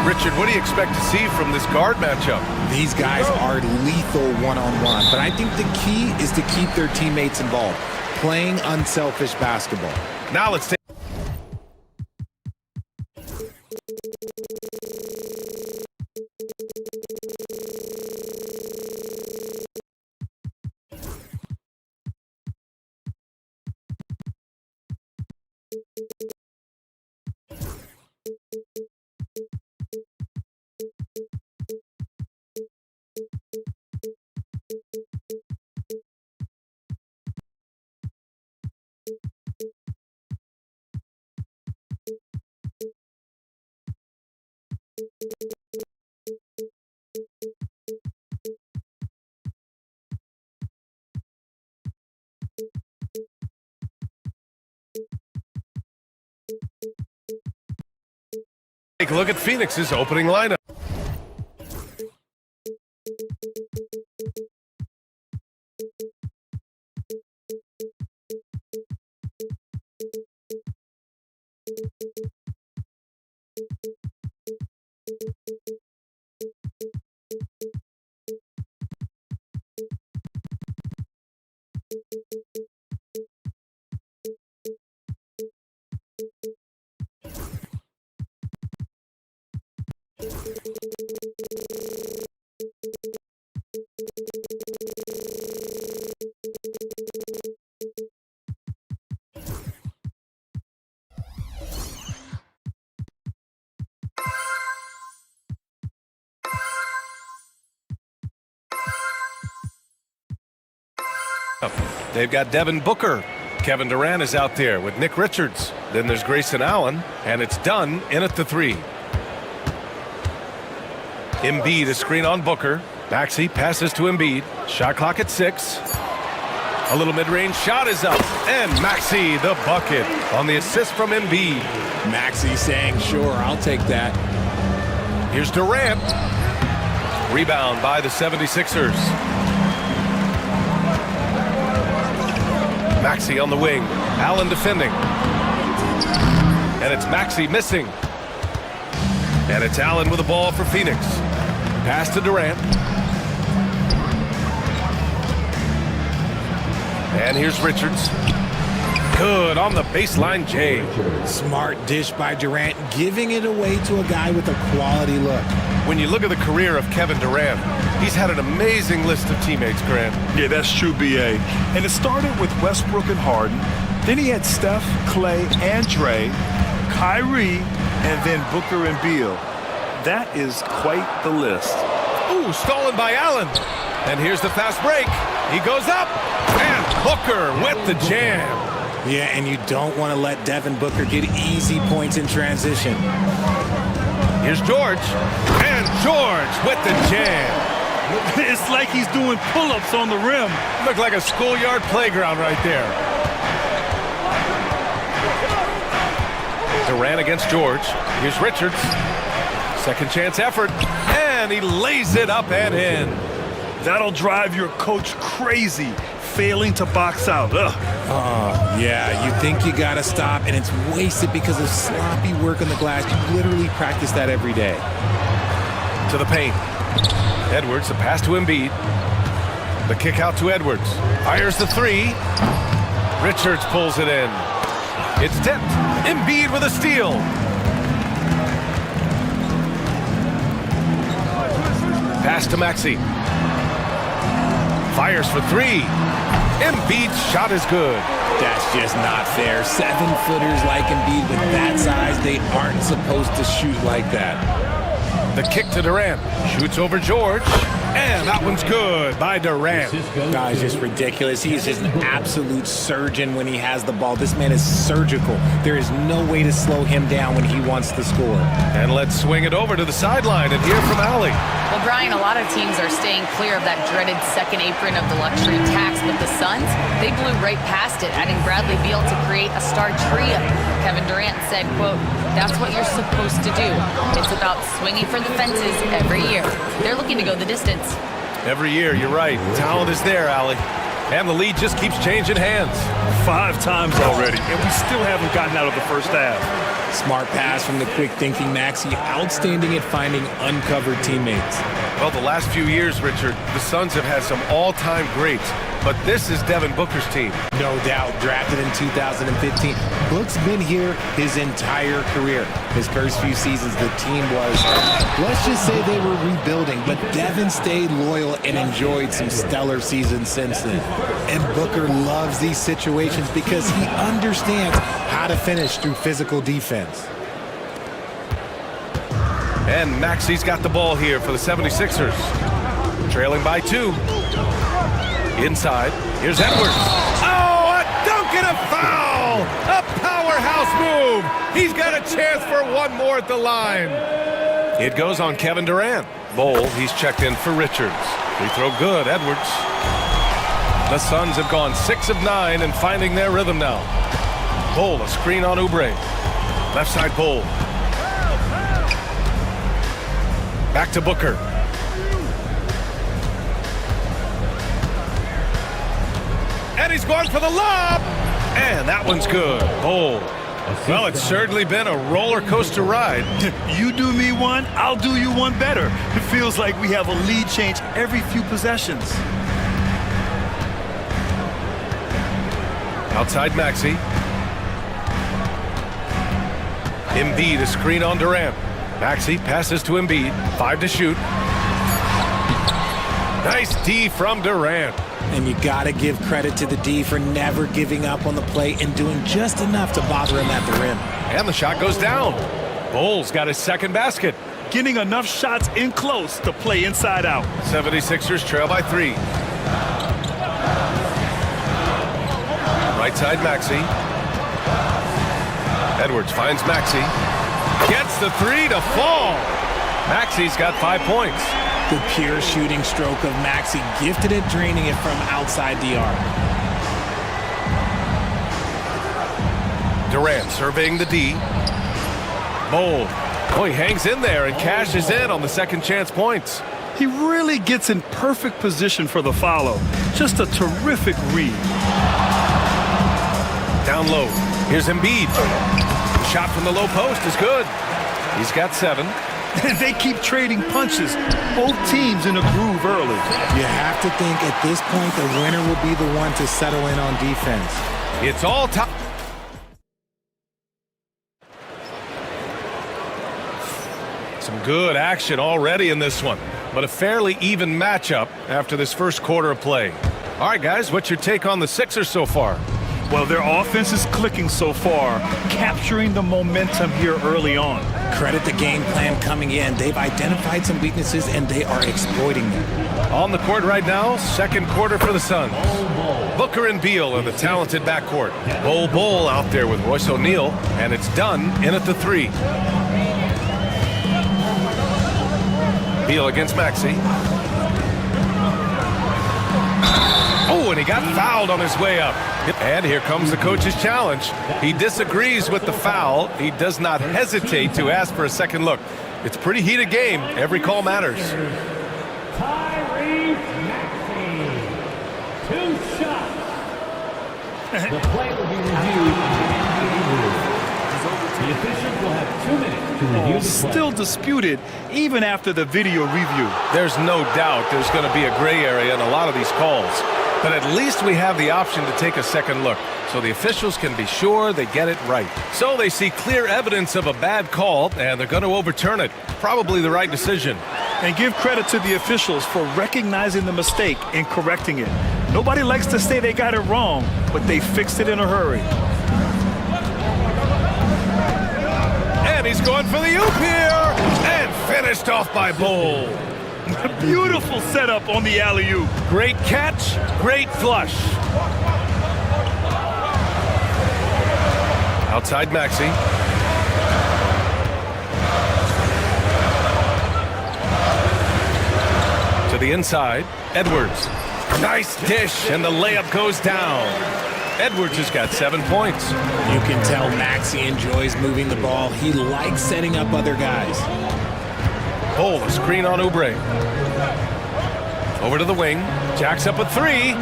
Richard, what do you expect to see from this guard matchup? These guys are lethal one-on-one, but I think the key is to keep their teammates involved, playing unselfish basketball. Now let's take... Take a look at Phoenix's opening lineup. They've got Devin Booker. Kevin Durant is out there with Nick Richards. Then there's Grayson Allen, and it's done in at the three. Embiid, a screen on Booker. Maxey passes to Embiid. Shot clock at 6. A little mid-range shot is up, and Maxey the bucket on the assist from Embiid. Maxey saying, sure, I'll take that. Here's Durant. Rebound by the 76ers. Maxey on the wing. Allen defending. And it's Maxey missing. And it's Allen with the ball for Phoenix. Pass to Durant. And here's Richards. Good on the baseline, Jay. Smart dish by Durant, giving it away to a guy with a quality look. When you look at the career of Kevin Durant, he's had an amazing list of teammates, Grant. Yeah, that's true, B.A. And it started with Westbrook and Harden. Then he had Steph, Clay, and Dre, Kyrie, and then Booker and Beal. That is quite the list. Ooh, stolen by Allen. And here's the fast break. He goes up, and Booker with the jam. Yeah, and you don't want to let Devin Booker get easy points in transition. Here's George, and George with the jam. It's like he's doing pull-ups on the rim. Looked like a schoolyard playground right there. Durant against George. Here's Richards. Second chance effort, and he lays it up and in. That'll drive your coach crazy, failing to box out. Yeah, you think you gotta stop, and it's wasted because of sloppy work on the glass. You literally practice that every day. To the paint. Edwards, the pass to Embiid. The kick out to Edwards. Fires the three. Richards pulls it in. It's tipped. Embiid with a steal. Pass to Maxey. Fires for three. Embiid's shot is good. That's just not fair. 7-footers like Embiid with that size, they aren't supposed to shoot like that. The kick to Durant. Shoots over George. And that one's good by Durant. Guy's just ridiculous. He is just an absolute surgeon when he has the ball. This man is surgical. There is no way to slow him down when he wants to score. And let's swing it over to the sideline and hear from Allie. Well, Brian, a lot of teams are staying clear of that dreaded second apron of the luxury tax, but the Suns, they blew right past it, adding Bradley Beal to create a star trio. Kevin Durant said, quote, "That's what you're supposed to do. It's about swinging for the fences every year." They're looking to go the distance. Every year, you're right. Talent is there, Allie. And the lead just keeps changing hands. 5 times already, and we still haven't gotten out of the first half. Smart pass from the quick-thinking Maxey. Outstanding at finding uncovered teammates. Well, the last few years, Richard, the Suns have had some all-time greats, but this is Devin Booker's team. No doubt, drafted in 2015. Book's been here his entire career. His first few seasons, the team was, let's just say they were rebuilding, but Devin stayed loyal and enjoyed some stellar seasons since then. And Booker loves these situations because he understands how to finish through physical defense. And Maxey's got the ball here for the 76ers. Trailing by 2. Inside, here's Edwards. Oh, a dunk and a foul! A powerhouse move! He's got a chance for one more at the line. It goes on Kevin Durant. Bowl, he's checked in for Richards. Free throw good, Edwards. The Suns have gone 6 of 9 and finding their rhythm now. Bowl, a screen on Oubre. Left side Bowl. Back to Booker. And he's going for the lob. And that one's good. Bowl. Well, it's certainly been a roller coaster ride. You do me one, I'll do you one better. It feels like we have a lead change every few possessions. Outside Maxey. Embiid, a screen on Durant. Maxey passes to Embiid. 5 to shoot. Nice D from Durant. And you got to give credit to the D for never giving up on the play and doing just enough to bother him at the rim. And the shot goes down. Bowles got his second basket. Getting enough shots in close to play inside out. 76ers trail by 3. Right side Maxey. Edwards finds Maxey. Gets the 3 to fall. Maxey's got 5 points. The pure shooting stroke of Maxey, gifted at draining it from outside the arc. Durant surveying the D. Bold. Oh, he hangs in there and cashes in on the second chance points. He really gets in perfect position for the follow. Just a terrific read. Down low. Here's Embiid. The shot from the low post is good. He's got 7. They keep trading punches. Both teams in a groove early. You have to think at this point the winner will be the one to settle in on defense. It's all time. Some good action already in this one, but a fairly even matchup after this first quarter of play. All right, guys, what's your take on the Sixers so far? Well, their offense is clicking so far, capturing the momentum here early on. Credit the game plan coming in. They've identified some weaknesses, and they are exploiting them. On the court right now, second quarter for the Suns. Booker and Beal in the talented backcourt. Bowl out there with Royce O'Neal, and it's done in at the 3. Beal against Maxey. Oh, and he got fouled on his way up. And here comes the coach's challenge. He disagrees with the foul. He does not hesitate to ask for a second look. It's a pretty heated game. Every call matters. Two shots. The play will be reviewed. The officials will have 2 minutes to review the play. Still disputed even after the video review. There's no doubt there's going to be a gray area in a lot of these calls. But at least we have the option to take a second look, so the officials can be sure they get it right. So they see clear evidence of a bad call, and they're going to overturn it. Probably the right decision. And give credit to the officials for recognizing the mistake and correcting it. Nobody likes to say they got it wrong, but they fixed it in a hurry. And he's going for the oop here, and finished off by Bowl. Beautiful setup on the alley-oop. Great catch, great flush. Outside Maxey. To the inside, Edwards. Nice dish, and the layup goes down. Edwards has got 7 points. You can tell Maxey enjoys moving the ball. He likes setting up other guys. Oh, a screen on Oubre. Over to the wing. Jacks up a 3.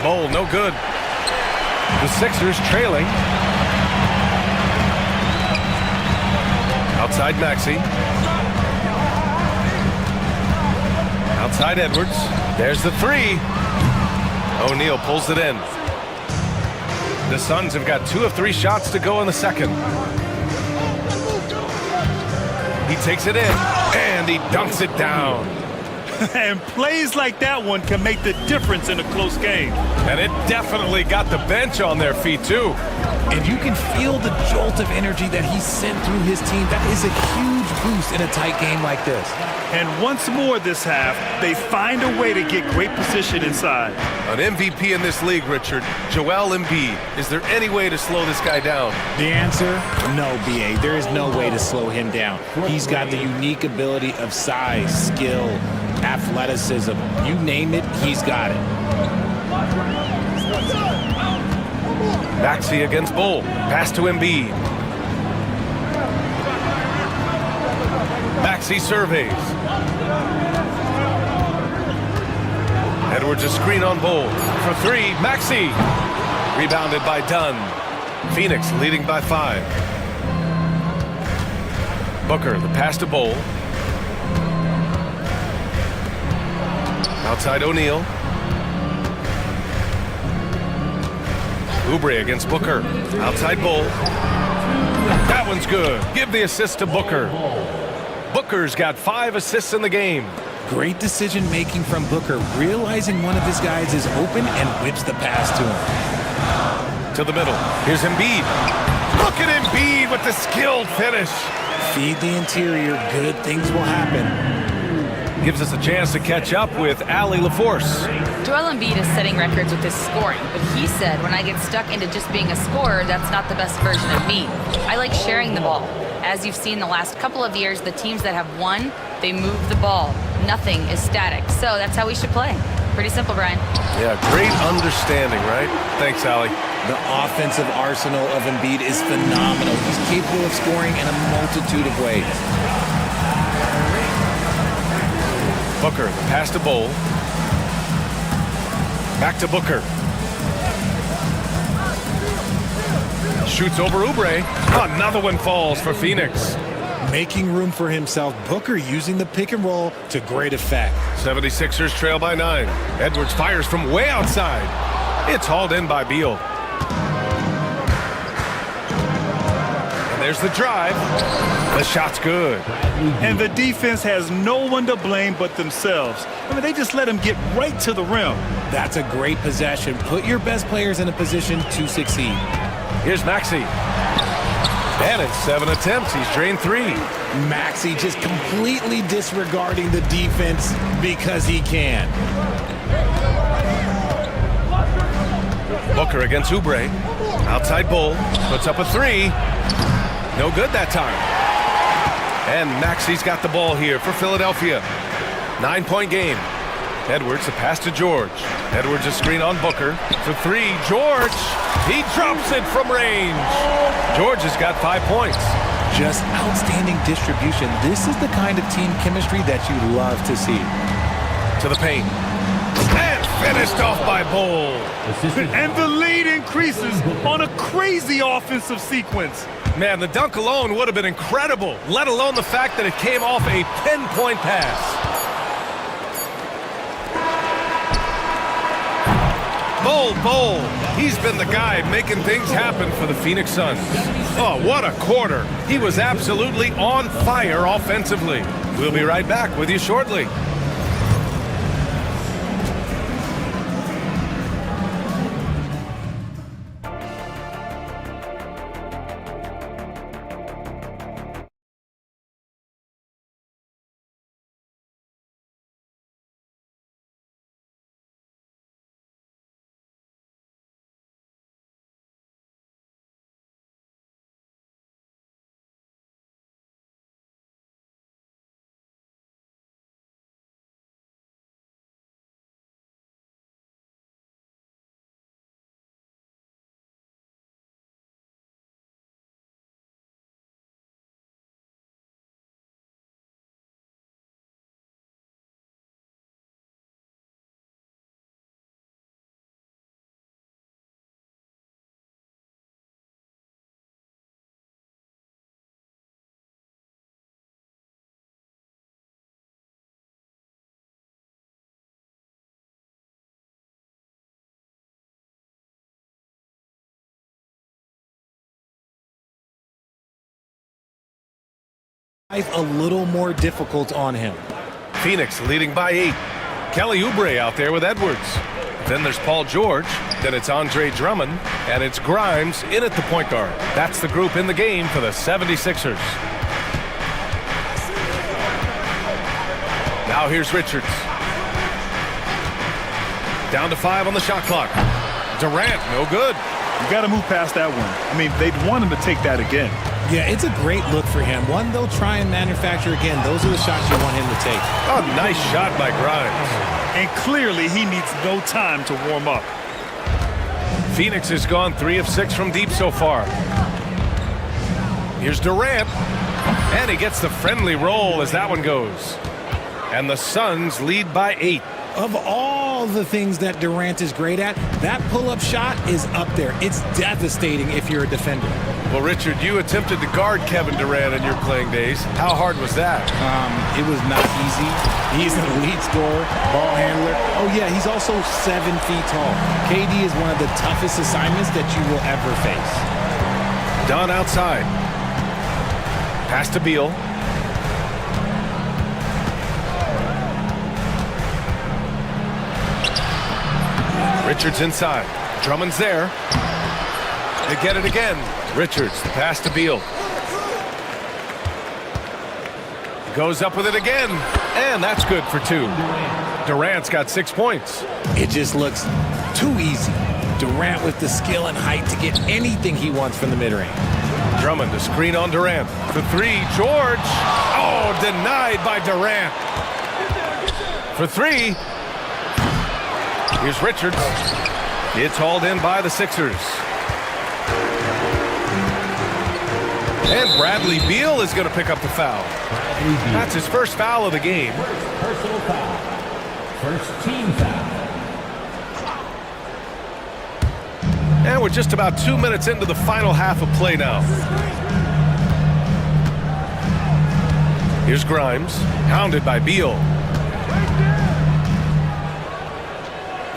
Bowl, no good. The Sixers trailing. Outside Maxey. Outside Edwards. There's the three. O'Neal pulls it in. The Suns have got 2 of 3 shots to go in the second. He takes it in, and he dunks it down. And plays like that one can make the difference in a close game. And it definitely got the bench on their feet, too. And you can feel the jolt of energy that he sent through his team. That is a huge boost in a tight game like this. And once more this half, they find a way to get great position inside. An MVP in this league, Richard, Joel Embiid. Is there any way to slow this guy down? The answer, no, B.A. There is no way to slow him down. He's got the unique ability of size, skill, athleticism. You name it, he's got it. Maxey against Bull. Pass to Embiid. Maxey surveys. Edwards a screen on Bull. For 3, Maxey. Rebounded by Dunn. Phoenix leading by 5. Booker, the pass to Bull. Outside O'Neal. Oubre against Booker. Outside Bull. That one's good. Give the assist to Booker. Booker's got 5 assists in the game. Great decision-making from Booker, realizing one of his guys is open and whips the pass to him. To the middle. Here's Embiid. Look at Embiid with the skilled finish. Feed the interior, good things will happen. Gives us a chance to catch up with Allie LaForce. Joel Embiid is setting records with his scoring, but he said, when I get stuck into just being a scorer, that's not the best version of me. I like sharing the ball. As you've seen the last couple of years, the teams that have won, they move the ball. Nothing is static. So that's how we should play. Pretty simple, Brian. Yeah, great understanding, right? Thanks, Allie. The offensive arsenal of Embiid is phenomenal. He's capable of scoring in a multitude of ways. Booker, the pass to Bull. Back to Booker. Shoots over Oubre. Another one falls for Phoenix. Making room for himself, Booker using the pick and roll to great effect. 76ers trail by 9. Edwards fires from way outside. It's hauled in by Beal. And there's the drive. The shot's good. And the defense has no one to blame but themselves. I mean, they just let him get right to the rim. That's a great possession. Put your best players in a position to succeed. Here's Maxey. And in 7 attempts, he's drained 3. Maxey just completely disregarding the defense because he can. Booker against Oubre. Outside Bull. Puts up a 3. No good that time. And Maxey's got the ball here for Philadelphia. 9-point game. Edwards, a pass to George. Edwards, a screen on Booker. For 3, George. He drops it from range. George has got 5 points. Just outstanding distribution. This is the kind of team chemistry that you love to see. To the paint. And finished off by Bull. And the lead increases on a crazy offensive sequence. Man, the dunk alone would have been incredible, let alone the fact that it came off a pinpoint pass. Bull. He's been the guy making things happen for the Phoenix Suns. Oh, what a quarter. He was absolutely on fire offensively. We'll be right back with you shortly. life a little more difficult on him. Phoenix leading by 8. Kelly Oubre out there with Edwards. Then there's Paul George. Then it's Andre Drummond. And it's Grimes in at the point guard. That's the group in the game for the 76ers. Now here's Richards. Down to 5 on the shot clock. Durant, no good. You got to move past that one. I mean, they'd want him to take that again. Yeah, it's a great look for him. One they'll try and manufacture again. Those are the shots you want him to take. Oh, nice shot by Grimes. And clearly he needs no time to warm up. Phoenix has gone 3 of 6 from deep so far. Here's Durant. And he gets the friendly roll as that one goes. And the Suns lead by 8. Of all the things that Durant is great at, that pull-up shot is up there. It's devastating if you're a defender. Well, Richard, you attempted to guard Kevin Durant in your playing days. How hard was that? It was not easy. He's an elite scorer, ball handler. Oh, yeah, he's also 7 feet tall. KD is one of the toughest assignments that you will ever face. Dunn outside. Pass to Beal. Richards inside. Drummond's there. They get it again. Richards, the pass to Beal. Goes up with it again. And that's good for 2. Durant's got 6 points. It just looks too easy. Durant with the skill and height to get anything he wants from the mid-range. Drummond, the screen on Durant. For 3, George. Oh, denied by Durant. For 3. Here's Richards. It's hauled in by the Sixers. And Bradley Beal is going to pick up the foul. That's his first foul of the game. Personal foul. First team foul. And we're just about 2 minutes into the final half of play now. Here's Grimes, hounded by Beal.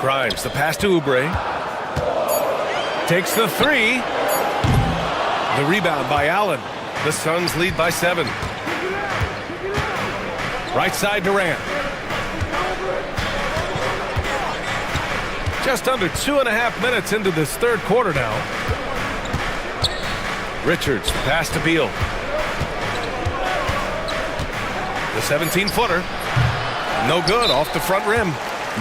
Grimes, the pass to Oubre. Takes the 3. The rebound by Allen. The Suns lead by 7. Right side Durant. Just under 2.5 minutes into this third quarter now. Richards, pass to Beal. The 17-footer. No good, off the front rim.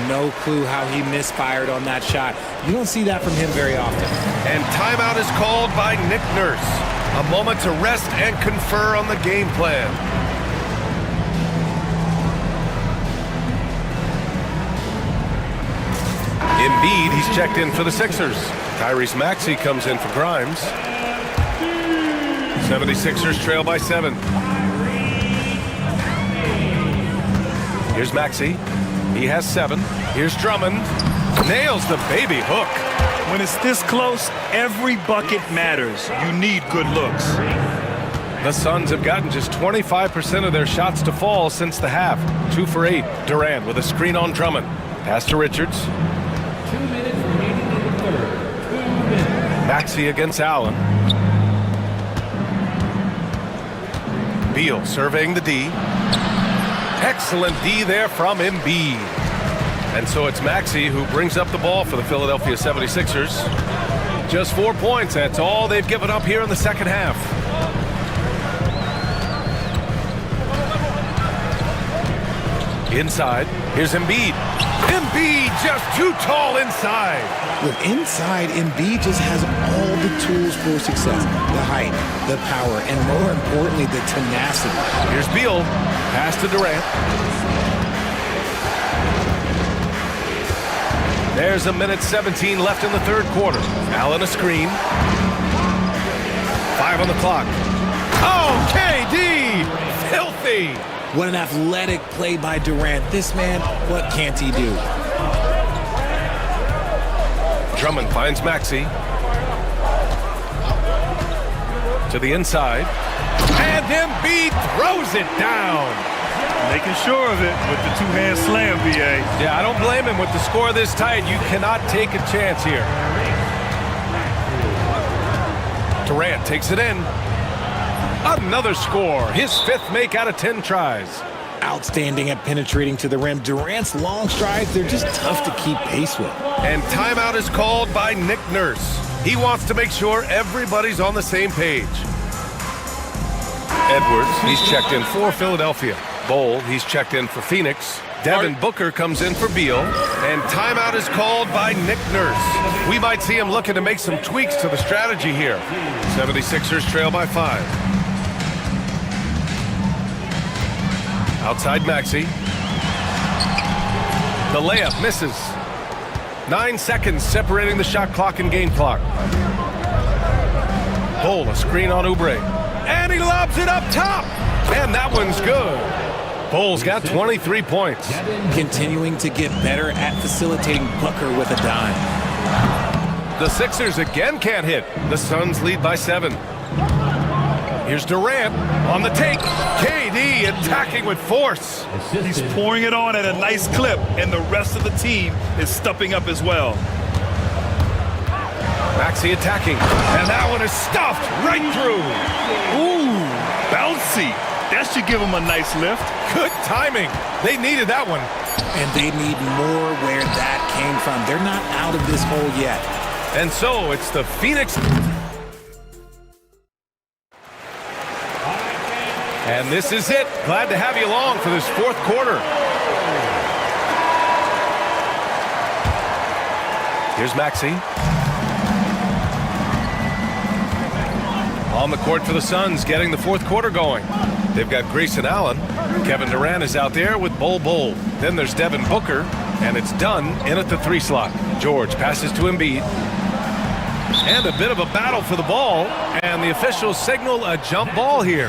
No clue how he misfired on that shot. You don't see that from him very often. And timeout is called by Nick Nurse. A moment to rest and confer on the game plan. Embiid, he's checked in for the Sixers. Tyrese Maxey comes in for Grimes. 76ers trail by 7. Here's Maxey. He has 7. Here's Drummond. Nails the baby hook. When it's this close, every bucket matters. You need good looks. The Suns have gotten just 25% of their shots to fall since the half. 2 for 8. Durant with a screen on Drummond. Pass to Richards. 2 minutes remaining in the third. 2 minutes. Maxey against Allen. Beal surveying the D. Excellent D there from Embiid. And so it's Maxey who brings up the ball for the Philadelphia 76ers. Just 4 points. That's all they've given up here in the second half. Inside. Here's Embiid. Embiid just too tall inside. Look, inside, Embiid just has all the tools for success. The height, the power, and more importantly, the tenacity. Here's Beal. Pass to Durant. There's 1:17 left in the third quarter. Allen a screen. 5 on the clock. Oh, KD! Filthy! What an athletic play by Durant. This man, what can't he do? Drummond finds Maxey. To the inside. And Embiid throws it down. Making sure of it with the two-hand slam, B.A. Yeah, I don't blame him with the score this tight. You cannot take a chance here. Durant takes it in. Another score. His 5th make out of 10 tries. Outstanding at penetrating to the rim. Durant's long strides, they're just tough to keep pace with. And timeout is called by Nick Nurse. He wants to make sure everybody's on the same page. Edwards, he's checked in for Philadelphia. Bowl, he's checked in for Phoenix. Devin Booker comes in for Beal. And timeout is called by Nick Nurse. We might see him looking to make some tweaks to the strategy here. 76ers trail by 5. Outside Maxey. The layup misses. 9 seconds separating the shot clock and game clock. Bowl, a screen on Oubre. And he lobs it up top. And that one's good. Bowl's got 23 points. Continuing to get better at facilitating Booker with a dime. The Sixers again can't hit. The Suns lead by 7. Here's Durant on the take. KD attacking with force. He's pouring it on at a nice clip, and the rest of the team is stepping up as well. Maxey attacking, and that one is stuffed right through. Ooh, bouncy. That should give him a nice lift. Good timing. They needed that one. And they need more where that came from. They're not out of this hole yet. And so it's the Phoenix. And this is it. Glad to have you along for this 4th quarter. Here's Maxey. On the court for the Suns, getting the 4th quarter going. They've got Grayson Allen. Kevin Durant is out there with Bol. Then there's Devin Booker, and it's done in at the 3 slot. George passes to Embiid. And a bit of a battle for the ball, and the officials signal a jump ball here.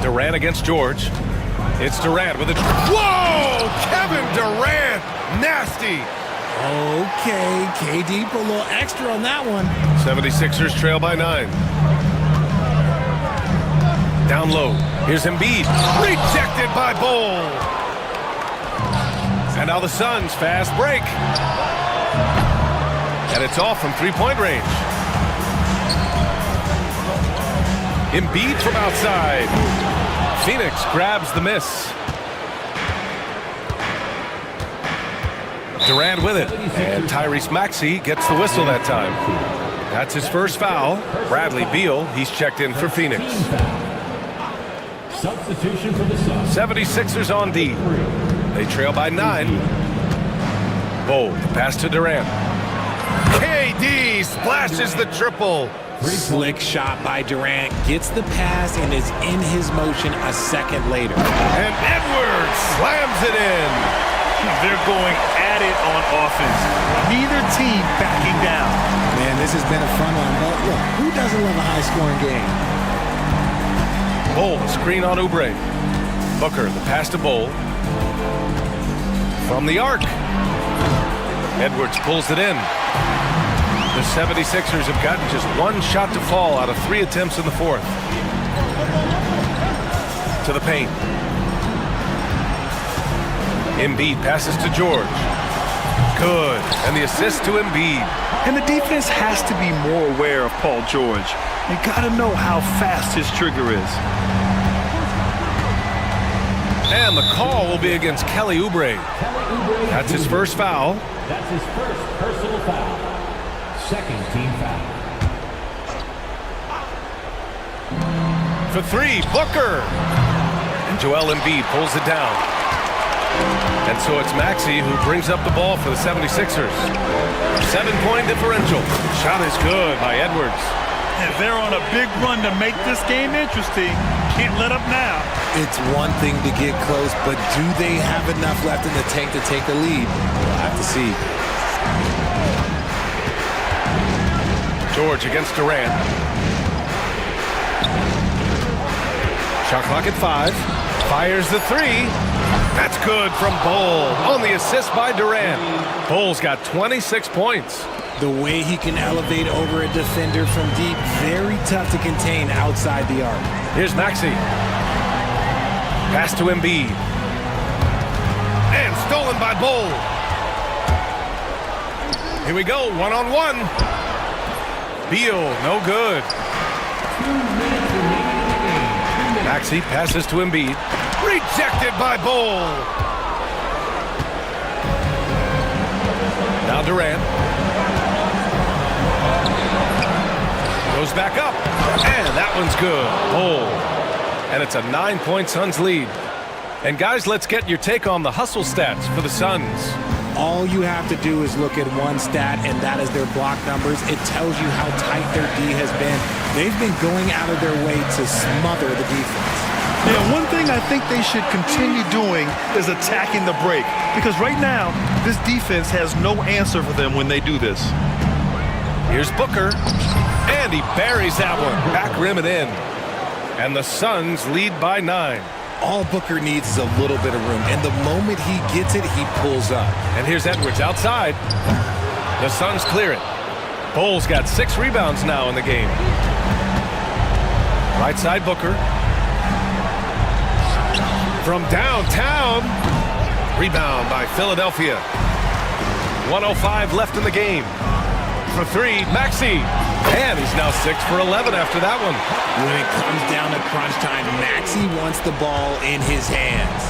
Durant against George. It's Durant with a... Whoa! Kevin Durant! Nasty! Okay, KD put a little extra on that one. 76ers trail by 9. Down low. Here's Embiid. Rejected by Bowl. And now the Suns fast break. And it's off from 3-point range. Embiid from outside. Phoenix grabs the miss. Durant with it. And Tyrese Maxey gets the whistle that time. That's his first foul. Bradley Beal, he's checked in for Phoenix. Substitution for the Suns. 76ers on D. They trail by 9. Bowl, pass to Durant. KD splashes the triple. Slick shot by Durant, gets the pass and is in his motion a second later. And Edwards slams it in. They're going at it on offense. Neither team backing down. Man, this has been a fun one, but look, who doesn't love a high-scoring game? Bowl, screen on Oubre. Booker, the pass to Bowl. From the arc. Edwards pulls it in. The 76ers have gotten just 1 shot to fall out of 3 attempts in the 4th. To the paint. Embiid passes to George. Good. And the assist to Embiid. And the defense has to be more aware of Paul George. You got to know how fast his trigger is. And the call will be against Kelly Oubre. That's his first foul. That's his first personal foul. Second team foul. For 3, Booker. And Joel Embiid pulls it down. And so it's Maxey who brings up the ball for the 76ers. 7-point differential. Shot is good by Edwards. And they're on a big run to make this game interesting. Can't let up now. It's one thing to get close, but do they have enough left in the tank to take a lead? We'll have to see. George against Durant. Shot clock at 5. Fires the 3. That's good from Bowl on the assist by Durant. Bowl's got 26 points. The way he can elevate over a defender from deep, very tough to contain outside the arc. Here's Maxey. Pass to Embiid. And stolen by Bull. Here we go, one-on-one. Beal, no good. Maxey passes to Embiid. Rejected by Bull. Now Durant. Goes back up. And that one's good. Bull. And it's a 9-point Suns lead. And guys, let's get your take on the hustle stats for the Suns. All you have to do is look at one stat, and that is their block numbers. It tells you how tight their D has been. They've been going out of their way to smother the defense. Yeah, one thing I think they should continue doing is attacking the break. Because right now, this defense has no answer for them when they do this. Here's Booker. And he buries that one. Back rim and in. And the Suns lead by 9. All Booker needs is a little bit of room, and the moment he gets it, he pulls up. And here's Edwards outside. The Suns clear it. Bull's got 6 rebounds now in the game. Right side Booker. From downtown. Rebound by Philadelphia. 1:05 left in the game. For 3, Maxey. And he's now 6 for 11 after that one. When it comes down to crunch time, Maxey wants the ball in his hands.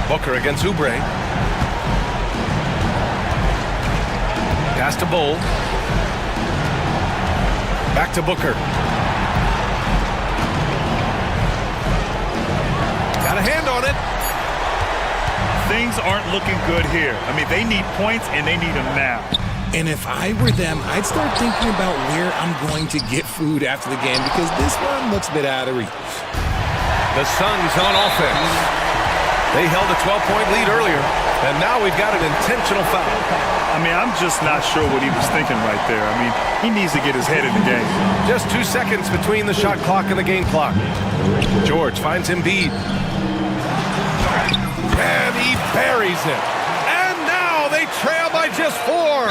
Booker against Oubre. Pass to Bull. Back to Booker. Got a hand on it. Things aren't looking good here. I mean, they need points, and they need them now. And if I were them, I'd start thinking about where I'm going to get food after the game, because this one looks a bit out of reach. The Suns on offense. They held a 12-point lead earlier, and now we've got an intentional foul. I mean, I'm just not sure what he was thinking right there. I mean, he needs to get his head in the game. Just 2 seconds between the shot clock and the game clock. George finds Embiid. And he buries it. And now they trail by just 4.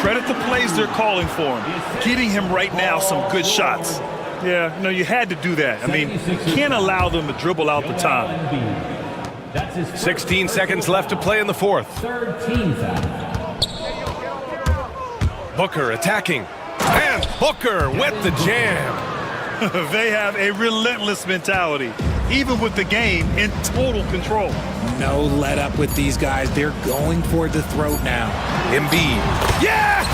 Credit the plays they're calling for him. Getting him right now some good shots. Yeah, no, you had to do that. I mean, you can't allow them to dribble out the time. 16 seconds left to play in the fourth. Booker attacking. And Booker with the jam. They have a relentless mentality, even with the game in total control. No let up with these guys. They're going for the throat now. Embiid. Yes!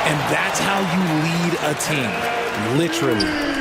And that's how you lead a team. Literally.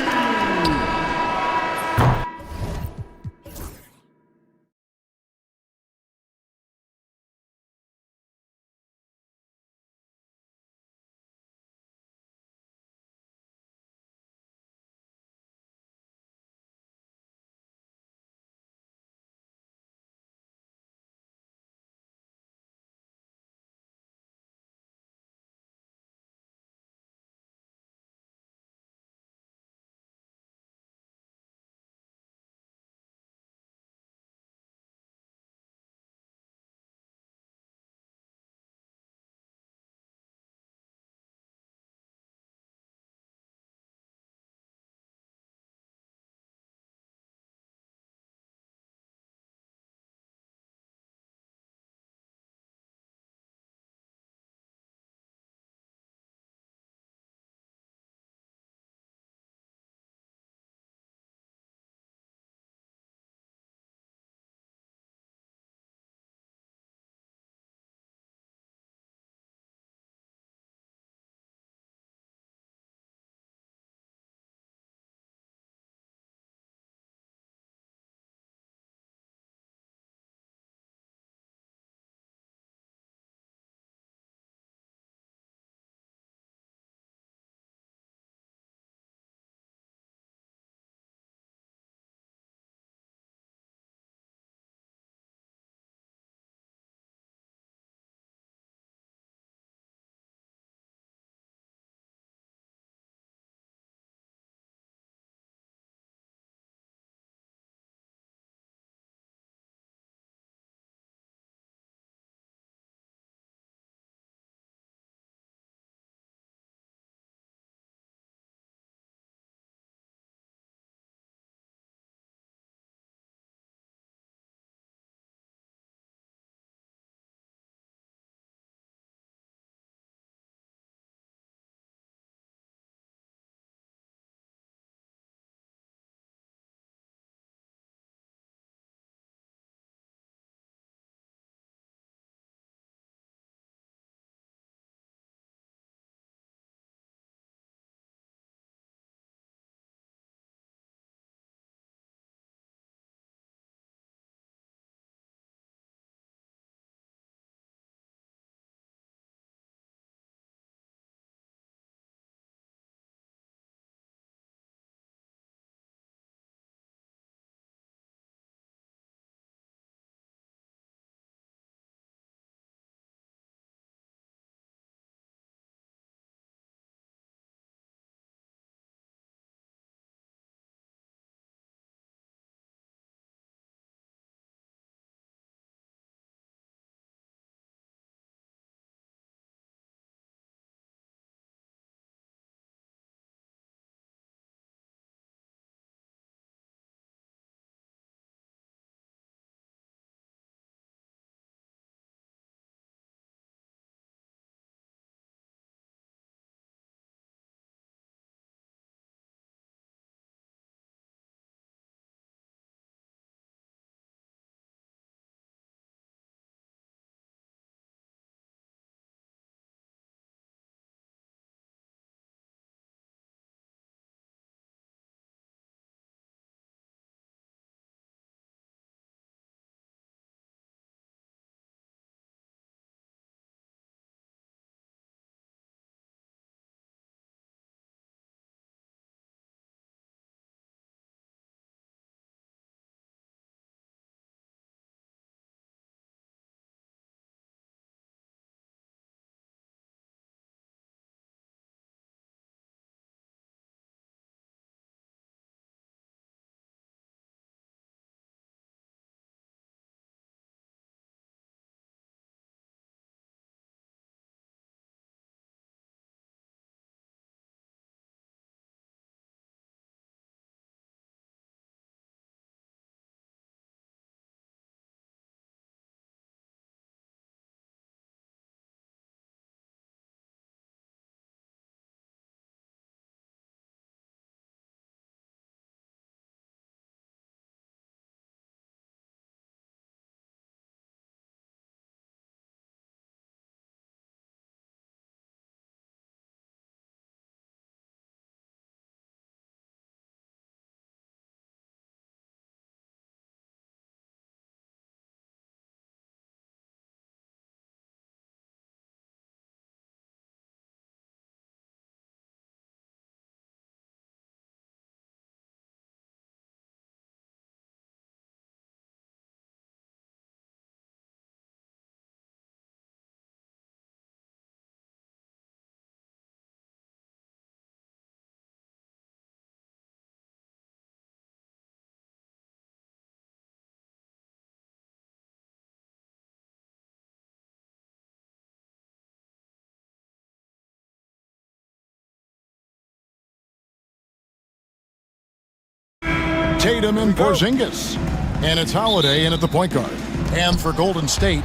Tatum and Porzingis. And it's Holiday in at the point guard. And for Golden State,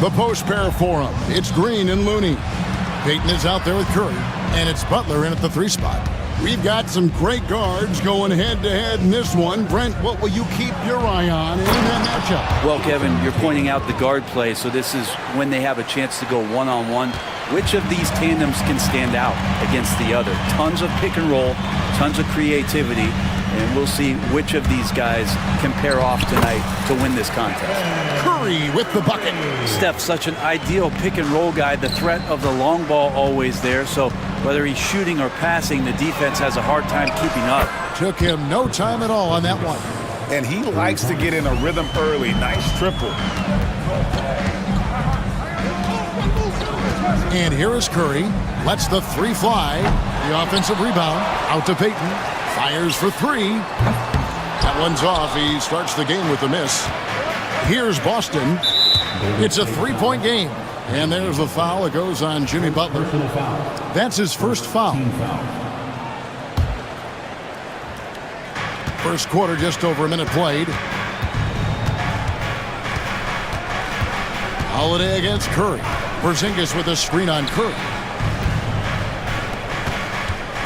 the post pair for him. It's Green and Looney. Payton is out there with Curry. And it's Butler in at the 3 spot. We've got some great guards going head-to-head in this one. Brent, what will you keep your eye on in that matchup? Well, Kevin, you're pointing out the guard play, so this is when they have a chance to go one-on-one. Which of these tandems can stand out against the other? Tons of pick and roll, tons of creativity, and we'll see which of these guys can pair off tonight to win this contest. Curry with the bucket. Steph's such an ideal pick and roll guy. The threat of the long ball always there, so whether he's shooting or passing, the defense has a hard time keeping up. Took him no time at all on that one. And he likes to get in a rhythm early. Nice triple. And here is Curry. Lets the 3 fly. The offensive rebound. Out to Payton. Fires for 3. That one's off. He starts the game with a miss. Here's Boston. It's a 3-point game. And there's the foul. It goes on Jimmy Butler. That's his first foul. First quarter, just over a minute played. Holiday against Curry. Porzingis with a screen on Curry.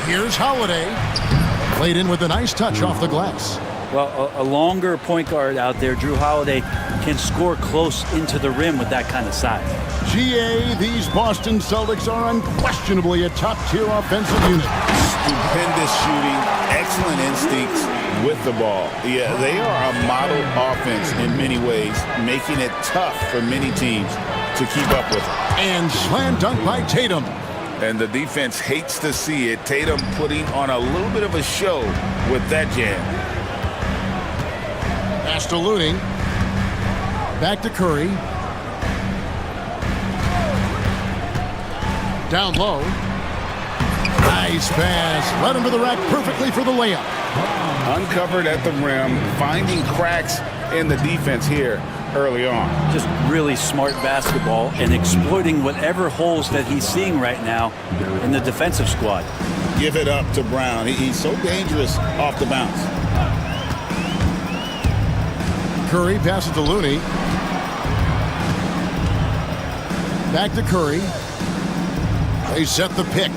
Here's Holiday. Played in with a nice touch off the glass. Well, a longer point guard out there, Drew Holiday, can score close into the rim with that kind of size. GA, these Boston Celtics are unquestionably a top-tier offensive unit. Stupendous shooting, excellent instincts with the ball. Yeah, they are a model offense in many ways, making it tough for many teams to keep up with them. And slam dunk by Tatum. And the defense hates to see it. Tatum putting on a little bit of a show with that jam. Pass to Looney. Back to Curry. Down low. Nice pass. Led him to the rack perfectly for the layup. Uncovered at the rim, finding cracks in the defense here early on. Just really smart basketball and exploiting whatever holes that he's seeing right now in the defensive squad. Give it up to Brown. He's so dangerous off the bounce. Curry passes to Looney. Back to Curry. They set the pick.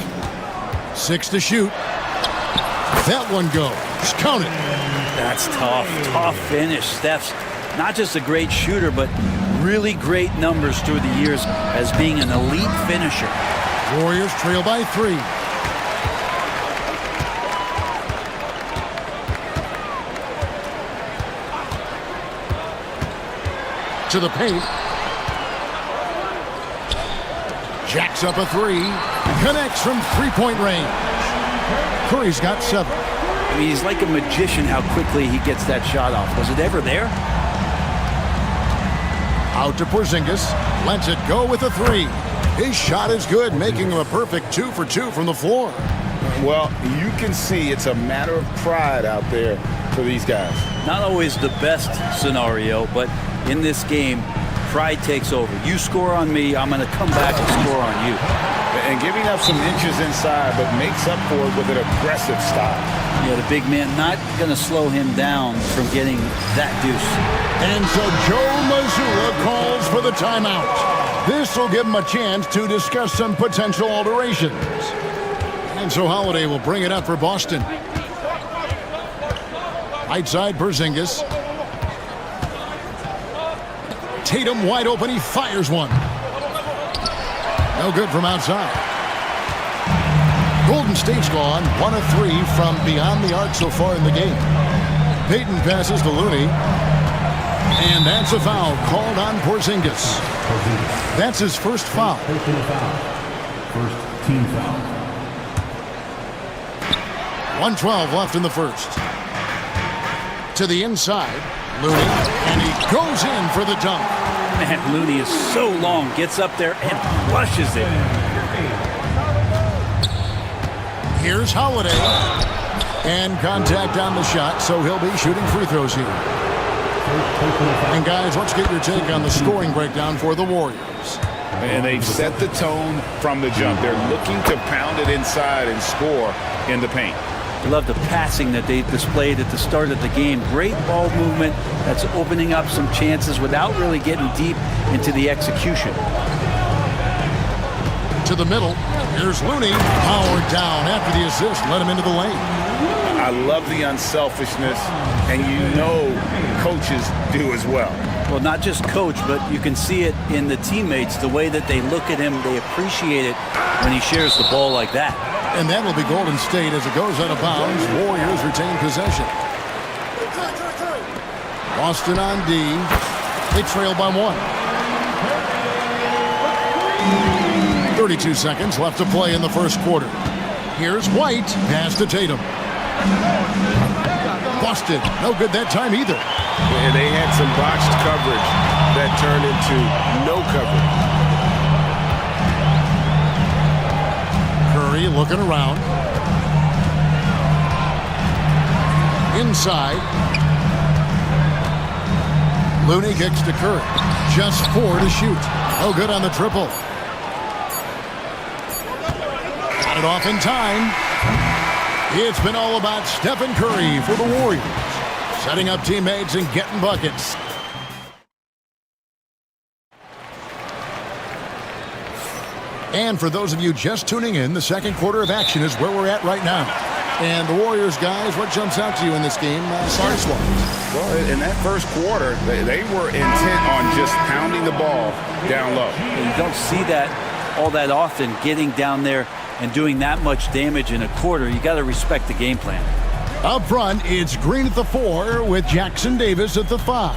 6 to shoot. That one goes. Count it. That's tough. Tough finish. Steph's not just a great shooter, but really great numbers through the years as being an elite finisher. Warriors trail by 3. To the paint. Jacks up a 3. Connects from 3-point range. Curry's got 7. I mean, he's like a magician how quickly he gets that shot off. Was it ever there? Out to Porzingis. Lets it go with a 3. His shot is good, making him a perfect 2 for 2 from the floor. Well, you can see it's a matter of pride out there for these guys. Not always the best scenario, but in this game, pride takes over. You score on me, I'm going to come back and score on you. And giving up some inches inside, but makes up for it with an aggressive style. Yeah, the big man not going to slow him down from getting that deuce. And so Joe Mazzulla calls for the timeout. This will give him a chance to discuss some potential alterations. And so Holiday will bring it up for Boston. Right side, Porzingis. Tatum wide open. He fires one. No good from outside. Golden State's gone 1 of 3 from beyond the arc so far in the game. Payton passes to Looney. And that's a foul called on Porzingis. That's his first foul. First team foul. 1:12 left in the first. To the inside, Looney, and he goes in for the dunk. Man, Looney is so long, gets up there and flushes it. Here's Holiday. And contact on the shot, so he'll be shooting free throws here. And guys, let's get your take on the scoring breakdown for the Warriors. And they've set the tone from the jump. They're looking to pound it inside and score in the paint. I love the passing that they displayed at the start of the game. Great ball movement that's opening up some chances without really getting deep into the execution. To the middle. Here's Looney. Powered down after the assist. Let him into the lane. I love the unselfishness, and you know coaches do as well. Well, not just coach, but you can see it in the teammates, the way that they look at him, they appreciate it when he shares the ball like that. And that will be Golden State as it goes out of bounds. Warriors retain possession. Boston on D. They trail by 1. 32 seconds left to play in the first quarter. Here's White. Pass to Tatum. Busted. No good that time either. And they had some botched coverage that turned into no coverage. Curry looking around. Inside. Looney kicks to Curry. Just 4 to shoot. No good on the triple. Got it off in time. It's been all about Stephen Curry for the Warriors. Setting up teammates and getting buckets. And for those of you just tuning in, the second quarter of action is where we're at right now. And the Warriors, guys, what jumps out to you in this game? Starts one. Well, in that first quarter, they were intent on just pounding the ball down low. You don't see that all that often, getting down there and doing that much damage in a quarter. You got to respect the game plan. Up front, it's Green at the 4 with Jackson Davis at the 5.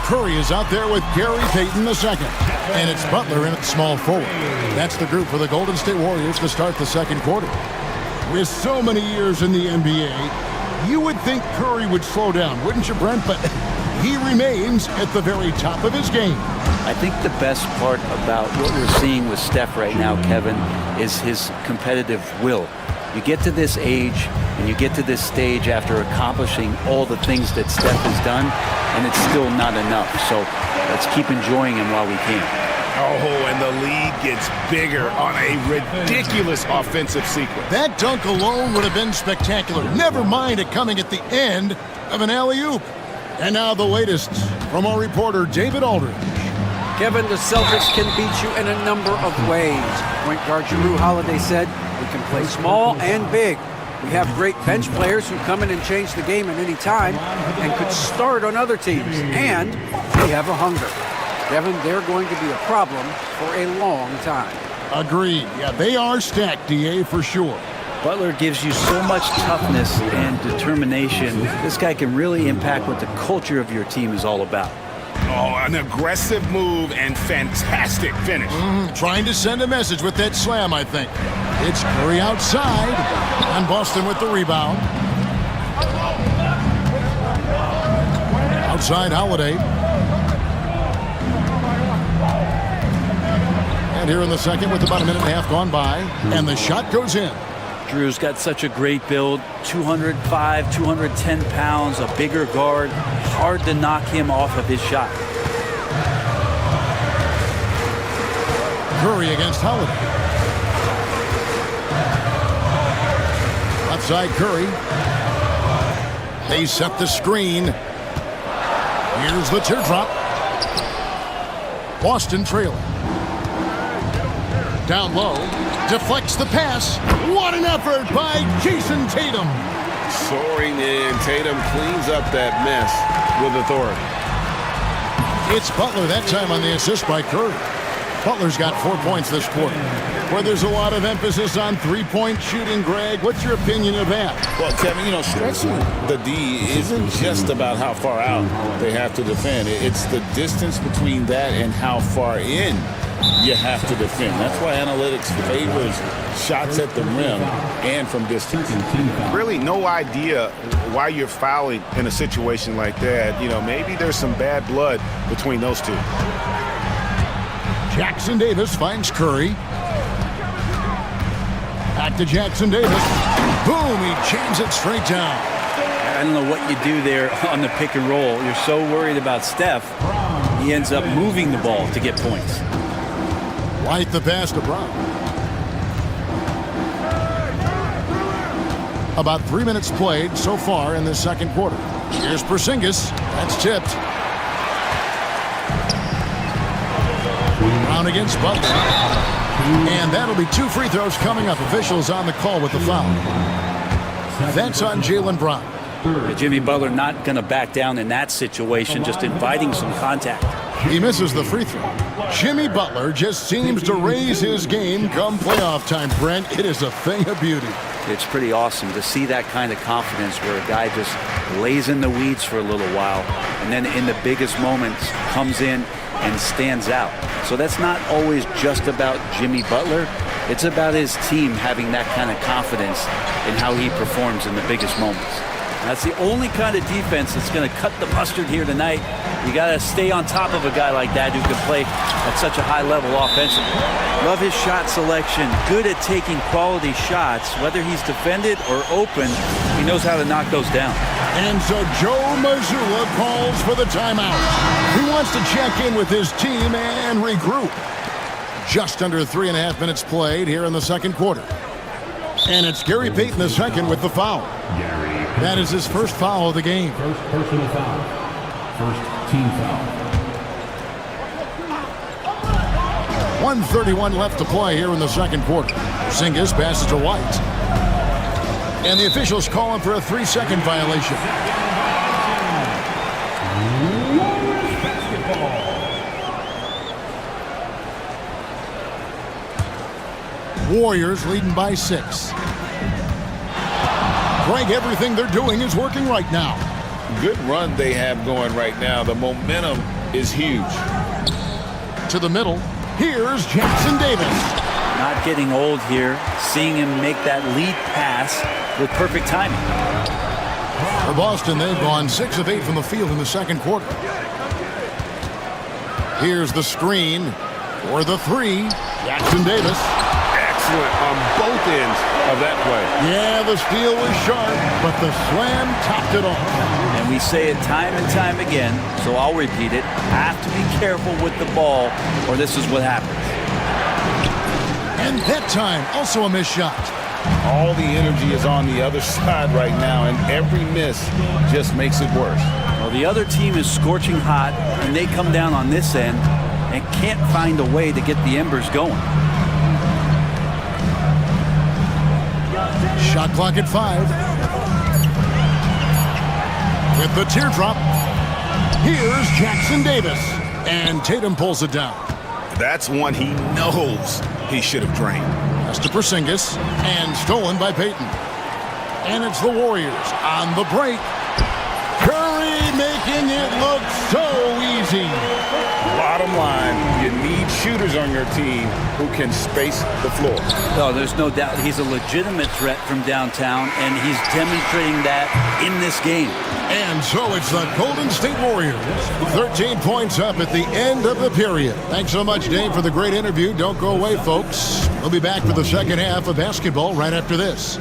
Curry is out there with Gary Payton the second. And it's Butler in at small forward. That's the group for the Golden State Warriors to start the second quarter. With so many years in the NBA, you would think Curry would slow down, wouldn't you, Brent? But he remains at the very top of his game. I think the best part about what we're seeing with Steph right now, Kevin, is his competitive will. You get to this age and you get to this stage after accomplishing all the things that Steph has done, and it's still not enough. So let's keep enjoying him while we can. Oh, and the lead gets bigger on a ridiculous offensive sequence. That dunk alone would have been spectacular. Never mind it coming at the end of an alley-oop. And now the latest from our reporter, David Aldridge. Kevin, the Celtics can beat you in a number of ways. Point guard Jrue Holiday said, we can play small and big. We have great bench players who come in and change the game at any time and could start on other teams. And they have a hunger. Kevin, they're going to be a problem for a long time. Agreed. Yeah, they are stacked, DA, for sure. Butler gives you so much toughness and determination. This guy can really impact what the culture of your team is all about. Oh, an aggressive move and fantastic finish. Trying to send a message with that slam, I think. It's Curry outside, and Boston with the rebound. Outside Holiday. And here in the second with about a minute and a half gone by, and the shot goes in. Drew's got such a great build, 205, 210 pounds, a bigger guard. Hard to knock him off of his shot. Curry against Holiday. Outside Curry. They set the screen. Here's the teardrop. Boston trailing. Down low. Deflects the pass. What an effort by Jason Tatum. Soaring in, Tatum cleans up that mess with authority. It's Butler that time on the assist by Curry. Butler's got 4 points this quarter. Where there's a lot of emphasis on three-point shooting, Greg, what's your opinion of that? Well, Kevin, you know, stretching the D isn't just about how far out they have to defend. It's the distance between that and how far in you have to defend. That's why analytics favors shots at the rim and from distance. Really no idea why you're fouling in a situation like that. You know, maybe there's some bad blood between those two. Jackson Davis finds Curry. Back to Jackson Davis. Boom, he jams it straight down. I don't know what you do there on the pick and roll. You're so worried about Steph, he ends up moving the ball to get points. White the pass to Brown. About 3 minutes played so far in this second quarter. Here's Porzingis. That's tipped. Brown against Butler. And that'll be 2 free throws coming up. Officials on the call with the foul. That's on Jaylen Brown. Jimmy Butler not going to back down in that situation, just inviting some contact. He misses the free throw. Jimmy Butler just seems to raise his game come playoff time, Brent. It is a thing of beauty. It's pretty awesome to see that kind of confidence where a guy just lays in the weeds for a little while and then in the biggest moments comes in and stands out. So that's not always just about Jimmy Butler. It's about his team having that kind of confidence in how he performs in the biggest moments. That's the only kind of defense that's going to cut the mustard here tonight. You got to stay on top of a guy like that who can play at such a high level offensively. Love his shot selection. Good at taking quality shots. Whether he's defended or open, he knows how to knock those down. And so Joe Mazzulla calls for the timeout. He wants to check in with his team and regroup. Just under 3.5 minutes played here in the second quarter. And it's Gary Payton II with the foul. That is his first foul of the game. First personal foul. First team foul. 1:31 left to play here in the second quarter. Porzingis passes to White. And the officials call him for a 3-second violation. Warriors leading by 6. Greg, everything they're doing is working right now. Good run they have going right now. The momentum is huge. To the middle, here's Jackson Davis. Not getting old here, seeing him make that lead pass with perfect timing. For Boston, they've gone 6 of 8 from the field in the second quarter. Here's the screen for the 3, Jackson Davis. Excellent on both ends of that play. Yeah, the steal was sharp, but the slam topped it off. And we say it time and time again, so I'll repeat it. Have to be careful with the ball, or this is what happens. And that time, also a missed shot. All the energy is on the other side right now, and every miss just makes it worse. Well, the other team is scorching hot, and they come down on this end and can't find a way to get the embers going. Shot clock at 5. With the teardrop, here's Jackson Davis. And Tatum pulls it down. That's one he knows he should have drained. Pass to Porzingis, and stolen by Payton. And it's the Warriors on the break. Curry making it look so easy. Bottom line, you need shooters on your team who can space the floor. Oh, there's no doubt he's a legitimate threat from downtown, and he's demonstrating that in this game. And so it's the Golden State Warriors. 13 points up at the end of the period. Thanks so much, Dave, for the great interview. Don't go away, folks. We'll be back for the second half of basketball right after this.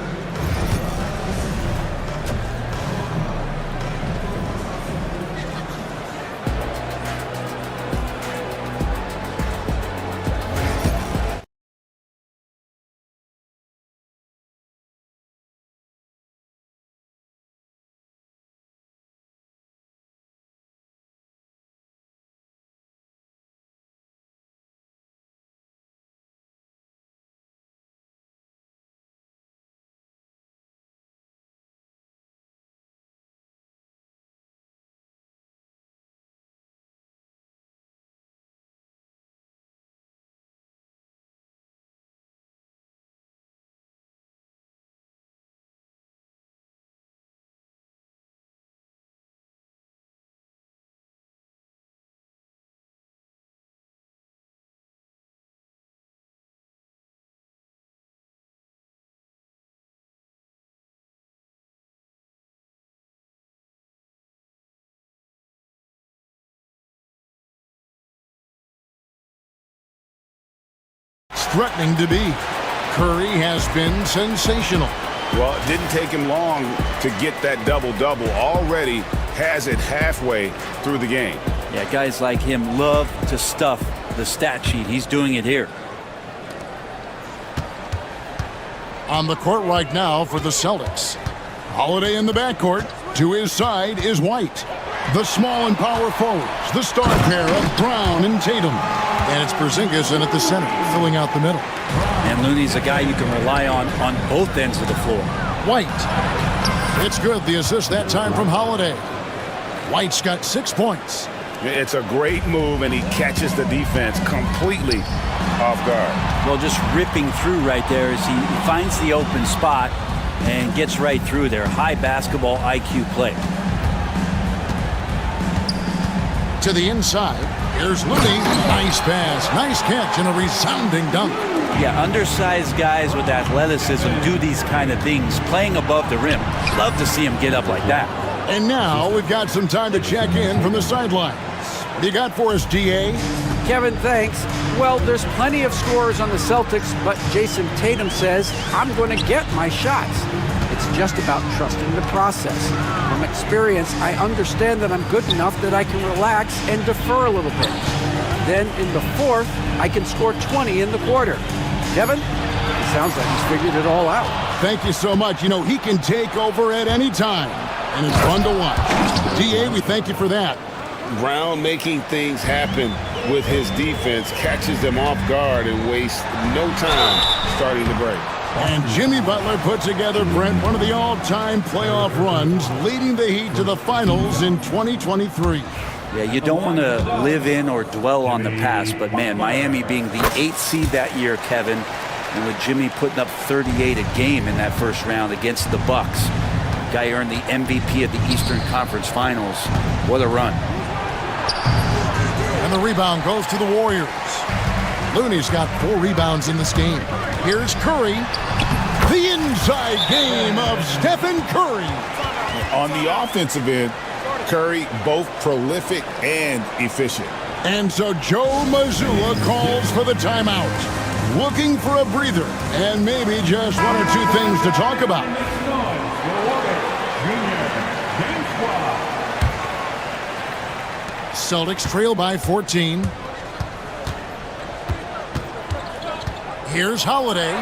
Threatening to be. Curry has been sensational. Well, it didn't take him long to get that double-double. Already has it halfway through the game. Yeah, guys like him love to stuff the stat sheet. He's doing it here. On the court right now for the Celtics, Holiday in the backcourt. To his side is White. The small and power forwards, the star pair of Brown and Tatum. And it's Porzingis in at the center, filling out the middle. And Looney's a guy you can rely on both ends of the floor. White. It's good, the assist that time from Holiday. White's got 6 points. It's a great move, and he catches the defense completely off guard. Well, just ripping through right there as he finds the open spot and gets right through there. High basketball IQ play. To the inside, here's Looney. Nice pass, nice catch, and a resounding dunk. Yeah, undersized guys with athleticism do these kind of things, playing above the rim. Love to see him get up like that. And now we've got some time to check in from the sidelines. What do you got for us, DA? Kevin, thanks. Well, there's plenty of scorers on the Celtics, but Jason Tatum says, I'm going to get my shots. It's just about trusting the process. From experience, I understand that I'm good enough that I can relax and defer a little bit. Then in the fourth, I can score 20 in the quarter. Kevin, it sounds like he's figured it all out. Thank you so much. You know, he can take over at any time, and it's fun to watch. DA, we thank you for that. Brown making things happen with his defense, catches them off guard and wastes no time starting the break. And Jimmy Butler put together, Brent, one of the all-time playoff runs, leading the Heat to the finals in 2023. Yeah, you don't want to live in or dwell on the past, but man, Miami being the 8th seed that year, Kevin, and with Jimmy putting up 38 a game in that first round against the Bucks. Guy earned the MVP at the Eastern Conference Finals. What a run. And the rebound goes to the Warriors. Looney's got 4 rebounds in this game. Here's Curry. The inside game of Stephen Curry. On the offensive end, Curry both prolific and efficient. And so Joe Mazzulla calls for the timeout. Looking for a breather and maybe just 1 or 2 things to talk about. Celtics trail by 14. Here's Holiday.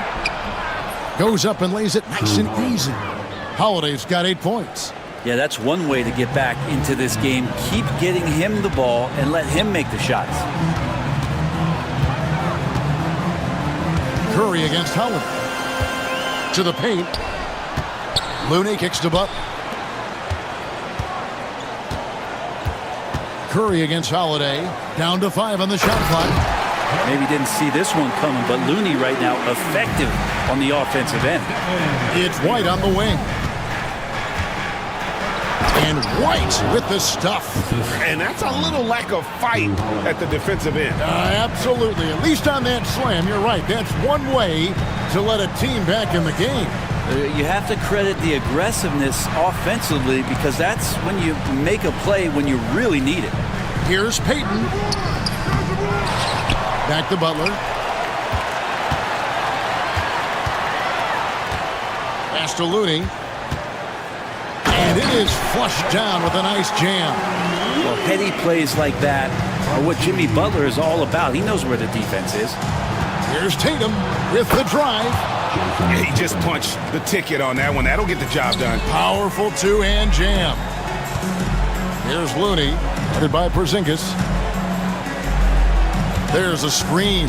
Goes up and lays it nice and easy. Holiday's got 8 points. Yeah, that's one way to get back into this game. Keep getting him the ball and let him make the shots. Curry against Holiday. To the paint. Looney kicks to Butler. Curry against Holiday. Down to 5 on the shot clock. Maybe didn't see this one coming, but Looney right now effective on the offensive end. It's White on the wing. And White with the stuff. And that's a little lack of fight at the defensive end. Absolutely. At least on that slam, you're right. That's one way to let a team back in the game. You have to credit the aggressiveness offensively because that's when you make a play when you really need it. Here's Payton. Back to Butler. Pass to Looney. And it is flushed down with a nice jam. Well, heady plays like that are what Jimmy Butler is all about. He knows where the defense is. Here's Tatum with the drive. Yeah, he just punched the ticket on that one. That'll get the job done. Powerful two-hand jam. Here's Looney, headed by Porzingis. There's a screen.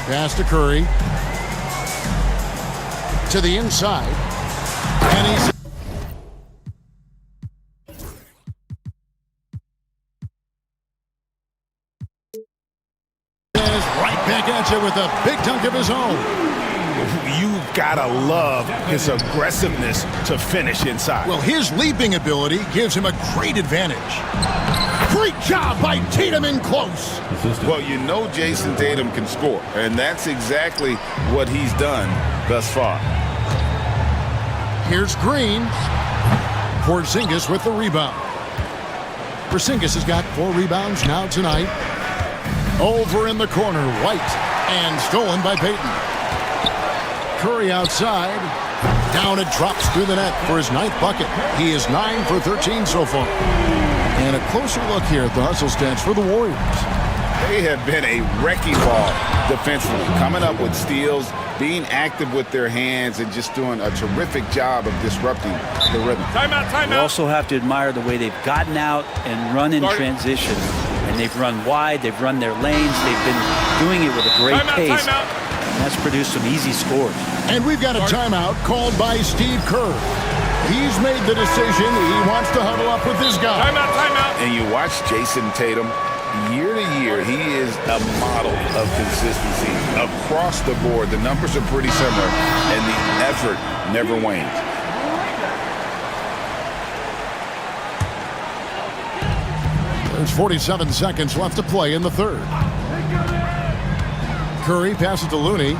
Pass to Curry. To the inside. And he's... right back at you with a big dunk of his own. You've got to love his aggressiveness to finish inside. Well, his leaping ability gives him a great advantage. Great job by Tatum in close. Well, you know Jason Tatum can score, and that's exactly what he's done thus far. Here's Green. Porzingis with the rebound. Porzingis has got 4 rebounds now tonight. Over in the corner, White, and stolen by Payton. Curry outside. Down it drops through the net for his 9th bucket. He is 9 for 13 so far. And a closer look here at the hustle stats for the Warriors. They have been a wrecking ball defensively, coming up with steals, being active with their hands, and just doing a terrific job of disrupting the rhythm. You also have to admire the way they've gotten out and run in transition. And they've run wide, they've run their lanes, they've been doing it with a great pace. And that's produced some easy scores. And we've got a timeout called by Steve Kerr. He's made the decision. He wants to huddle up with his guy. Timeout. And you watch Jason Tatum, year to year, he is a model of consistency across the board. The numbers are pretty similar, and the effort never wanes. There's 47 seconds left to play in the third. Curry passes to Looney.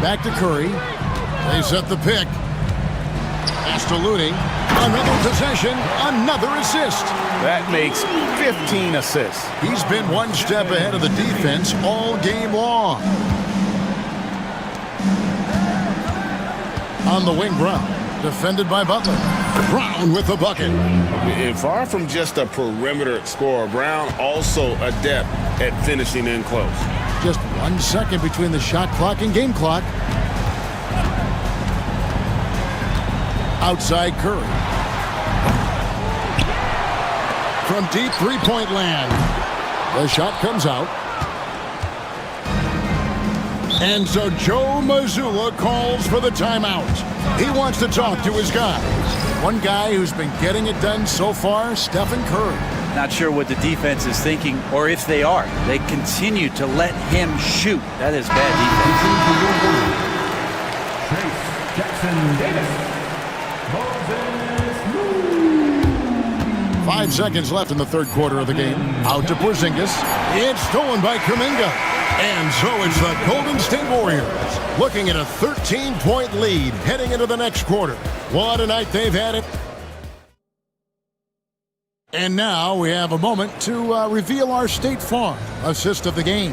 Back to Curry. They set the pick. Pass to Looney. Another possession, another assist. That makes 15 assists. He's been one step ahead of the defense all game long. On the wing, Brown. Defended by Butler. Brown with the bucket. And far from just a perimeter scorer, Brown also adept at finishing in close. Just 1 second between the shot clock and game clock. Outside Curry. From deep three-point land. The shot comes out. And so Joe Mazzulla calls for the timeout. He wants to talk to his guys. One guy who's been getting it done so far, Stephen Curry. Not sure what the defense is thinking, or if they are. They continue to let him shoot. That is bad defense. Jackson Davis. 5 seconds left in the third quarter of the game. Out to Porzingis. It's stolen by Kuminga. And so it's the Golden State Warriors looking at a 13-point lead heading into the next quarter. What a night they've had it. And now we have a moment to reveal our State Farm assist of the game.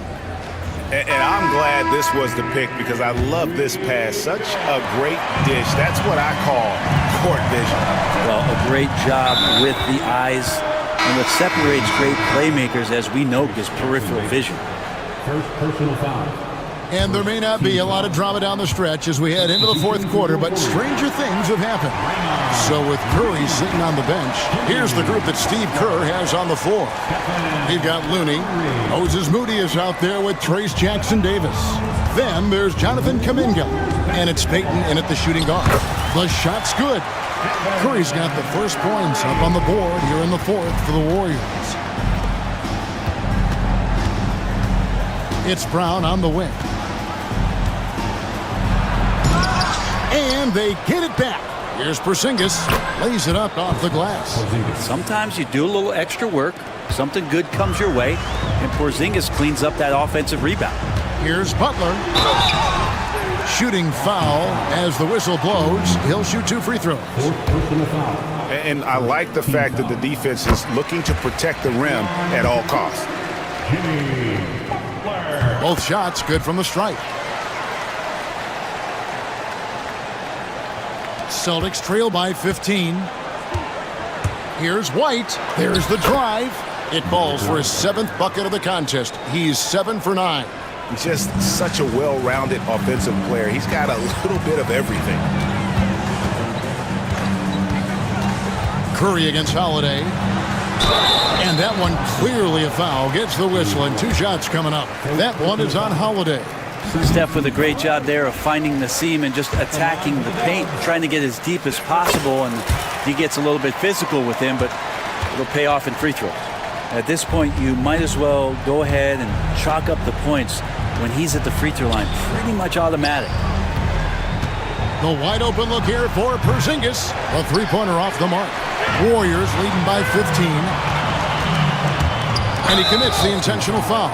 And I'm glad this was the pick because I love this pass. Such a great dish. That's what I call court vision. Well, a great job with the eyes. And what separates great playmakers, as we know, is peripheral vision. First personal foul. And there may not be a lot of drama down the stretch as we head into the fourth quarter, but stranger things have happened. So with Curry sitting on the bench, here's the group that Steve Kerr has on the floor. We've got Looney. Moses Moody is out there with Trace Jackson Davis. Then there's Jonathan Kuminga. And it's Peyton in at the shooting guard. The shot's good. Curry's got the first points up on the board here in the fourth for the Warriors. It's Brown on the wing. And they get it back. Here's Porzingis. Lays it up off the glass. Sometimes you do a little extra work. Something good comes your way. And Porzingis cleans up that offensive rebound. Here's Butler. Shooting foul as the whistle blows. He'll shoot 2 free throws. And I like the fact that the defense is looking to protect the rim at all costs. Both shots good from the stripe. Celtics trail by 15. Here's White. There's the drive. It falls for his 7th bucket of the contest. He's 7 for 9. Just such a well-rounded offensive player. He's got a little bit of everything. Curry against Holiday. And that one clearly a foul. Gets the whistle and 2 shots coming up. That one is on Holiday. Steph with a great job there of finding the seam and just attacking the paint, trying to get as deep as possible, and he gets a little bit physical with him, but it'll pay off in free throws. At this point, you might as well go ahead and chalk up the points when he's at the free throw line. Pretty much automatic. The wide open look here for Porzingis. A 3-pointer off the mark. Warriors leading by 15. And he commits the intentional foul.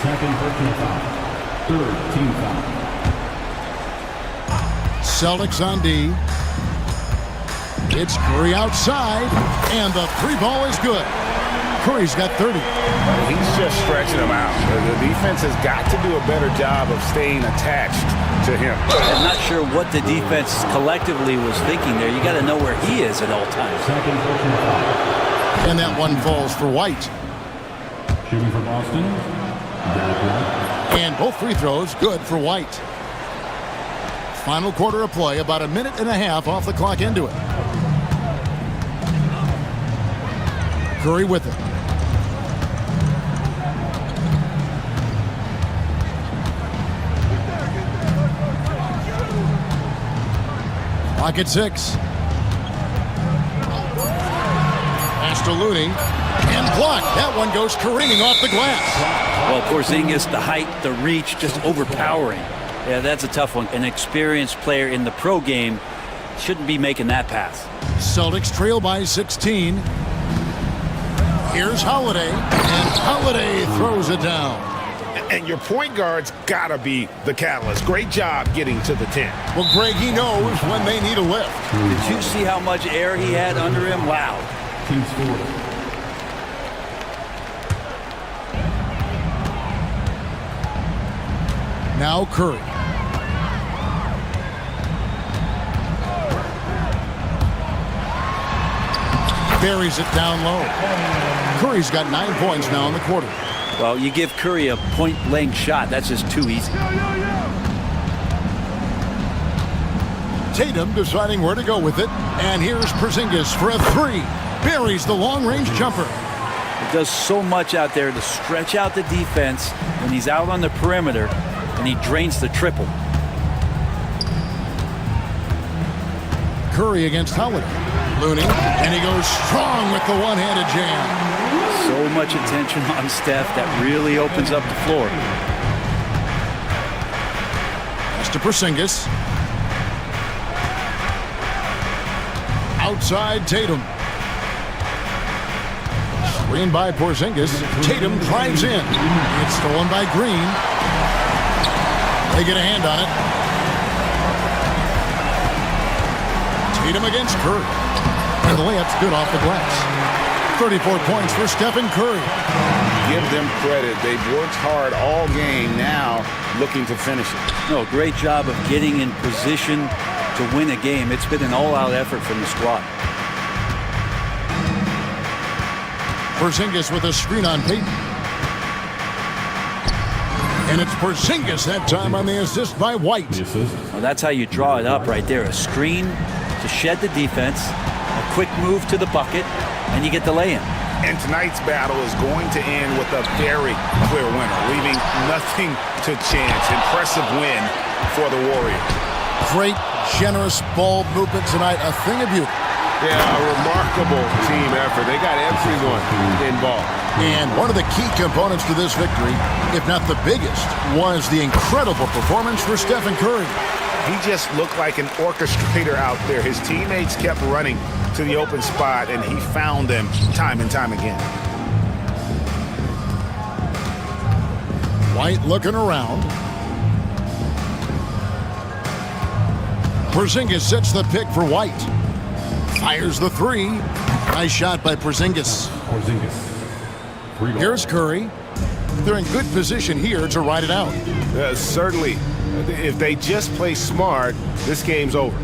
Second personal foul. Third team foul. Celtics on D. It's Curry outside. And the 3 ball is good. Curry's got 30. He's just stretching him out. The defense has got to do a better job of staying attached to him. I'm not sure what the defense collectively was thinking there. You got to know where he is at all times. Second personal foul. And that one falls for White. Shooting for Boston, Derek White. And both free throws good for White. Final quarter of play, about a minute and a half off the clock into it. Curry with it. Clock at 6. Pass to Looney. And blocked. That one goes careening off the glass. Well, Porzingis, the height, the reach, just overpowering. Yeah, that's a tough one. An experienced player in the pro game shouldn't be making that pass. Celtics trail by 16. Here's Holiday. And Holiday throws it down. And your point guard's got to be the catalyst. Great job getting to the 10. Well, Greg, he knows when they need a lift. Did you see how much air he had under him? Wow. Team score. Now Curry. Buries it down low. Curry's got 9 points now in the quarter. Well, you give Curry a point-blank shot. That's just too easy. Tatum deciding where to go with it. And here's Porzingis for a 3. Buries the long-range jumper. He does so much out there to stretch out the defense when he's out on the perimeter, and he drains the triple. Curry against Holiday. Looney, and he goes strong with the one-handed jam. So much attention on Steph, that really opens up the floor. Pass to Porzingis. Outside Tatum. Screen by Porzingis. Tatum drives in. It's stolen by Green. They get a hand on it. Tatum against Curry. And the layup's good off the glass. 34 points for Stephen Curry. Give them credit. They've worked hard all game, now looking to finish it. No, great job of getting in position to win a game. It's been an all-out effort from the squad. Porzingis with a screen on Peyton. And it's Porzingis that time on the assist by White. Well, that's how you draw it up right there. A screen to shed the defense, a quick move to the bucket, and you get the lay-in. And tonight's battle is going to end with a very clear winner, leaving nothing to chance. Impressive win for the Warriors. Great, generous ball movement tonight. A thing of beauty. Yeah, a remarkable team effort. They got everyone involved. And one of the key components to this victory, if not the biggest, was the incredible performance for Stephen Curry. He just looked like an orchestrator out there. His teammates kept running to the open spot, and he found them time and time again. White looking around. Porzingis sets the pick for White. Fires the 3. Nice shot by Porzingis. Here's Curry. They're in good position here to ride it out. Certainly. If they just play smart, this game's over.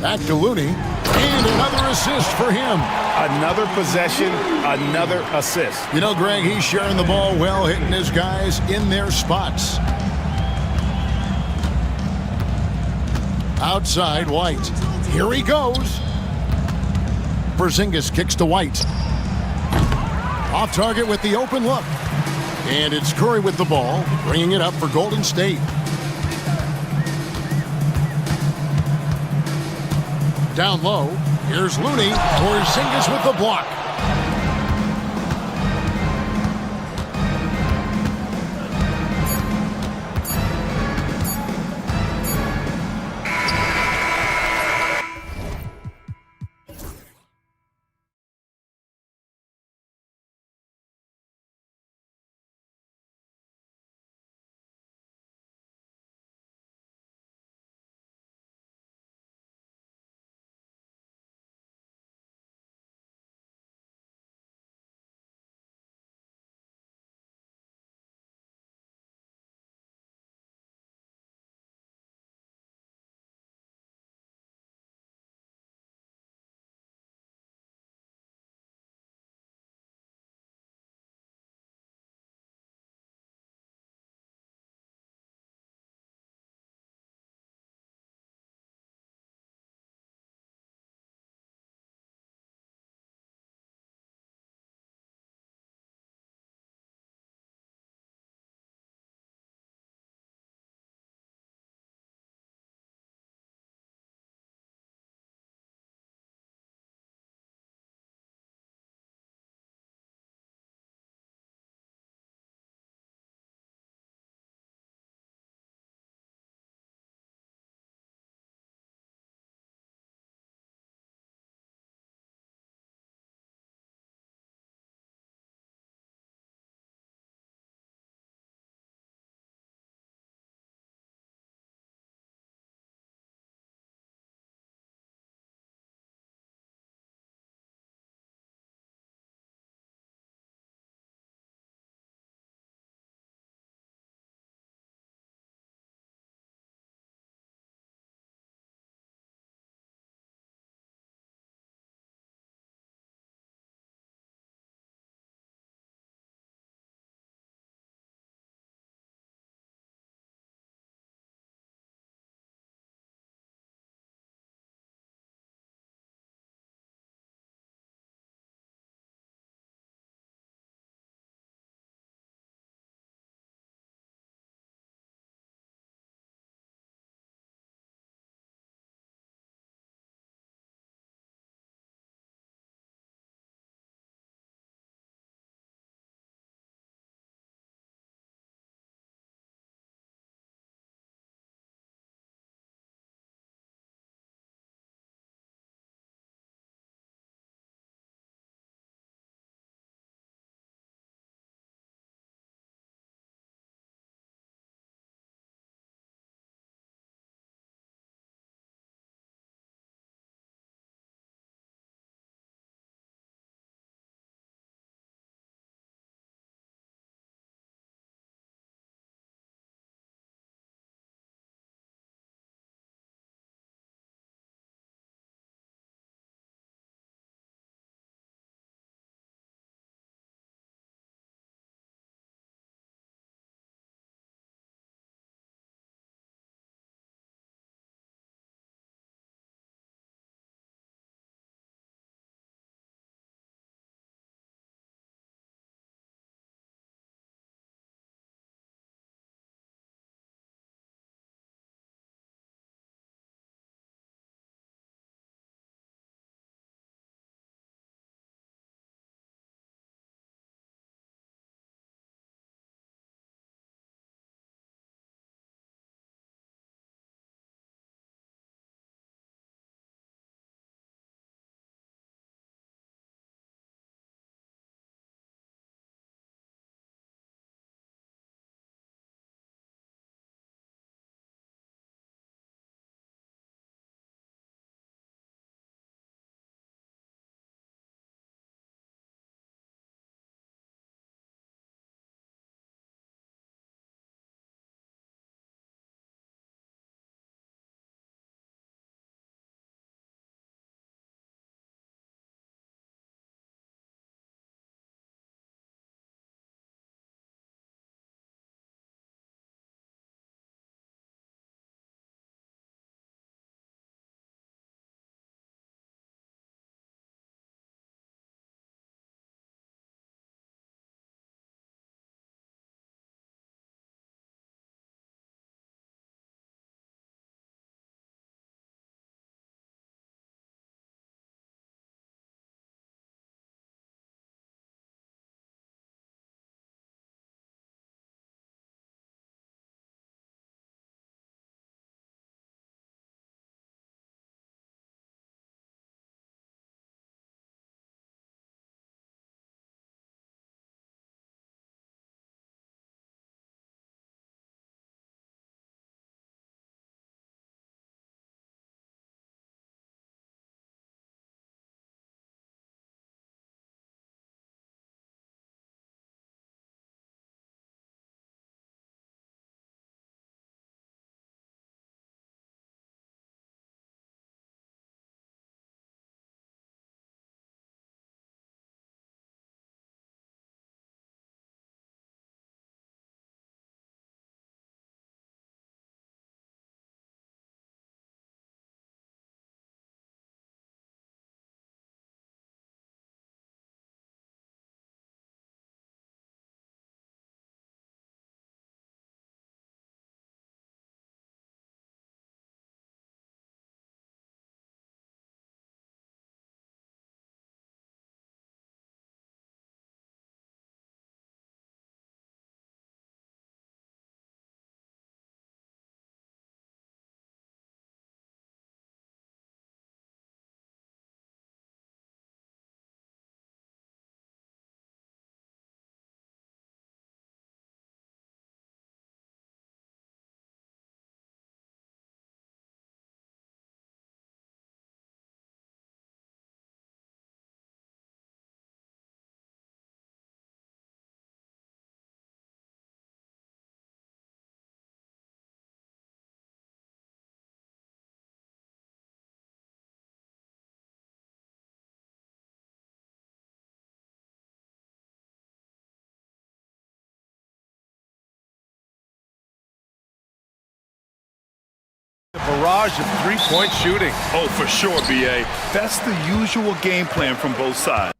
Back to Looney. And another assist for him. Another possession, another assist. You know, Greg, he's sharing the ball well, hitting his guys in their spots. Outside, White. Here he goes. Porzingis kicks to White. Off target with the open look. And it's Curry with the ball, bringing it up for Golden State. Down low, here's Looney. Porzingis with the block. A barrage of three-point shooting. Oh, for sure, BA. That's the usual game plan from both sides.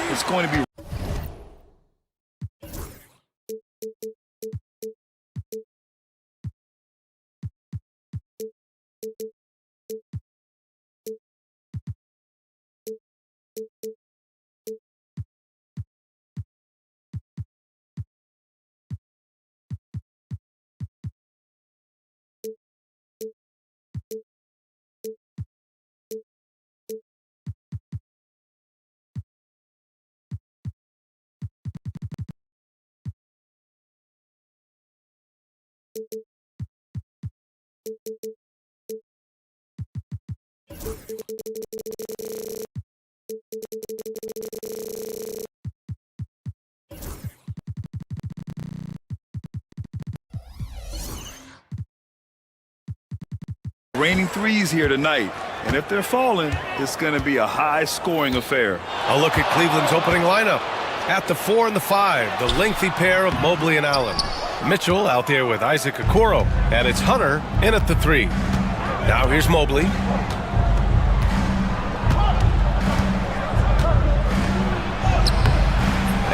It's going to be raining threes here tonight. And if they're falling, it's going to be a high-scoring affair. A look at Cleveland's opening lineup. At the 4 and the 5, the lengthy pair of Mobley and Allen. Mitchell out there with Isaac Okoro, and it's Hunter in at the 3. Now here's Mobley.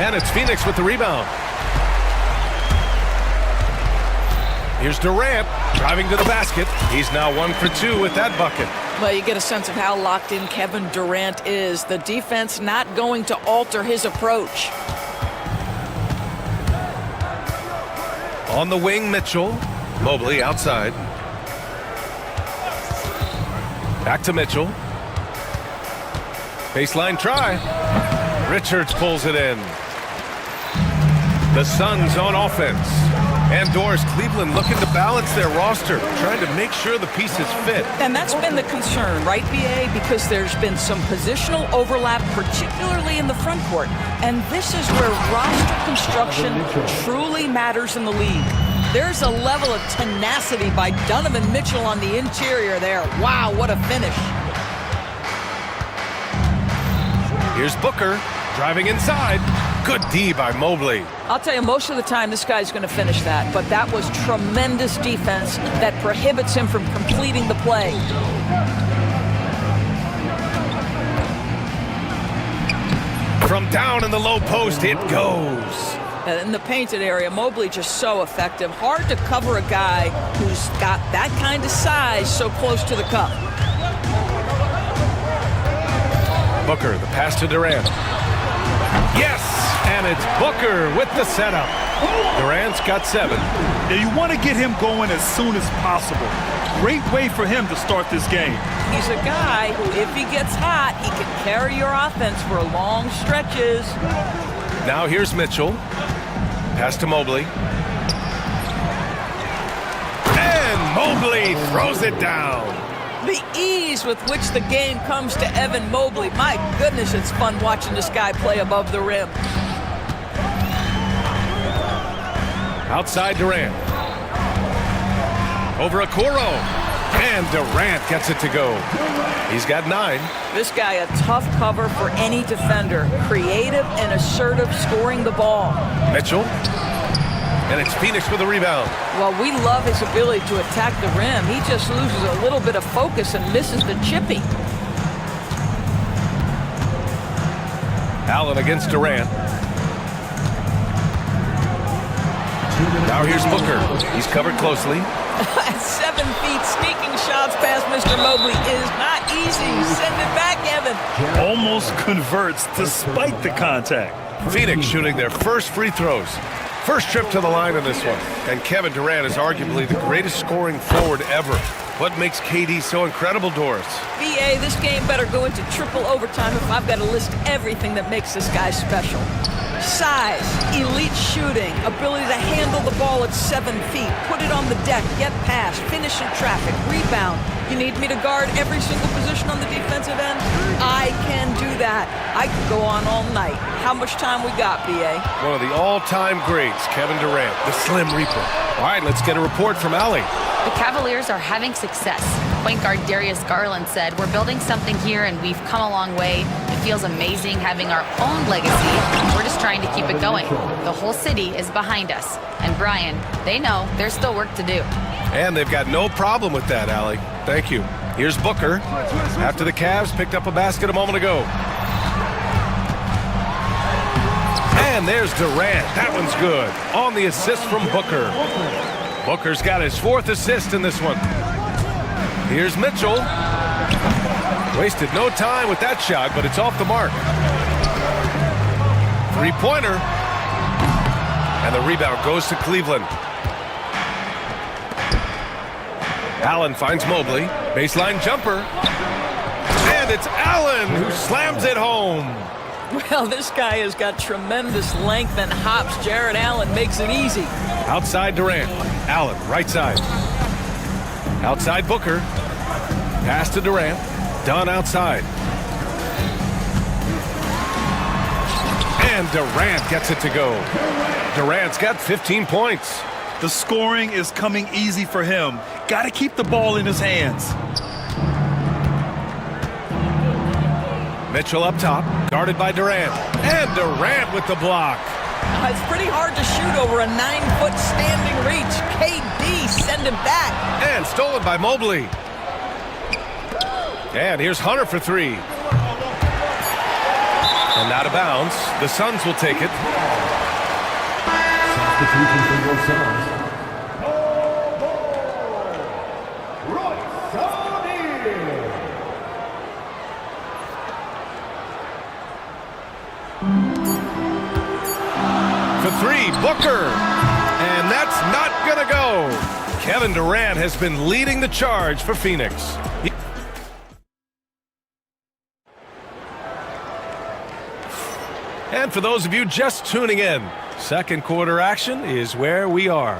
And it's Phoenix with the rebound. Here's Durant driving to the basket. He's now 1 for 2 with that bucket. Well, you get a sense of how locked in Kevin Durant is. The defense not going to alter his approach. On the wing, Mitchell. Mobley outside. Back to Mitchell. Baseline try. Richards pulls it in. The Suns on offense. And Doris, Cleveland looking to balance their roster, trying to make sure the pieces fit. And that's been the concern, right, BA? Because there's been some positional overlap, particularly in the front court. And this is where roster construction truly matters in the league. There's a level of tenacity by Donovan Mitchell on the interior there. Wow, what a finish. Here's Booker driving inside. Good D by Mobley. I'll tell you, most of the time this guy's going to finish that, but that was tremendous defense that prohibits him from completing the play. From down in the low post, it goes. In the painted area, Mobley just so effective. Hard to cover a guy who's got that kind of size so close to the cup. Booker, the pass to Durant. Yes! And it's Booker with the setup. Durant's got 7. Now you want to get him going as soon as possible. Great way for him to start this game. He's a guy who, if he gets hot, he can carry your offense for long stretches. Now here's Mitchell. Pass to Mobley. And Mobley throws it down. The ease with which the game comes to Evan Mobley. My goodness, it's fun watching this guy play above the rim. Outside Durant. Over Okoro. And Durant gets it to go. He's got 9. This guy a tough cover for any defender. Creative and assertive scoring the ball. Mitchell. And it's Phoenix with a rebound. Well, we love his ability to attack the rim. He just loses a little bit of focus and misses the chippy. Allen against Durant. Now here's Booker. He's covered closely. At 7 feet, sneaking shots past Mr. Mobley is not easy. Send it back, Evan. Almost converts despite the contact. Phoenix shooting their first free throws. First trip to the line in this one. And Kevin Durant is arguably the greatest scoring forward ever. What makes KD so incredible, Doris? BA, this game better go into triple overtime if I've got to list everything that makes this guy special. Size, elite shooting, ability to handle the ball at 7 feet, put it on the deck, get past, finish in traffic, rebound. You need me to guard every single position on the defensive end? I can do that. I could go on all night. How much time we got, BA? One of the all-time greats, Kevin Durant, the Slim Reaper. All right, let's get a report from Allie. The Cavaliers are having success. Point guard Darius Garland said, "We're building something here and we've come a long way. It feels amazing having our own legacy. We're just trying to keep it going. The whole city is behind us." And Brian, they know there's still work to do. And they've got no problem with that, Allie. Thank you. Here's Booker. After the Cavs picked up a basket a moment ago. And there's Durant. That one's good. On the assist from Booker. Booker's got his 4th assist in this one. Here's Mitchell. Wasted no time with that shot, but it's off the mark. Three-pointer. And the rebound goes to Cleveland. Allen finds Mobley. Baseline jumper. And it's Allen who slams it home. Well, this guy has got tremendous length and hops. Jared Allen makes it easy. Outside Durant. Allen, right side. Outside Booker. Pass to Durant. Done outside. And Durant gets it to go. Durant's got 15 points. The scoring is coming easy for him. Got to keep the ball in his hands. Mitchell up top, guarded by Durant. And Durant with the block. It's pretty hard to shoot over a 9-foot standing reach. KD send him back. And stolen by Mobley. And here's Hunter for 3. And out of bounds. The Suns will take it. Substitution for your Suns. For 3, Booker. And that's not gonna go. Kevin Durant has been leading the charge for Phoenix. And for those of you just tuning in, second quarter action is where we are.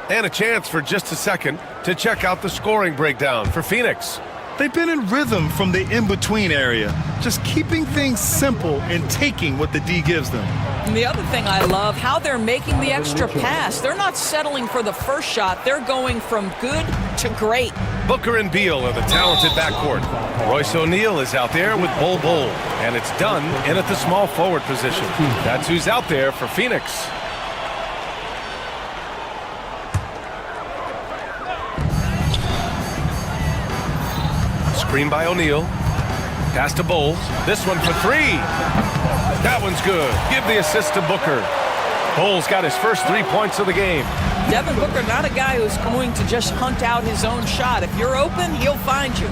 And a chance for just a second to check out the scoring breakdown for Phoenix. They've been in rhythm from the in-between area, just keeping things simple and taking what the D gives them. And the other thing I love, how they're making the extra pass. They're not settling for the first shot. They're going from good to great. Booker and Beal are the talented backcourt. Royce O'Neal is out there with Bol Bol. And it's done in at the small forward position. That's who's out there for Phoenix. Screen by O'Neal. Pass to Bol. This one for 3. That one's good. Give the assist to Booker. Bol's got his first 3 points of the game. Devin Booker, not a guy who's going to just hunt out his own shot. If you're open, he'll find you.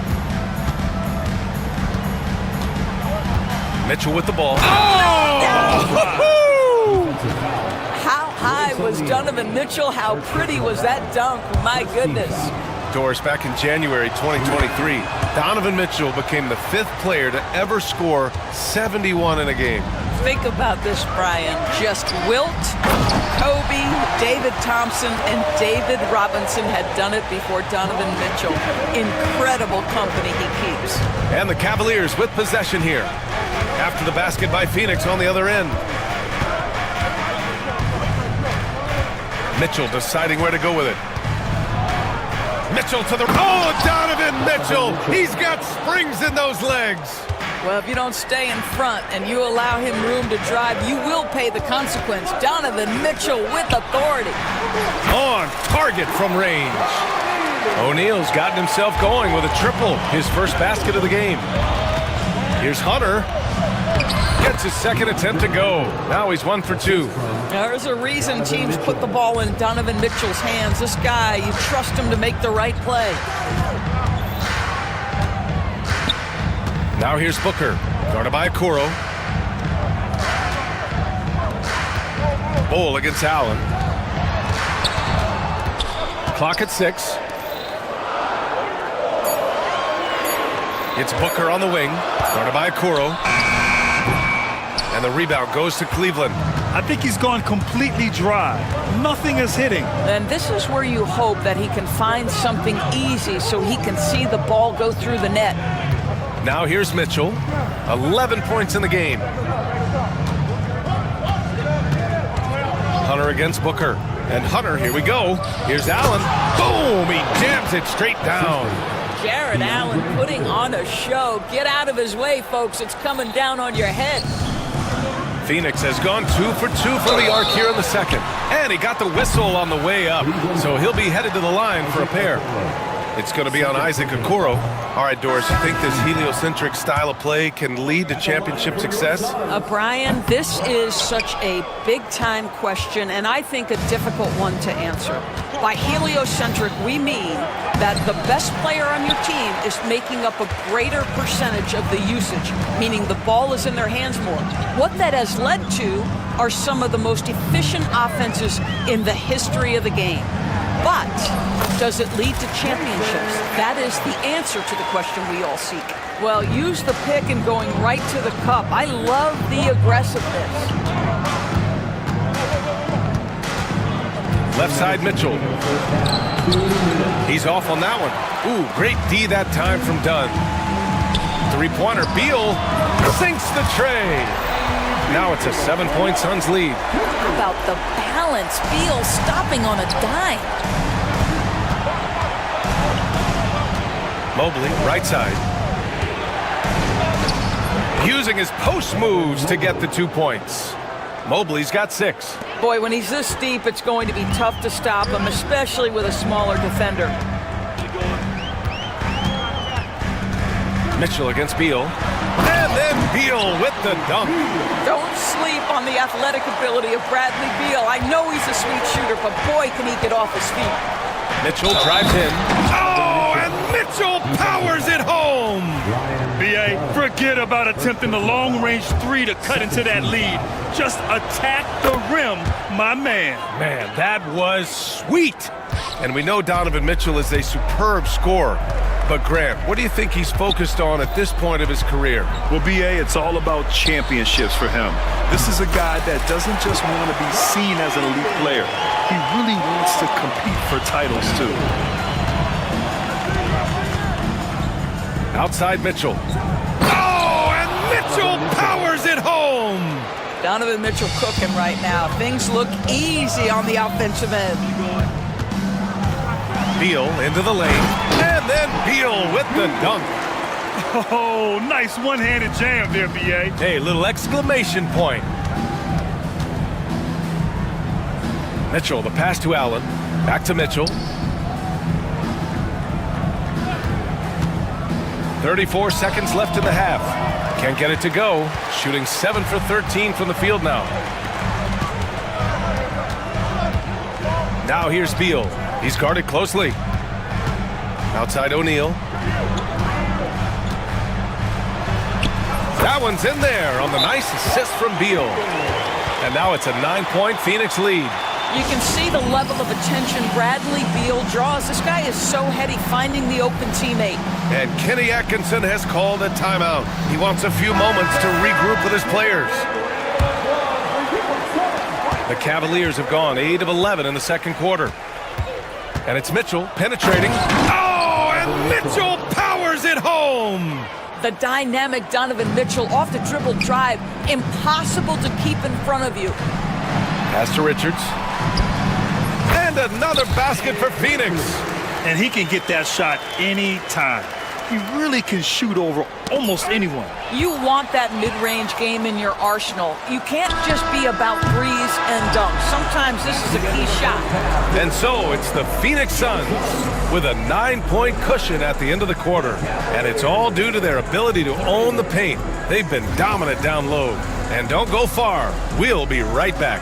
Mitchell with the ball. How high was Donovan Mitchell? How pretty was that dunk? My goodness. Doris, back in January 2023, Donovan Mitchell became the 5th player to ever score 71 in a game. Think about this, Brian. Just Wilt, Kobe, David Thompson, and David Robinson had done it before Donovan Mitchell. Incredible company he keeps. And the Cavaliers with possession here. After the basket by Phoenix on the other end. Mitchell deciding where to go with it. Mitchell to the... Oh, Donovan Mitchell! He's got springs in those legs! Well, if you don't stay in front and you allow him room to drive, you will pay the consequence. Donovan Mitchell with authority. On target from range. O'Neal's gotten himself going with a triple, his first basket of the game. Here's Hunter. Gets his second attempt to go. Now he's 1 for 2. There's a reason teams put the ball in Donovan Mitchell's hands. This guy, you trust him to make the right play. Now here's Booker, guarded by Okoro. Bol against Allen. Clock at 6. It's Booker on the wing, guarded by Okoro. And And the rebound goes to Cleveland. I think he's gone completely dry. Nothing is hitting. And this is where you hope that he can find something easy so he can see the ball go through the net. Now here's Mitchell. 11 points in the game. Hunter against Booker. And Hunter, here we go. Here's Allen. Boom! He jams it straight down. Jared Allen putting on a show. Get out of his way, folks. It's coming down on your head. Phoenix has gone 2 for 2 from the arc here in the second. And he got the whistle on the way up. So he'll be headed to the line for a pair. It's going to be on Isaac Okoro. All right, Doris, you think this heliocentric style of play can lead to championship success? Brian, this is such a big-time question, and I think a difficult one to answer. By heliocentric, we mean that the best player on your team is making up a greater percentage of the usage, meaning the ball is in their hands more. What that has led to are some of the most efficient offenses in the history of the game. But does it lead to championships? That is the answer to the question we all seek. Well, use the pick and going right to the cup. I love the aggressiveness. Left side Mitchell. He's off on that one. Ooh, great D that time from Dunn. Three-pointer, Beal sinks the tray. Now it's a 7-point Suns lead. How about the balance? Beal stopping on a dime. Mobley, right side. Using his post moves to get the 2 points. Mobley's got 6. Boy, when he's this deep, it's going to be tough to stop him, especially with a smaller defender. Mitchell against Beal. And then Beal with the dunk. Don't sleep on the athletic ability of Bradley Beal. I know he's a sweet shooter, but boy, can he get off his feet. Mitchell drives in. Oh, and Mitchell powers it home. BA, forget about attempting the long-range 3 to cut into that lead. Just attack the rim, my man. Man, that was sweet. And we know Donovan Mitchell is a superb scorer. But Grant, what do you think he's focused on at this point of his career? Well, BA, it's all about championships for him. This is a guy that doesn't just want to be seen as an elite player. He really wants to compete for titles, too. Outside Mitchell. Oh, and Mitchell powers it home. Donovan Mitchell cooking right now. Things look easy on the offensive end. Beal into the lane, and then Beal with the dunk. Oh, nice one-handed jam there, BA. Hey, little exclamation point. Mitchell, the pass to Allen. Back to Mitchell. 34 seconds left in the half. Can't get it to go. Shooting 7 for 13 from the field now. Now here's Beal. He's guarded closely. Outside O'Neal. That one's in there on the nice assist from Beal. And now it's a 9-point Phoenix lead. You can see the level of attention Bradley Beal draws. This guy is so heady finding the open teammate. And Kenny Atkinson has called a timeout. He wants a few moments to regroup with his players. The Cavaliers have gone 8 of 11 in the second quarter. And it's Mitchell penetrating. Oh, and Mitchell powers it home. The dynamic Donovan Mitchell off the dribble drive. Impossible to keep in front of you. Pass to Richards. And another basket for Phoenix. And he can get that shot anytime. He really can shoot over almost anyone. You want that mid-range game in your arsenal. You can't just be about threes and dunks. Sometimes this is a key shot. And so it's the Phoenix Suns with a 9-point cushion at the end of the quarter. And it's all due to their ability to own the paint. They've been dominant down low. And don't go far. We'll be right back.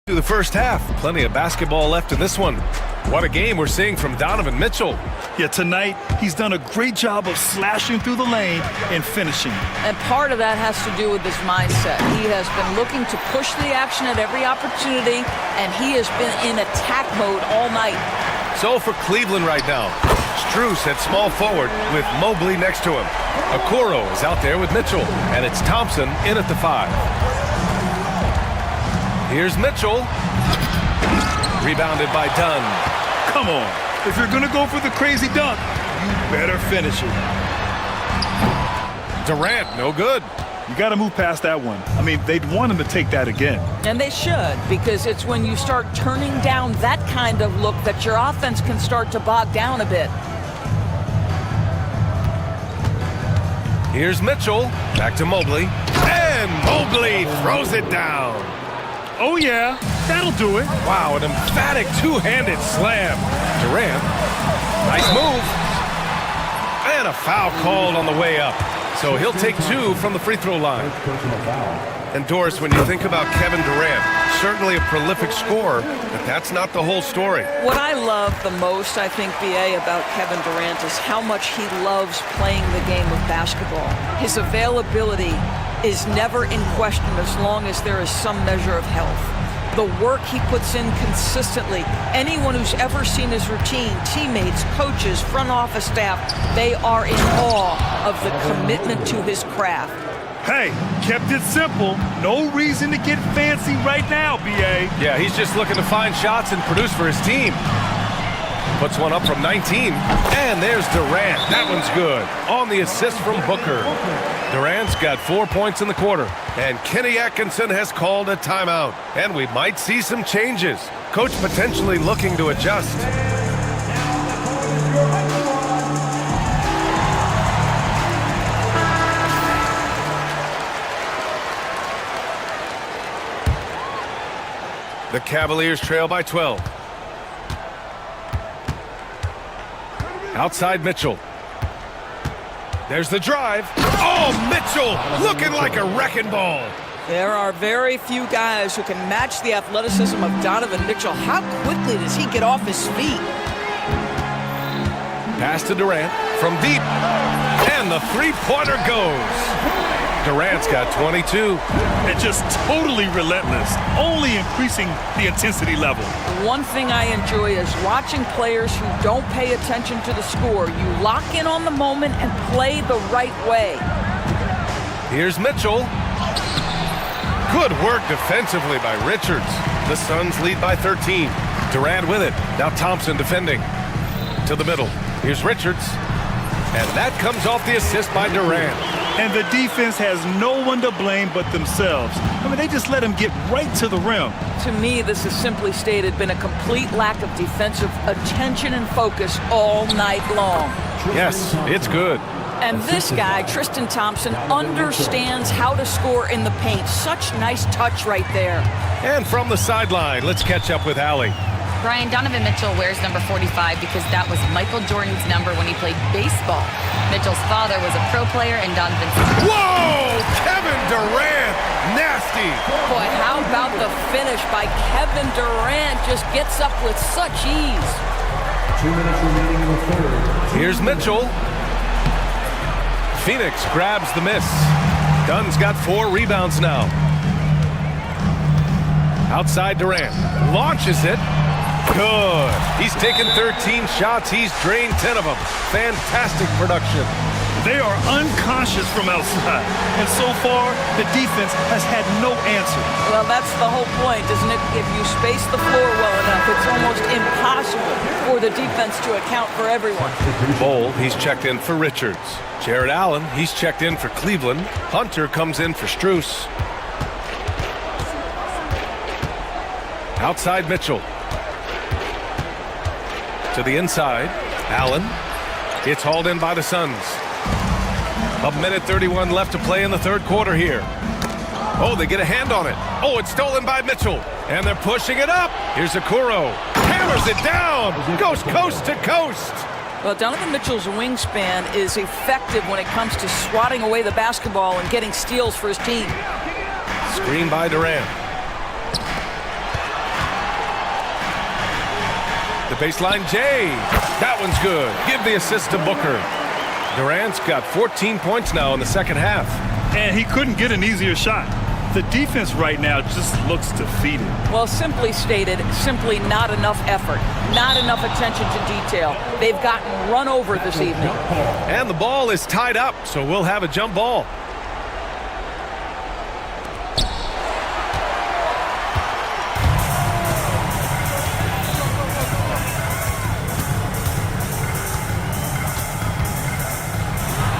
Through the first half, plenty of basketball left in this one. What a game we're seeing from Donovan Mitchell. Yeah, tonight he's done a great job of slashing through the lane and finishing. And part of that has to do with his mindset. He has been looking to push the action at every opportunity, and he has been in attack mode all night. So for Cleveland right now, Strus at small forward with Mobley next to him. Okoro is out there with Mitchell, and it's Thompson in at the 5. Here's Mitchell. Rebounded by Dunn. Come on. If you're going to go for the crazy dunk, you better finish it. Durant, no good. You got to move past that one. I mean, they'd want him to take that again. And they should, because it's when you start turning down that kind of look that your offense can start to bog down a bit. Here's Mitchell. Back to Mobley. And Mobley throws it down. Oh, yeah. That'll do it. Wow, an emphatic two-handed slam. Durant. Nice move. And a foul called on the way up. So he'll take 2 from the free throw line. And Doris, when you think about Kevin Durant, certainly a prolific scorer, but that's not the whole story. What I love the most, I think, BA, about Kevin Durant is how much he loves playing the game of basketball. His availability is never in question as long as there is some measure of health. The work he puts in consistently, anyone who's ever seen his routine, teammates, coaches, front office staff, they are in awe of the commitment to his craft. Hey, kept it simple. No reason to get fancy right now, B.A. Yeah, he's just looking to find shots and produce for his team. Puts one up from 19, and there's Durant. That one's good. On the assist from Booker. Durant's got 4 points in the quarter, and Kenny Atkinson has called a timeout. And we might see some changes. Coach potentially looking to adjust. The Cavaliers trail by 12. Outside Mitchell. There's the drive. Oh, Mitchell looking like a wrecking ball. There are very few guys who can match the athleticism of Donovan Mitchell. How quickly does he get off his feet? Pass to Durant from deep. And the three-pointer goes. Durant's got 22. And just totally relentless, only increasing the intensity level. One thing I enjoy is watching players who don't pay attention to the score. You lock in on the moment and play the right way. Here's Mitchell. Good work defensively by Richards. The Suns lead by 13. Durant with it. Now Thompson defending. To the middle. Here's Richards. And that comes off the assist by Durant. And the defense has no one to blame but themselves. I mean, they just let him get right to the rim. To me, this has simply stated been a complete lack of defensive attention and focus all night long. Yes, it's good. And this guy, Tristan Thompson, understands how to score in the paint. Such nice touch right there. And from the sideline, let's catch up with Allie. Brian, Donovan Mitchell wears number 45 because that was Michael Jordan's number when he played baseball. Mitchell's father was a pro player and Donovan's... Whoa! Kevin Durant! Nasty! Boy, how about the finish by Kevin Durant? Just gets up with such ease. 2 minutes remaining in the third. Here's Mitchell. Phoenix grabs the miss. Dunn's got 4 rebounds now. Outside Durant. Launches it. Good. He's taken 13 shots. He's drained 10 of them. Fantastic production. They are unconscious from outside. And so far, the defense has had no answer. Well, that's the whole point, isn't it? If you space the floor well enough, it's almost impossible for the defense to account for everyone. Bowl, he's checked in for Richards. Jared Allen, he's checked in for Cleveland. Hunter comes in for Strus. Outside Mitchell. To the inside, Allen. It's hauled in by the Suns. 1:31 left to play in the third quarter here. Oh, they get a hand on it. Oh, it's stolen by Mitchell. And they're pushing it up. Here's Okoro. Hammers it down. Goes coast to coast. Well, Donovan Mitchell's wingspan is effective when it comes to swatting away the basketball and getting steals for his team. Screen by Durant. The baseline J. That one's good. Give the assist to Booker. Durant's got 14 points now in the second half. And he couldn't get an easier shot. The defense right now just looks defeated. Well, simply stated, simply not enough effort, not enough attention to detail. They've gotten run over this evening. And the ball is tied up, so we'll have a jump ball.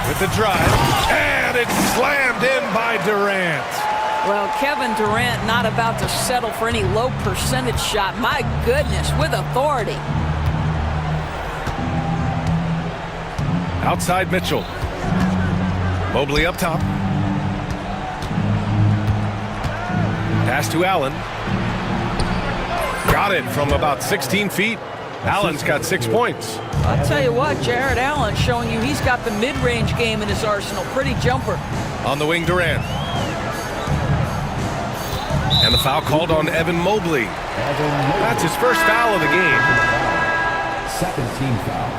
With the drive, and it's slammed in by Durant. Well, Kevin Durant not about to settle for any low percentage shot. My goodness, with authority. Outside Mitchell. Mobley up top. Pass to Allen. Got it from about 16 feet. Allen's got 6 points. I'll tell you what, Jared Allen showing you he's got the mid-range game in his arsenal. Pretty jumper. On the wing, Durant. And the foul called on Evan Mobley. That's his first foul of the game. Second team foul.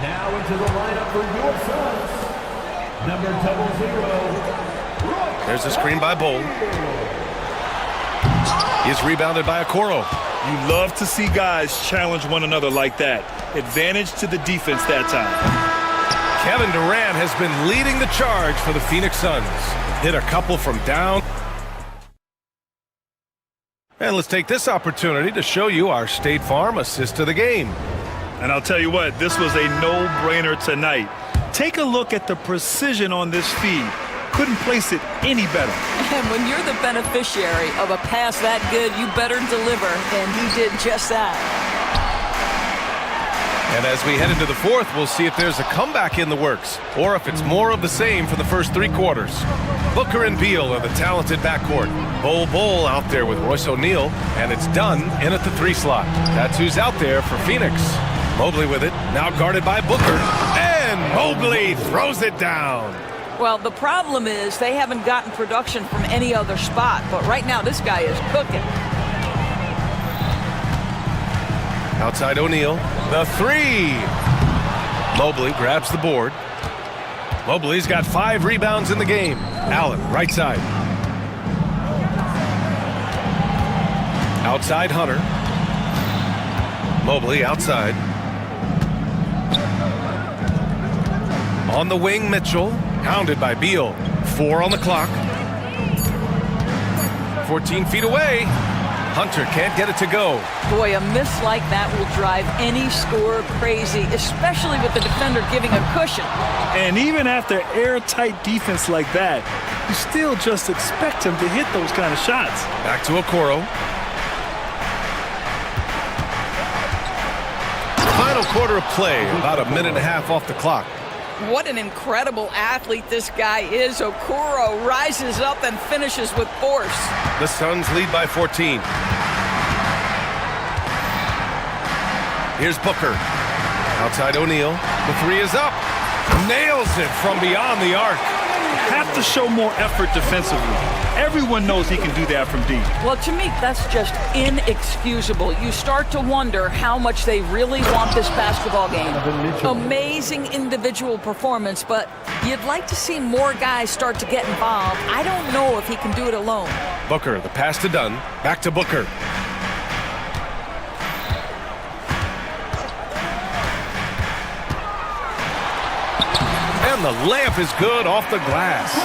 Now into the lineup for your Suns. Number 00. There's a screen by Bull. He's rebounded by Okoro. You love to see guys challenge one another like that. Advantage to the defense that time. Kevin Durant has been leading the charge for the Phoenix Suns. Hit a couple from down. And let's take this opportunity to show you our State Farm assist of the game. And I'll tell you what, this was a no-brainer tonight. Take a look at the precision on this feed. Couldn't place it any better. And when you're the beneficiary of a pass that good, you better deliver, and he did just that. And as we head into the fourth, we'll see if there's a comeback in the works, or if it's more of the same for the first 3 quarters. Booker and Beal are the talented backcourt. Bull out there with Royce O'Neal, and it's Dunn in at the 3 slot. That's who's out there for Phoenix. Mobley with it, now guarded by Booker, and Mobley throws it down. Well, the problem is they haven't gotten production from any other spot, but right now this guy is cooking. Outside O'Neal, the 3. Mobley grabs the board. Mobley's got 5 rebounds in the game. Allen, right side. Outside Hunter. Mobley outside. On the wing, Mitchell. Hounded by Beal. 4 on the clock. 14 feet away. Hunter can't get it to go. Boy, a miss like that will drive any scorer crazy, especially with the defender giving a cushion. And even after airtight defense like that, you still just expect him to hit those kind of shots. Back to Okoro. Final quarter of play, about a minute and a half off the clock. What an incredible athlete this guy is. Okoro rises up and finishes with force. The Suns lead by 14. Here's Booker. Outside O'Neal. The 3 is up. Nails it from beyond the arc. Have to show more effort defensively. Everyone knows he can do that from deep. Well, to me, that's just inexcusable. You start to wonder how much they really want this basketball game. Amazing individual performance, but you'd like to see more guys start to get involved. I don't know if he can do it alone. Booker, the pass to Dunn. Back to Booker. And the layup is good off the glass.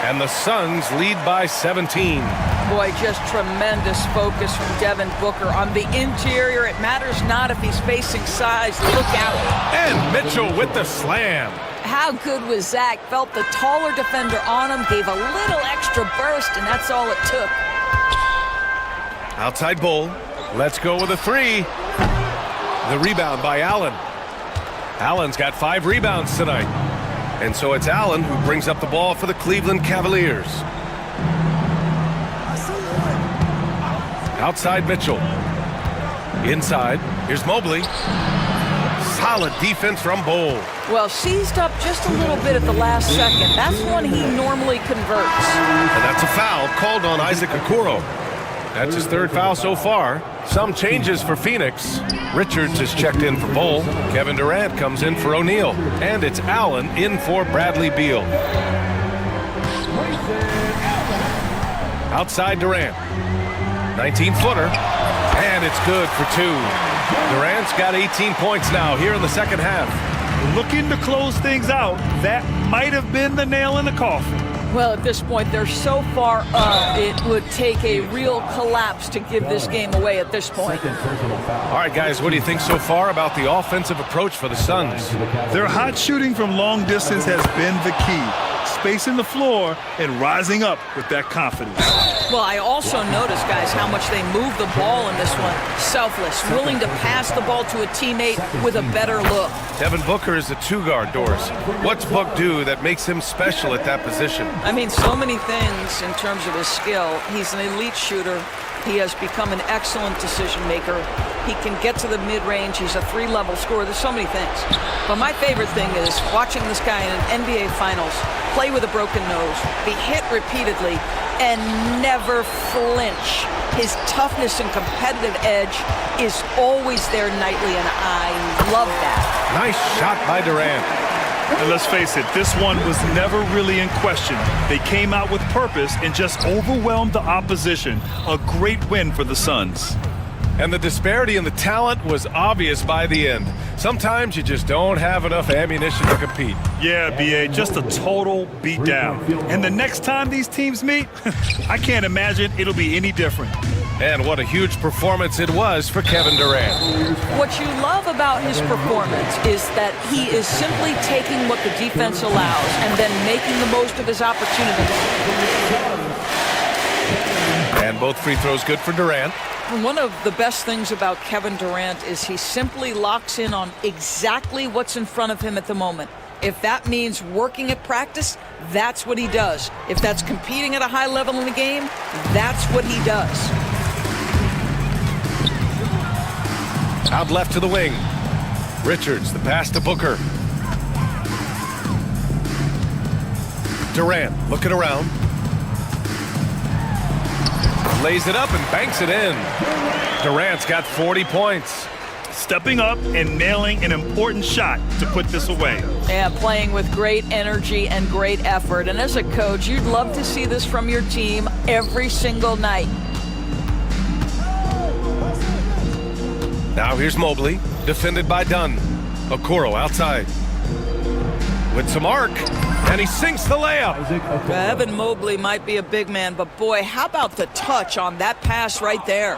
And the Suns lead by 17. Boy, just tremendous focus from Devin Booker. On the interior, it matters not if he's facing size. Look out. And Mitchell with the slam. How good was Zach? Felt the taller defender on him, gave a little extra burst, and that's all it took. Outside Bull. Let's go with a 3. The rebound by Allen. Allen's got 5 rebounds tonight. And so it's Allen who brings up the ball for the Cleveland Cavaliers. Outside Mitchell. Inside. Here's Mobley. Solid defense from Bull. Well, seized up just a little bit at the last second. That's when he normally converts. And that's a foul called on Isaac Okoro. That's his third foul so far. Some changes for Phoenix. Richards is checked in for Bull. Kevin Durant comes in for O'Neal. And it's Allen in for Bradley Beal. Outside Durant. 19-footer. And it's good for two. Durant's got 18 points now here in the second half. Looking to close things out. That might have been the nail in the coffin. Well, at this point, they're so far up, it would take a real collapse to give this game away at this point. All right, guys, what do you think so far about the offensive approach for the Suns? Their hot shooting from long distance has been the key. Spacing the floor and rising up with that confidence. Well, I also noticed, guys, how much they move the ball in this one. Selfless, willing to pass the ball to a teammate with a better look. Devin Booker is the two-guard, Doris. What's Book do that makes him special at that position? I mean, so many things in terms of his skill. He's an elite shooter. He has become an excellent decision maker. He can get to the mid-range. He's a three-level scorer. There's so many things. But my favorite thing is watching this guy in an NBA Finals play with a broken nose, be hit repeatedly, and never flinch. His toughness and competitive edge is always there nightly, and I love that. Nice shot by Durant. And let's face it, this one was never really in question. They came out with purpose and just overwhelmed the opposition. A great win for the Suns. And the disparity in the talent was obvious by the end. Sometimes you just don't have enough ammunition to compete. Yeah, B.A., just a total beatdown. And the next time these teams meet, I can't imagine it'll be any different. And what a huge performance it was for Kevin Durant. What you love about his performance is that he is simply taking what the defense allows and then making the most of his opportunities. And both free throws good for Durant. One of the best things about Kevin Durant is he simply locks in on exactly what's in front of him at the moment. If that means working at practice, that's what he does. If that's competing at a high level in the game, that's what he does. Out left to the wing. Richards, the pass to Booker. Durant looking around. Lays it up and banks it in. Durant's got 40 points. Stepping up and nailing an important shot to put this away. Yeah, playing with great energy and great effort. And as a coach, you'd love to see this from your team every single night. Now here's Mobley, defended by Dunn. Okoro outside. With some arc, and he sinks the layup. Evan Mobley might be a big man, but boy, how about the touch on that pass right there?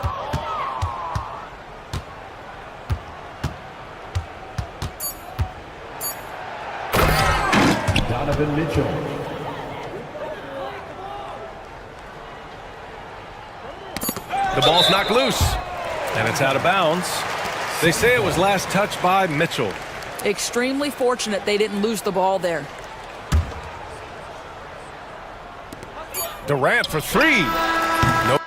Donovan Mitchell. The ball's knocked loose, and it's out of bounds. They say it was last touched by Mitchell. Extremely fortunate they didn't lose the ball there. Durant for three. No.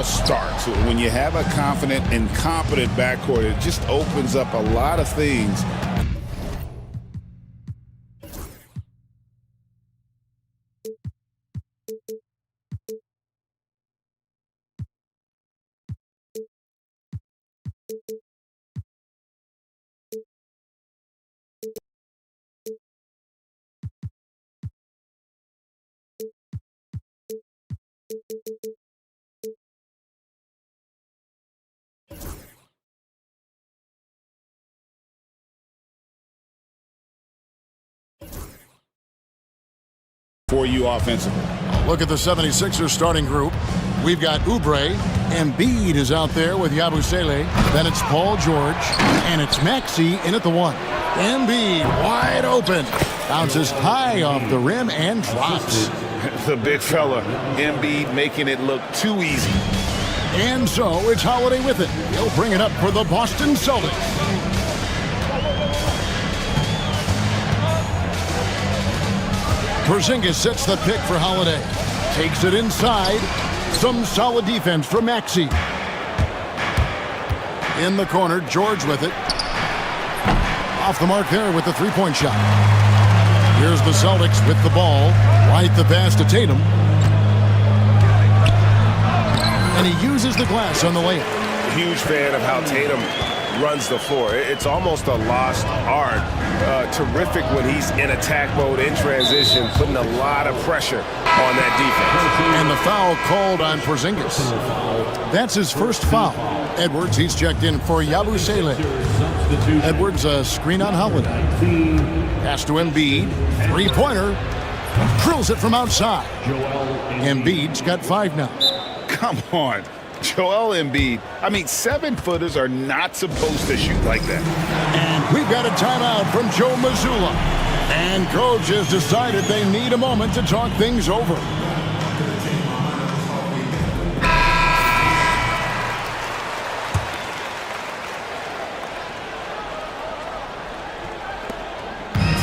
all starts. When you have a confident and competent backcourt, it just opens up a lot of things. For you offensively. Look at the 76ers starting group. We've got Oubre. Embiid is out there with Yabusele. Then it's Paul George. And it's Maxey in at the one. Embiid wide open. Bounces high off the rim and drops. The big fella, Embiid, making it look too easy. And so it's Holiday with it. He'll bring it up for the Boston Celtics. Porzingis sets the pick for Holiday. Takes it inside. Some solid defense from Maxey. In the corner, George with it. Off the mark there with the three-point shot. Here's the Celtics with the ball. White the pass to Tatum. And he uses the glass on the layup. Huge fan of how Tatum runs the floor. It's almost a lost art. Terrific when he's in attack mode, in transition, putting a lot of pressure on that defense. And the foul called on Porzingis. That's his first foul. Edwards, he's checked in for Yabusele. Edwards, a screen on Holiday. Pass to Embiid. Three-pointer. Drills it from outside. Embiid's got 5 now. Come on. Joel Embiid. I mean, 7-footers are not supposed to shoot like that. And we've got a timeout from Joe Mazzulla. And coach has decided they need a moment to talk things over.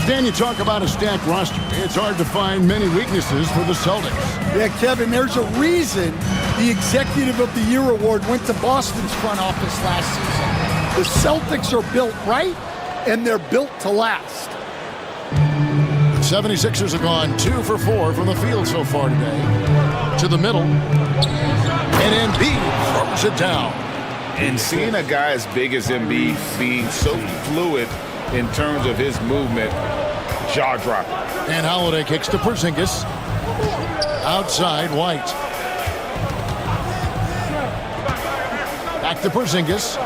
Dan, you talk about a stacked roster. It's hard to find many weaknesses for the Celtics. Yeah, Kevin, there's a reason the Executive of the Year award went to Boston's front office last season. The Celtics are built right, and they're built to last. The 76ers have gone 2 for 4 from the field so far today. To the middle. And Embiid throws it down. And seeing a guy as big as Embiid being so fluid in terms of his movement, jaw-dropping. And Holiday kicks to Porzingis. Outside, White. Back to Porzingis.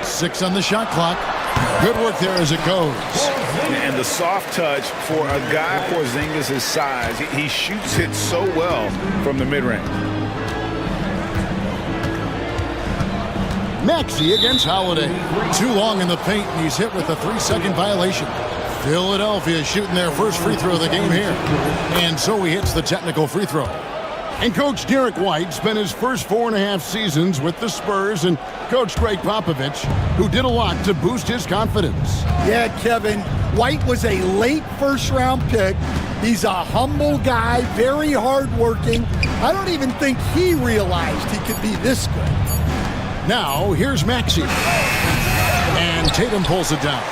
6 on the shot clock. Good work there as it goes. And the soft touch for a guy Porzingis' size. He shoots it so well from the mid-range. Maxey against Holiday. Too long in the paint, and he's hit with a 3-second violation. Philadelphia shooting their first free throw of the game here. And so he hits the technical free throw. And Coach Derek White spent his first 4.5 seasons with the Spurs and Coach Greg Popovich, who did a lot to boost his confidence. Yeah, Kevin, White was a late first-round pick. He's a humble guy, very hardworking. I don't even think he realized he could be this good. Now, here's Maxey. And Tatum pulls it down.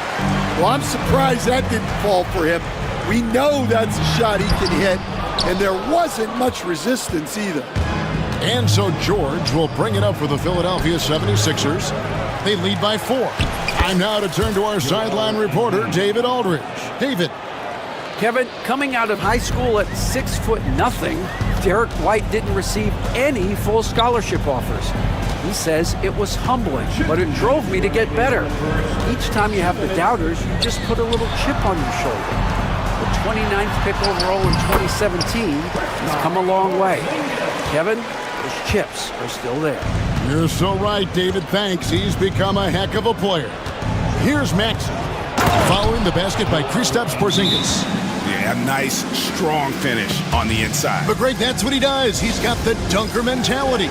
Well, I'm surprised that didn't fall for him. We know that's a shot he can hit, and there wasn't much resistance either. And so George will bring it up for the Philadelphia 76ers. They lead by 4. Time now to turn to our sideline reporter, David Aldridge. David. Kevin, coming out of high school at 6'0", Derek White didn't receive any full scholarship offers. He says it was humbling, but it drove me to get better. Each time you have the doubters, you just put a little chip on your shoulder. The 29th pick overall in 2017 has come a long way. Kevin, those chips are still there. You're so right, David. Thanks. He's become a heck of a player. Here's Maxey. Following the basket by Kristaps Porzingis. Yeah, a nice, strong finish on the inside. But Greg, that's what he does. He's got the dunker mentality.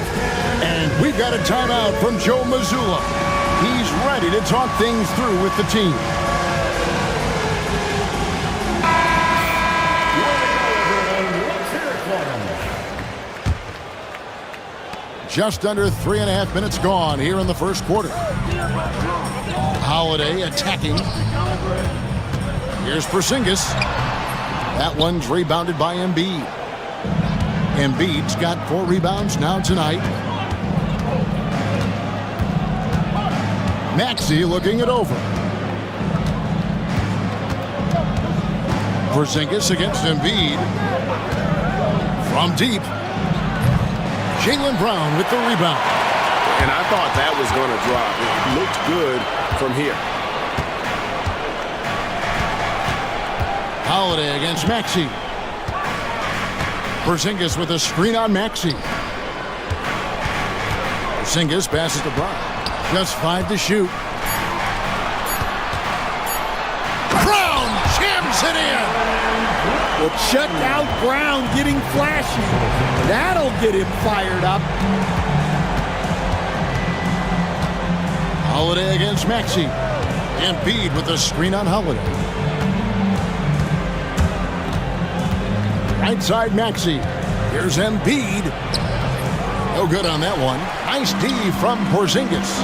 And we've got a timeout from Joe Mazzulla. He's ready to talk things through with the team. Just under 3.5 minutes gone here in the first quarter. Holiday attacking. Here's Porzingis. That one's rebounded by Embiid. Embiid's got 4 rebounds now tonight. Maxey looking it over. Porzingis against Embiid. From deep. Jaylen Brown with the rebound. And I thought that was going to drop. It looked good from here. Holiday against Maxey. Porzingis with a screen on Maxey. Porzingis passes to Brown. Just 5 to shoot. Brown jams it in. Well, check out Brown getting flashy. That'll get him fired up. Holiday against Maxey. Embiid with a screen on Holiday. Right side Maxey. Here's Embiid. No good on that one. Nice D from Porzingis.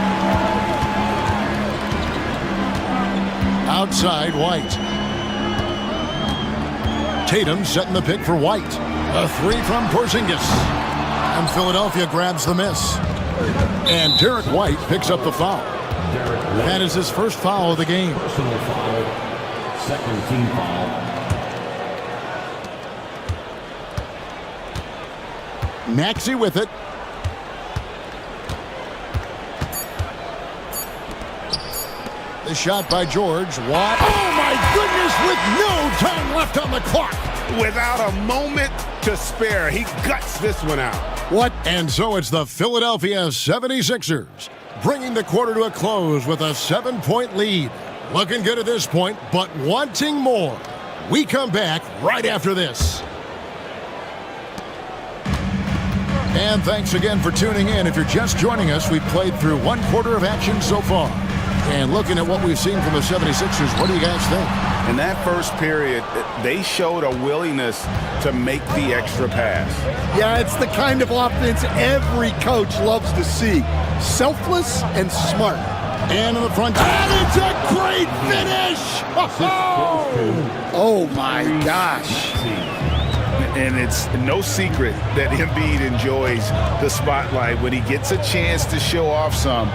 Outside White. Tatum setting the pick for White. A 3 from Porzingis. And Philadelphia grabs the miss. And Derek White picks up the foul. That is his first foul of the game. Personal foul. Second team foul. Maxey with it. The shot by George. Watt. Oh my goodness, with no time left on the clock. Without a moment to spare, he guts this one out. What? And so it's the Philadelphia 76ers bringing the quarter to a close with a 7-point lead. Looking good at this point, but wanting more. We come back right after this. And thanks again for tuning in. If you're just joining us, we've played through 1 quarter of action so far. And looking at what we've seen from the 76ers, what do you guys think? In that first period, they showed a willingness to make the extra pass. Yeah, it's the kind of offense every coach loves to see. Selfless and smart. And in the front. And it's a great finish! Oh my gosh. And it's no secret that Embiid enjoys the spotlight. When he gets a chance to show off some,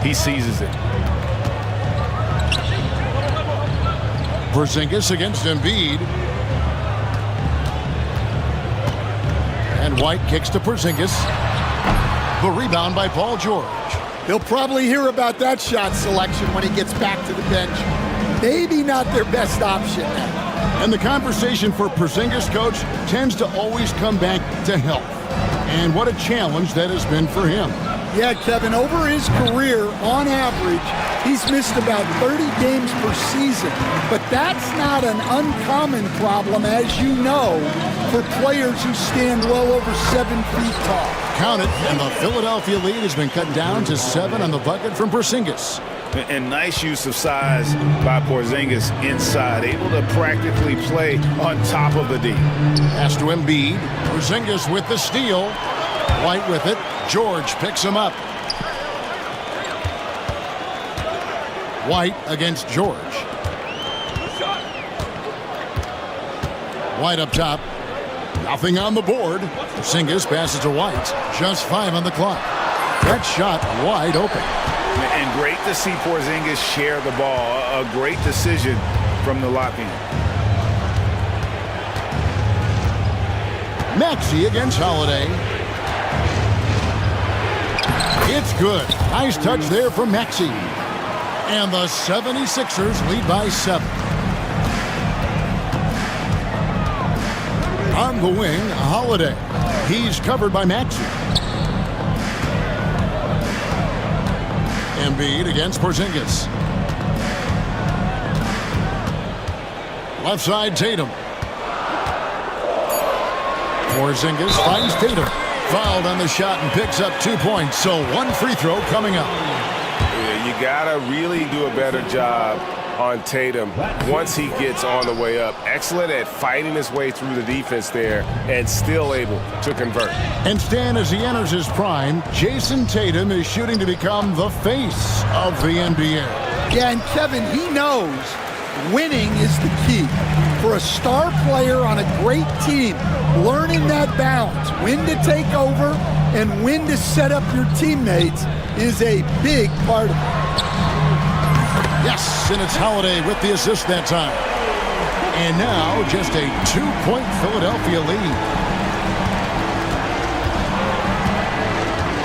he seizes it. Porzingis against Embiid. And White kicks to Porzingis. The rebound by Paul George. He'll probably hear about that shot selection when he gets back to the bench. Maybe not their best option. And the conversation for Porzingis, coach, tends to always come back to health. And what a challenge that has been for him. Yeah, Kevin, over his career, on average, he's missed about 30 games per season. But that's not an uncommon problem, as you know, for players who stand well over 7 feet tall. Count it, and the Philadelphia lead has been cut down to 7 on the bucket from Porzingis. And nice use of size by Porzingis inside, able to practically play on top of the D. Pass to Embiid. Porzingis with the steal. White with it. George picks him up. White against George. White up top. Nothing on the board. Porzingis passes to White. Just 5 on the clock. That shot wide open. And great to see Porzingis share the ball. A great decision from the lock-in. Maxey against Holiday. It's good. Nice touch there from Maxey. And the 76ers lead by 7. On the wing, Holiday. He's covered by Maxey. Embiid against Porzingis. Left side, Tatum. Porzingis finds Tatum. Fouled on the shot and picks up 2 points. So 1 free throw coming up. Yeah, you gotta really do a better job on Tatum once he gets on the way up. Excellent at fighting his way through the defense there and still able to convert. And Stan, as he enters his prime, Jason Tatum is shooting to become the face of the NBA. Yeah, and Kevin, he knows winning is the key. For a star player on a great team, learning that balance, when to take over and when to set up your teammates is a big part of it. Yes, and it's Holiday with the assist that time. And now just a 2-point Philadelphia lead.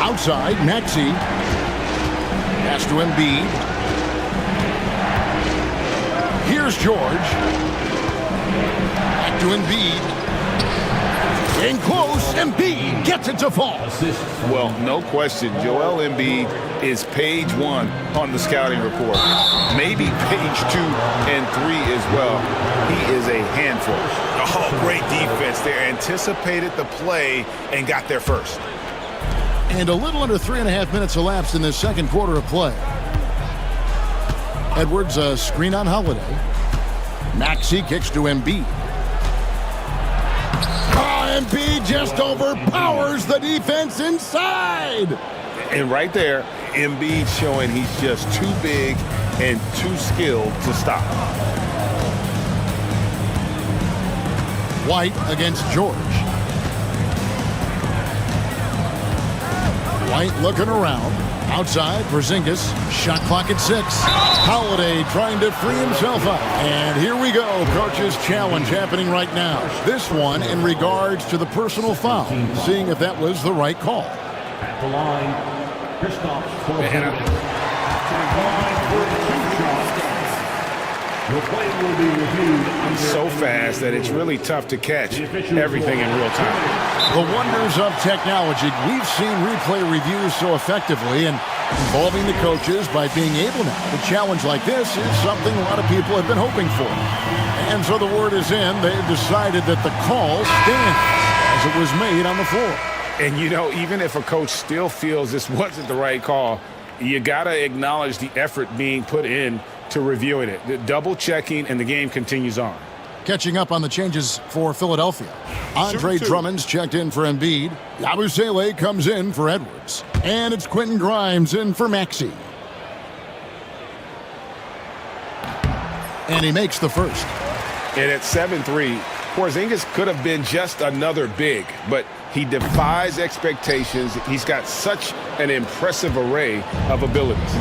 Outside, Maxey. Pass to Embiid. Here's George. Back to Embiid. In close, Embiid gets it to fall. Well, no question, Joel Embiid is page 1 on the scouting report. Maybe page 2 and 3 as well. He is a handful. Oh, great defense there. Anticipated the play and got there first. And a little under 3.5 minutes elapsed in this second quarter of play. Edwards, a screen on Holiday. Maxey kicks to Embiid. Embiid just overpowers the defense inside. And right there, Embiid showing he's just too big and too skilled to stop. White against George. White looking around. Outside, Porzingis. Shot clock at 6. Holiday trying to free himself up. And here we go. Coach's challenge happening right now. This one in regards to the personal foul. Seeing if that was the right call. At the line, Kristaps Your play will be reviewed. So fast that it's really tough to catch everything in real time. The wonders of technology. We've seen replay reviews so effectively, and involving the coaches by being able now to challenge like this is something a lot of people have been hoping for. And so the word is in. They've decided that the call stands as it was made on the floor. And, you know, even if a coach still feels this wasn't the right call, you got to acknowledge the effort being put in to reviewing it. The double checking, and the game continues on. Catching up on the changes for Philadelphia. Andre Drummond's checked in for Embiid. Yabusele comes in for Edwards. And it's Quentin Grimes in for Maxey. And he makes the first. And at 7-3, Porzingis could have been just another big, but he defies expectations. He's got such an impressive array of abilities.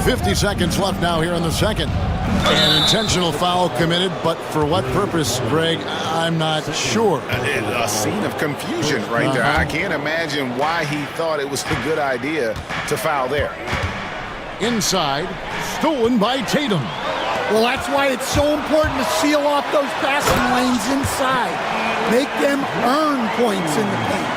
50 seconds left now here in the second. An intentional foul committed, but for what purpose, Greg? I'm not sure. A scene of confusion right there. I can't imagine why he thought it was a good idea to foul there. Inside, stolen by Tatum. Well, that's why it's so important to seal off those passing lanes inside. Make them earn points in the paint.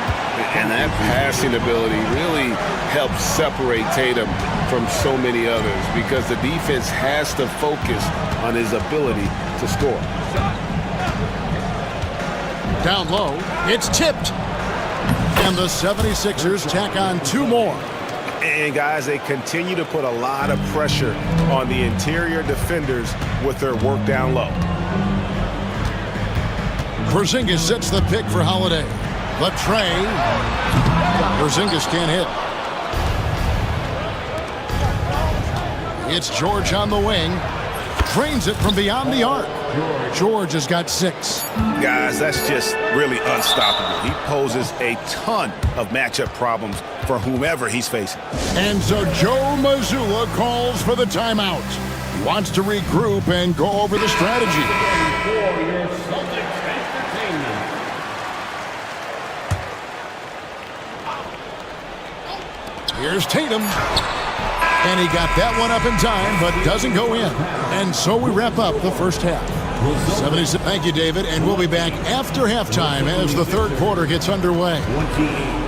And that passing ability really helps separate Tatum from so many others because the defense has to focus on his ability to score. Down low, it's tipped. And the 76ers tack on 2 more. And guys, they continue to put a lot of pressure on the interior defenders with their work down low. Porzingis sets the pick for Holiday. The tray. Porzingis can't hit. It's George on the wing. Drains it from beyond the arc. George has got 6. Guys, that's just really unstoppable. He poses a ton of matchup problems for whomever he's facing. And so Joe Mazzulla calls for the timeout. He wants to regroup and go over the strategy. For your Celtics entertainment. Here's Tatum. And he got that one up in time, but doesn't go in. And so we wrap up the first half. 76. Thank you, David. And we'll be back after halftime as the third quarter gets underway. 28.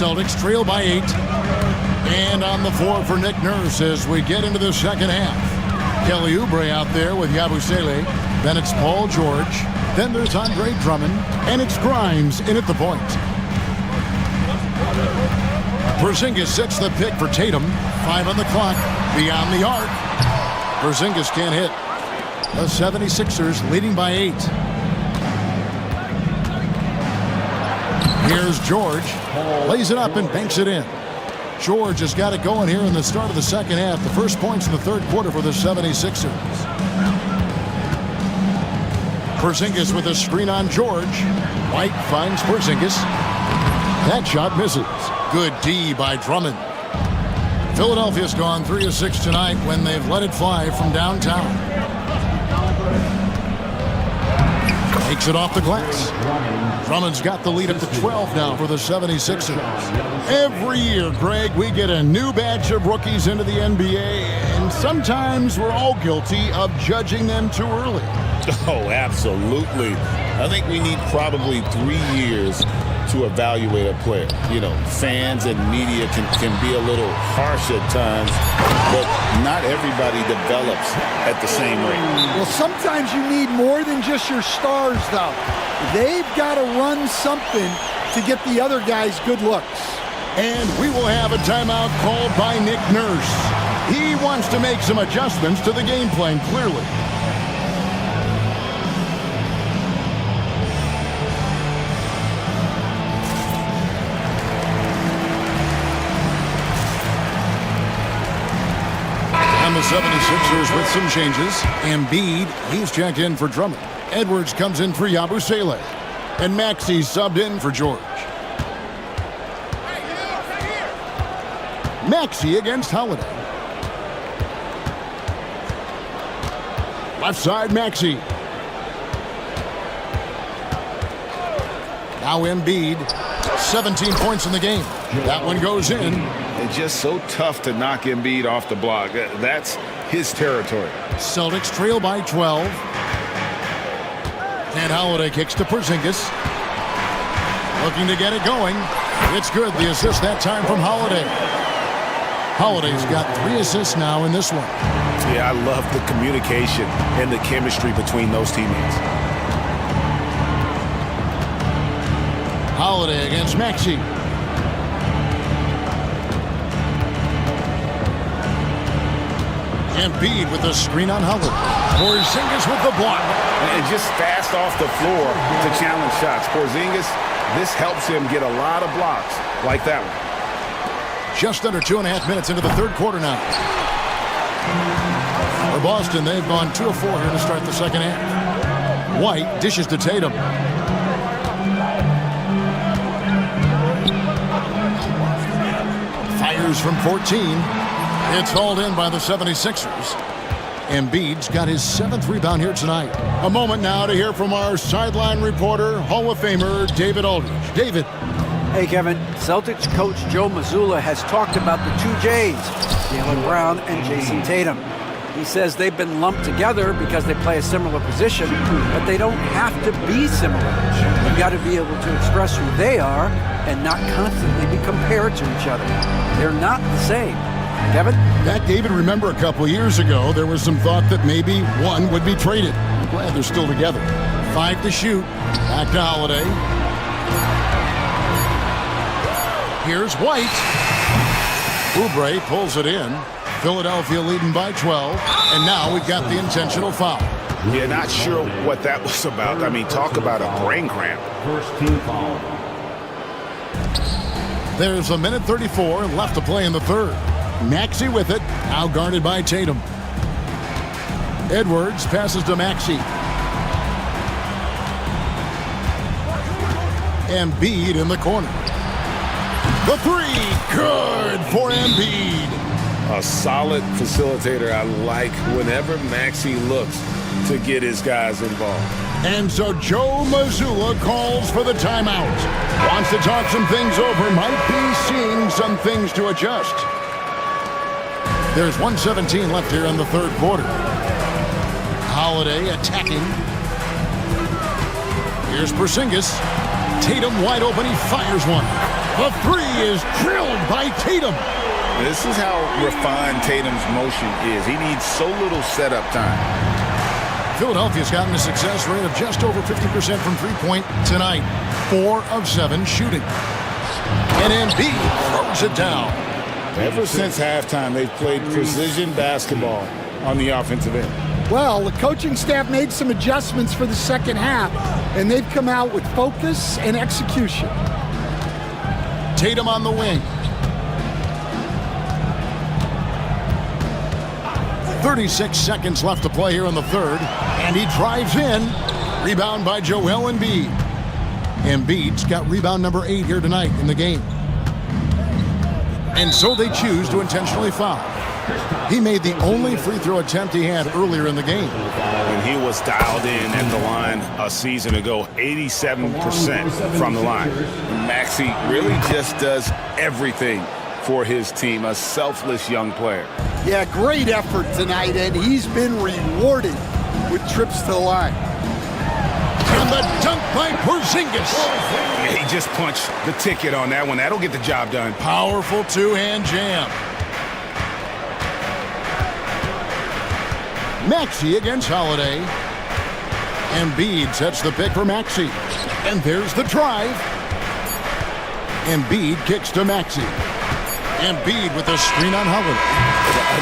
Celtics trail by 8. And on the floor for Nick Nurse as we get into the second half. Kelly Oubre out there with Yabusele. Then it's Paul George. Then there's Andre Drummond. And it's Grimes in at the point. Porzingis sets the pick for Tatum. 5 on the clock. Beyond the arc. Porzingis can't hit. The 76ers leading by 8. Here's George. Lays it up and banks it in. George has got it going here in the start of the second half. The first points in the third quarter for the 76ers. Porzingis with a screen on George. White finds Porzingis. That shot misses. Good D by Drummond. Philadelphia's gone 3 of 6 tonight when they've let it fly from downtown. Takes it off the glass. Drummond's got the lead up to 12 now for the 76ers. Every year, Greg, we get a new batch of rookies into the NBA, and sometimes we're all guilty of judging them too early. Oh, absolutely. I think we need probably 3 years to evaluate a player. You know, fans and media can be a little harsh at times, but not everybody develops at the same rate. Well, sometimes you need more than just your stars, though. They've got to run something to get the other guys good looks. And we will have a timeout called by Nick Nurse. He wants to make some adjustments to the game plan, clearly. And the 76ers with some changes. Embiid, he's checked in for Drummond. Edwards comes in for Yabusele. And Maxey subbed in for George. Maxey against Holiday. Left side, Maxey. Now Embiid, 17 points in the game. That one goes in. It's just so tough to knock Embiid off the block. That's his territory. Celtics trail by 12. And Holiday kicks to Porzingis. Looking to get it going. It's good. The assist that time from Holiday. Holiday's got 3 assists now in this one. Yeah, I love the communication and the chemistry between those teammates. Holiday against Maxey. Embiid with the screen on Holiday. Porzingis with the block. And just fast off the floor to challenge shots. Porzingis, this helps him get a lot of blocks like that one. Just under 2.5 minutes into the third quarter now. For Boston, they've gone 2 of 4 here to start the second half. White dishes to Tatum. Fires from 14. It's hauled in by the 76ers. Embiid's got his 7th rebound here tonight. A moment now to hear from our sideline reporter, Hall of Famer David Aldridge. David. Hey, Kevin. Celtics coach Joe Mazzulla has talked about the 2 J's, Jaylen Brown and Jason Tatum. He says they've been lumped together because they play a similar position, but they don't have to be similar. You've got to be able to express who they are and not constantly be compared to each other. They're not the same. Kevin? That, David, remember a couple years ago, there was some thought that maybe one would be traded. I'm glad they're still together. 5 to shoot. Back to Holiday. Here's White. Oubre pulls it in. Philadelphia leading by 12. And now we've got the intentional foul. Yeah, not sure what that was about. I mean, talk about a brain cramp. First team foul. There's 1:34 left to play in the third. Maxey with it, now guarded by Tatum. Edwards passes to Maxey. Embiid in the corner. The 3, good for Embiid. A solid facilitator. I like whenever Maxey looks to get his guys involved. And so Joe Mazzulla calls for the timeout. Wants to talk some things over, might be seeing some things to adjust. There's 1:17 left here in the third quarter. Holiday attacking. Here's Porzingis. Tatum wide open, he fires one. The three is drilled by Tatum. This is how refined Tatum's motion is. He needs so little setup time. Philadelphia's gotten a success rate of just over 50% from three-point tonight. 4 of 7 shooting. And Embiid throws it down. Ever since halftime, they've played precision basketball on the offensive end. Well, the coaching staff made some adjustments for the second half, and they've come out with focus and execution. Tatum on the wing. 36 seconds left to play here in the third, and he drives in. Rebound by Joel Embiid. Embiid's got rebound number 8 here tonight in the game. And so they choose to intentionally foul. He made the only free throw attempt he had earlier in the game. When he was dialed in at the line a season ago, 87% from the line. Maxey really just does everything for his team, a selfless young player. Yeah, great effort tonight, and he's been rewarded with trips to the line. And the dunk by Porzingis. Yeah, he just punched the ticket on that one. That'll get the job done. Powerful two-hand jam. Maxey against Holiday. Embiid sets the pick for Maxey. And there's the drive. Embiid kicks to Maxey. Embiid with a screen on Holiday.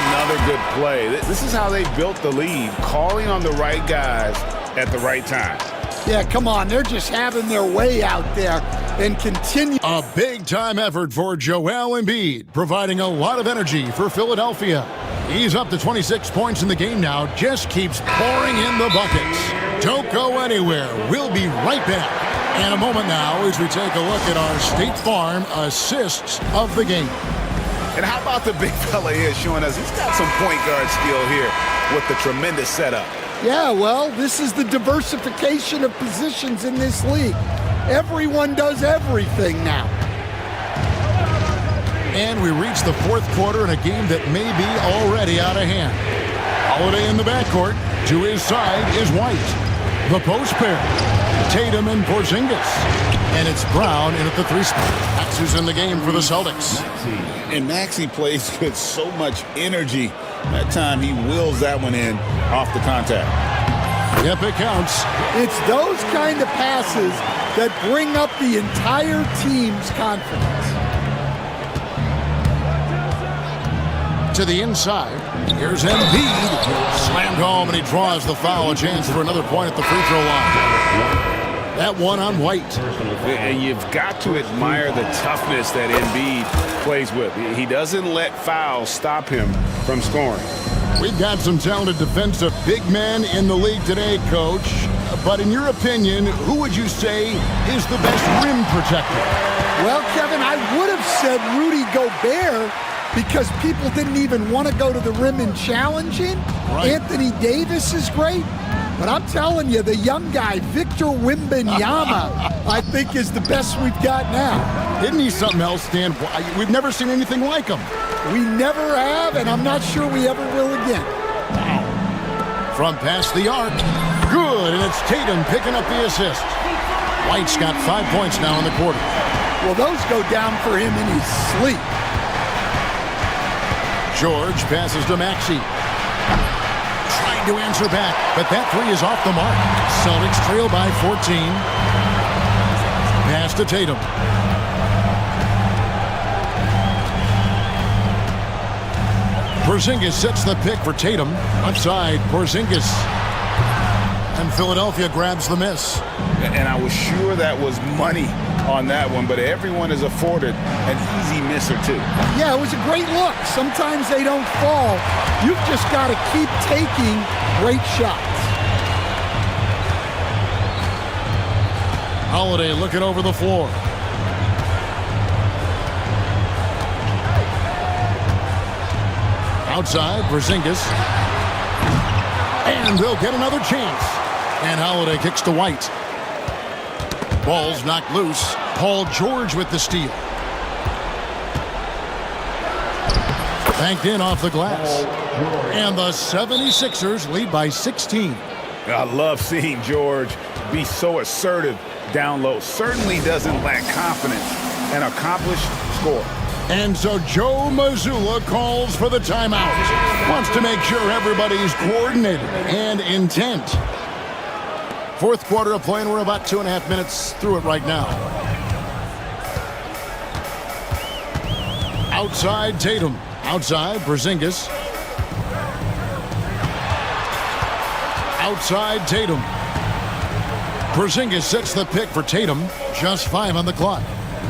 Another good play. This is how they built the lead, calling on the right guys at the right time. Yeah, come on. They're just having their way out there and continue. A big-time effort for Joel Embiid, providing a lot of energy for Philadelphia. He's up to 26 points in the game now, just keeps pouring in the buckets. Don't go anywhere. We'll be right back. In a moment now as we take a look at our State Farm assists of the game. And how about the big fella here showing us he's got some point guard skill here with the tremendous setup. Yeah, well, this is the diversification of positions in this league. Everyone does everything now. And we reach the fourth quarter in a game that may be already out of hand. Holiday in the backcourt. To his side is White. The post pair. Tatum and Porzingis. And it's Brown in at the 3 spot. That's who's in the game for the Celtics. And Maxey plays with so much energy. That time he wills that one in off the contact. Yep, it counts. It's those kind of passes that bring up the entire team's confidence. To the inside. Here's Embiid. Slammed home, and he draws the foul. A chance for another point at the free throw line. That one on White. And you've got to admire the toughness that Embiid plays with. He doesn't let fouls stop him from scoring. We've got some talented defensive big men in the league today, Coach. But in your opinion, who would you say is the best rim protector? Well, Kevin, I would have said Rudy Gobert because people didn't even want to go to the rim and challenge him. Right. Anthony Davis is great. But I'm telling you, the young guy, Victor Wembanyama, I think is the best we've got now. Isn't he something else, Stan? We've never seen anything like him. We never have, and I'm not sure we ever will again. Wow. From past the arc. Good, and it's Tatum picking up the assist. White's got 5 points now in the quarter. Well, those go down for him in his sleep. George passes to Maxey. Trying to answer back, but that three is off the mark. Celtics trail by 14. Pass to Tatum. Porzingis sets the pick for Tatum. Outside, Porzingis. And Philadelphia grabs the miss. And I was sure that was money on that one, but everyone is afforded an easy miss or two. Yeah, it was a great look. Sometimes they don't fall. You've just got to keep taking great shots. Holiday looking over the floor. Outside, Porzingis. And they'll get another chance. And Holiday kicks to White. Ball's knocked loose. Paul George with the steal. Banked in off the glass. And the 76ers lead by 16. I love seeing George be so assertive down low. Certainly doesn't lack confidence an accomplished score. And so Joe Mazzulla calls for the timeout. Wants to make sure everybody's coordinated and intent. Fourth quarter of play, and we're about 2.5 minutes through it right now. Outside Tatum. Outside Porzingis. Outside Tatum. Porzingis sets the pick for Tatum. Just 5 on the clock.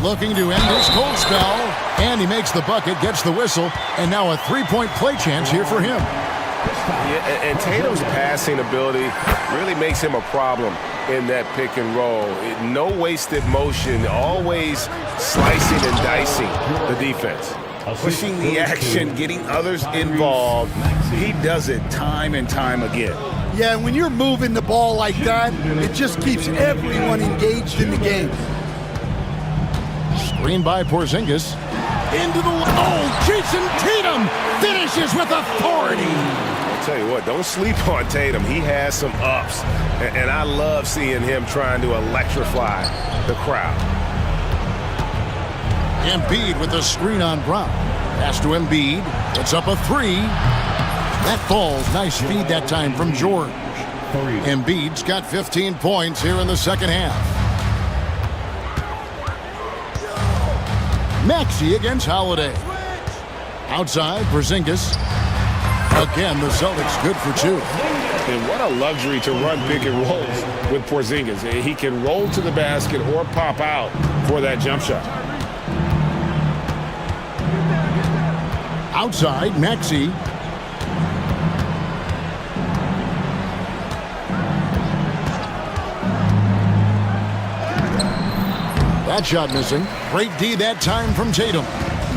Looking to end his cold spell. And he makes the bucket, gets the whistle, and now a three-point play chance here for him. Yeah, and Tatum's passing ability really makes him a problem in that pick and roll. No wasted motion, always slicing and dicing the defense. Pushing the action, getting others involved. He does it time and time again. Yeah, when you're moving the ball like that, it just keeps everyone engaged in the game. Screen by Porzingis. Into the... Oh, Jason Tatum finishes with authority. I'll tell you what, don't sleep on Tatum. He has some ups, and I love seeing him trying to electrify the crowd. Embiid with a screen on Brown. Pass to Embiid. It's up a 3. That falls. Nice feed that time from George. Embiid's got 15 points here in the second half. Maxey against Holiday. Outside, Porzingis. Again, the Celtics good for 2. And what a luxury to run pick and rolls with Porzingis. He can roll to the basket or pop out for that jump shot. Outside, Maxey. That shot missing. Great D that time from Tatum.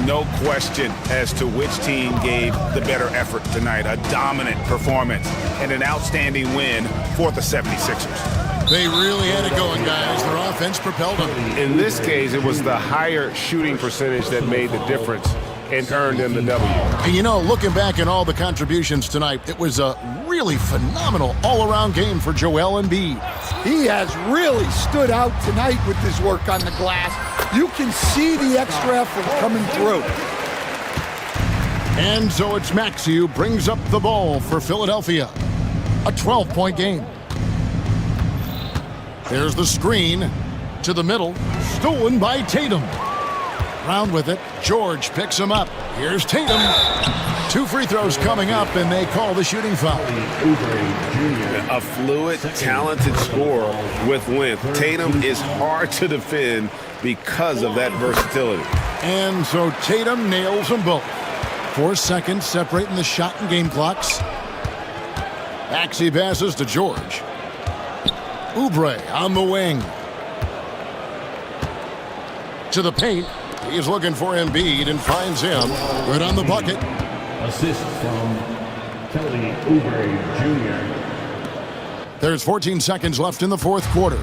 No question as to which team gave the better effort tonight. A dominant performance and an outstanding win for the 76ers. They really had it going, guys. Their offense propelled them. In this case, it was the higher shooting percentage that made the difference and earned them the W. And you know, looking back at all the contributions tonight, it was a really phenomenal all-around game for Joel Embiid. He has really stood out tonight with his work on the glass. You can see the extra effort coming through. And so it's Maxey who brings up the ball for Philadelphia. A 12-point game. There's the screen to the middle. Stolen by Tatum. Brown with it. George picks him up. Here's Tatum. 2 free throws coming up, and they call the shooting foul. A fluid, talented scorer with length. Tatum is hard to defend because of that versatility. And so Tatum nails them both. 4 seconds separating the shot and game clocks. Maxey passes to George. Oubre on the wing. To the paint. He's looking for Embiid and finds him. Good on the bucket. Assist from Kelly Oubre Jr. There's 14 seconds left in the fourth quarter.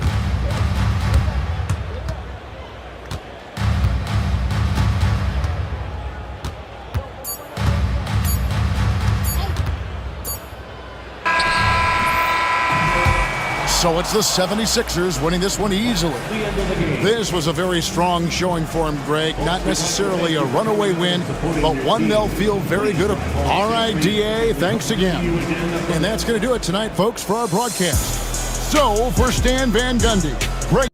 So it's the 76ers winning this one easily. This was a very strong showing for him, Greg. Not necessarily a runaway win, but one they'll feel very good about. All right, DA, thanks again. And that's going to do it tonight, folks, for our broadcast. So for Stan Van Gundy, Greg.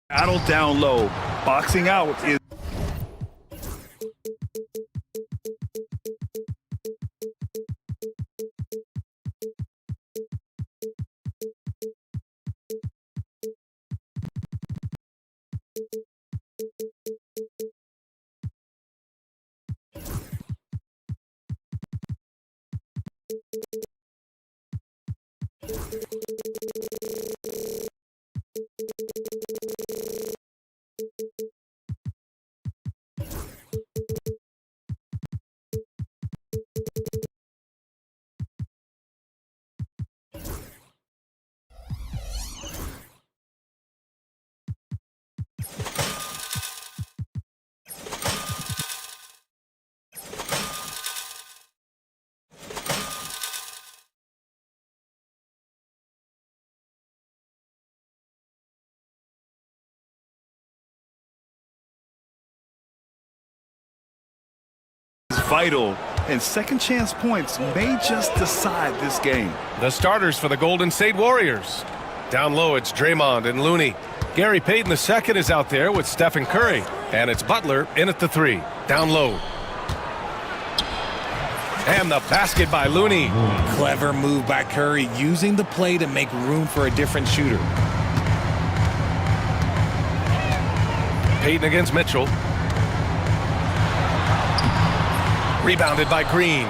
Battle down low. Boxing out is... vital, and second chance points may just decide this game. The starters for the Golden State Warriors. Down low, it's Draymond and Looney. Gary Payton II is out there with Stephen Curry. And it's Butler in at the 3. Down low. And the basket by Looney. Clever move by Curry, using the play to make room for a different shooter. Payton against Mitchell. Rebounded by Green.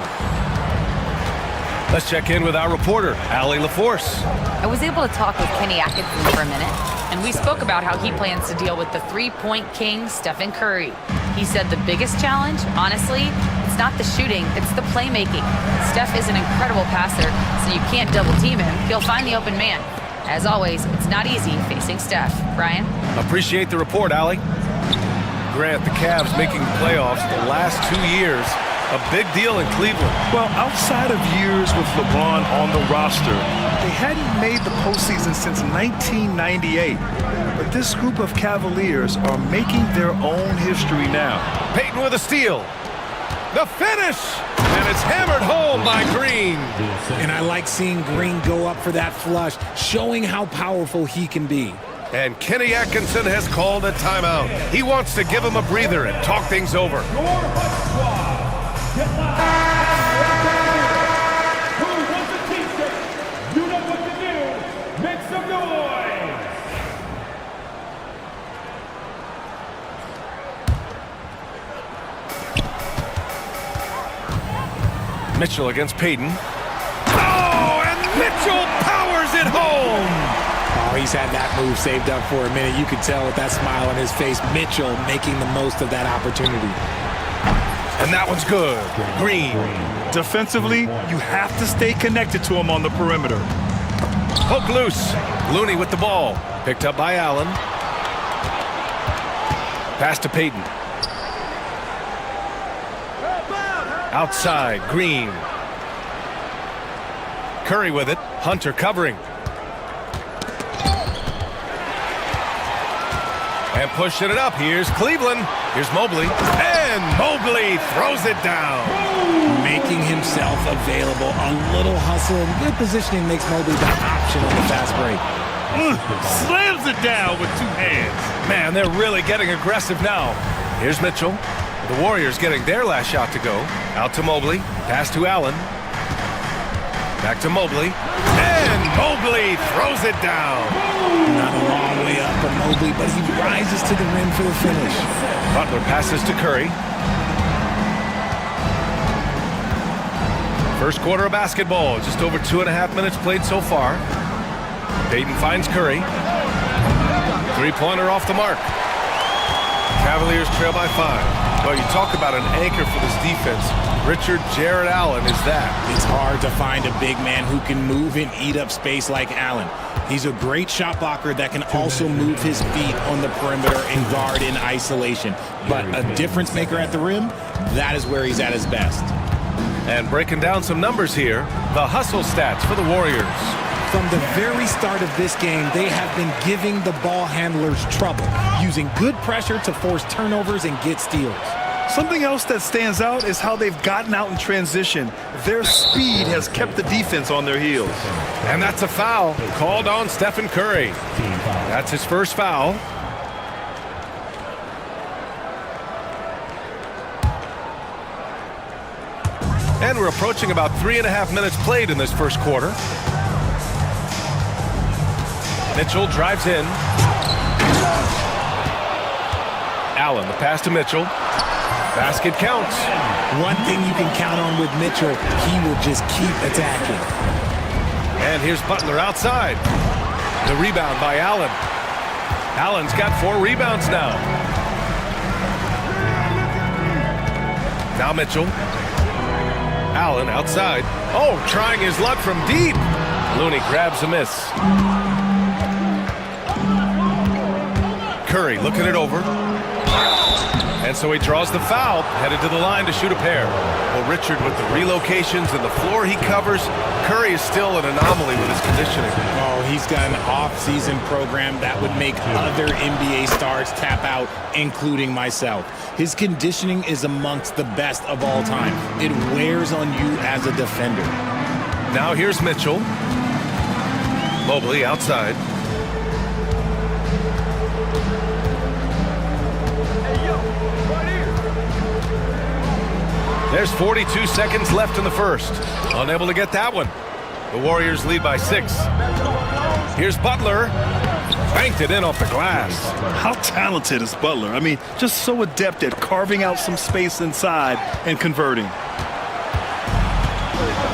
Let's check in with our reporter, Allie LaForce. I was able to talk with Kenny Atkinson for a minute, and we spoke about how he plans to deal with the three-point king, Stephen Curry. He said the biggest challenge, honestly, it's not the shooting, it's the playmaking. Steph is an incredible passer, so you can't double-team him. He'll find the open man. As always, it's not easy facing Steph. Brian? Appreciate the report, Allie. Grant, the Cavs making playoffs the last 2 years. A big deal in Cleveland. Well, outside of years with LeBron on the roster, they hadn't made the postseason since 1998. But this group of Cavaliers are making their own history now. Payton with a steal. The finish! And it's hammered home by Green. And I like seeing Green go up for that flush, showing how powerful he can be. And Kenny Atkinson has called a timeout. He wants to give him a breather and talk things over. Get loud. Who wants a t-shirt? You know what to do. Make some noise. Mitchell against Payton. Oh, and Mitchell powers it home. Oh, he's had that move saved up for a minute. You could tell with that smile on his face, Mitchell making the most of that opportunity. And that one's good. Green. Defensively, you have to stay connected to him on the perimeter. Hook loose. Looney with the ball. Picked up by Allen. Pass to Payton. Outside, Green. Curry with it. Hunter covering. And pushing it up. Here's Cleveland. Here's Mobley. And Mobley throws it down. Making himself available. A little hustle and good positioning makes Mobley the option on the fast break. Slams it down with 2 hands. Man, they're really getting aggressive now. Here's Mitchell. The Warriors getting their last shot to go. Out to Mobley. Pass to Allen. Back to Mobley. And Mobley throws it down. Not a long way up for Mobley, but he rises to the rim for the finish. Butler passes to Curry. First quarter of basketball. Just over 2.5 minutes played so far. Payton finds Curry. Three-pointer off the mark. Cavaliers trail by 5. Well, you talk about an anchor for this defense. Richard Jared Allen is that. It's hard to find a big man who can move and eat up space like Allen. He's a great shot blocker that can also move his feet on the perimeter and guard in isolation. But a difference maker at the rim, that is where he's at his best. And breaking down some numbers here, the hustle stats for the Warriors. From the very start of this game, they have been giving the ball handlers trouble, using good pressure to force turnovers and get steals. Something else that stands out is how they've gotten out in transition. Their speed has kept the defense on their heels. And that's a foul called on Stephen Curry. That's his first foul. And we're approaching about 3.5 minutes played in this first quarter. Mitchell drives in. Allen, the pass to Mitchell. Basket counts. One thing you can count on with Mitchell, he will just keep attacking. And here's Butler outside. The rebound by Allen. Allen's got 4 rebounds now. Now Mitchell. Allen outside. Oh, trying his luck from deep. Looney grabs a miss. Curry looking it over. And so he draws the foul, headed to the line to shoot a pair. Well, Richard, with the relocations and the floor he covers, Curry is still an anomaly with his conditioning. Oh, he's got an off-season program that would make other NBA stars tap out, including myself. His conditioning is amongst the best of all time. It wears on you as a defender. Now here's Mitchell. Mobley outside. There's 42 seconds left in the first. Unable to get that one. The Warriors lead by 6. Here's Butler. Banked it in off the glass. How talented is Butler? I mean, just so adept at carving out some space inside and converting.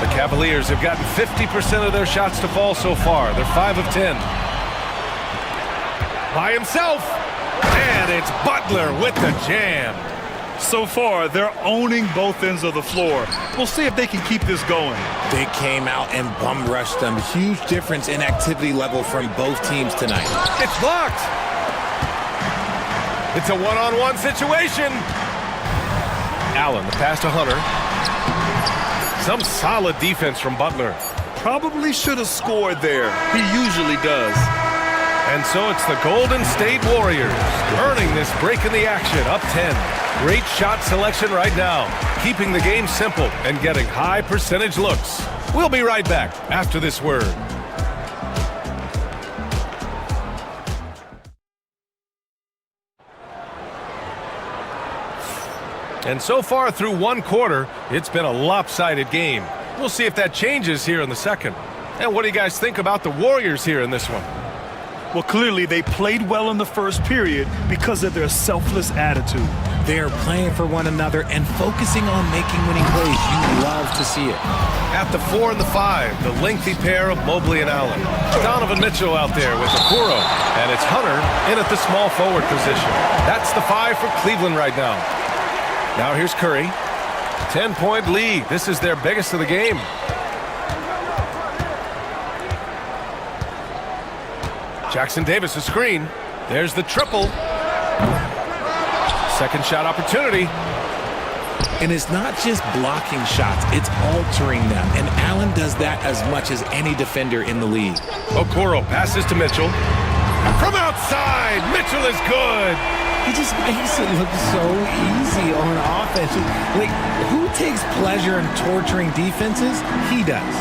The Cavaliers have gotten 50% of their shots to fall so far. They're 5 of 10. By himself. And it's Butler with the jam. So far, they're owning both ends of the floor. We'll see if they can keep this going. They came out and bum rushed them. Huge difference in activity level from both teams tonight. It's blocked. It's a one-on-one situation. Allen, the pass to Hunter. Some solid defense from Butler. Probably should have scored there. He usually does. And so it's the Golden State Warriors earning this break in the action, up 10. Great shot selection right now, keeping the game simple and getting high percentage looks. We'll be right back after this word. And so far through one quarter, it's been a lopsided game. We'll see if that changes here in the second. And what do you guys think about the Warriors here in this one? Well, clearly they played well in the first period because of their selfless attitude. They are playing for one another and focusing on making winning plays. You love to see it. At the 4 and the 5, the lengthy pair of Mobley and Allen. Donovan Mitchell out there with Okoro. And it's Hunter in at the small forward position. That's the 5 for Cleveland right now. Now here's Curry. 10-point lead. This is their biggest of the game. Jackson Davis, a screen. There's the triple. Second shot opportunity. And it's not just blocking shots, it's altering them. And Allen does that as much as any defender in the league. Okoro passes to Mitchell. From outside, Mitchell is good. He just makes it look so easy on offense. Like, who takes pleasure in torturing defenses? He does.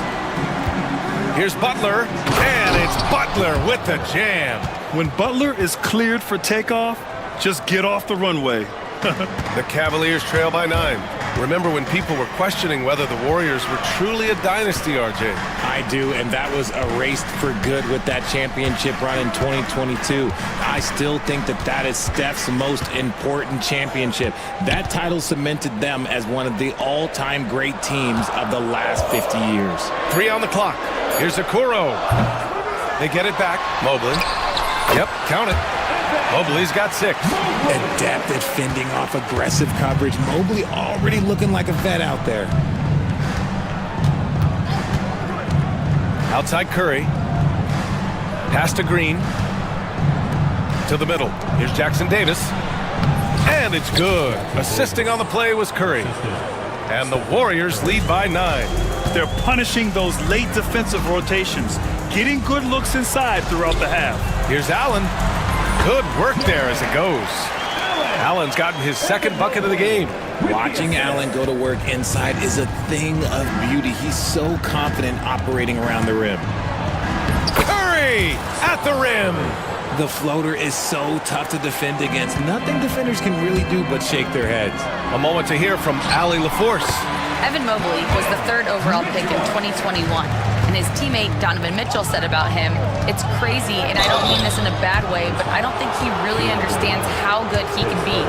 Here's Butler, and it's Butler with the jam. When Butler is cleared for takeoff, just get off the runway. The Cavaliers trail by 9. Remember when people were questioning whether the Warriors were truly a dynasty, RJ? I do, and that was erased for good with that championship run in 2022. I still think that that is Steph's most important championship. That title cemented them as one of the all-time great teams of the last 50 years. 3 on the clock. Here's Okoro. They get it back. Mobley. Yep, count it. Mobley's got 6. Adept at fending off aggressive coverage. Mobley already looking like a vet out there. Outside Curry. Pass to Green. To the middle. Here's Jackson Davis. And it's good. Assisting on the play was Curry. And the Warriors lead by 9. They're punishing those late defensive rotations, getting good looks inside throughout the half. Here's Allen. Good work there as it goes. Allen's gotten his second bucket of the game. Watching Allen go to work inside is a thing of beauty. He's so confident operating around the rim. Curry at the rim. The floater is so tough to defend against. Nothing defenders can really do but shake their heads. A moment to hear from Ali LaForce. Evan Mobley was the 3rd overall pick in 2021, and his teammate Donovan Mitchell said about him, "It's crazy, and I don't mean this in a bad way, but I don't think he really understands how good he can be.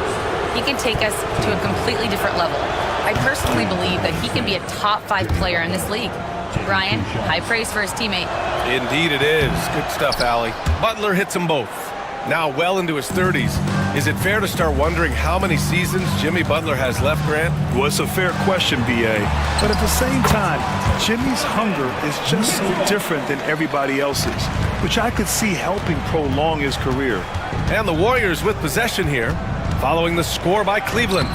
He can take us to a completely different level. I personally believe that he can be a top 5 player in this league." Brian, high praise for his teammate. Indeed it is. Good stuff, Ali. Butler hits them both. Now well into his 30s. Is it fair to start wondering how many seasons Jimmy Butler has left, Grant? Well, it's a fair question, B.A. But at the same time, Jimmy's hunger is just so different than everybody else's, which I could see helping prolong his career. And the Warriors with possession here, following the score by Cleveland.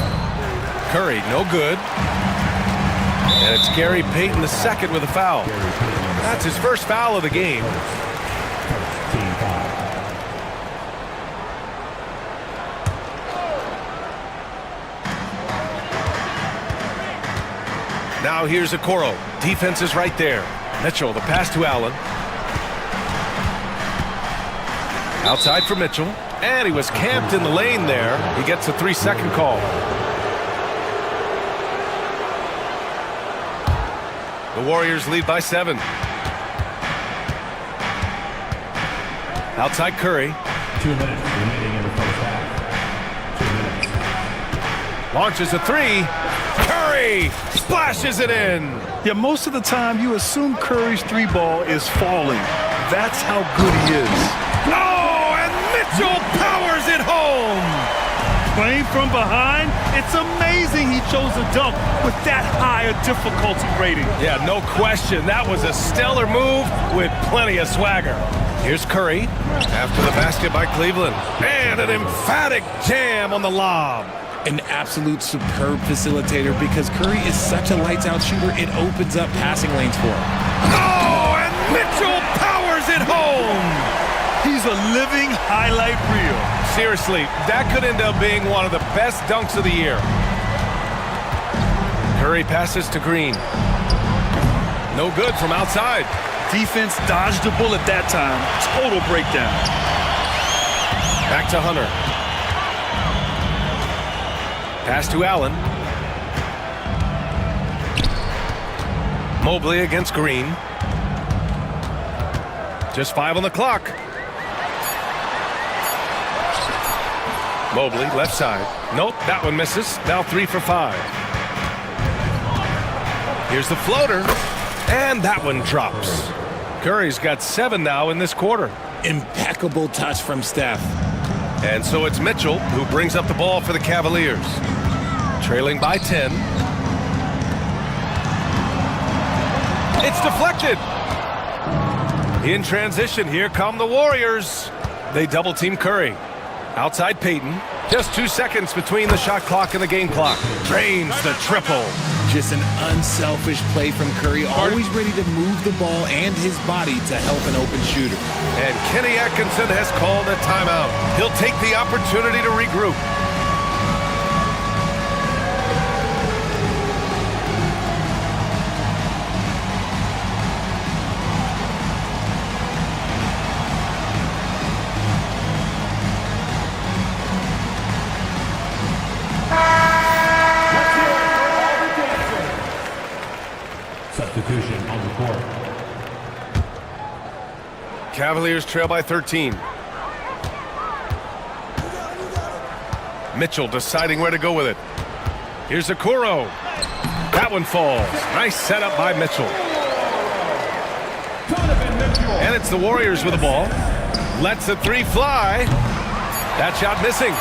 Curry, no good. And it's Gary Payton II with a foul. That's his first foul of the game. Now here's Okoro. Defense is right there. Mitchell, the pass to Allen. Outside for Mitchell. And he was camped in the lane there. He gets a 3-second call. The Warriors lead by 7. Outside Curry. 2 minutes remaining in the first half. 2 minutes. Launches a 3. Curry splashes it in. Yeah, most of the time you assume Curry's 3-ball is falling. That's how good he is. Oh, and Mitchell powers it home. Playing from behind, it's amazing he chose a dunk with that high a difficulty rating. Yeah, no question. That was a stellar move with plenty of swagger. Here's Curry after the basket by Cleveland. And an emphatic jam on the lob. An absolute superb facilitator because Curry is such a lights-out shooter, it opens up passing lanes for him. Oh, and Mitchell powers it home. He's a living highlight reel. Seriously, that could end up being one of the best dunks of the year. Curry passes to Green. No good from outside. Defense dodged the bullet that time. Total breakdown. Back to Hunter. Pass to Allen. Mobley against Green. Just 5 on the clock. Mobley, left side. Nope, that one misses. Now 3 for 5. Here's the floater. And that one drops. Curry's got 7 now in this quarter. Impeccable touch from Steph. And so it's Mitchell who brings up the ball for the Cavaliers. Trailing by 10. It's deflected. In transition, here come the Warriors. They double team Curry. Outside Payton. Just 2 seconds between the shot clock and the game clock. Drains the triple. Just an unselfish play from Curry, always ready to move the ball and his body to help an open shooter. And Kenny Atkinson has called a timeout. He'll take the opportunity to regroup. Substitution on the court. Cavaliers trail by 13. Mitchell deciding where to go with it. Here's Okoro. That one falls. Nice setup by Mitchell. And it's the Warriors with the ball. Lets the 3 fly. That shot missing.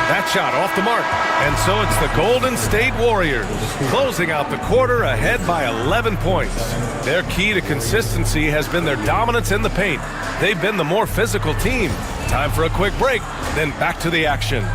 That shot off the mark. And so it's the Golden State Warriors closing out the quarter ahead by 11 points. Their key to consistency has been their dominance in the paint. They've been the more physical team. Time for a quick break, then back to the action.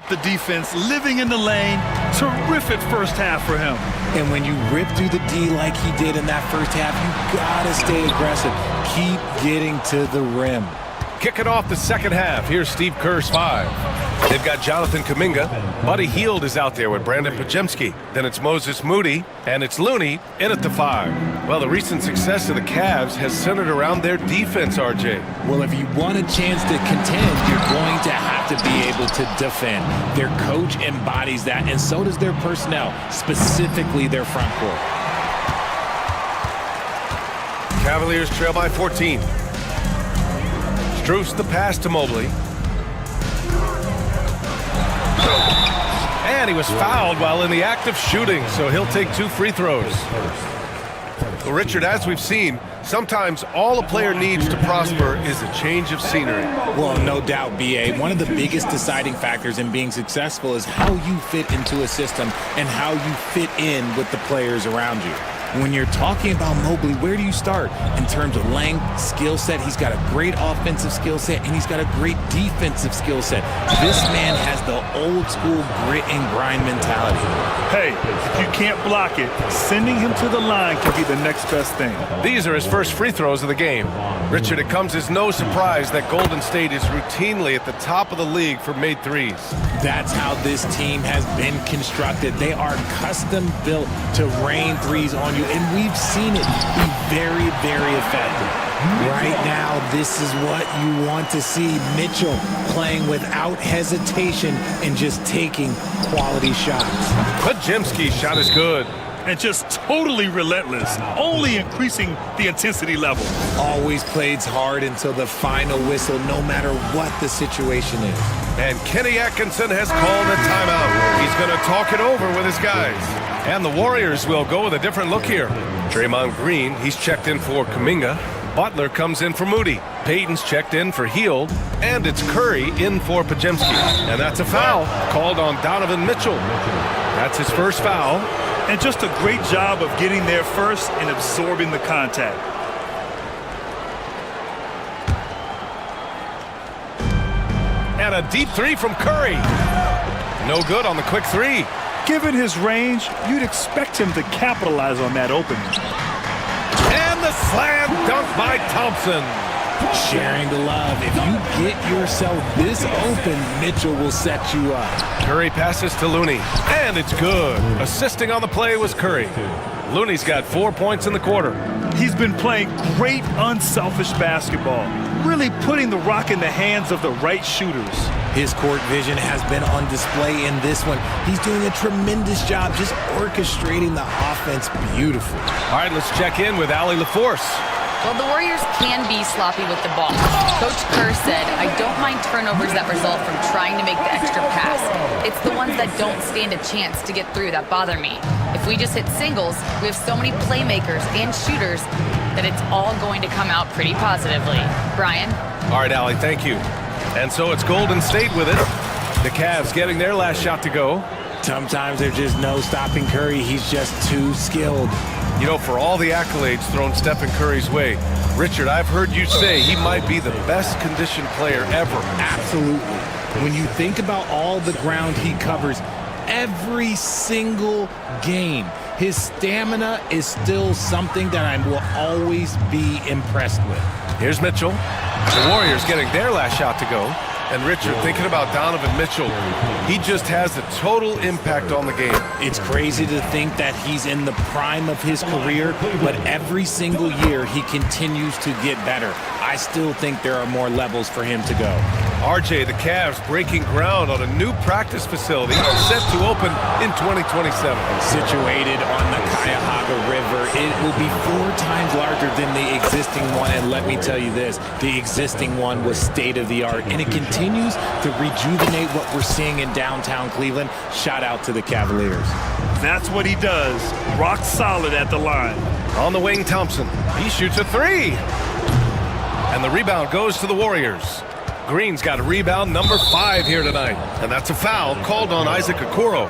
the defense, living in the lane. Terrific first half for him. And when you rip through the D like he did in that first half, you gotta stay aggressive. Keep getting to the rim. Kicking off the second half, here's Steve Kerr's 5. They've got Jonathan Kuminga. Buddy Hield is out there with Brandon Pajemski. Then it's Moses Moody, and it's Looney in at the 5. Well, the recent success of the Cavs has centered around their defense, RJ. Well, if you want a chance to contend, you're going to have to be able to defend. Their coach embodies that, and so does their personnel, specifically their front court. Cavaliers trail by 14. Strus the pass to Mobley. And he was fouled while in the act of shooting, so he'll take 2 free throws. Well, Richard, as we've seen, sometimes all a player needs to prosper is a change of scenery. Well, no doubt, B.A. One of the biggest deciding factors in being successful is how you fit into a system and how you fit in with the players around you. When you're talking about Mobley, where do you start? In terms of length, skill set, he's got a great offensive skill set, and he's got a great defensive skill set. This man has the old school grit and grind mentality. Hey, if you can't block it, sending him to the line can be the next best thing. These are his first free throws of the game. Richard, it comes as no surprise that Golden State is routinely at the top of the league for made threes. That's how this team has been constructed. They are custom built to rain threes on you, and we've seen it be very, very effective. Right now, this is what you want to see. Mitchell playing without hesitation and just taking quality shots. Pajemski's shot is good. And just totally relentless, only increasing the intensity level. Always plays hard until the final whistle, no matter what the situation is. And Kenny Atkinson has called a timeout. He's going to talk it over with his guys. And the Warriors will go with a different look here. Draymond Green, he's checked in for Kuminga. Butler comes in for Moody. Payton's checked in for Hield. And it's Curry in for Pajemski. And that's a foul called on Donovan Mitchell. That's his first foul. And just a great job of getting there first and absorbing the contact. And a deep 3 from Curry. No good on the quick 3. Given his range, you'd expect him to capitalize on that opening. And the slam dunk by Thompson. Sharing the love. If you get yourself this open, Mitchell will set you up. Curry passes to Looney, and it's good. Assisting on the play was Curry. Looney's got 4 points in the quarter. He's been playing great, unselfish basketball, really putting the rock in the hands of the right shooters. His court vision has been on display in this one. He's doing a tremendous job just orchestrating the offense beautifully. All right, let's check in with Allie LaForce. Well, the Warriors can be sloppy with the ball. Coach Kerr said, I don't mind turnovers that result from trying to make the extra pass. It's the ones that don't stand a chance to get through that bother me. If we just hit singles, we have so many playmakers and shooters that it's all going to come out pretty positively. Brian? All right, Allie, thank you. And so it's Golden State with it. The Cavs getting their last shot to go. Sometimes there's just no stopping Curry. He's just too skilled. You know, for all the accolades thrown Stephen Curry's way, Richard, I've heard you say he might be the best conditioned player ever. Absolutely. When you think about all the ground he covers every single game, his stamina is still something that I will always be impressed with. Here's Mitchell. The Warriors getting their last shot to go. And Richard, thinking about Donovan Mitchell, he just has a total impact on the game. It's crazy to think that he's in the prime of his career, but every single year he continues to get better. I still think there are more levels for him to go. RJ, the Cavs breaking ground on a new practice facility set to open in 2027. Situated on the Cuyahoga River, it will be 4 times larger than the existing one. And let me tell you this, the existing one was state-of-the-art, and it continues to rejuvenate what we're seeing in downtown Cleveland. Shout out to the Cavaliers. That's what he does. Rock solid at the line. On the wing, Thompson. He shoots a 3. And the rebound goes to the Warriors. Green's got a rebound number 5 here tonight. And that's a foul called on Isaac Okoro.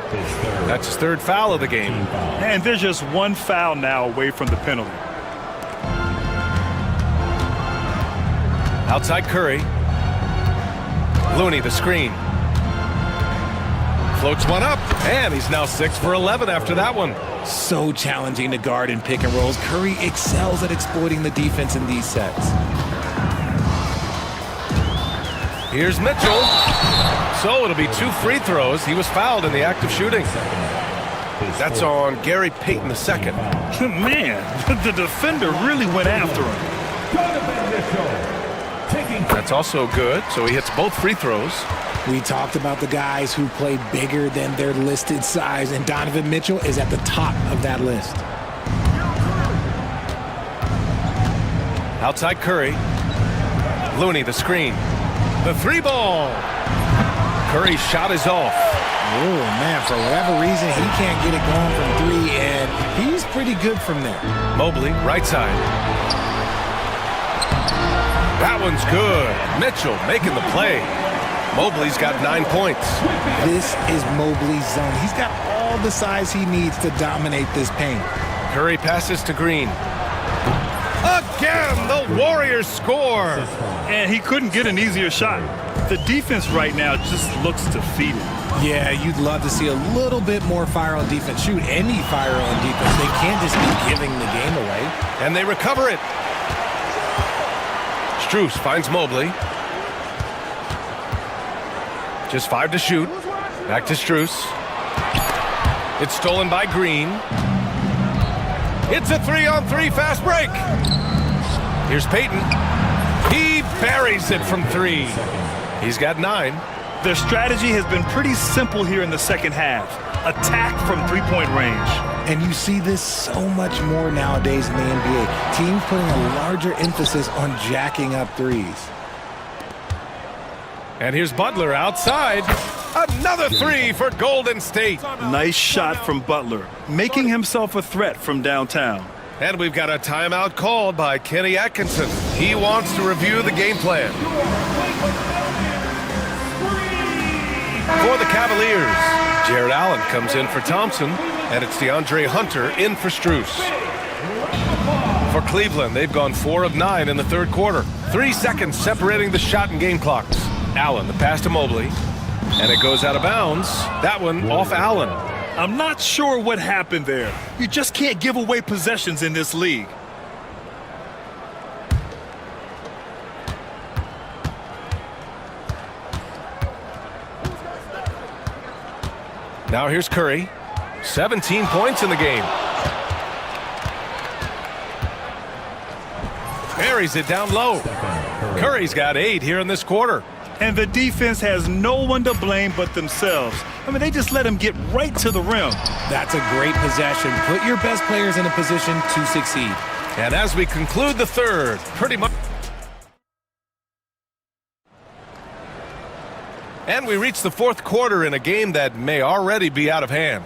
That's his 3rd foul of the game. And there's just 1 foul now away from the penalty. Outside Curry. Looney, the screen. Floats one up, and he's now 6 for 11 after that one. So challenging to guard in pick and rolls. Curry excels at exploiting the defense in these sets. Here's Mitchell. So it'll be 2 free throws. He was fouled in the act of shooting. That's on Gary Payton II. Man, the defender really went after him. That's also good, so he hits both free throws. We talked about the guys who play bigger than their listed size, and Donovan Mitchell is at the top of that list. Outside Curry. Looney, the screen. The 3-ball. Curry's shot is off. Oh, man, for whatever reason, he can't get it going from 3, and he's pretty good from there. Mobley, right side. That one's good. Mitchell making the play. Mobley's got 9 points. This is Mobley's zone. He's got all the size he needs to dominate this paint. Curry passes to Green. Again, the Warriors score. And he couldn't get an easier shot. The defense right now just looks defeated. Yeah, you'd love to see a little bit more fire on defense. Shoot, any fire on defense. They can't just be giving the game away. And they recover it. Strus finds Mobley. Just 5 to shoot. Back to Strus. It's stolen by Green. It's a 3-on-3 fast break. Here's Payton. He buries it from 3. He's got 9. Their strategy has been pretty simple here in the second half. Attack from 3-point range. And you see this so much more nowadays in the NBA. Teams putting a larger emphasis on jacking up threes. And here's Butler outside. Another 3 for Golden State. Nice shot from Butler, making himself a threat from downtown. And we've got a timeout called by Kenny Atkinson. He wants to review the game plan. For the Cavaliers, Jared Allen comes in for Thompson, and it's DeAndre Hunter in for Strus. For Cleveland, they've gone 4 of 9 in the third quarter. 3 seconds separating the shot and game clocks. Allen, the pass to Mobley, and it goes out of bounds. That one off Allen. I'm not sure what happened there. You just can't give away possessions in this league. Now here's Curry. 17 points in the game. Buries it down low. Curry's got 8 here in this quarter. And the defense has no one to blame but themselves. I mean, they just let him get right to the rim. That's a great possession. Put your best players in a position to succeed. And as we conclude the third, pretty much. And we reach the fourth quarter in a game that may already be out of hand.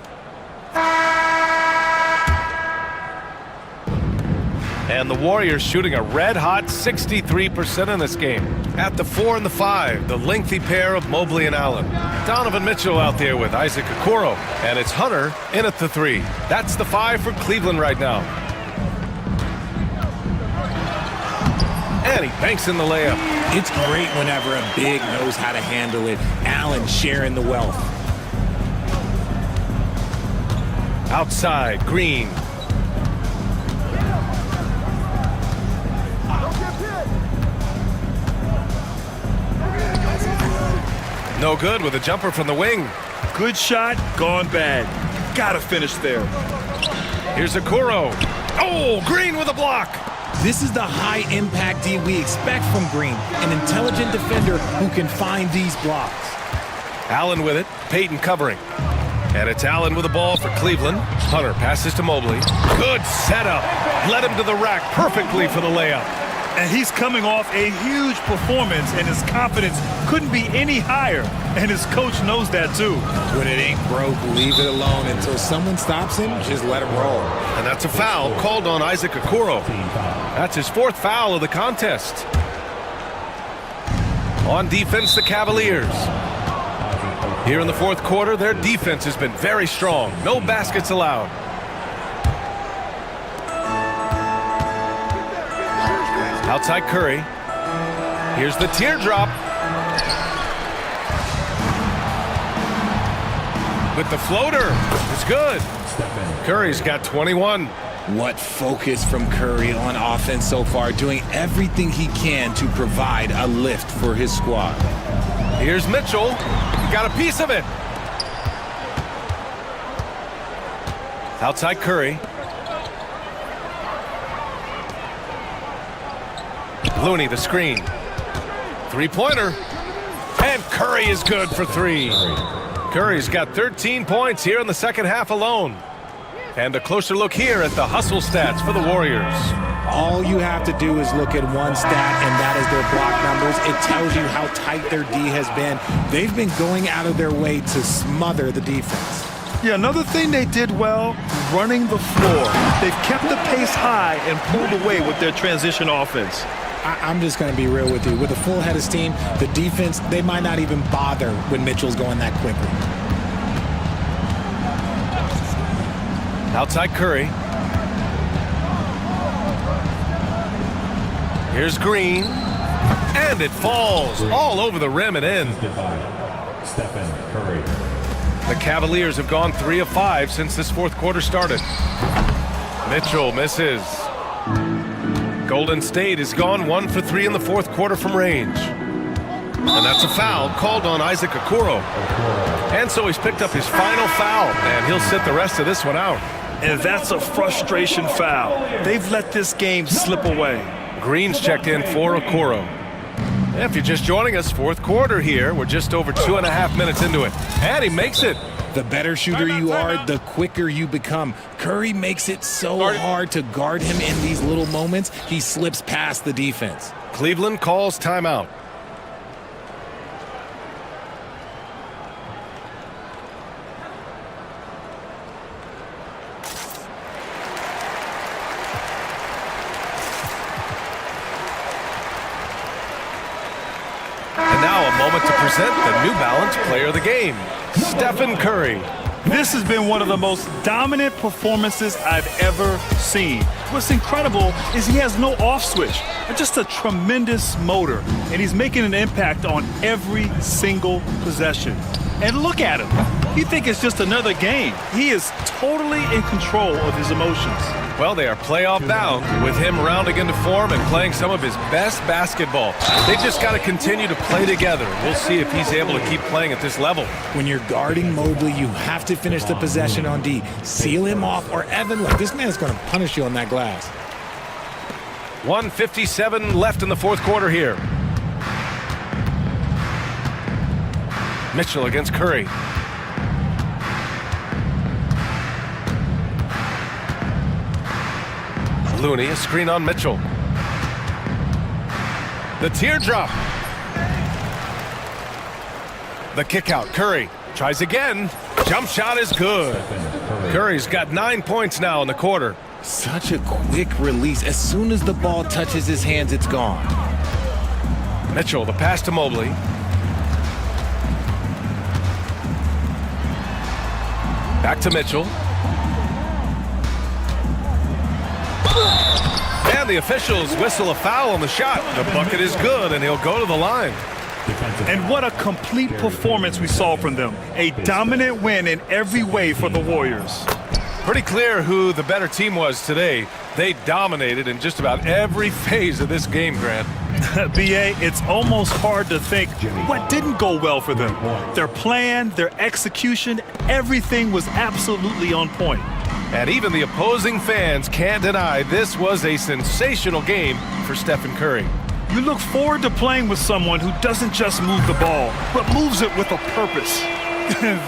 And the Warriors shooting a red-hot 63% in this game. At the 4 and the 5, the lengthy pair of Mobley and Allen. Donovan Mitchell out there with Isaac Okoro. And it's Hunter in at the 3. That's the 5 for Cleveland right now. And he banks in the layup. It's great whenever a big knows how to handle it. Allen sharing the wealth. Outside, Green. No good with a jumper from the wing. Good shot, gone bad. Gotta finish there. Here's Okoro. Oh, Green with a block. This is the high-impact D we expect from Green, an intelligent defender who can find these blocks. Allen with it, Payton covering. And it's Allen with the ball for Cleveland. Hunter passes to Mobley. Good setup. Led him to the rack perfectly for the layup. And he's coming off a huge performance, and his confidence couldn't be any higher. And his coach knows that too. When it ain't broke, leave it alone until someone stops him. Just let him roll. And that's a foul called on Isaac Okoro. That's his 4th foul of the contest. On defense, the Cavaliers. Here in the fourth quarter, their defense has been very strong. No baskets allowed. Outside Curry. Here's the teardrop. with the floater. It's good. Curry's got 21. What focus from Curry on offense so far, doing everything he can to provide a lift for his squad. Here's Mitchell. He got a piece of it. Outside Curry. Looney, the screen. Three-pointer. And Curry is good for three. Curry's got 13 points here in the second half alone. And a closer look here at the hustle stats for the Warriors. All you have to do is look at one stat, and that is their block numbers. It tells you how tight their D has been. They've been going out of their way to smother the defense. Yeah, another thing they did well, running the floor. They've kept the pace high and pulled away with their transition offense. I'm just going to be real with you. With a full head of steam, the defense, they might not even bother when Mitchell's going that quickly. Outside Curry. Here's Green. And it falls all over the rim and in. Stephen Curry. The Cavaliers have gone 3 of 5 since this fourth quarter started. Mitchell misses. Golden State has gone 1 for 3 in the fourth quarter from range. And that's a foul called on Isaac Okoro. And so he's picked up his final foul, and he'll sit the rest of this one out. And that's a frustration foul. They've let this game slip away. Green's checked in for Okoro. If you're just joining us, fourth quarter here. We're just over 2.5 minutes into it. And he makes it. The better shooter you are, the quicker you become. Curry makes it so hard to guard him in these little moments. He slips past the defense. Cleveland calls timeout. And now a moment to present the New Balance Player of the Game, Stephen Curry. This has been one of the most dominant performances I've ever seen. What's incredible is he has no off switch, just a tremendous motor, and he's making an impact on every single possession. And look at him. You think it's just another game. He is totally in control of his emotions. Well, they are playoff bound with him rounding into form and playing some of his best basketball. They just got to continue to play together. We'll see if he's able to keep playing at this level. When you're guarding Mobley, you have to finish the possession on D. Seal him off, or Evan, look, this man's going to punish you on that glass. 1:57 left in the fourth quarter here. Mitchell against Curry. Looney, a screen on Mitchell. The teardrop. The kick out. Curry tries again. Jump shot is good. Curry's got 9 points now in the quarter. Such a quick release. As soon as the ball touches his hands, it's gone. Mitchell, the pass to Mobley. Back to Mitchell. And the officials whistle a foul on the shot. The bucket is good, and he'll go to the line. And what a complete performance we saw from them. A dominant win in every way for the Warriors. Pretty clear who the better team was today. They dominated in just about every phase of this game, Grant. B.A., it's almost hard to think what didn't go well for them. Their plan, their execution, everything was absolutely on point. And even the opposing fans can't deny this was a sensational game for Stephen Curry. You look forward to playing with someone who doesn't just move the ball, but moves it with a purpose.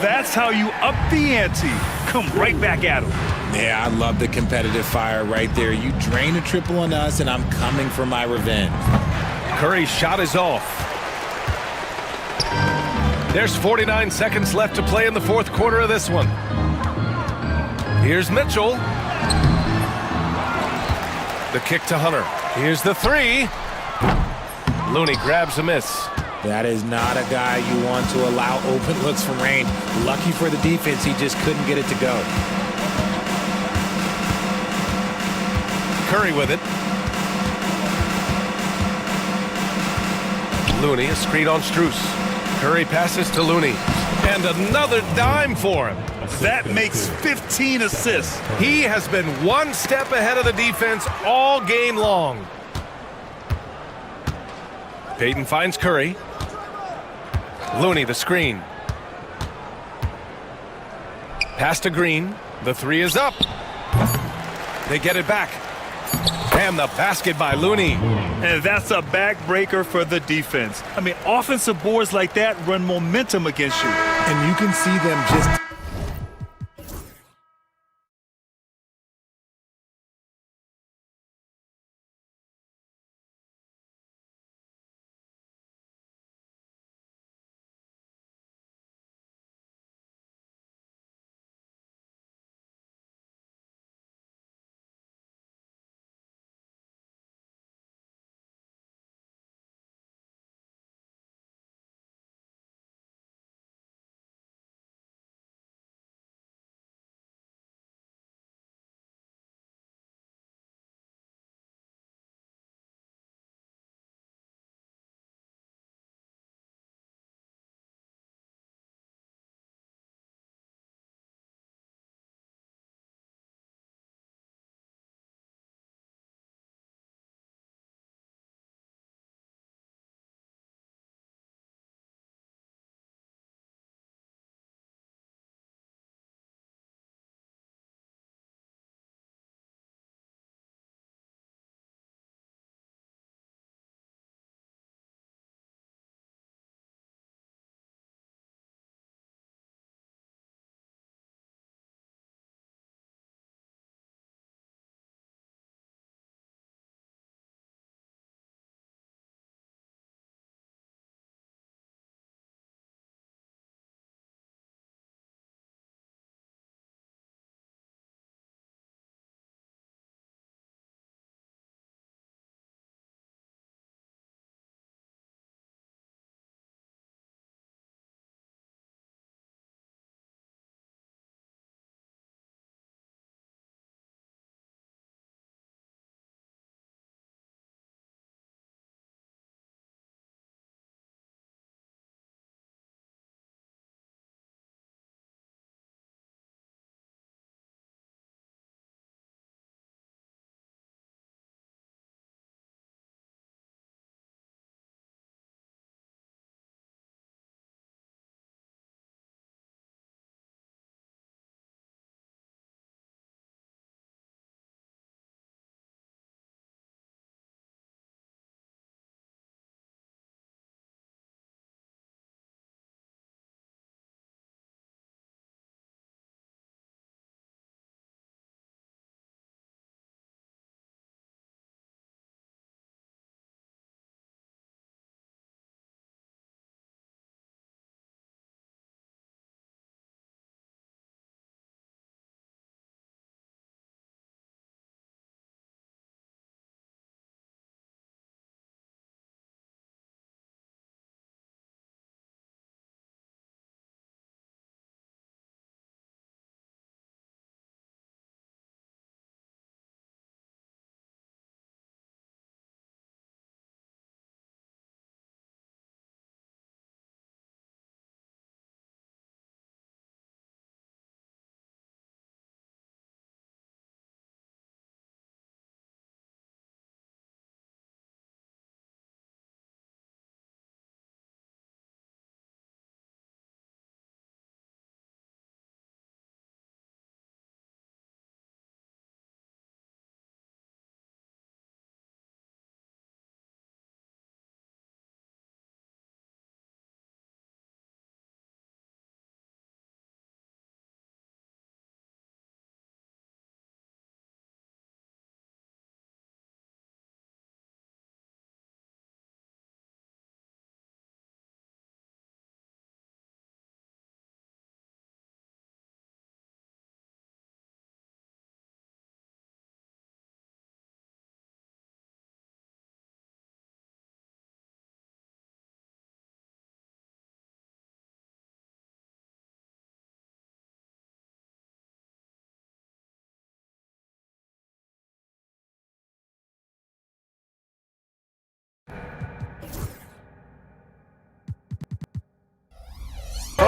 That's how you up the ante. Come right back at him. Yeah, I love the competitive fire right there. You drain a triple on us, and I'm coming for my revenge. Curry's shot is off. There's 49 seconds left to play in the fourth quarter of this one. Here's Mitchell. The kick to Hunter. Here's the three. Looney grabs a miss. That is not a guy you want to allow open looks from range. Lucky for the defense, he just couldn't get it to go. Curry with it. Looney, a screen on Strus. Curry passes to Looney. And another dime for him. That makes 15 assists. He has been one step ahead of the defense all game long. Payton finds Curry. Looney, the screen. Pass to Green. The three is up. They get it back. And the basket by Looney. And that's a backbreaker for the defense. I mean, offensive boards like that run momentum against you. And you can see them just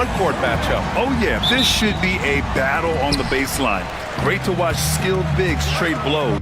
front court matchup. Oh, yeah, this should be a battle on the baseline. Great to watch skilled bigs trade blows.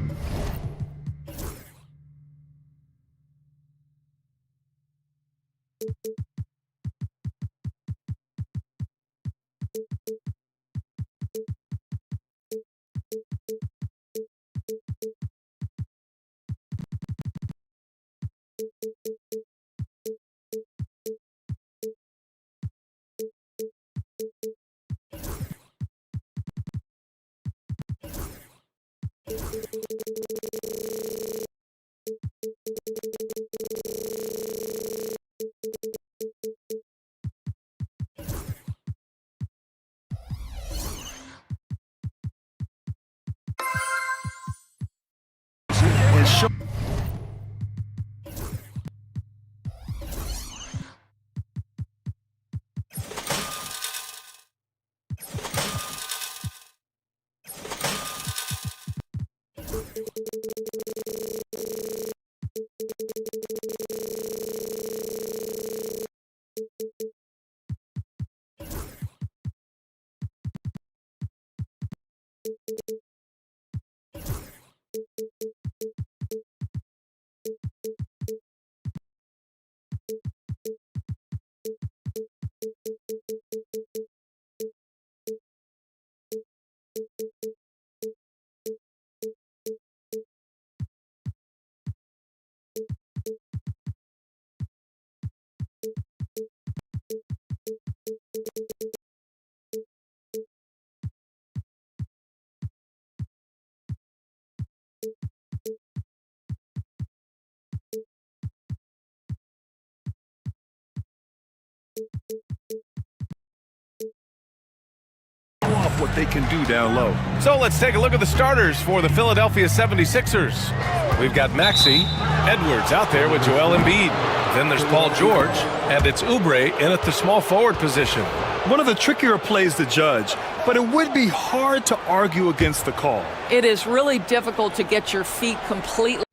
What they can do down low. So let's take a look at the starters for the Philadelphia 76ers. We've got Maxey, Edwards out there with Joel Embiid. Then there's Paul George, and it's Oubre in at the small forward position. One of the trickier plays to judge, but it would be hard to argue against the call. It is really difficult to get your feet completely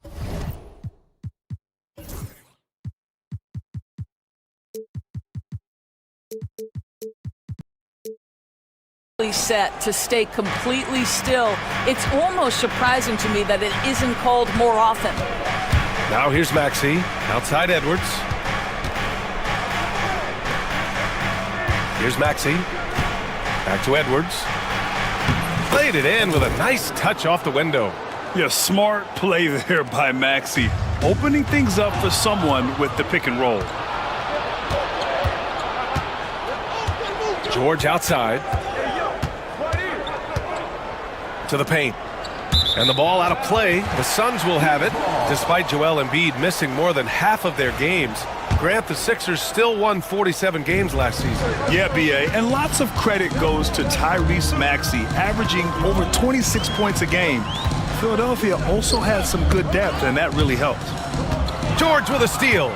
set, to stay completely still. It's almost surprising to me that it isn't called more often. Now here's Maxey, outside Edwards. Here's Maxey, back to Edwards. Played it in with a nice touch off the window. Yeah, smart play there by Maxey, opening things up for someone with the pick and roll. George outside. To the paint. And the ball out of play. The Suns will have it, despite Joel Embiid missing more than half of their games. Grant, the Sixers still won 47 games last season. Yeah, B.A., and lots of credit goes to Tyrese Maxey, averaging over 26 points a game. Philadelphia also had some good depth, and that really helped. George with a steal.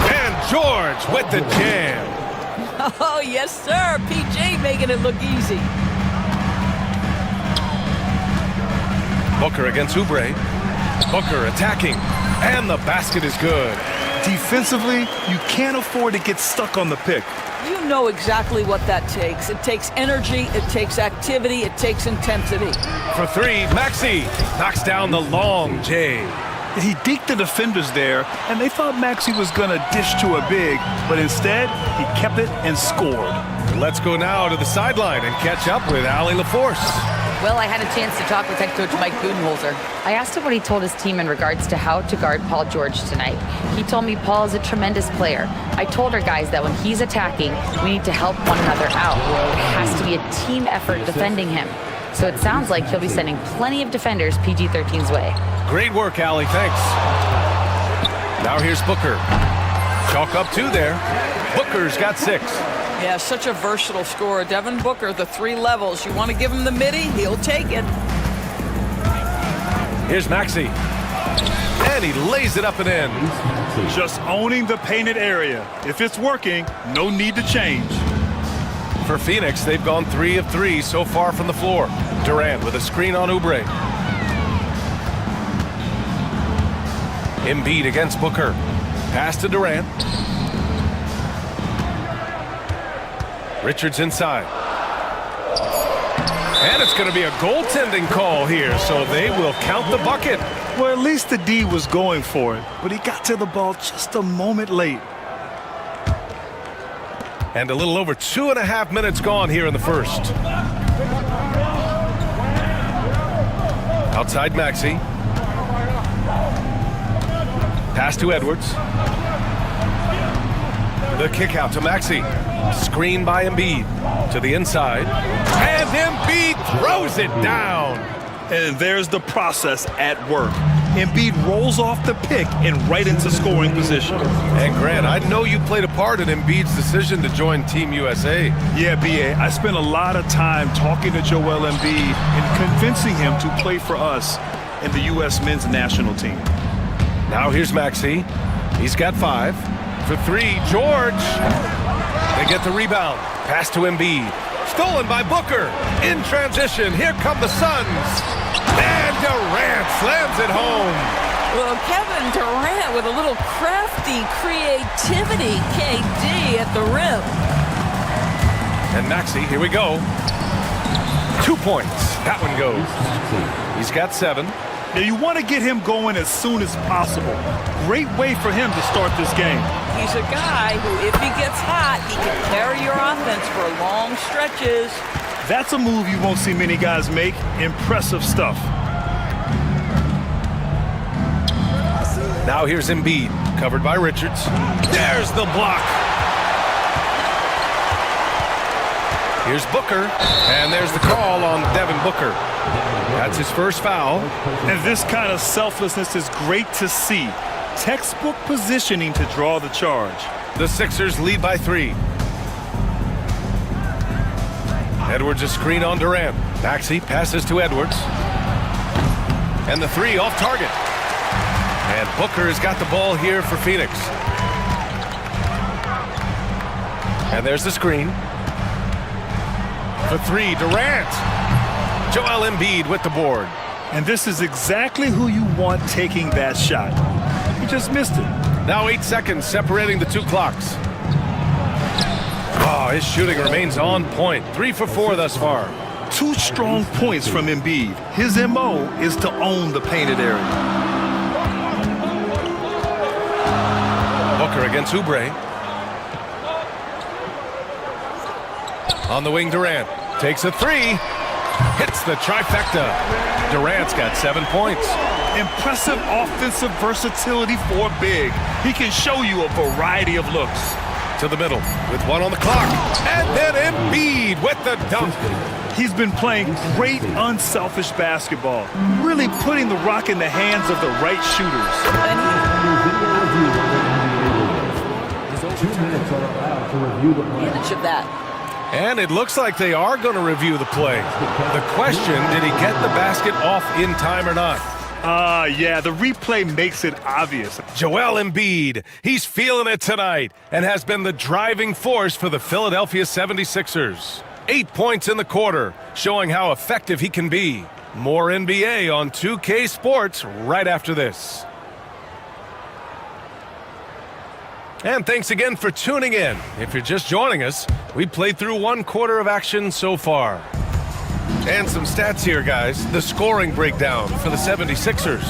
And George with the jam. Oh, yes, sir. PJ making it look easy. Booker against Oubre. Booker attacking. And the basket is good. Defensively, you can't afford to get stuck on the pick. You know exactly what that takes. It takes energy, it takes activity, it takes intensity. For three, Maxey knocks down the long J. He deked the defenders there, and they thought Maxey was going to dish to a big, but instead, he kept it and scored. Let's go now to the sideline and catch up with Allie LaForce. Well, I had a chance to talk with head coach Mike Budenholzer. I asked him what he told his team in regards to how to guard Paul George tonight. He told me Paul is a tremendous player. I told our guys that when he's attacking, we need to help one another out. It has to be a team effort defending him. So it sounds like he'll be sending plenty of defenders PG-13's way. Great work, Allie. Thanks. Now here's Booker. Chalk up two there. Booker's got 6. Yeah, such a versatile scorer. Devin Booker, the 3 levels. You want to give him the midi, he'll take it. Here's Maxey. And he lays it up and in. Just owning the painted area. If it's working, no need to change. For Phoenix, they've gone 3 of 3 so far from the floor. Durant with a screen on Oubre. Embiid against Booker. Pass to Durant. Richards inside. And it's going to be a goaltending call here, so they will count the bucket. Well, at least the D was going for it, but he got to the ball just a moment late. And a little over 2.5 minutes gone here in the first. Outside Maxey. Pass to Edwards. The kick out to Maxey. Screen by Embiid. To the inside. And Embiid throws it down. And there's the process at work. Embiid rolls off the pick and right into scoring position. And Grant, I know you played a part in Embiid's decision to join Team USA. Yeah, B.A., I spent a lot of time talking to Joel Embiid and convincing him to play for us in the U.S. men's national team. Now here's Maxey. He's got 5. For 3, George. They get the rebound. Pass to Embiid. Stolen by Booker. In transition, here come the Suns. And Durant slams it home. Well, Kevin Durant with a little crafty creativity, KD at the rim. And Maxey, here we go. 2 points. That one goes. He's got 7. Now you want to get him going as soon as possible. Great way for him to start this game. He's a guy who, if he gets hot, he can carry your offense for long stretches. That's a move you won't see many guys make. Impressive stuff. Now here's Embiid, covered by Richards. There's the block. Here's Booker, and there's the call on Devin Booker. That's his first foul. And this kind of selflessness is great to see. Textbook positioning to draw the charge. The Sixers lead by 3. Edwards a screen on Durant. Maxey passes to Edwards. And the 3 off target. And Booker has got the ball here for Phoenix. And there's the screen. For 3, Durant. Joel Embiid with the board. And this is exactly who you want taking that shot. He just missed it. Now 8 seconds separating the 2 clocks. Oh, his shooting remains on point. 3 for 4 thus far. 2 strong points from Embiid. His MO is to own the painted area. Booker against Oubre. On the wing, Durant takes a 3. Hits the trifecta. Durant's got 7 points. Impressive offensive versatility for big. He can show you a variety of looks. To the middle with 1 on the clock. And then Embiid with the dunk. He's been playing great unselfish basketball. Really putting the rock in the hands of the right shooters. 2 minutes are allowed to review the play. Advantage of that. And it looks like they are going to review the play. The question, did he get the basket off in time or not? Yeah, the replay makes it obvious. Joel Embiid, he's feeling it tonight and has been the driving force for the Philadelphia 76ers. 8 points in the quarter, showing how effective he can be. More NBA on 2K Sports right after this. And thanks again for tuning in. If you're just joining us, we played through 1 quarter of action so far. And some stats here, guys. The scoring breakdown for the 76ers.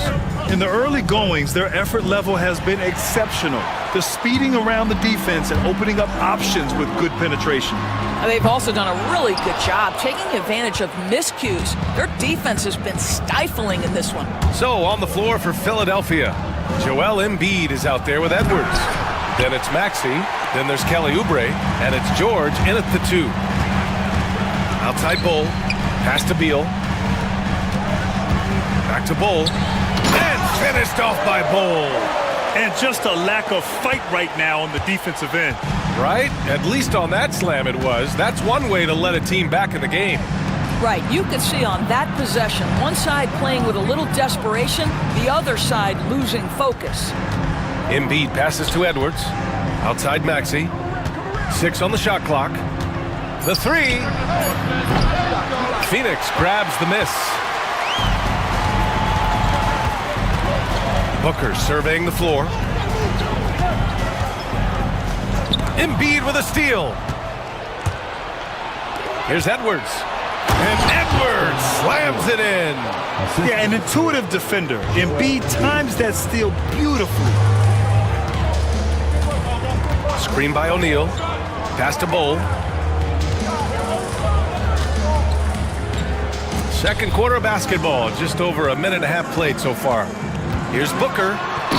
In the early goings, their effort level has been exceptional. The speeding around the defense and opening up options with good penetration. They've also done a really good job taking advantage of miscues. Their defense has been stifling in this one. So on the floor for Philadelphia, Joel Embiid is out there with Edwards. Then it's Maxey, then there's Kelly Oubre, and it's George in at the 2. Outside Bull, pass to Beal. Back to Bull, and finished off by Bull. And just a lack of fight right now on the defensive end. Right? At least on that slam it was. That's one way to let a team back in the game. Right, you could see on that possession, one side playing with a little desperation, the other side losing focus. Embiid passes to Edwards. Outside Maxey. 6 on the shot clock. The 3. Phoenix grabs the miss. Booker surveying the floor. Embiid with a steal. Here's Edwards. And Edwards slams it in. Yeah, an intuitive defender. Embiid times that steal beautifully. Screen by O'Neal. Pass to Bowl. Second quarter of basketball. Just over a minute and a half played so far. Here's Booker.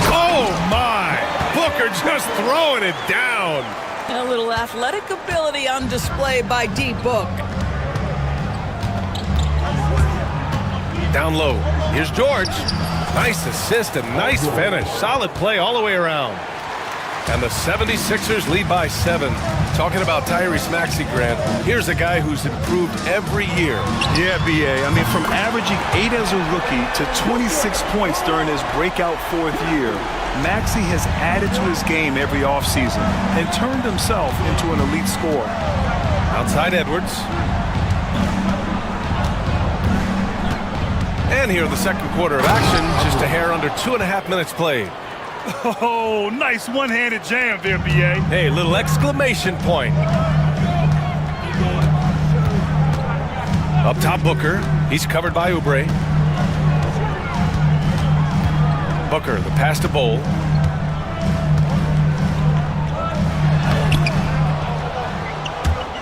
Oh, my! Booker just throwing it down. A little athletic ability on display by D-Book. Down low. Here's George. Nice assist and nice finish. Solid play all the way around. And the 76ers lead by 7. Talking about Tyrese Maxey, Grant, here's a guy who's improved every year. Yeah, BA. I mean, from averaging 8 as a rookie to 26 points during his breakout 4th year, Maxey has added to his game every offseason and turned himself into an elite scorer. Outside Edwards. And here the second quarter of action, just a hair under 2.5 minutes played. Oh, nice one-handed jam there, BA. Hey, little exclamation point. Up top, Booker. He's covered by Oubre. Booker, the pass to Bowl.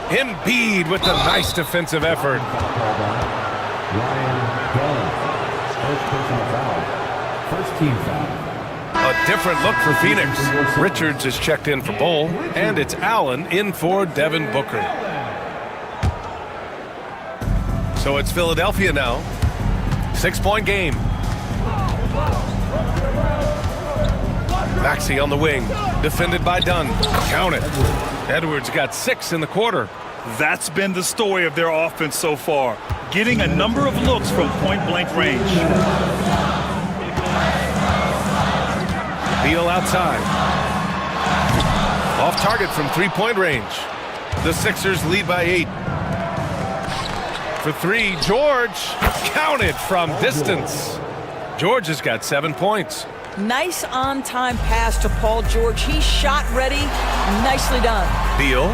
Embiid with the nice defensive effort. First personal foul. First team foul. A different look for Phoenix. Richards is checked in for Bowl, and it's Allen in for Devin Booker. So it's Philadelphia now. 6-point game. Maxey on the wing, defended by Dunn. Count it. Edwards got 6 in the quarter. That's been the story of their offense so far, getting a number of looks from point-blank range. Beal outside. Off target from 3-point range. The Sixers lead by 8. For 3, George counted from distance. George has got 7 points. Nice on-time pass to Paul George. He's shot ready. Nicely done. Beal.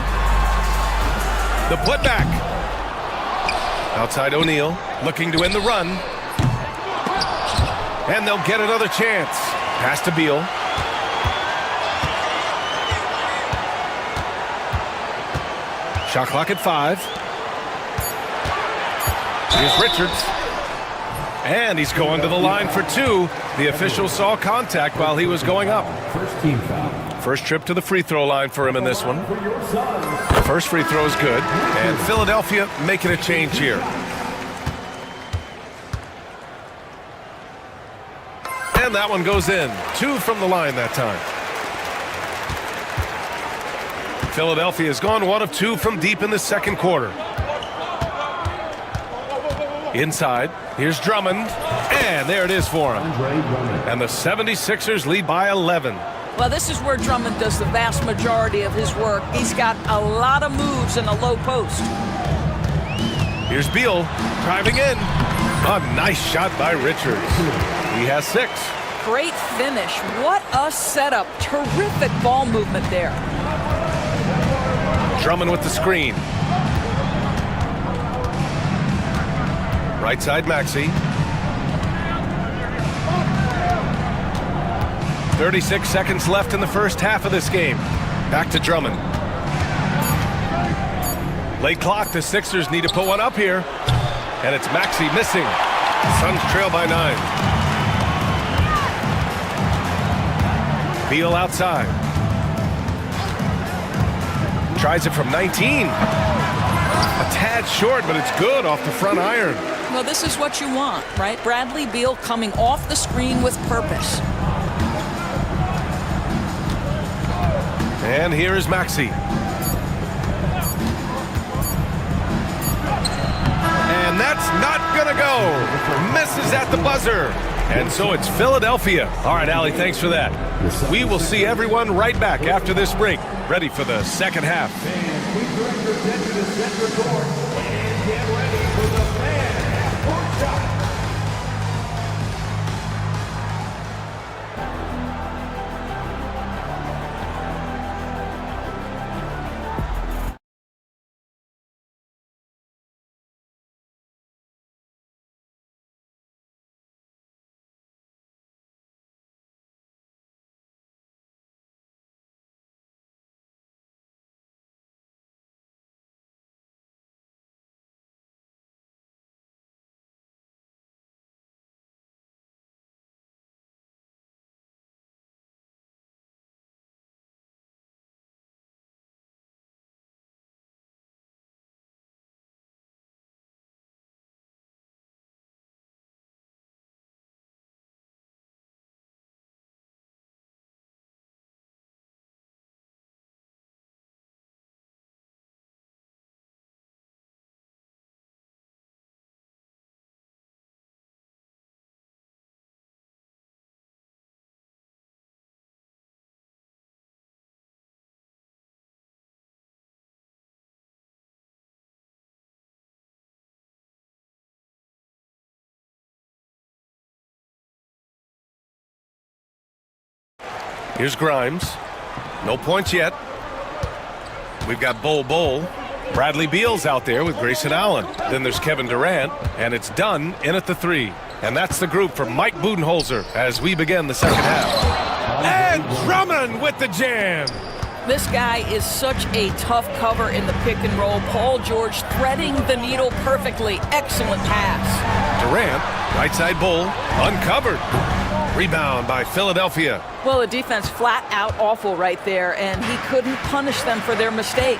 The putback. Outside O'Neal, looking to end the run. And they'll get another chance. Pass to Beal. Shot clock at 5. Here's Richards. And he's going to the line for 2. The official saw contact while he was going up. First team foul. First trip to the free throw line for him in this one. First free throw is good. And Philadelphia making a change here. And that one goes in. 2 from the line that time. Philadelphia has gone 1 of 2 from deep in the second quarter. Inside, here's Drummond. And there it is for him. And the 76ers lead by 11. Well, this is where Drummond does the vast majority of his work. He's got a lot of moves in the low post. Here's Beal driving in. A nice shot by Richards. He has 6. Great finish. What a setup. Terrific ball movement there. Drummond with the screen. Right side Maxey. 36 seconds left in the first half of this game. Back to Drummond. Late clock, the Sixers need to put one up here. And it's Maxey missing. Suns trail by 9. Beal outside. Tries it from 19. A tad short, but it's good off the front iron. Well, this is what you want, right? Bradley Beal coming off the screen with purpose. And here is Maxey. And that's not gonna go. Misses at the buzzer. And so it's Philadelphia. All right, Allie, thanks for that. We will see everyone right back after this break, ready for the second half. Here's Grimes. No points yet. We've got Bol. Bradley Beal's out there with Grayson Allen. Then there's Kevin Durant, and it's done in at the 3. And that's the group for Mike Budenholzer as we begin the second half. And Drummond with the jam. This guy is such a tough cover in the pick and roll. Paul George threading the needle perfectly. Excellent pass. Durant, right side Bull, uncovered. Rebound by Philadelphia. Well, the defense flat out awful right there, and he couldn't punish them for their mistake.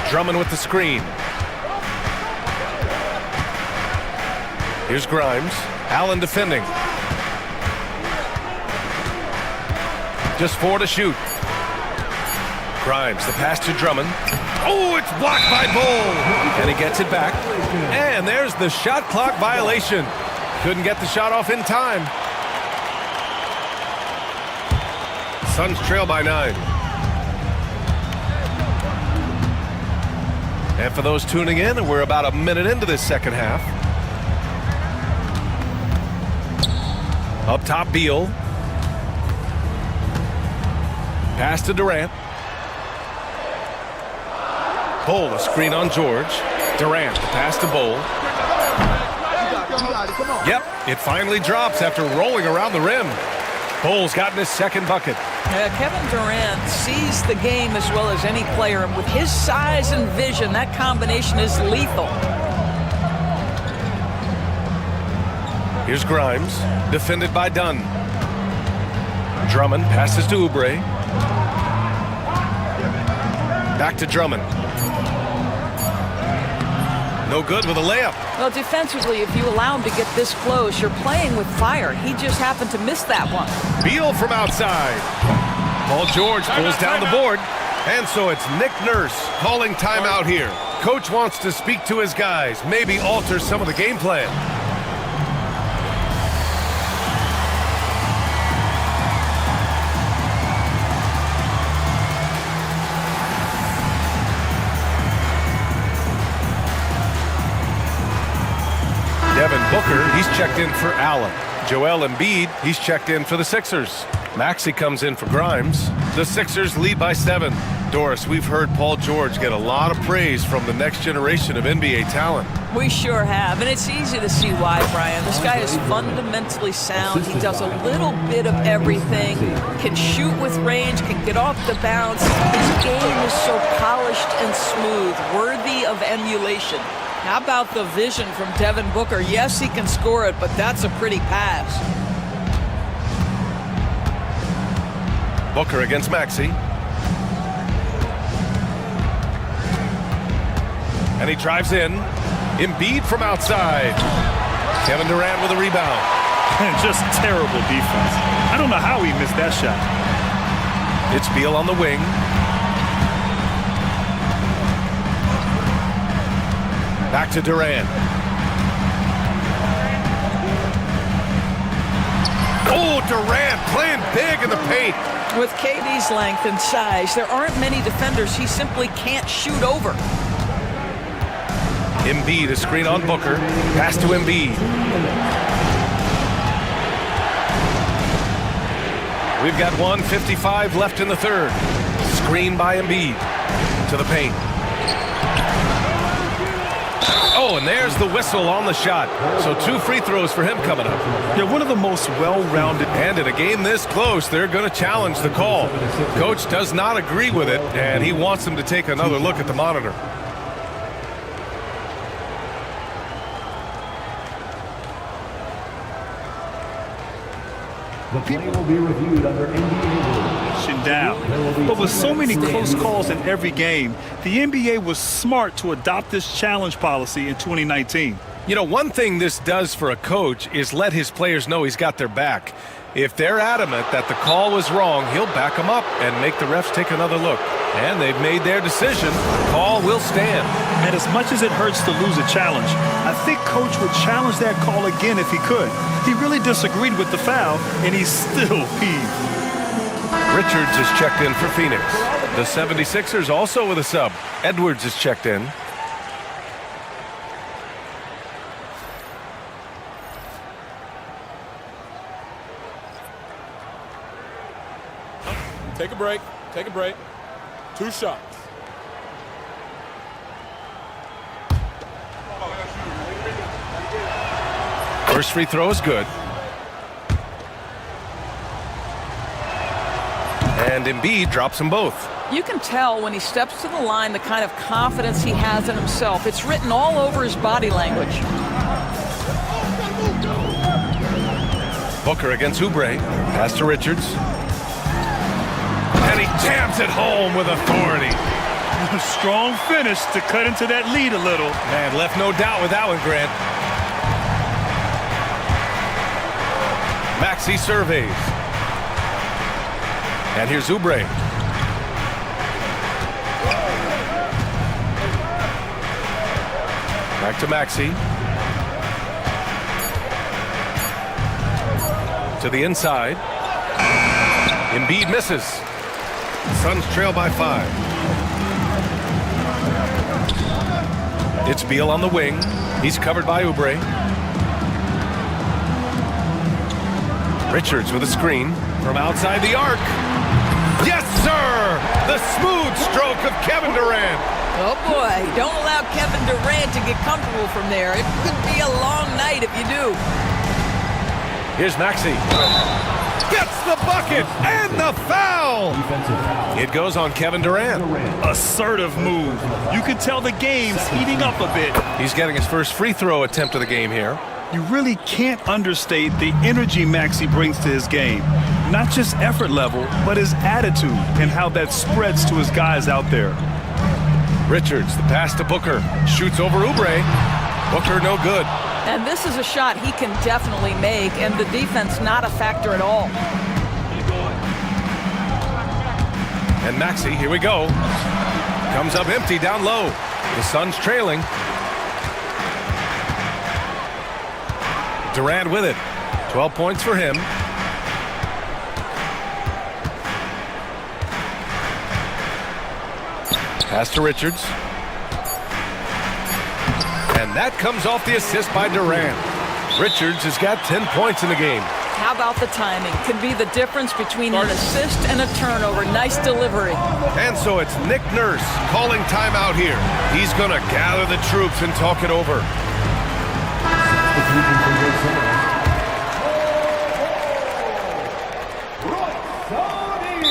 Drummond with the screen. Here's Grimes. Allen defending. Just 4 to shoot. Grimes, the pass to Drummond. Oh, it's blocked by Bull. And he gets it back. And there's the shot clock violation. Couldn't get the shot off in time. Suns trail by 9. And for those tuning in, we're about a minute into this second half. Up top, Beal. Pass to Durant. Bull, a screen on George. Durant, the pass to Bull. Yep, it finally drops after rolling around the rim. Bull's gotten his second bucket. Kevin Durant sees the game as well as any player, and with his size and vision, that combination is lethal. Here's Grimes, defended by Dunn. Drummond passes to Oubre. Back to Drummond. No good with a layup. Well, defensively, if you allow him to get this close, you're playing with fire. He just happened to miss that one. Beal from outside. Paul George pulls down the board. And so it's Nick Nurse calling timeout here. Coach wants to speak to his guys, maybe alter some of the game plan. Devin Booker, he's checked in for Allen. Joel Embiid, he's checked in for the Sixers. Maxey comes in for Grimes. The Sixers lead by 7. Doris, we've heard Paul George get a lot of praise from the next generation of NBA talent. We sure have, and it's easy to see why, Brian. This guy is fundamentally sound. He does a little bit of everything, can shoot with range, can get off the bounce. His game is so polished and smooth, worthy of emulation. How about the vision from Devin Booker? Yes, he can score it, but that's a pretty pass. Booker against Maxey. And he drives in. Embiid from outside. Kevin Durant with a rebound. Just terrible defense. I don't know how he missed that shot. It's Beal on the wing. Back to Durant. Oh, Durant playing big in the paint. With KD's length and size, there aren't many defenders he simply can't shoot over. Embiid, a screen on Booker. Pass to Embiid. We've got 1:55 left in the third. Screen by Embiid. To the paint. Oh, and there's the whistle on the shot. So 2 free throws for him coming up. Yeah, one of the most well-rounded. And in a game this close, they're going to challenge the call. Coach does not agree with it, and he wants them to take another look at the monitor. The play will be reviewed under NBA rules. Down. But with so many close calls in every game, the NBA was smart to adopt this challenge policy in 2019. You know, one thing this does for a coach is let his players know he's got their back. If they're adamant that the call was wrong, he'll back them up and make the refs take another look. And they've made their decision. The call will stand. And as much as it hurts to lose a challenge, I think Coach would challenge that call again if he could. He really disagreed with the foul, and he's still peeved. Richards is checked in for Phoenix. The 76ers also with a sub. Edwards is checked in. Take a break. Take a break. 2 shots. First free throw is good. And Embiid drops them both. You can tell when he steps to the line the kind of confidence he has in himself. It's written all over his body language. Booker against Oubre. Pass to Richards. And he jams it home with authority. Strong finish to cut into that lead a little. Man, left no doubt with that one, Grant. Maxey surveys. And here's Oubre. Back to Maxey. To the inside. Embiid misses. Suns trail by 5. It's Beal on the wing. He's covered by Oubre. Richards with a screen from outside the arc. Yes, sir! The smooth stroke of Kevin Durant. Oh, boy. Don't allow Kevin Durant to get comfortable from there. It could be a long night if you do. Here's Maxey. Gets the bucket and the foul! It goes on Kevin Durant. Assertive move. You can tell the game's heating up a bit. He's getting his first free throw attempt of the game here. You really can't understate the energy Maxey brings to his game. Not just effort level, but his attitude and how that spreads to his guys out there. Richards, the pass to Booker. Shoots over Oubre. Booker no good. And this is a shot he can definitely make, and the defense not a factor at all. And Maxey, here we go. Comes up empty down low. The Suns trailing. Durant with it. 12 points for him. Pass to Richards. And that comes off the assist by Durant. Richards has got 10 points in the game. How about the timing? Can be the difference between an assist and a turnover. Nice delivery. And so it's Nick Nurse calling timeout here. He's going to gather the troops and talk it over.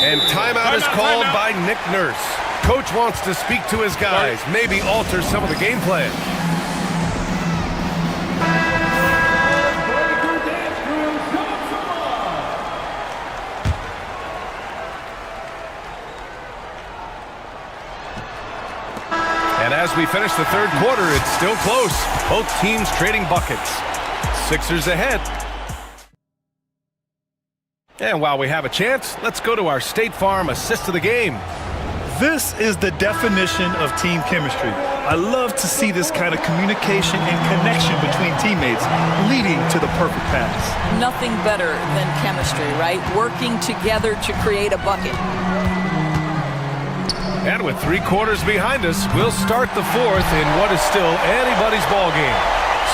And timeout is called by Nick Nurse. Coach wants to speak to his guys, maybe alter some of the game plan. And as we finish the third quarter, it's still close. Both teams trading buckets. Sixers ahead. And while we have a chance, let's go to our State Farm assist of the game. This is the definition of team chemistry. I love to see this kind of communication and connection between teammates leading to the perfect pass. Nothing better than chemistry, right? Working together to create a bucket. And with 3 quarters behind us, we'll start the fourth in what is still anybody's ball game.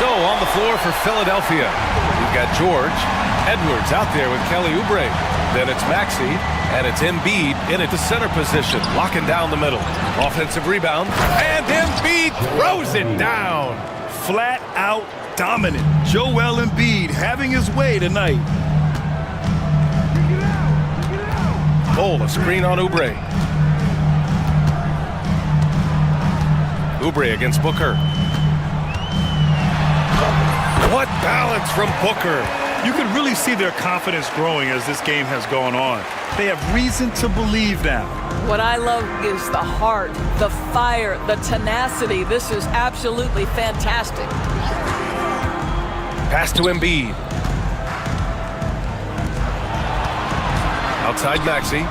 So on the floor for Philadelphia, we've got George, Edwards out there with Kelly Oubre. Then it's Maxey, and it's Embiid in at the center position, locking down the middle. Offensive rebound, and Embiid throws it down. Flat out dominant. Joel Embiid having his way tonight. Pull a screen on Oubre. Oubre against Booker. What balance from Booker. You can really see their confidence growing as this game has gone on. They have reason to believe now. What I love is the heart, the fire, the tenacity. This is absolutely fantastic. Pass to Embiid. Outside Maxey.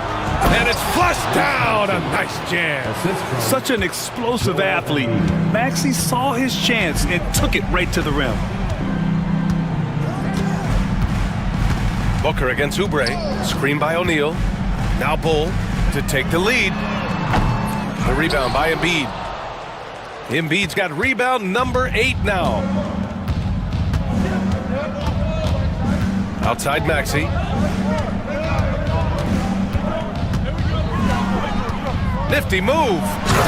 And it's flushed down. A nice jam. Such an explosive athlete. Maxey saw his chance and took it right to the rim. Booker against Oubre. Screen by O'Neal. Now Bull to take the lead. The rebound by Embiid. Embiid's got rebound number 8 now. Outside Maxey. Nifty move.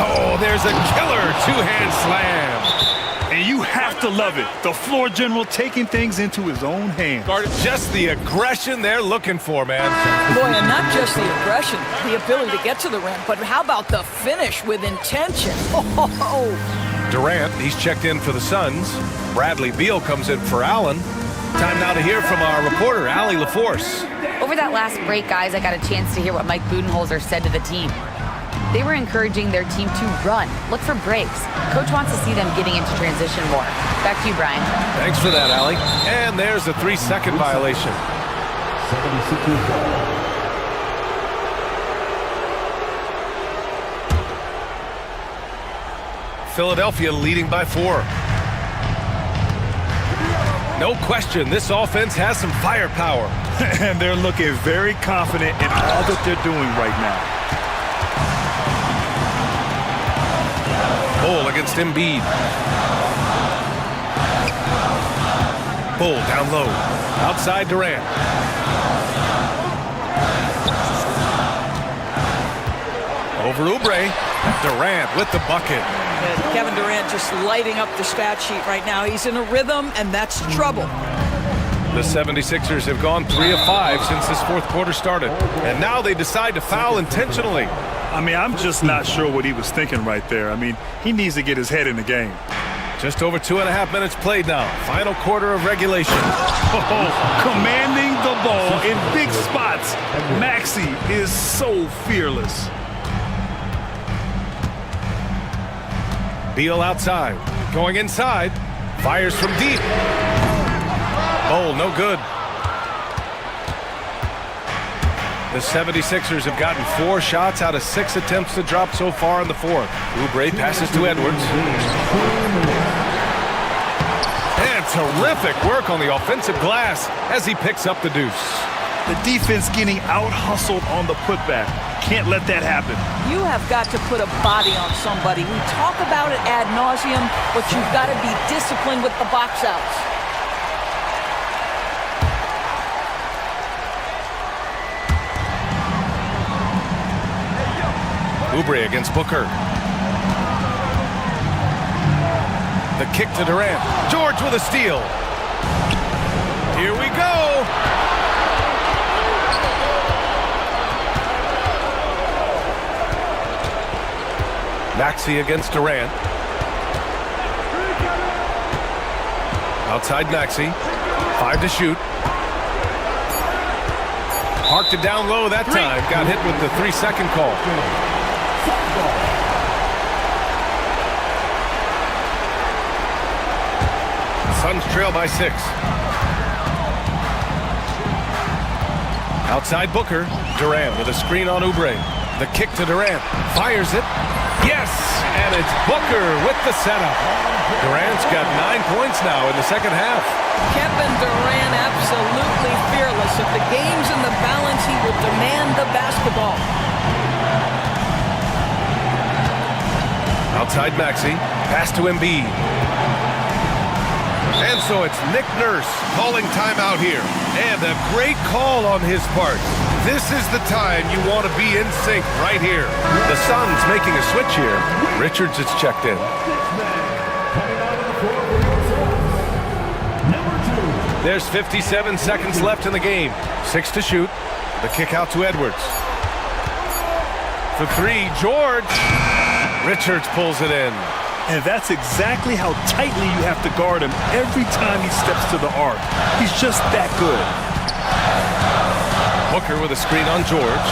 Oh, there's a killer two-hand slam. And you have to love it. The floor general taking things into his own hands. Just the aggression they're looking for, man. Boy, and not just the aggression, the ability to get to the rim, but how about the finish with intention? Oh. Durant, he's checked in for the Suns. Bradley Beal comes in for Allen. Time now to hear from our reporter, Allie LaForce. Over that last break, guys, I got a chance to hear what Mike Budenholzer said to the team. They were encouraging their team to run, look for breaks. Coach wants to see them getting into transition more. Back to you, Brian. Thanks for that, Allie. And there's a 3-second violation. 76ers ball. Philadelphia leading by 4. No question, this offense has some firepower. And they're looking very confident in all that they're doing right now. Bull against Embiid. Bull down low. Outside Durant. Over Oubre. Durant with the bucket. And Kevin Durant just lighting up the stat sheet right now. He's in a rhythm, and that's trouble. The 76ers have gone 3 of 5 since this fourth quarter started. And now they decide to foul intentionally. I mean, I'm just not sure what he was thinking right there. I mean, he needs to get his head in the game. Just over 2.5 minutes played now. Final quarter of regulation. Oh, commanding the ball in big spots. Maxey is so fearless. Beal outside. Going inside. Fires from deep. Bull, no good. The 76ers have gotten 4 shots out of 6 attempts to drop so far in the fourth. Oubre passes to Edwards. And terrific work on the offensive glass as he picks up the deuce. The defense getting out-hustled on the putback. Can't let that happen. You have got to put a body on somebody. We talk about it ad nauseum, but you've got to be disciplined with the box outs. Oubre against Booker. The kick to Durant. George with a steal. Here we go. Maxey against Durant. Outside Maxey. 5 to shoot. Parked it down low that time. Got hit with the 3-second call. Suns trail by 6. Outside Booker. Durant with a screen on Oubre. The kick to Durant. Fires it. Yes! And it's Booker with the setup. Durant's got 9 points now in the second half. Kevin Durant absolutely fearless. If the game's in the balance, he will demand the basketball. Outside Maxey. Pass to Embiid. And so it's Nick Nurse calling timeout here. And a great call on his part. This is the time you want to be in sync right here. The Suns making a switch here. Richards is checked in. There's 57 seconds left in the game. 6 to shoot. The kick out to Edwards. For 3, George. Richards pulls it in. And that's exactly how tightly you have to guard him every time he steps to the arc. He's just that good. Booker with a screen on George.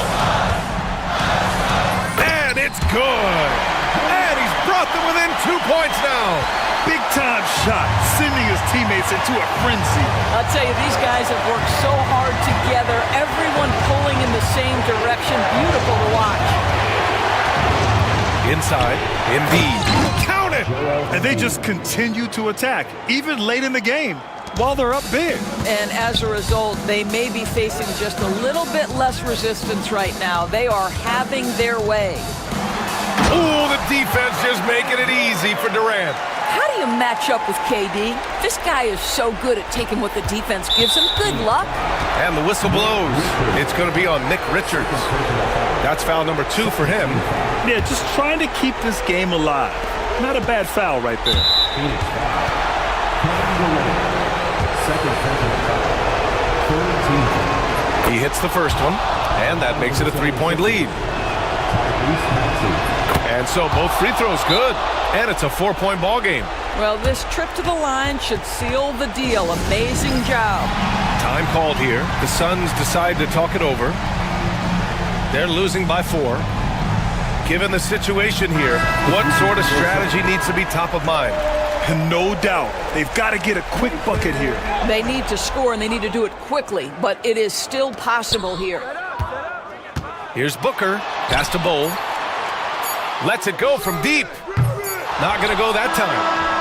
And it's good. And he's brought them within 2 points now. Big time shot, sending his teammates into a frenzy. I'll tell you, these guys have worked so hard together. Everyone pulling in the same direction. Beautiful to watch. Inside, Embiid. Count it! And they just continue to attack, even late in the game, while they're up big. And as a result, they may be facing just a little bit less resistance right now. They are having their way. Ooh, the defense just making it easy for Durant. How do you match up with KD? This guy is so good at taking what the defense gives him. Good luck. And the whistle blows. It's going to be on Nick Richards. That's foul number 2 for him. Yeah, just trying to keep this game alive. Not a bad foul right there. He hits the first one, and that makes it a 3-point lead. And so both free throws good, and it's a 4-point ball game. Well, this trip to the line should seal the deal. Amazing job. Time called here. The Suns decide to talk it over. They're losing by 4. Given the situation here, what sort of strategy needs to be top of mind? No doubt. They've got to get a quick bucket here. They need to score, and they need to do it quickly, but it is still possible here. Here's Booker. Pass to Bowl. Lets it go from deep. Not going to go that time.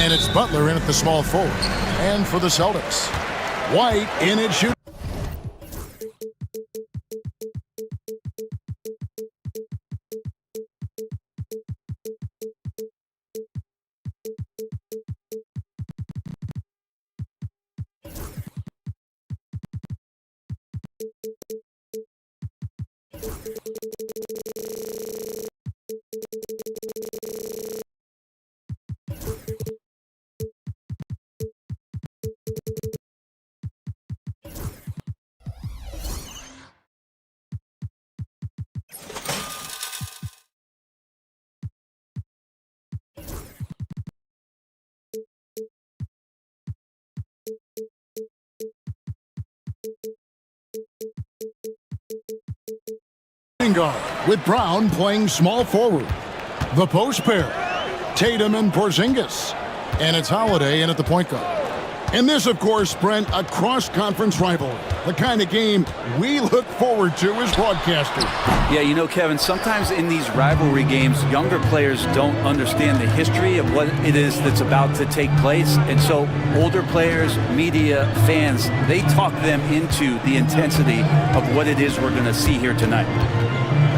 And it's Butler in at the small forward. And for the Celtics, White in at shoot. guard with Brown playing small forward. The post pair, Tatum and Porzingis. And it's Holiday in at the point guard. And this, of course, Brent, a cross-conference rivalry. The kind of game we look forward to as broadcasters. Yeah, you know, Kevin, sometimes in these rivalry games, younger players don't understand the history of what it is that's about to take place. And so older players, media, fans, they talk them into the intensity of what it is we're going to see here tonight.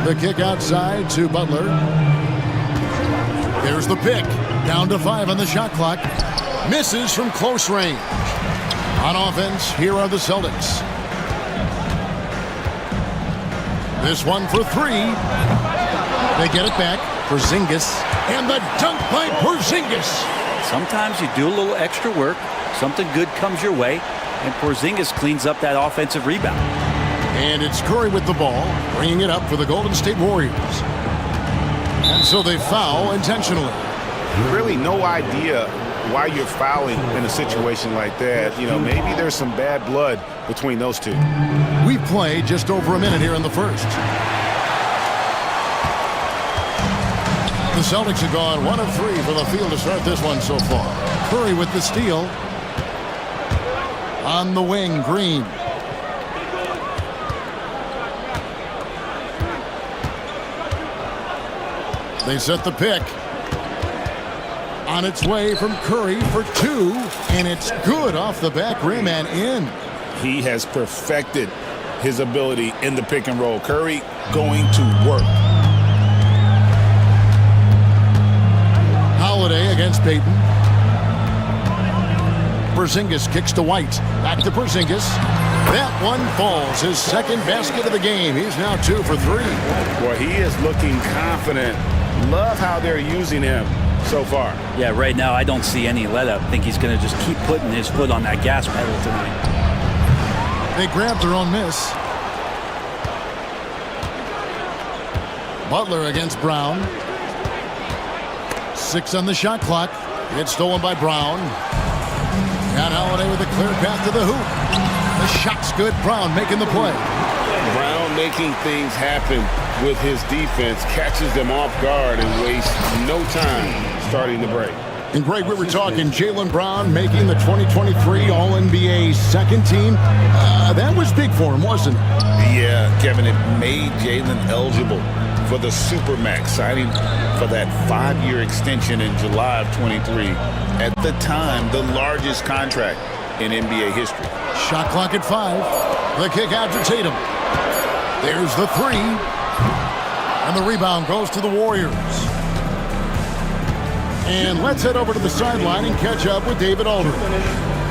The kick outside to Butler. There's the pick. Down to 5 on the shot clock. Misses from close range. On offense, here are the Celtics. This one for 3. They get it back. Porzingis. And the dunk by Porzingis. Sometimes you do a little extra work, something good comes your way, and Porzingis cleans up that offensive rebound. And it's Curry with the ball, bringing it up for the Golden State Warriors. And so they foul intentionally. Really no idea why you're fouling in a situation like that. You know, maybe there's some bad blood between those two. We play just over a minute here in the first. The Celtics have gone 1 of 3 from the field to start this one so far. Curry with the steal. On the wing, Green. They set the pick. On its way from Curry for 2, and it's good off the back rim and in. He has perfected his ability in the pick and roll. Curry going to work. Holiday against Payton. Porzingis kicks to White. Back to Porzingis. That one falls. His second basket of the game. He's now 2 for 3. Boy, he is looking confident. Love how they're using him so far. Yeah, right now I don't see any let up. I think he's going to just keep putting his foot on that gas pedal tonight. They grab their own miss. Butler against Brown. 6 on the shot clock. It's stolen by Brown. And Holiday with a clear path to the hoop. The shot's good. Brown making the play. Brown making things happen with his defense, catches them off guard and wastes no time starting the break. And Greg, we were talking Jaylen Brown making the 2023 All-NBA second team. That was big for him, wasn't it? Yeah, Kevin, it made Jaylen eligible for the Supermax, signing for that 5-year extension in July of 23. At the time, the largest contract in NBA history. Shot clock at 5. The kick out to Tatum. There's the 3. And the rebound goes to the Warriors. And let's head over to the sideline and catch up with David Aldridge.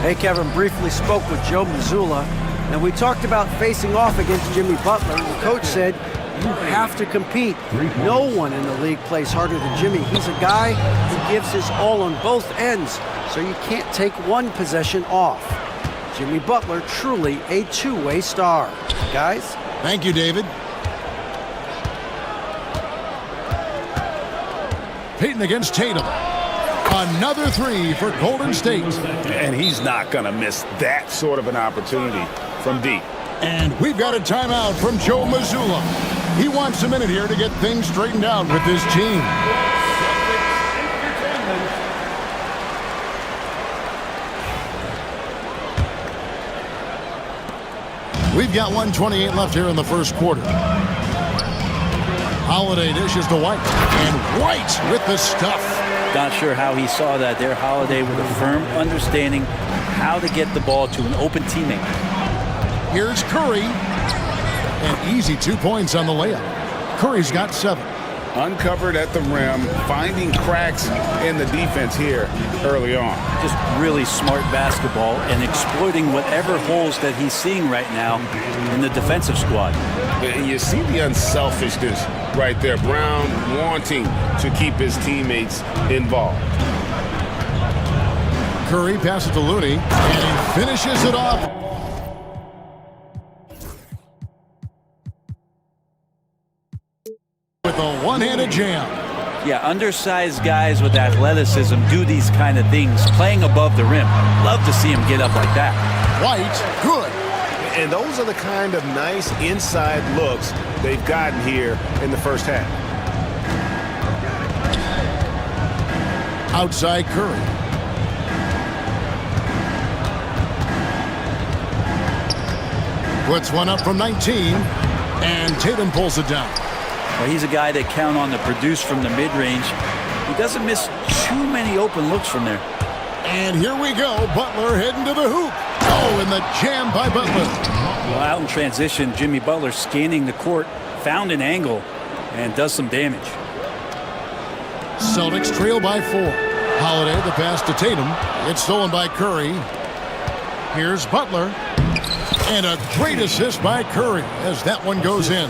Hey, Kevin, briefly spoke with Joe Mazzulla, and we talked about facing off against Jimmy Butler. The coach said, you have to compete. No one in the league plays harder than Jimmy. He's a guy who gives his all on both ends, so you can't take one possession off. Jimmy Butler, truly a two-way star. Guys? Thank you, David. Payton against Tatum. Another 3 for Golden State. And he's not going to miss that sort of an opportunity from deep. And we've got a timeout from Joe Mazzulla. He wants a minute here to get things straightened out with his team. We've got 1:28 left here in the first quarter. Holiday dishes to White, and White with the stuff. Not sure how he saw that there. Holiday with a firm understanding how to get the ball to an open teammate. Here's Curry, and easy 2 points on the layup. Curry's got 7. Uncovered at the rim, finding cracks in the defense here early on. Just really smart basketball and exploiting whatever holes that he's seeing right now in the defensive squad. You see the unselfishness right there. Brown wanting to keep his teammates involved. Curry passes to Looney, and he finishes it off. With a one-handed jam. Yeah, undersized guys with athleticism do these kind of things, playing above the rim. Love to see him get up like that. White, good. And those are the kind of nice inside looks they've gotten here in the first half. Outside Curry. Puts one up from 19, and Tatum pulls it down. Well, he's a guy that count on to produce from the mid-range. He doesn't miss too many open looks from there. And here we go. Butler heading to the hoop. Oh, and the jam by Butler. Well, out in transition, Jimmy Butler scanning the court, found an angle, and does some damage. Celtics trail by 4. Holiday, the pass to Tatum. It's stolen by Curry. Here's Butler. And a great assist by Curry as that one goes in.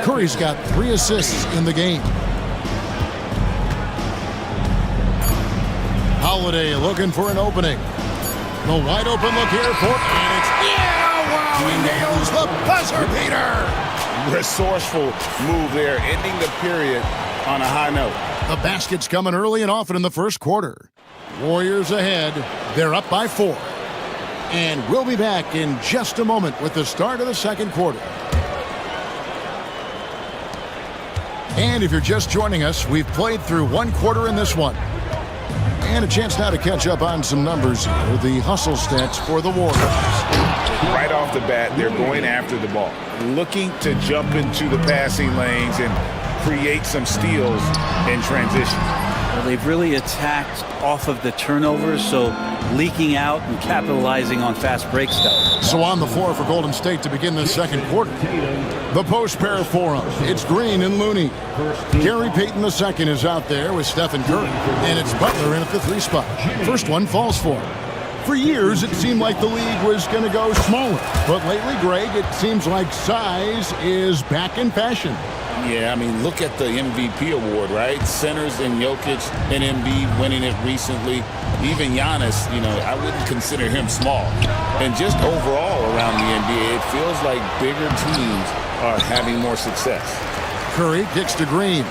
Curry's got 3 assists in the game. Holiday looking for an opening. The wide open look here for, and it's, wow, he nails the buzzer beater. Resourceful move there, ending the period on a high note. The basket's coming early and often in the first quarter. Warriors ahead. They're up by 4. And we'll be back in just a moment with the start of the second quarter. And if you're just joining us, we've played through 1 quarter in this one. And a chance now to catch up on some numbers here. The hustle stats for the Warriors. Right off the bat, they're going after the ball, looking to jump into the passing lanes and create some steals in transition. Well, they've really attacked off of the turnovers, so leaking out and capitalizing on fast break stuff. So on the floor for Golden State to begin the second quarter. The post pair for them. It's Green and Looney. Gary Payton II is out there with Stephen Curry. And it's Butler in at the 3 spot. First one falls for him. For years, it seemed like the league was going to go smaller. But lately, Greg, it seems like size is back in fashion. Yeah, I mean, look at the MVP award, right? Centers and Jokic and Embiid winning it recently. Even Giannis, I wouldn't consider him small. And just overall around the NBA, it feels like bigger teams are having more success. Curry kicks to Green.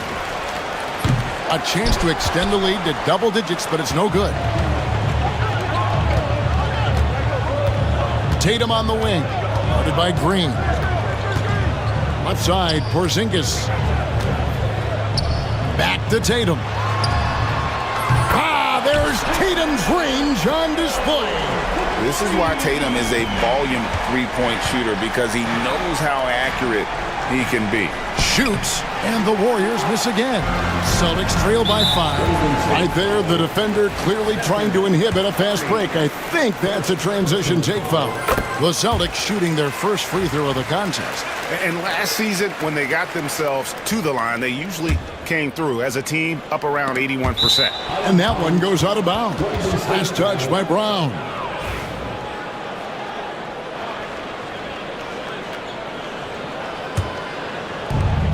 A chance to extend the lead to double digits, but it's no good. Tatum on the wing, guarded by Green. Left side, Porzingis. Back to Tatum. There's Tatum's range on display. This is why Tatum is a volume 3-point shooter, because he knows how accurate he can be. Shoots, and the Warriors miss again. Celtics trail by 5. Right there, the defender clearly trying to inhibit a fast break. I think that's a transition take foul. The Celtics shooting their first free throw of the contest. And last season, when they got themselves to the line, they usually came through as a team up around 81%. And that one goes out of bounds. Last touch by Brown.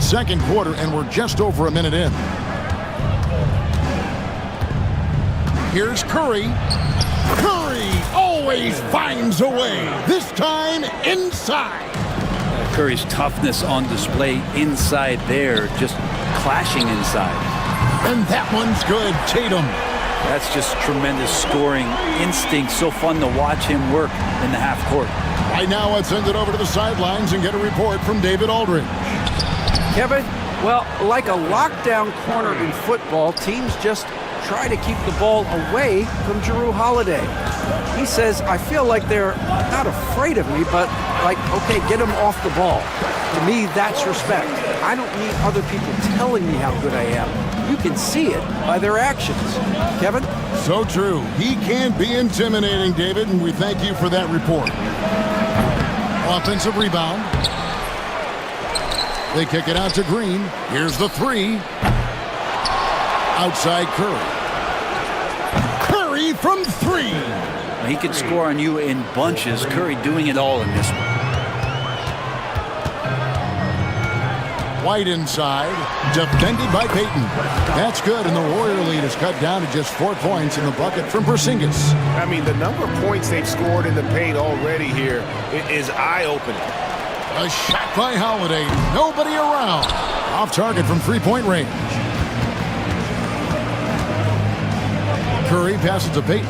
Second quarter, and we're just over a minute in. Here's Curry. Curry always finds a way. This time inside. Curry's toughness on display inside there, just clashing inside. And that one's good. Tatum. That's just tremendous scoring instinct. So fun to watch him work in the half court. Right now, let's send it over to the sidelines and get a report from David Aldridge. Kevin, well, like a lockdown corner in football, teams just try to keep the ball away from Jrue Holiday. He says, I feel like they're not afraid of me, but like, okay, get him off the ball. To me, that's respect. I don't need other people telling me how good I am. You can see it by their actions. Kevin? So true. He can be intimidating, David, and we thank you for that report. Offensive rebound. They kick it out to Green. Here's the 3. Outside Curry. Curry from 3. He could score on you in bunches. Curry doing it all in this one. White inside, defended by Payton. That's good, and the Warrior lead is cut down to just 4 points in the bucket from Porzingis. I mean, the number of points they've scored in the paint already here is eye-opening. A shot by Holiday. Nobody around. Off target from 3-point range. Curry passes to Payton.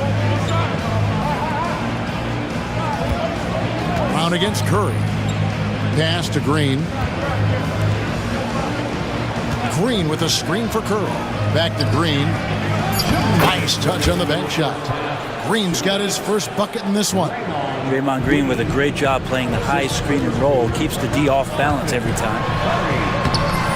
Brown against Curry. Pass to Green. Green with a screen for Curry. Back to Green. Nice touch on the bank shot. Green's got his first bucket in this one. Draymond Green with a great job playing the high screen and roll. Keeps the D off balance every time.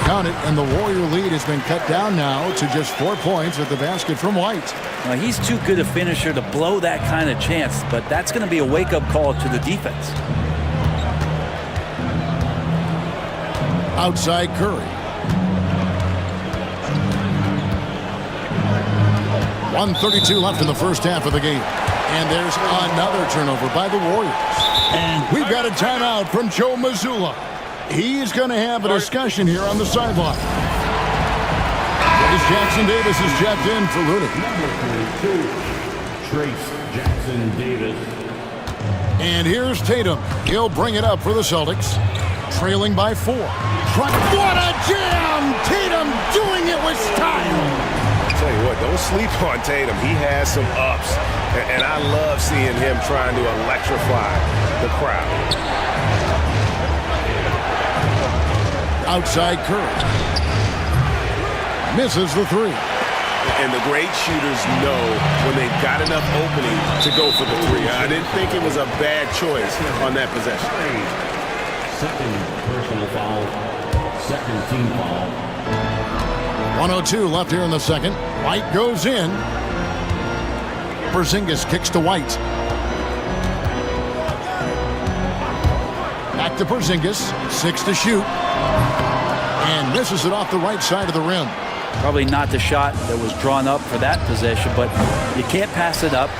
Count it, and the Warrior lead has been cut down now to just 4 points with the basket from White. Now, he's too good a finisher to blow that kind of chance, but that's going to be a wake-up call to the defense. Outside Curry. 1:32 left in the first half of the game. And there's another turnover by the Warriors. And we've got a timeout from Joe Mazzulla. He's going to have a discussion here on the sideline. As Jackson Davis is checked in for Looney. Number 42, Trace Jackson Davis. And here's Tatum. He'll bring it up for the Celtics. Trailing by 4. What a jam! Tatum doing it with style. Tell you what, don't sleep on Tatum. He has some ups, and I love seeing him trying to electrify the crowd. Outside Curry. Misses the 3. And the great shooters know when they've got enough opening to go for the 3. I didn't think it was a bad choice on that possession. Second personal foul. Second team foul. 1:02 left here in the second. White goes in. Porzingis kicks to White. Back to Porzingis. 6 to shoot. And misses it off the right side of the rim. Probably not the shot that was drawn up for that possession, but you can't pass it up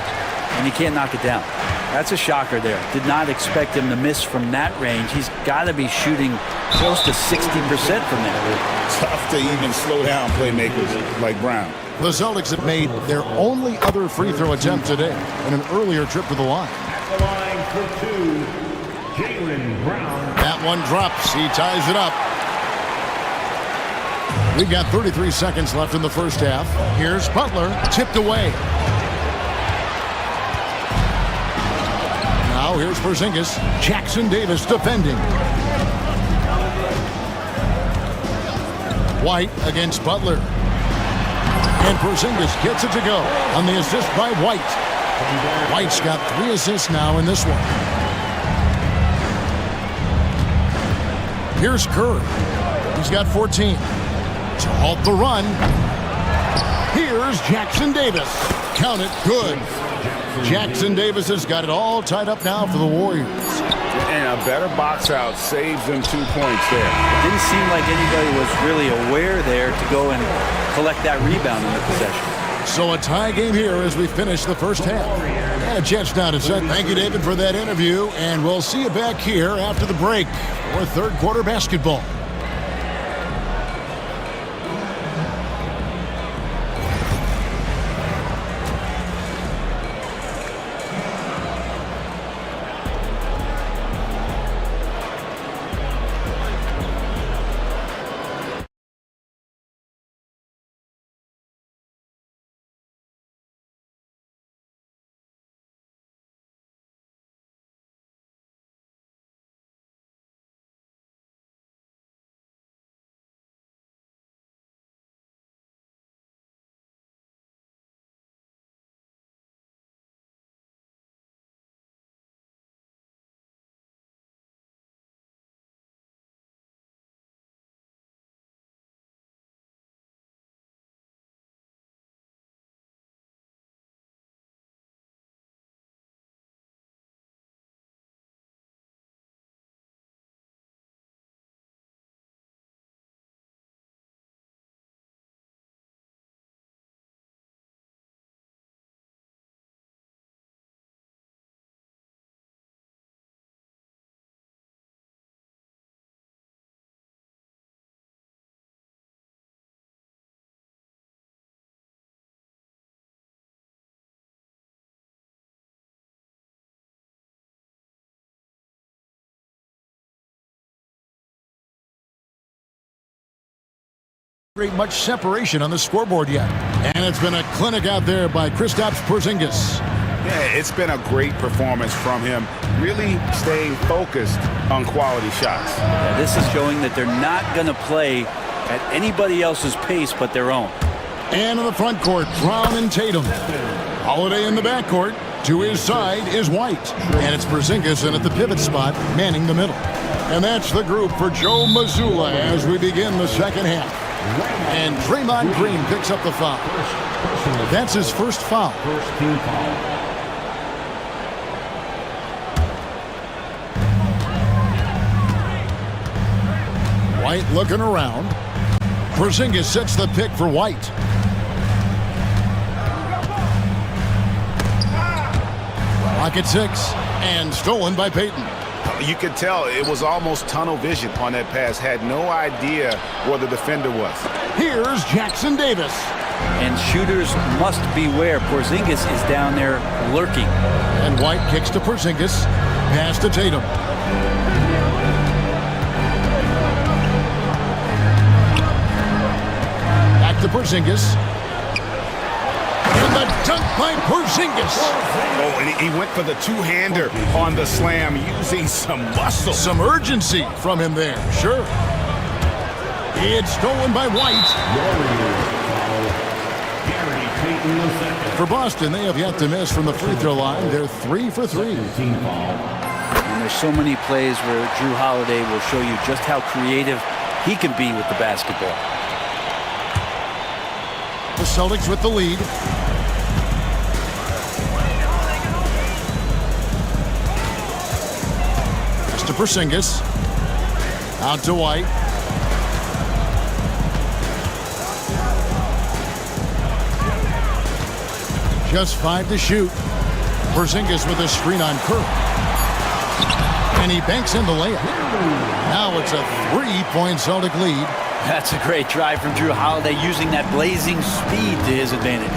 and you can't knock it down. That's a shocker there. Did not expect him to miss from that range. He's got to be shooting close to 60% from there. Tough to even slow down playmakers like Brown. The Celtics have made their only other free throw attempt today in an earlier trip to the line. At the line for 2, Jaylen Brown. That one drops. He ties it up. We've got 33 seconds left in the first half. Here's Butler, tipped away. Now here's Porzingis. Jackson Davis defending. White against Butler. And Porzingis gets it to go on the assist by White. White's got 3 assists now in this one. Here's Curry. He's got 14. To halt the run. Here's Jackson Davis. Count it. Good. Jackson Davis has got it all tied up now for the Warriors. And a better box out saves them 2 points there. It didn't seem like anybody was really aware there to go and collect that rebound in the possession. So a tie game here as we finish the first half. And a chance now to set. Thank you, David, for that interview. And we'll see you back here after the break for third quarter basketball. Very much separation on the scoreboard yet. And it's been a clinic out there by Kristaps Porzingis. Yeah, it's been a great performance from him, really staying focused on quality shots. Yeah, this is showing that they're not going to play at anybody else's pace but their own. And in the front court, Brown and Tatum. Holiday in the backcourt. To his side is White. And it's Porzingis in at the pivot spot, manning the middle. And that's the group for Joe Mazzulla as we begin the second half. And Draymond Green picks up the foul. That's his first foul. First team foul. White looking around. Porzingis sets the pick for White. Clock at 6 and stolen by Payton. You could tell it was almost tunnel vision on that pass. Had no idea where the defender was. Here's Jackson Davis. And shooters must beware. Porzingis is down there lurking. And White kicks to Porzingis. Pass to Tatum. Back to Porzingis. And the dunk by Porzingis. Oh, and he went for the two-hander on the slam, using some muscle. Some urgency from him there, sure. It's stolen by White. For Boston, they have yet to miss from the free throw line. They're 3 for 3. And there's so many plays where Drew Holiday will show you just how creative he can be with the basketball. The Celtics with the lead. Pass to Porzingis. Out to White. Just 5 to shoot. Porzingis with a screen on Curry. And he banks in the layup. Now it's a 3-point Celtic lead. That's a great drive from Drew Holiday, using that blazing speed to his advantage.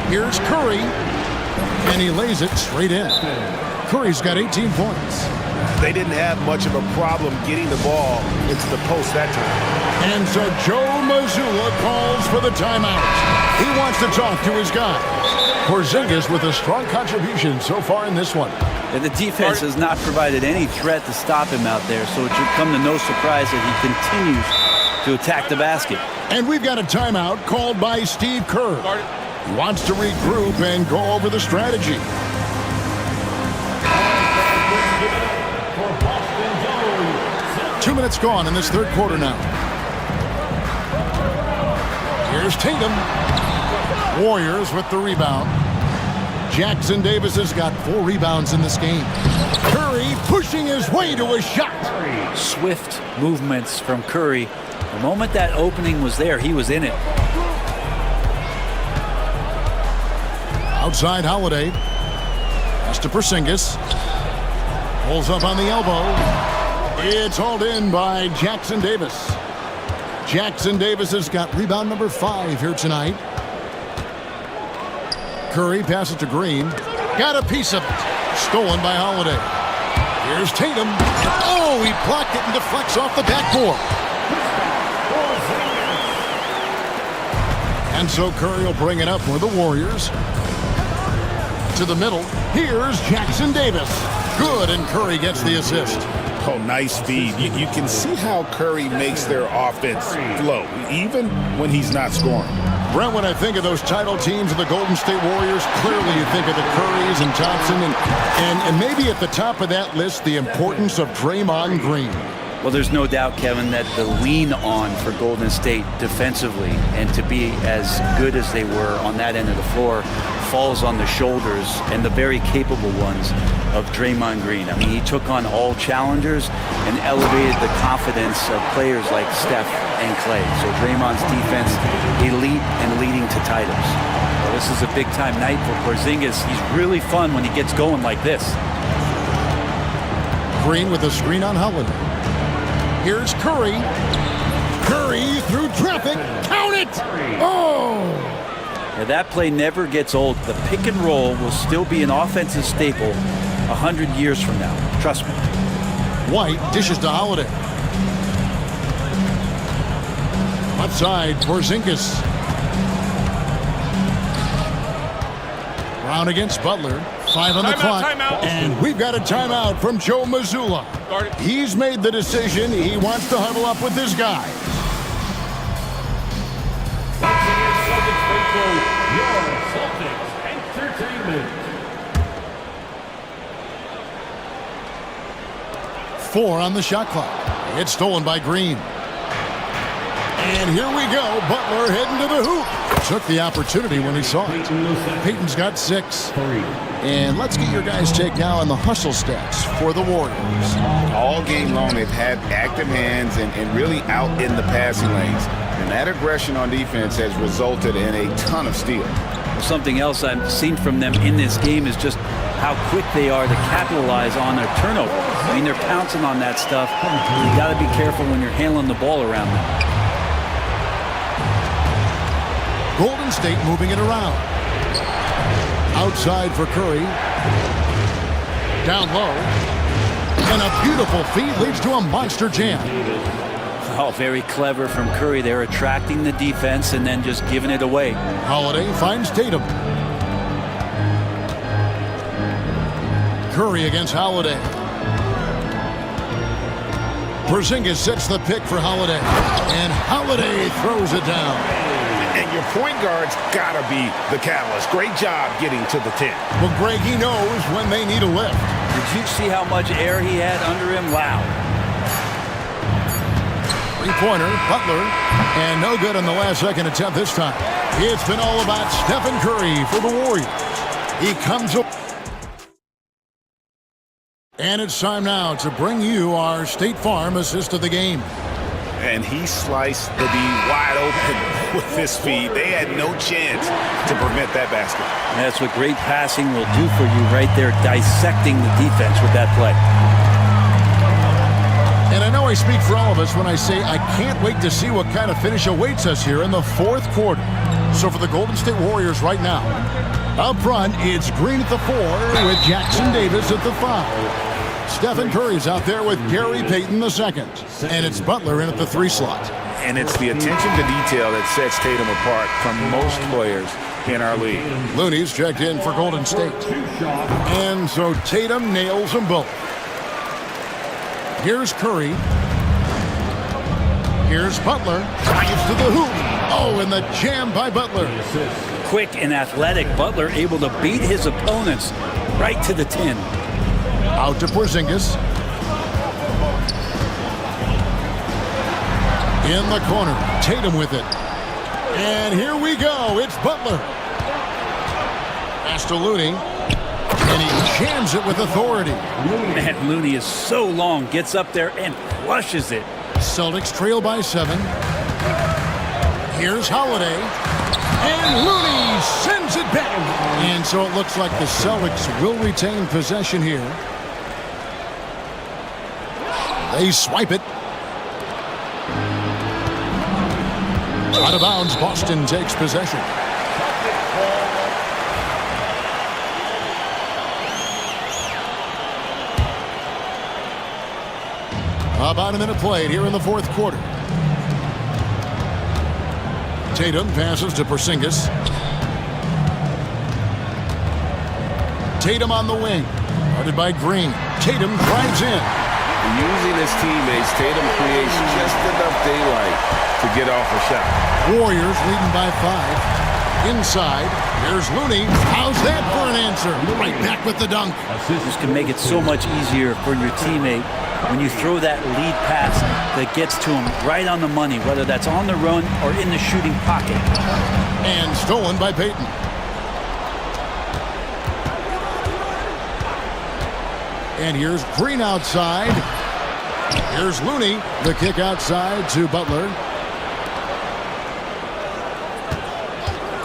Here's Curry. And he lays it straight in. Curry's got 18 points. They didn't have much of a problem getting the ball into the post that time. And so Joe Mazzulla calls for the timeout. He wants to talk to his guys. Porzingis with a strong contribution so far in this one. And the defense has not provided any threat to stop him out there, so it should come to no surprise that he continues to attack the basket. And we've got a timeout called by Steve Kerr. He wants to regroup and go over the strategy. For Boston, Joe. 2 minutes gone in this third quarter now. Here's Tatum. Warriors with the rebound. Jackson Davis has got 4 rebounds in this game. Curry pushing his way to a shot. Swift movements from Curry. The moment that opening was there, he was in it. Outside Holiday. Pass to Porzingis. Pulls up on the elbow. It's hauled in by Jackson Davis. Jackson Davis has got rebound number 5 here tonight. Curry passes to Green. Got a piece of it. Stolen by Holiday. Here's Tatum. Oh, he blocked it and deflects off the backboard. And so Curry will bring it up for the Warriors. To the middle. Here's Jackson Davis. Good, and Curry gets the assist. Oh, nice feed. You can see how Curry makes their offense flow, even when he's not scoring. Brent, when I think of those title teams of the Golden State Warriors, clearly you think of the Currys and Thompson, and maybe at the top of that list, the importance of Draymond Green. Well, there's no doubt, Kevin, that the lean on for Golden State defensively and to be as good as they were on that end of the floor falls on the shoulders, and the very capable ones, of Draymond Green. I mean, he took on all challengers and elevated the confidence of players like Steph and Clay. So Draymond's defense, elite and leading to titles. Well, this is a big-time night for Porzingis. He's really fun when he gets going like this. Green with a screen on Holiday. Here's Curry. Curry through traffic. Count it! Oh! Now, that play never gets old. The pick and roll will still be an offensive staple 100 years from now. Trust me. White dishes to Holiday. Left side, Porzingis. Brown against Butler. 5 on the clock. Timeout. And we've got a timeout from Joe Mazzulla. He's made the decision. He wants to huddle up with his guys. Your Celtics Entertainment. 4 on the shot clock. It's stolen by Green. And here we go. Butler heading to the hoop. Took the opportunity when he saw it. Peyton's got 6. And let's get your guys' take now on the hustle stats for the Warriors. All game long, they've had active hands and really out in the passing lanes. And that aggression on defense has resulted in a ton of steals. Something else I've seen from them in this game is just how quick they are to capitalize on their turnovers. I mean, they're pouncing on that stuff. You got to be careful when you're handling the ball around them. Golden State moving it around. Outside for Curry. Down low. And a beautiful feed leads to a monster jam. Oh, very clever from Curry. They're attracting the defense and then just giving it away. Holiday finds Tatum. Curry against Holiday. Porzingis sets the pick for Holiday. And Holiday throws it down. And your point guard's got to be the catalyst. Great job getting to the 10. Well, Greg, he knows when they need a lift. Did you see how much air he had under him? Wow. Three-pointer, Butler, and no good on the last second attempt this time. It's been all about Stephen Curry for the Warriors. He comes up. And it's time now to bring you our State Farm assist of the game. And he sliced the D wide open with his feed. They had no chance to prevent that basket. And that's what great passing will do for you right there, dissecting the defense with that play. And I know I speak for all of us when I say I can't wait to see what kind of finish awaits us here in the fourth quarter. So for the Golden State Warriors right now, up front, it's Green at the 4 with Jackson Davis at the 5. Stephen Curry's out there with Gary Payton II. And it's Butler in at the 3 slot. And it's the attention to detail that sets Tatum apart from most players in our league. Looney's checked in for Golden State. And so Tatum nails them both. Here's Curry. Here's Butler. Drives to the hoop. Oh, and the jam by Butler. Quick and athletic, Butler able to beat his opponents right to the 10. Out to Porzingis. In the corner. Tatum with it. And here we go. It's Butler. Pass to Looney. And he jams it with authority. Man, Looney is so long, gets up there and flushes it. Celtics trail by 7. Here's Holiday. And Looney sends it back. And so it looks like the Celtics will retain possession here. They swipe it. Out of bounds, Boston takes possession. About a minute played here in the fourth quarter. Tatum passes to Porzingis. Tatum on the wing. Guarded by Green. Tatum drives in. Using his teammates, Tatum creates just enough daylight to get off a shot. Warriors leading by 5. Inside, here's Looney. How's that for an answer? Right back with the dunk. This can make it so much easier for your teammate when you throw that lead pass that gets to him right on the money, whether that's on the run or in the shooting pocket. And stolen by Payton. And here's Green outside. Here's Looney. The kick outside to Butler.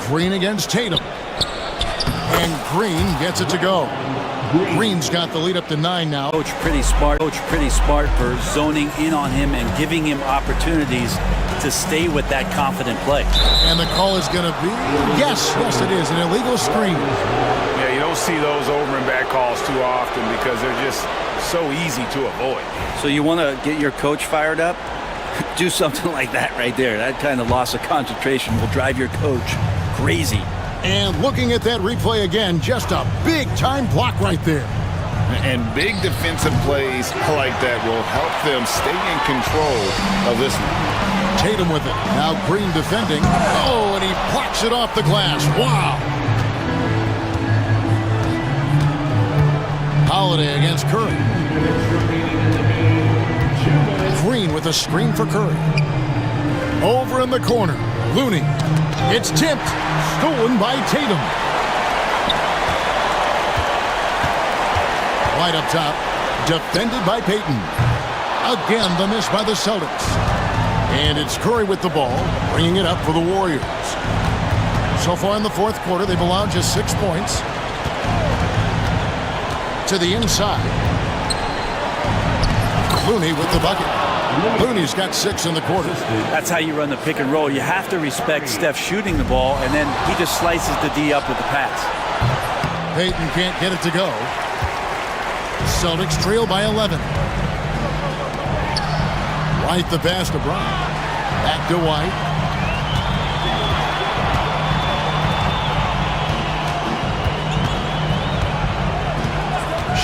Green against Tatum. And Green gets it to go. Green's got the lead up to 9 now. Coach pretty smart for zoning in on him and giving him opportunities to stay with that confident play. And the call is going to be, yes, it is, an illegal screen. Yeah, you don't see those over and back calls too often because they're just so easy to avoid. So you want to get your coach fired up? Do something like that right there. That kind of loss of concentration will drive your coach crazy. And looking at that replay again, just a big-time block right there. And big defensive plays like that will help them stay in control of this one. Tatum with it. Now Green defending. Oh, and he blocks it off the glass. Wow. Holiday against Curry. Green with a screen for Curry. Over in the corner. Looney. It's tipped. Stolen by Tatum. Right up top. Defended by Payton. Again, the miss by the Celtics. And it's Curry with the ball, bringing it up for the Warriors. So far in the fourth quarter, they've allowed just 6 points. To the inside. Looney with the bucket. Looney's got 6 in the quarter. That's how you run the pick and roll. You have to respect Steph shooting the ball, and then he just slices the D up with the pass. Payton can't get it to go. Celtics trail by 11. White the pass to Bryant. Back to White.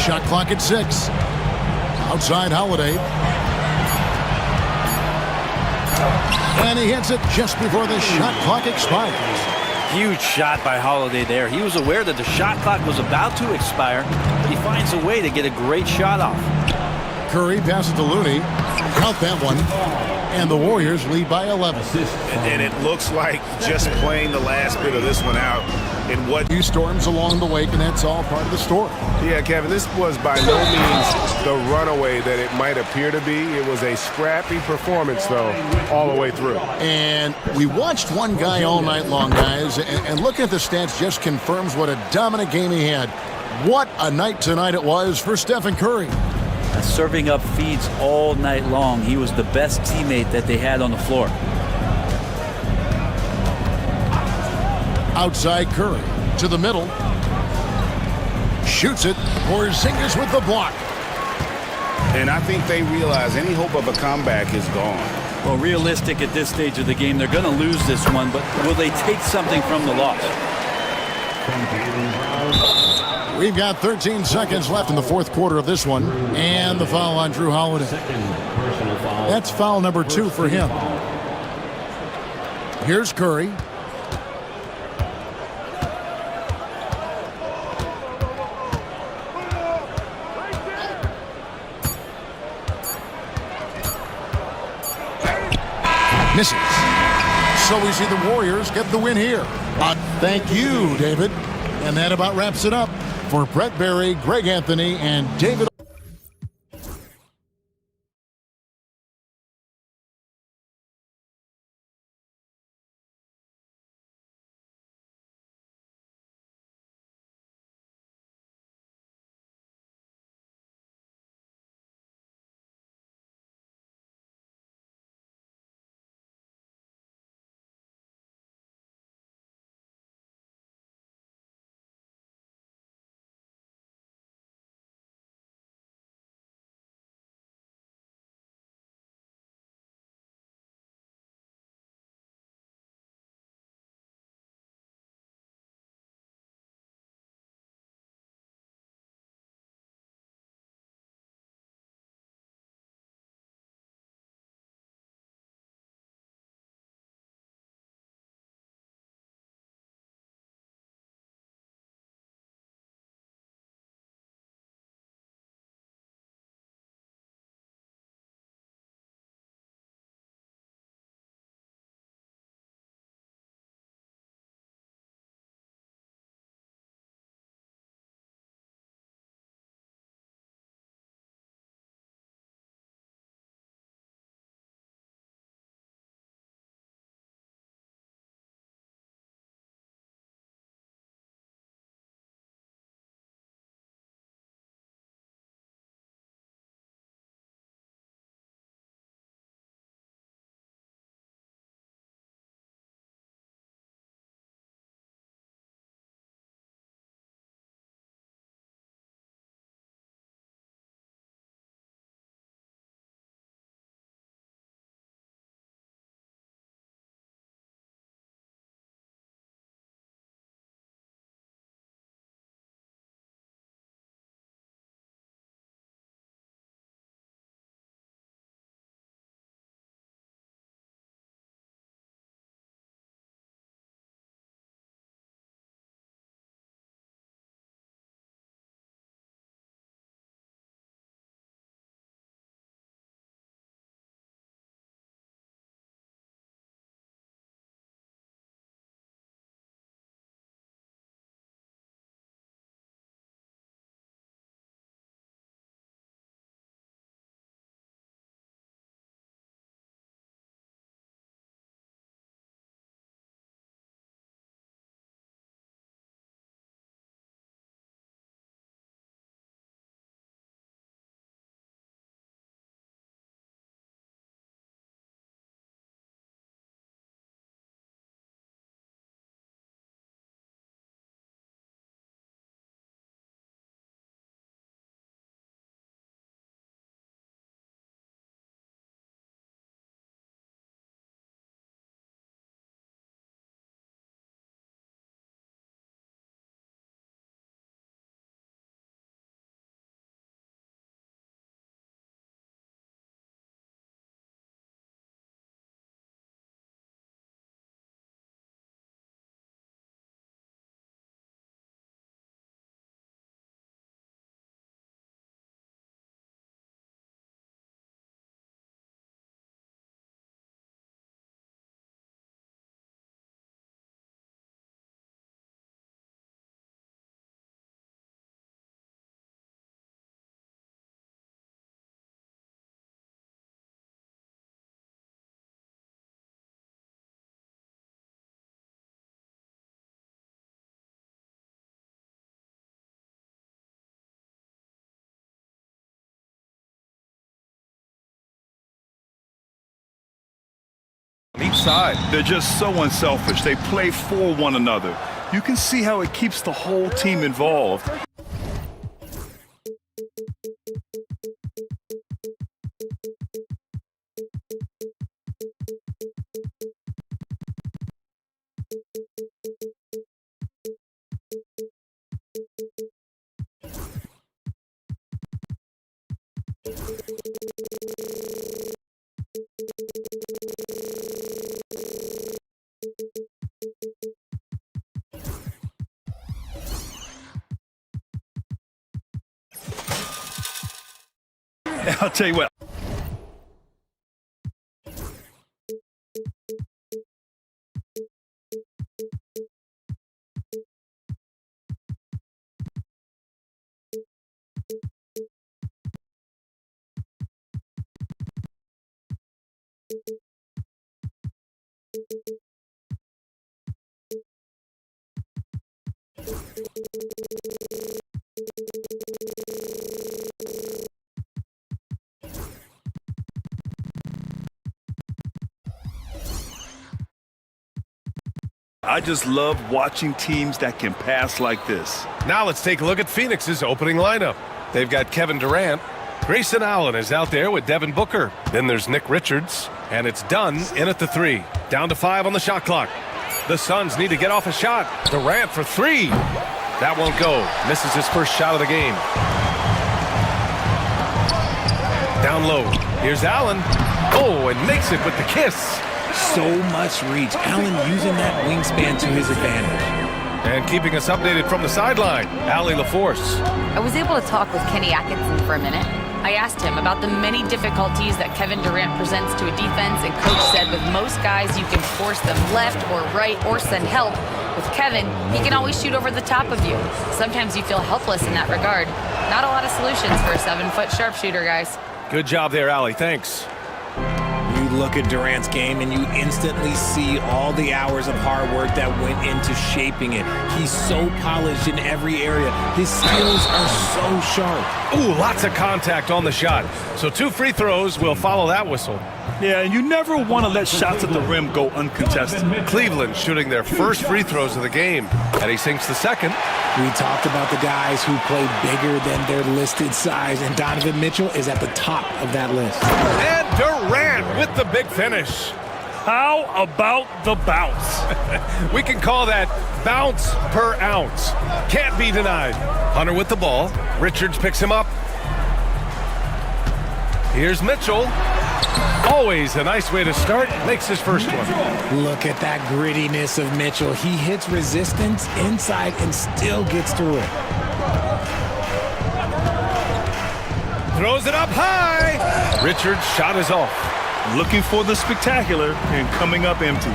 Shot clock at 6. Outside Holiday. And he hits it just before the shot clock expires. Huge shot by Holiday there. He was aware that the shot clock was about to expire, but he finds a way to get a great shot off. Curry passes to Looney. Count that one. And the Warriors lead by 11. And it looks like just playing the last bit of this one out in what... Few storms along the way, and that's all part of the story. Yeah, Kevin, this was by no means the runaway that it might appear to be. It was a scrappy performance, though, all the way through. And we watched one guy all night long, guys, and looking at the stats just confirms what a dominant game he had. What a night tonight it was for Stephen Curry. Serving up feeds all night long. He was the best teammate that they had on the floor. Outside Curry to the middle. Shoots it. Porzingis with the block. And I think they realize any hope of a comeback is gone. Well, realistic at this stage of the game, they're going to lose this one, but will they take something from the loss? We've got 13 seconds left in the fourth quarter of this one. And the foul on Drew Holiday. That's foul number 2 for him. Here's Curry. Misses. So we see the Warriors get the win here. Thank you, David. And that about wraps it up. For Brett Berry, Greg Anthony, and David Each side. They're just so unselfish. They play for one another. You can see how it keeps the whole team involved. I'll tell you what. I just love watching teams that can pass like this. Now let's take a look at Phoenix's opening lineup. They've got Kevin Durant. Grayson Allen is out there with Devin Booker. Then there's Nick Richards. And it's Dunn in at the 3. Down to 5 on the shot clock. The Suns need to get off a shot. Durant for 3. That won't go. Misses his first shot of the game. Down low. Here's Allen. Oh, and makes it with the kiss. So much reach. Allen using that wingspan to his advantage. And keeping us updated from the sideline, Allie LaForce. I was able to talk with Kenny Atkinson for a minute. I asked him about the many difficulties that Kevin Durant presents to a defense, and Coach said with most guys you can force them left or right or send help. With Kevin, he can always shoot over the top of you. Sometimes you feel helpless in that regard. Not a lot of solutions for a 7-foot sharpshooter, guys. Good job there, Allie. Thanks. You look at Durant's game and you instantly see all the hours of hard work that went into shaping it. He's so polished in every area. His skills are so sharp. Ooh, lots of contact on the shot. So 2 free throws will follow that whistle. Yeah, and you never want to let shots at the rim go uncontested. Cleveland shooting their first free throws of the game. And he sinks the second. We talked about the guys who play bigger than their listed size, and Donovan Mitchell is at the top of that list. And Durant with the big finish. How about the bounce? We can call that bounce per ounce. Can't be denied. Hunter with the ball. Richards picks him up. Here's Mitchell. Always a nice way to start. Makes his first one. Look at that grittiness of Mitchell. He hits resistance inside and still gets through it. Throws it up high. Richards' shot is off. Looking for the spectacular and coming up empty.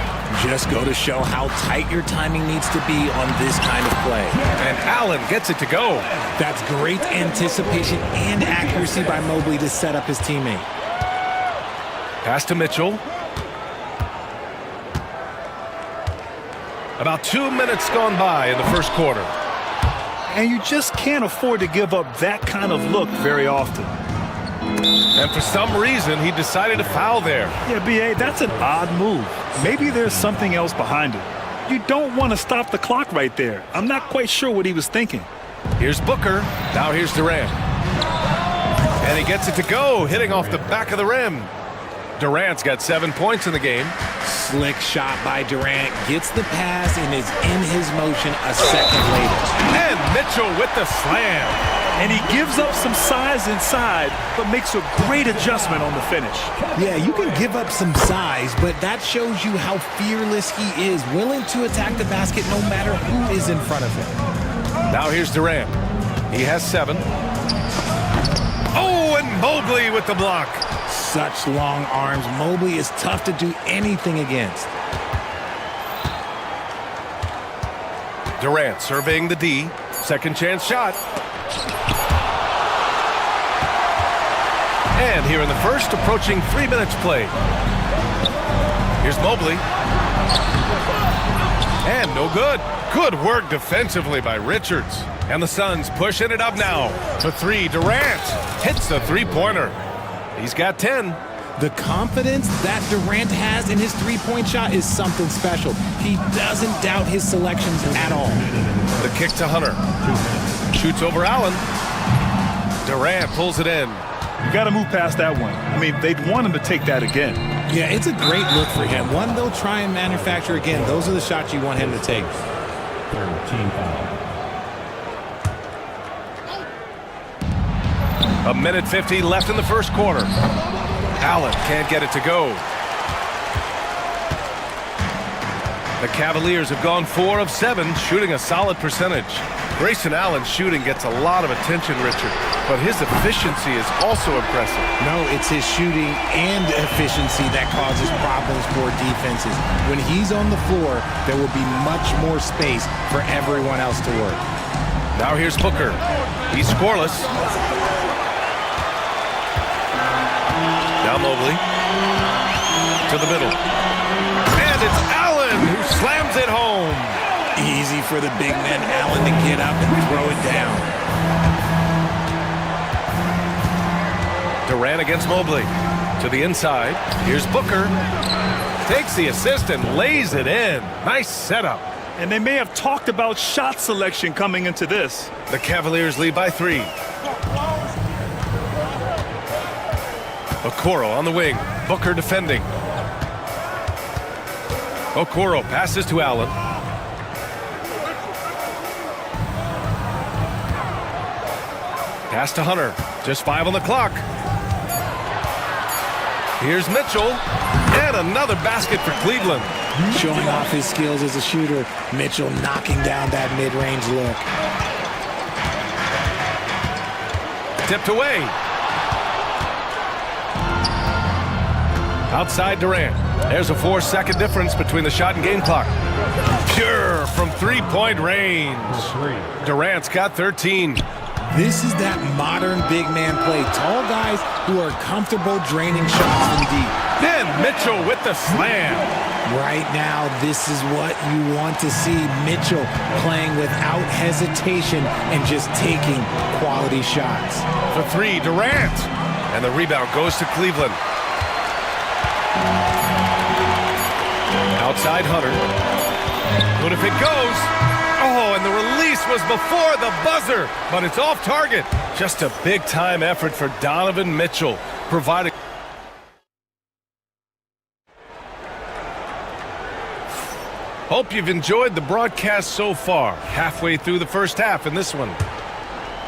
Just go to show how tight your timing needs to be on this kind of play. And Allen gets it to go. That's great anticipation and accuracy by Mobley to set up his teammate. Pass to Mitchell. About 2 minutes gone by in the first quarter. And you just can't afford to give up that kind of look very often. And for some reason, he decided to foul there. Yeah, B.A., that's an odd move. Maybe there's something else behind it. You don't want to stop the clock right there. I'm not quite sure what he was thinking. Here's Booker. Now here's Durant. And he gets it to go, hitting off the back of the rim. Durant's got 7 points in the game. Slick shot by Durant. Gets the pass and is in his motion a second later. And Mitchell with the slam. And he gives up some size inside, but makes a great adjustment on the finish. Yeah, you can give up some size, but that shows you how fearless he is, willing to attack the basket no matter who is in front of him. Now here's Durant. He has 7. Oh, and Mobley with the block. Such long arms. Mobley is tough to do anything against. Durant surveying the D. Second chance shot. And here in the first, approaching 3 minutes played. Here's Mobley. And no good. Good work defensively by Richards. And the Suns pushing it up now. For 3, Durant hits the three-pointer. He's got 10. The confidence that Durant has in his three-point shot is something special. He doesn't doubt his selections at all. The kick to Hunter. Shoots over Allen. Durant pulls it in. You got to move past that one. I mean, they'd want him to take that again. Yeah, it's a great look for him. One they'll try and manufacture again. Those are the shots you want him to take. Third team foul. A minute 50 left in the first quarter. Allen can't get it to go. The Cavaliers have gone 4 of 7, shooting a solid percentage. Grayson Allen's shooting gets a lot of attention, Richard, but his efficiency is also impressive. No, it's his shooting and efficiency that causes problems for defenses. When he's on the floor, there will be much more space for everyone else to work. Now here's Booker. He's scoreless. Now Mobley to the middle. And it's Allen who slams it home. Easy for the big man Allen to get up and throw it down. Durant against Mobley. To the inside. Here's Booker. Takes the assist and lays it in. Nice setup. And they may have talked about shot selection coming into this. The Cavaliers lead by 3. Okoro on the wing. Booker defending. Okoro passes to Allen. Pass to Hunter. Just 5 on the clock. Here's Mitchell. And another basket for Cleveland. Showing off his skills as a shooter. Mitchell knocking down that mid-range look. Tipped away. Outside Durant. There's a 4-second difference between the shot and game clock. Pure from 3-point range. Durant's got 13. This is that modern big man play. Tall guys who are comfortable draining shots from deep. Then Mitchell with the slam. Right now, this is what you want to see. Mitchell playing without hesitation and just taking quality shots. For 3, Durant. And the rebound goes to Cleveland. Outside Hunter. But if it goes, oh, and the release was before the buzzer, but it's off target. Just a big-time effort for Donovan Mitchell, providing. Hope you've enjoyed the broadcast so far. Halfway through the first half in this one.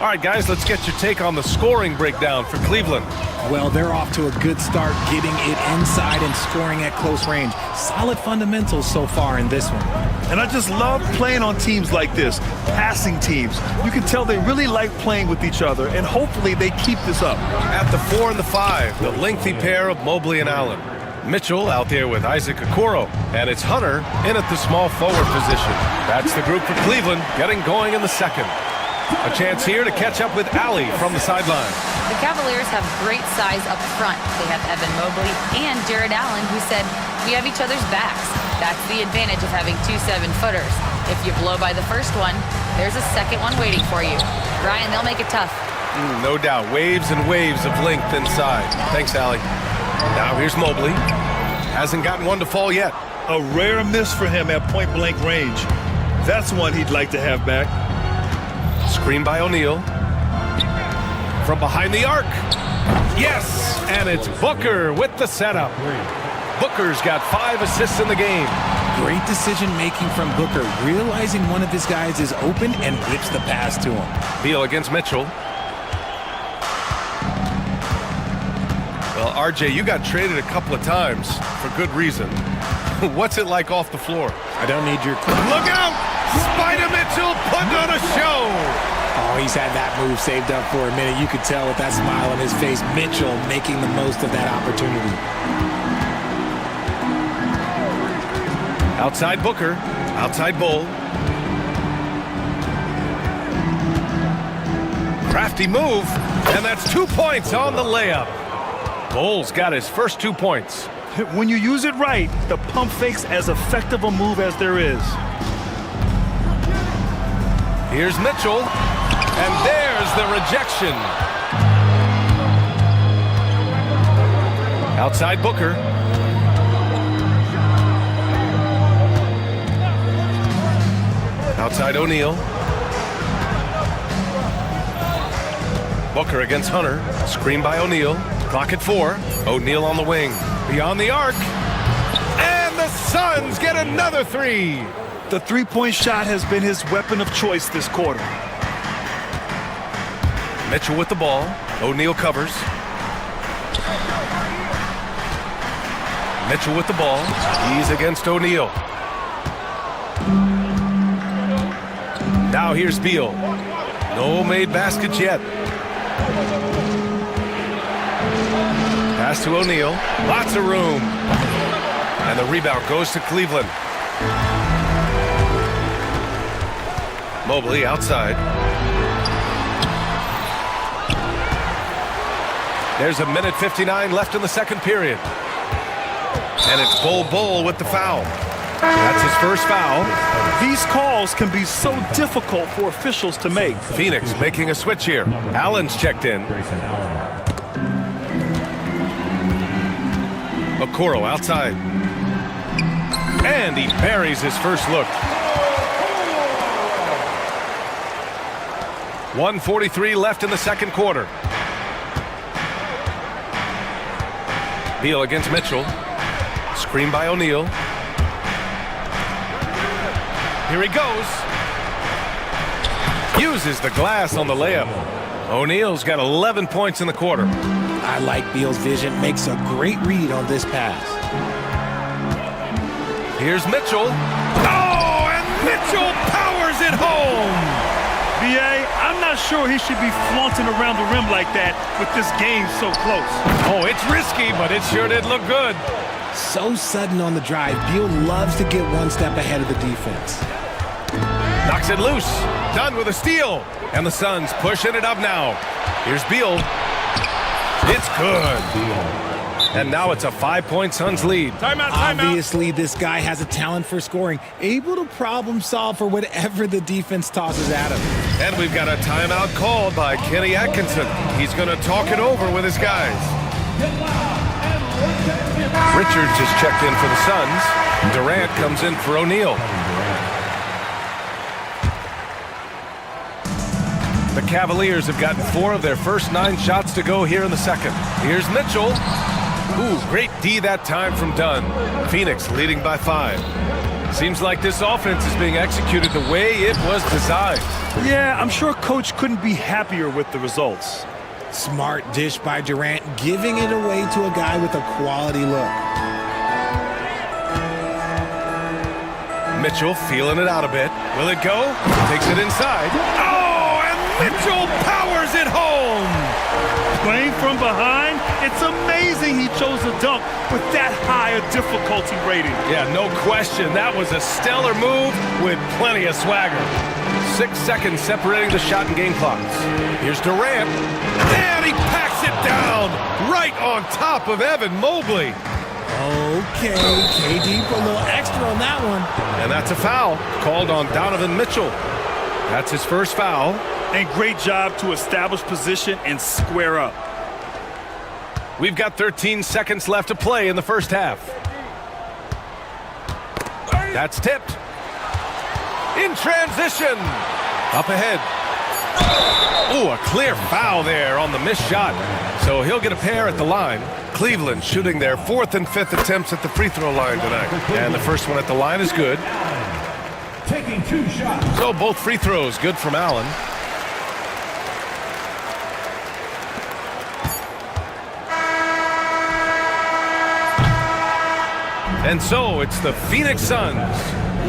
All right, guys, let's get your take on the scoring breakdown for Cleveland. Well, they're off to a good start, getting it inside and scoring at close range. Solid fundamentals so far in this one. And I just love playing on teams like this, passing teams. You can tell they really like playing with each other, and hopefully they keep this up. At the 4 and the 5, the lengthy pair of Mobley and Allen. Mitchell out there with Isaac Okoro, and it's Hunter in at the small forward position. That's the group for Cleveland, getting going in the second. A chance here to catch up with Allie from the sideline. The Cavaliers have great size up front. They have Evan Mobley and Jared Allen, who said, "We have each other's backs." That's the advantage of having 2 7-footers. If you blow by the first one, there's a second one waiting for you. Ryan, they'll make it tough. No doubt. Waves and waves of length inside. Thanks, Allie. Now here's Mobley. Hasn't gotten one to fall yet. A rare miss for him at point-blank range. That's one he'd like to have back. Screen by O'Neal. From behind the arc. Yes! And it's Booker with the setup. Booker's got 5 assists in the game. Great decision-making from Booker, realizing one of his guys is open and whips the pass to him. Beal against Mitchell. Well, RJ, you got traded a couple of times for good reason. What's it like off the floor? I don't need your... Look out! Spider Mitchell putting on a show! Oh, he's had that move saved up for a minute. You could tell with that smile on his face. Mitchell making the most of that opportunity. Outside Booker. Outside Bull. Crafty move. And that's 2 points on the layup. Bull's got his first 2 points. When you use it right, the pump fake's as effective a move as there is. Here's Mitchell, and there's the rejection. Outside Booker. Outside O'Neal. Booker against Hunter. Screen by O'Neal. Clock at 4. O'Neal on the wing. Beyond the arc. And the Suns get another three. The three-point shot has been his weapon of choice this quarter. Mitchell with the ball. O'Neal covers. Mitchell with the ball. He's against O'Neal. Now here's Beal. No made baskets yet. Pass to O'Neal. Lots of room. And the rebound goes to Cleveland. Mobley outside. There's 1:59 left in the second period. And it's Bol with the foul. That's his first foul. These calls can be so difficult for officials to make. Phoenix making a switch here. Allen's checked in. Okoro outside. And he buries his first look. 1:43 left in the second quarter. Beal against Mitchell. Screen by O'Neal. Here he goes. Uses the glass on the layup. O'Neal's got 11 points in the quarter. I like Beal's vision. Makes a great read on this pass. Here's Mitchell. Oh, and Mitchell powers it home. BA, I'm not sure he should be flaunting around the rim like that with this game so close. Oh, it's risky, but it sure did look good. So sudden on the drive. Beal loves to get one step ahead of the defense. Knocks it loose. Done with a steal. And the Suns pushing it up now. Here's Beal. It's good. And now it's a 5-point Suns lead. Timeout. Obviously, this guy has a talent for scoring. Able to problem solve for whatever the defense tosses at him. And we've got a timeout called by Kenny Atkinson. He's going to talk it over with his guys. Richards is checked in for the Suns. Durant comes in for O'Neal. The Cavaliers have gotten 4 of their first 9 shots to go here in the second. Here's Mitchell. Ooh, great D that time from Dunn. Phoenix leading by 5. Seems like this offense is being executed the way it was designed. Yeah, I'm sure Coach couldn't be happier with the results. Smart dish by Durant, giving it away to a guy with a quality look. Mitchell feeling it out a bit. Will it go? Takes it inside. Oh, and Mitchell powers it home! Playing from behind, it's amazing he chose a dunk with that high a difficulty rating. Yeah, no question. That was a stellar move with plenty of swagger. 6 seconds separating the shot and game clocks. Here's Durant. And he packs it down right on top of Evan Mobley. Okay, KD put a little extra on that one. And that's a foul called on Donovan Mitchell. That's his first foul. And great job to establish position and square up. We've got 13 seconds left to play in the first half. That's tipped. In transition. Up ahead. Ooh, a clear foul there on the missed shot. So he'll get a pair at the line. Cleveland shooting their 4th and 5th attempts at the free throw line tonight. And the first one at the line is good. Taking 2 shots. So both free throws good from Allen. And so it's the Phoenix Suns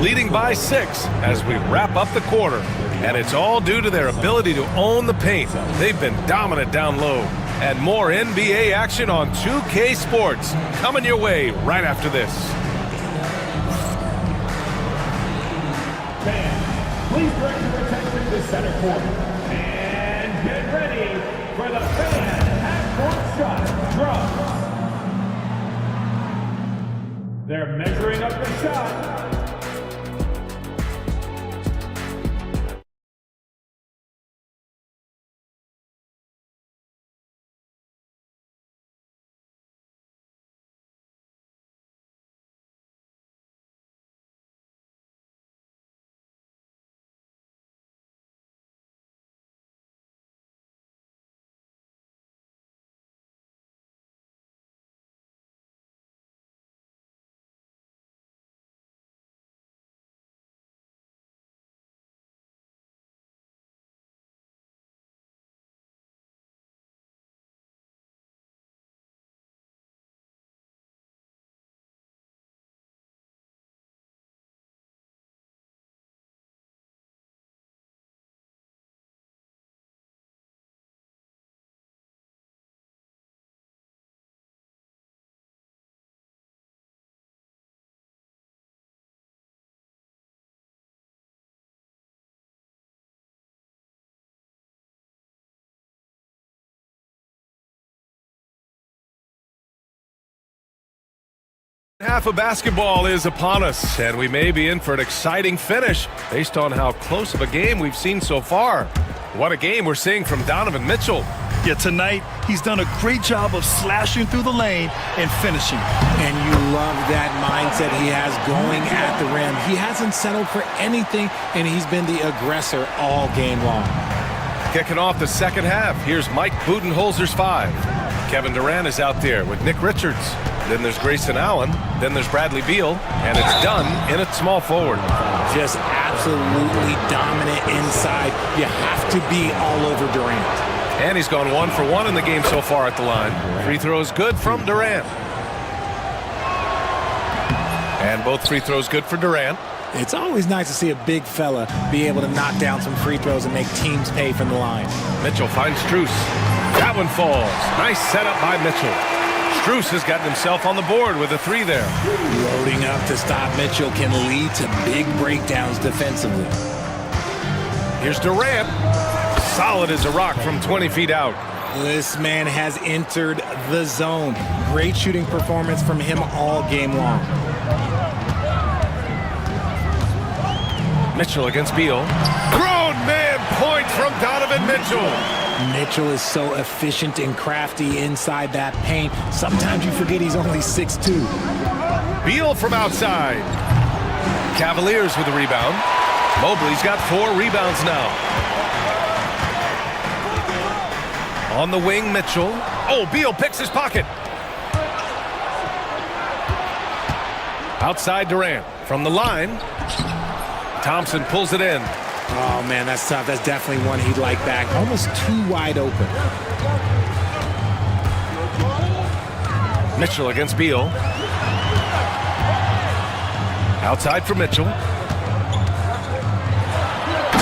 leading by 6 as we wrap up the quarter. And it's all due to their ability to own the paint. They've been dominant down low. And more NBA action on 2K Sports coming your way right after this. Fans, please direct your attention to center court. And get ready for the fan half-court shot drop. They're measuring up the shot. Half of basketball is upon us, and we may be in for an exciting finish based on how close of a game we've seen so far. What a game we're seeing from Donovan Mitchell. Yeah, tonight he's done a great job of slashing through the lane and finishing. And you love that mindset he has going at the rim. He hasn't settled for anything, and he's been the aggressor all game long. Kicking off the second half, here's Mike Budenholzer's 5. Kevin Durant is out there with Nick Richards. Then there's Grayson Allen. Then there's Bradley Beal. And it's done in at small forward. Just absolutely dominant inside. You have to be all over Durant. And he's gone 1 for 1 in the game so far at the line. Free throws good from Durant. And both free throws good for Durant. It's always nice to see a big fella be able to knock down some free throws and make teams pay from the line. Mitchell finds Strus. That one falls. Nice setup by Mitchell. Strus has gotten himself on the board with a 3 there. Loading up to stop Mitchell can lead to big breakdowns defensively. Here's Durant. Solid as a rock from 20 feet out. This man has entered the zone. Great shooting performance from him all game long. Mitchell against Beal. Grown man point from Donovan Mitchell. Mitchell is so efficient and crafty inside that paint. Sometimes you forget he's only 6'2". Beal from outside. Cavaliers with the rebound. Mobley's got 4 rebounds now. On the wing, Mitchell. Oh, Beal picks his pocket. Outside Durant. From the line. Thompson pulls it in. Oh, man, that's tough. That's definitely one he'd like back. Almost too wide open. Mitchell against Beal. Outside for Mitchell.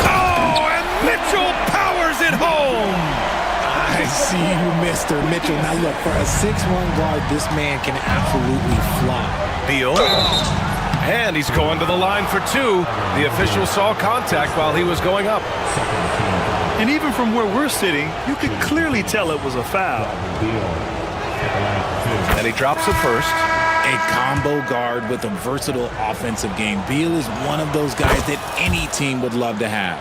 Oh, and Mitchell powers it home. I see you, Mr. Mitchell. Now, look, for a 6'1" guard, this man can absolutely fly. Beal. And he's going to the line for 2. The official saw contact while he was going up. And even from where we're sitting, you can clearly tell it was a foul. And he drops it first. A combo guard with a versatile offensive game. Beal is one of those guys that any team would love to have.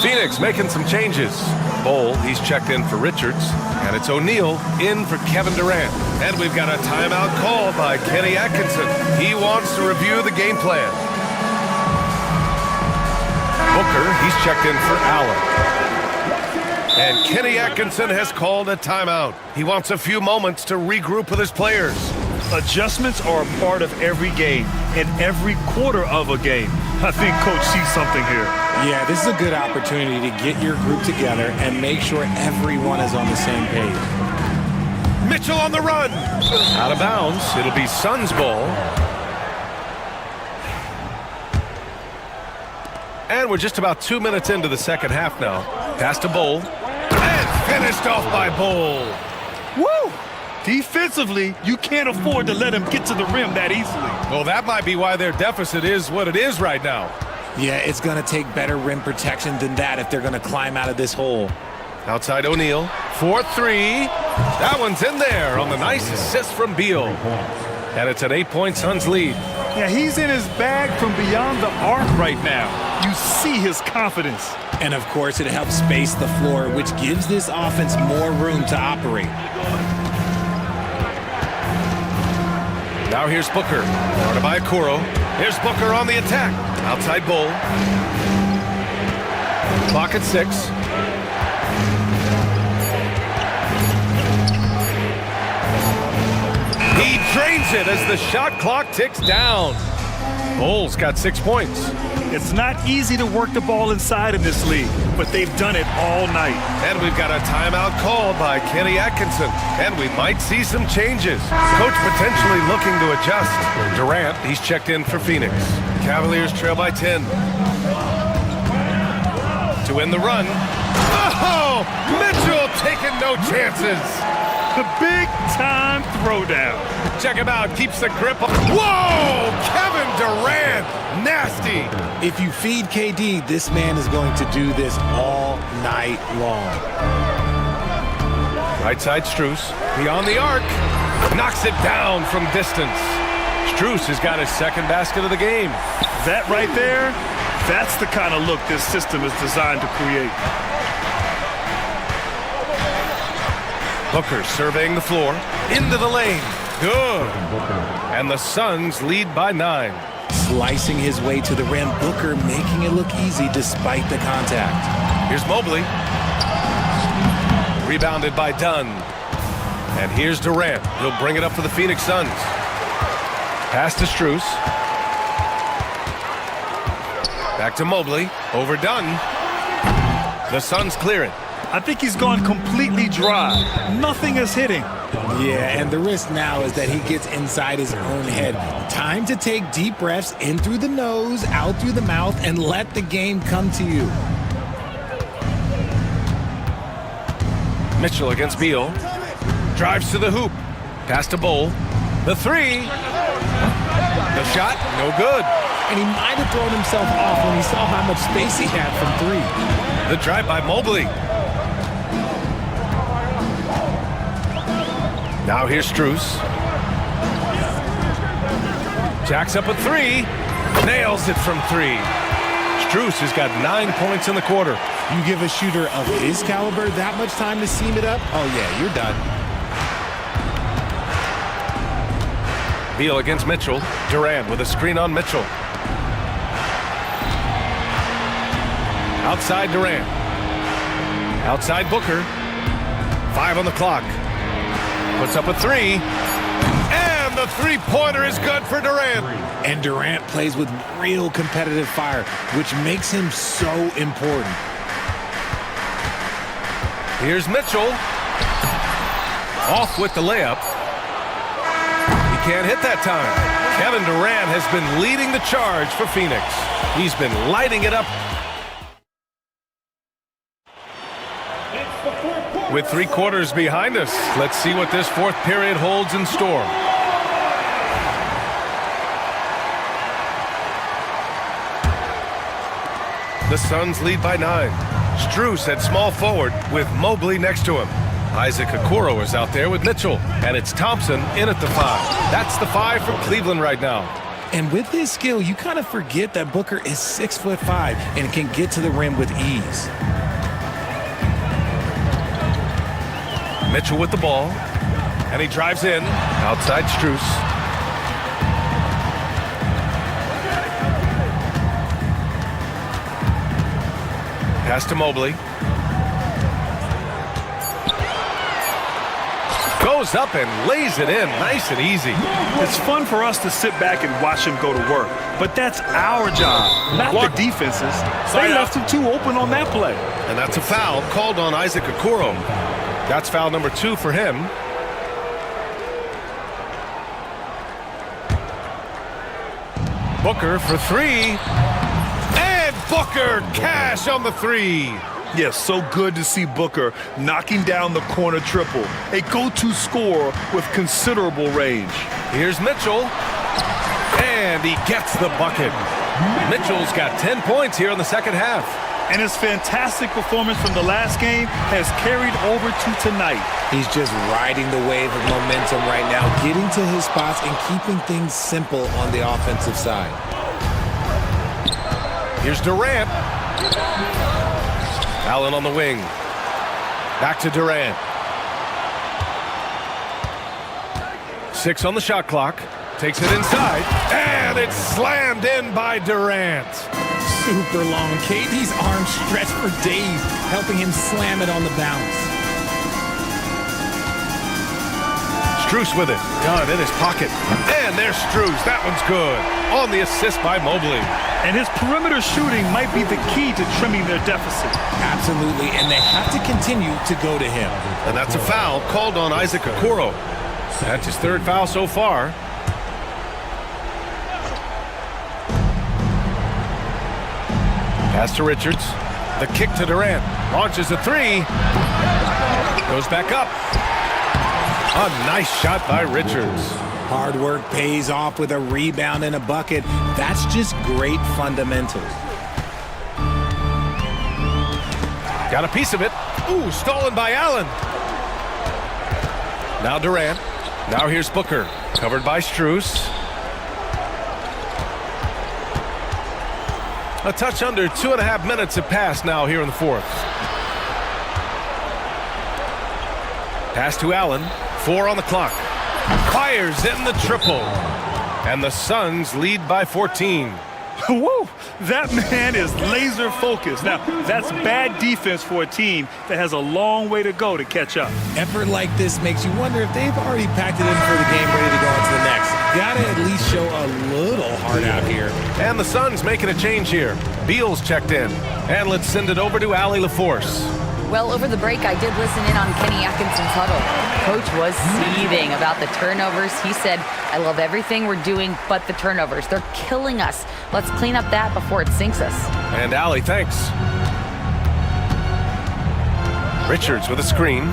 Phoenix making some changes. Bowl, he's checked in for Richards. And it's O'Neal in for Kevin Durant. And we've got a timeout called by Kenny Atkinson. He wants to review the game plan. Booker, he's checked in for Allen. And Kenny Atkinson has called a timeout. He wants a few moments to regroup with his players. Adjustments are a part of every game and every quarter of a game. I think Coach sees something here. Yeah, this is a good opportunity to get your group together and make sure everyone is on the same page. Mitchell on the run. Out of bounds. It'll be Suns ball. And we're just about 2 minutes into the second half now. Pass to Bowl. And finished off by Bowl. Woo! Defensively, you can't afford to let him get to the rim that easily. Well, that might be why their deficit is what it is right now. Yeah, it's going to take better rim protection than that if they're going to climb out of this hole. Outside O'Neal. 4-3. That one's in there on the nice assist from Beal. And it's an 8-point Suns lead. Yeah, he's in his bag from beyond the arc right now. You see his confidence. And, of course, it helps space the floor, which gives this offense more room to operate. Now here's Booker. Guarded by Okoro. Here's Booker on the attack. Outside Bowl. Clock at 6. He drains it as the shot clock ticks down. Bowl's got 6 points. It's not easy to work the ball inside in this league, but they've done it all night. And we've got a timeout called by Kenny Atkinson. And we might see some changes. Coach potentially looking to adjust. Durant, he's checked in for Phoenix. Cavaliers trail by 10. To win the run. Oh! Mitchell taking no chances. The big-time throwdown. Check him out. Keeps the grip on. Whoa! Kevin Durant. Nasty. If you feed KD, this man is going to do this all night long. Right side Strus. Beyond the arc. Knocks it down from distance. Strus has got his second basket of the game. That right there, that's the kind of look this system is designed to create. Booker surveying the floor, into the lane. Good. And the Suns lead by 9. Slicing his way to the rim, Booker making it look easy despite the contact. Here's Mobley. Rebounded by Dunn. And here's Durant. He'll bring it up for the Phoenix Suns. Pass to Strus. Back to Mobley. Over Dunn. The Suns clear it. I think he's gone completely dry. Nothing is hitting. Yeah, and the risk now is that he gets inside his own head. Time to take deep breaths in through the nose, out through the mouth, and let the game come to you. Mitchell against Beal. Drives to the hoop. Pass to Bowl. The three. The shot, no good. And he might have thrown himself off when he saw how much space he had from three. The drive by Mobley. Now here's Strus. Jacks up a three. Nails it from three. Strus has got 9 points in the quarter. You give a shooter of his caliber that much time to seam it up? Oh yeah, you're done. Beal against Mitchell. Durant with a screen on Mitchell. Outside Durant. Outside Booker. 5 on the clock. Puts up a three. And the three-pointer is good for Durant. And Durant plays with real competitive fire, which makes him so important. Here's Mitchell. Off with the layup. He can't hit that time. Kevin Durant has been leading the charge for Phoenix. He's been lighting it up. With 3 quarters behind us, let's see what this fourth period holds in store. The Suns lead by 9. Strus at small forward with Mobley next to him. Isaac Okoro is out there with Mitchell, and it's Thompson in at the 5. That's the 5 for Cleveland right now. And with his skill, you kind of forget that Booker is 6'5" and can get to the rim with ease. Mitchell with the ball, and he drives in, outside Strus. Pass to Mobley. Goes up and lays it in, nice and easy. It's fun for us to sit back and watch him go to work, but that's our job, not the defense's. They left him too open on that play. And that's a foul called on Isaac Okoro. That's foul number 2 for him. Booker for 3. And Booker cash on the 3. Yes, so good to see Booker knocking down the corner triple. A go-to scorer with considerable range. Here's Mitchell. And he gets the bucket. Mitchell's got 10 points here in the second half. And his fantastic performance from the last game has carried over to tonight. He's just riding the wave of momentum right now, getting to his spots and keeping things simple on the offensive side. Here's Durant. Allen on the wing. Back to Durant. 6 on the shot clock. Takes it inside. And it's slammed in by Durant. Super long. KD's arms stretched for days, helping him slam it on the bounce. Strus with it. Done in his pocket. And there's Strus. That one's good. On the assist by Mobley. And his perimeter shooting might be the key to trimming their deficit. Absolutely, and they have to continue to go to him. And that's a foul called on Isaac Okoro. That's his 3rd foul so far. Pass to Richards. The kick to Durant. Launches a 3. Goes back up. A nice shot by Richards. Hard work pays off with a rebound and a bucket. That's just great fundamentals. Got a piece of it. Ooh, stolen by Allen. Now Durant. Now here's Booker. Covered by Strus. A touch under 2.5 minutes have passed now here in the fourth. Pass to Allen. 4 on the clock. Fires in the triple. And the Suns lead by 14. Woo! That man is laser focused. Now, that's bad defense for a team that has a long way to go to catch up. Effort like this makes you wonder if they've already packed it in for the game, ready to go on to the next. Gotta at least show a little heart out here. And the Suns making a change here. Beal's checked in. And let's send it over to Allie LaForce. Well, over the break, I did listen in on Kenny Atkinson's huddle. Coach was seething about the turnovers. He said, I love everything we're doing but the turnovers. They're killing us. Let's clean up that before it sinks us. And Allie, thanks. Richards with a screen.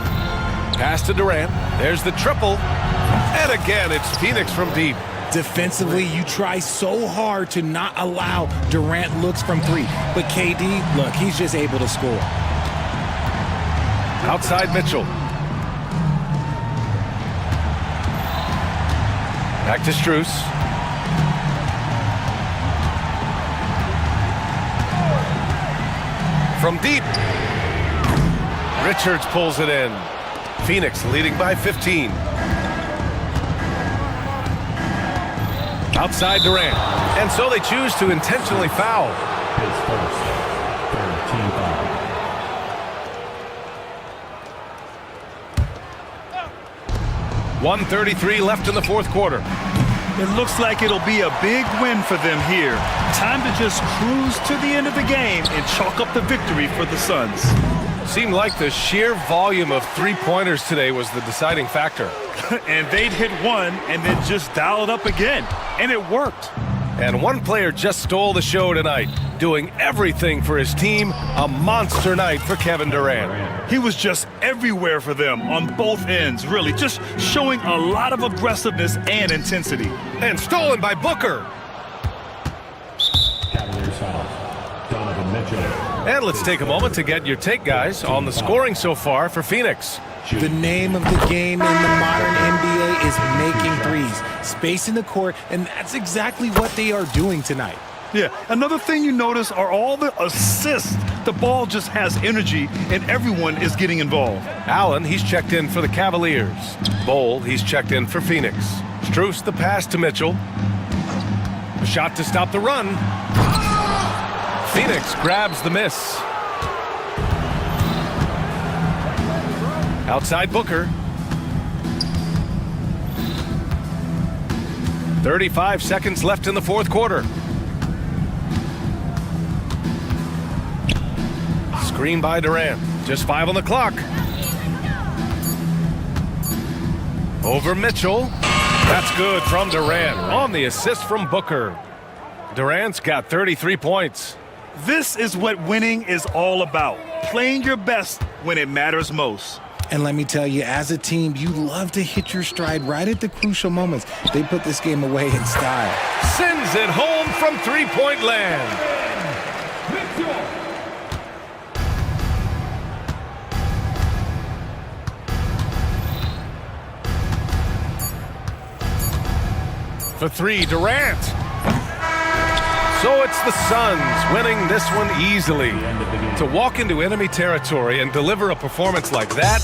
Pass to Durant. There's the triple. And again, it's Phoenix from deep. Defensively, you try so hard to not allow Durant looks from three. But KD, look, he's just able to score. Outside Mitchell. Back to Strus. From deep. Richards pulls it in. Phoenix leading by 15. Outside Durant. And so they choose to intentionally foul. His first, 13 foul. 1:33 left in the fourth quarter. It looks like it'll be a big win for them here. Time to just cruise to the end of the game and chalk up the victory for the Suns. Seemed like the sheer volume of three-pointers today was the deciding factor. And they'd hit one and then just dial it up again. And it worked. And one player just stole the show tonight, doing everything for his team. A monster night for Kevin Durant. He was just everywhere for them on both ends, really, just showing a lot of aggressiveness and intensity. And stolen by Booker. Cavaliers foul. Donovan Mitchell. And let's take a moment to get your take, guys, on the scoring so far for Phoenix. The name of the game in the modern NBA is making threes, spacing the court, and that's exactly what they are doing tonight. Yeah, another thing you notice are all the assists. The ball just has energy, and everyone is getting involved. Allen, he's checked in for the Cavaliers. Bowl, he's checked in for Phoenix. Strus, the pass to Mitchell. A shot to stop the run. Phoenix grabs the miss. Outside Booker. 35 seconds left in the fourth quarter. Screen by Durant. Just 5 on the clock. Over Mitchell. That's good from Durant on the assist from Booker. Durant's got 33 points. This is what winning is all about. Playing your best when it matters most. And let me tell you, as a team, you love to hit your stride right at the crucial moments. They put this game away in style. Sends it home from three-point land. For three, Durant. So it's the Suns winning this one easily. To walk into enemy territory and deliver a performance like that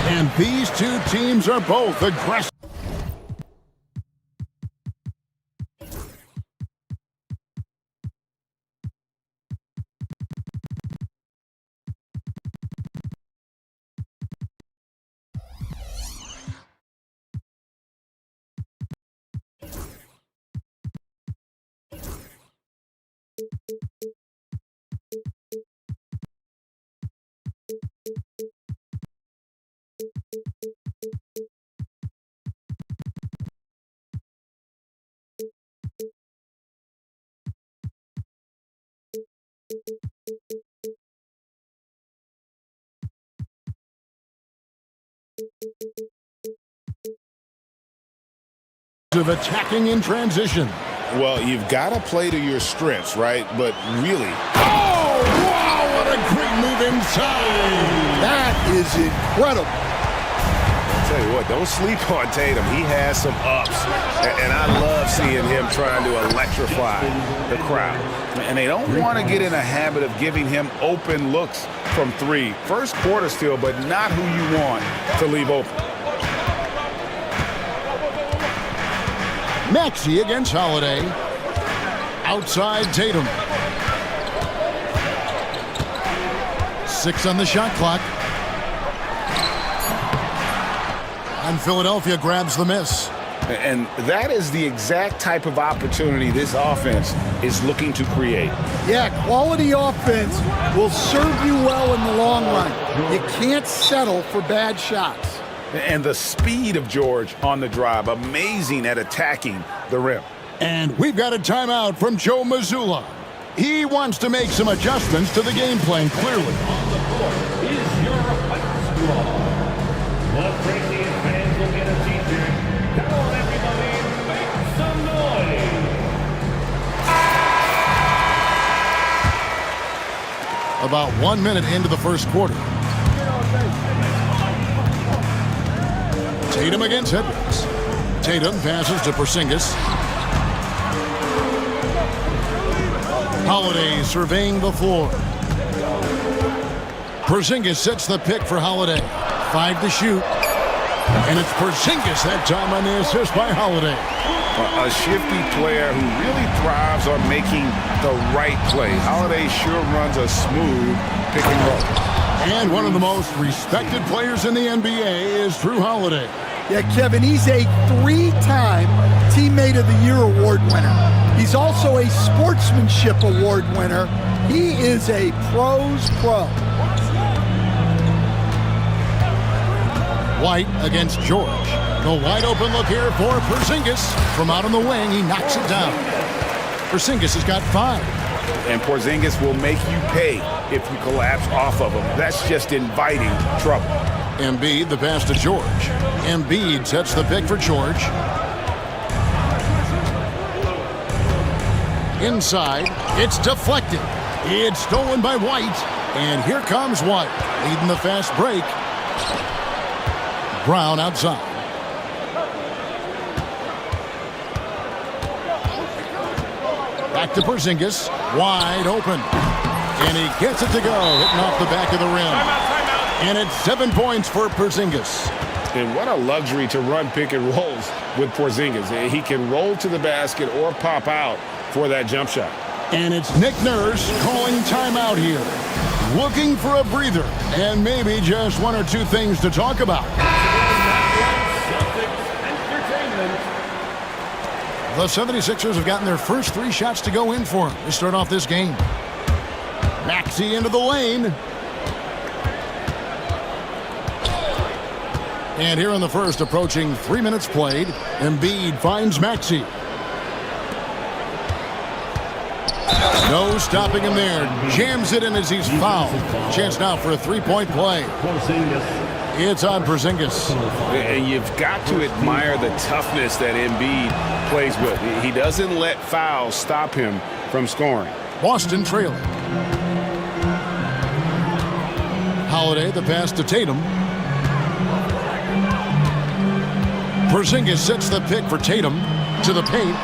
And these two teams are both aggressive. Of attacking in transition. Well, you've got to play to your strengths, right? But really, Oh, wow, what a great move inside. That is incredible. I'll tell you what, don't sleep on Tatum. He has some ups, and I love seeing him trying to electrify the crowd. And they don't want to get in a habit of giving him open looks from three. First quarter still, but not who you want to leave open. Maxey against Holiday. Outside Tatum. 6 on the shot clock. And Philadelphia grabs the miss. And that is the exact type of opportunity this offense is looking to create. Yeah, quality offense will serve you well in the long run. You can't settle for bad shots. And the speed of George on the drive, amazing at attacking the rim. And we've got a timeout from Joe Mazzulla. He wants to make some adjustments to the game plan, clearly. On the court is your fight squad. The crazy fans will get a t-shirt. Come on, everybody, make some noise. About 1 minute into the first quarter. Tatum against Edwards. Tatum passes to Porzingis. Holiday surveying the floor. Porzingis sets the pick for Holiday. 5 to shoot. And it's Porzingis that time on the assist by Holiday. A shifty player who really thrives on making the right play. Holiday sure runs a smooth pick and roll. And one of the most respected players in the NBA is Drew Holiday. Yeah, Kevin, he's a 3-time Teammate of the Year award winner. He's also a Sportsmanship Award winner. He is a pro's pro. White against George. The wide open look here for Porzingis. From out on the wing, he knocks it down. Porzingis has got 5. And Porzingis will make you pay if you collapse off of him. That's just inviting trouble. Embiid, the pass to George. Embiid sets the pick for George. Inside, it's deflected. It's stolen by White. And here comes White, leading the fast break. Brown outside. Back to Porzingis, wide open. And he gets it to go, hitting off the back of the rim. And it's 7 points for Porzingis. And what a luxury to run pick and rolls with Porzingis. He can roll to the basket or pop out for that jump shot. And it's Nick Nurse calling timeout here. Looking for a breather and maybe just 1 or 2 things to talk about. The 76ers have gotten their first 3 shots to go in for them to start off this game. Maxey into the lane. And here in the first, approaching 3 minutes played, Embiid finds Maxey. No stopping him there. Jams it in as he's fouled. Chance now for a 3-point play. It's on Porzingis. And you've got to admire the toughness that Embiid plays with. He doesn't let fouls stop him from scoring. Boston trailing. Holiday, the pass to Tatum. Porzingis sets the pick for Tatum to the paint.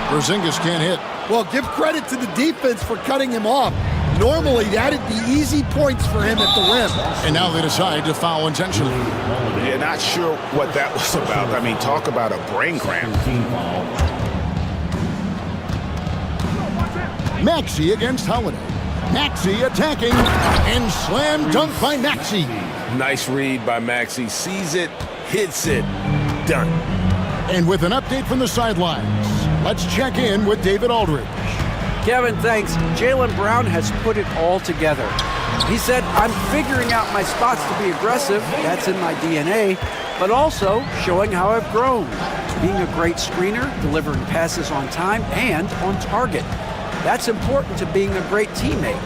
Porzingis can't hit. Well, give credit to the defense for cutting him off. Normally, that'd be easy points for him at the rim. And now they decide to foul intentionally. Yeah, not sure what that was about. I mean, talk about a brain cramp. Maxey against Holiday. Maxey attacking, and slam dunk by Maxey. Nice read by Maxey. Sees it, hits it, done. And with an update from the sidelines, let's check in with David Aldridge. Kevin, thanks. Jaylen Brown has put it all together. He said, I'm figuring out my spots to be aggressive. That's in my DNA. But also showing how I've grown. Being a great screener, delivering passes on time and on target. That's important to being a great teammate.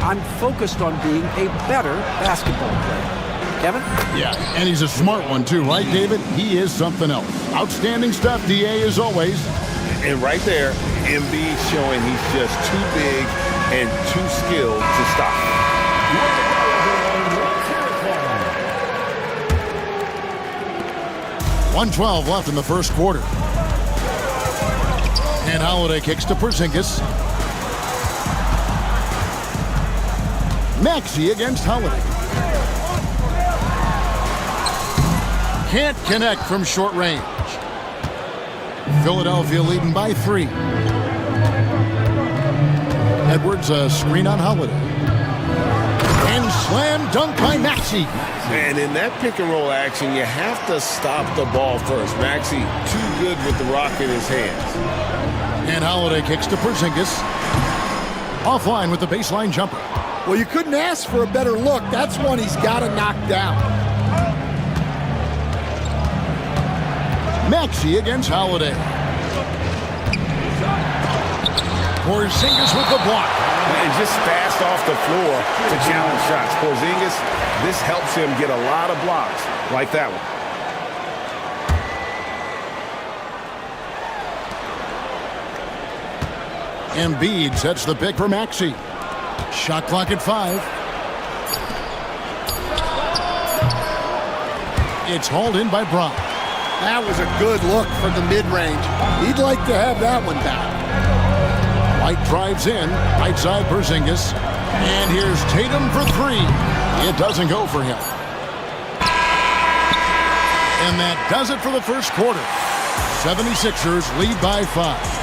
I'm focused on being a better basketball player. Kevin? Yeah, and he's a smart one too, right, David? He is something else. Outstanding stuff, DA, as always. And right there, Embiid showing he's just too big and too skilled to stop. 1:12 left in the first quarter. And Holiday kicks to Porzingis. Maxey against Holiday. Can't connect from short range. Philadelphia leading by 3. Edwards, a screen on Holiday. And slam dunk by Maxey. And in that pick and roll action, you have to stop the ball first. Maxey too good with the rock in his hands. And Holiday kicks to Porzingis. Offline with the baseline jumper. Well, you couldn't ask for a better look. That's one he's got to knock down. Maxey against Holiday. Porzingis with the block. And just fast off the floor to challenge shots. Porzingis, this helps him get a lot of blocks like that one. Embiid sets the pick for Maxey. Shot clock at 5. It's hauled in by Brown. That was a good look from the mid-range. He'd like to have that one back. White drives in, right side Porzingis. And here's Tatum for 3. It doesn't go for him. And that does it for the first quarter. 76ers lead by 5.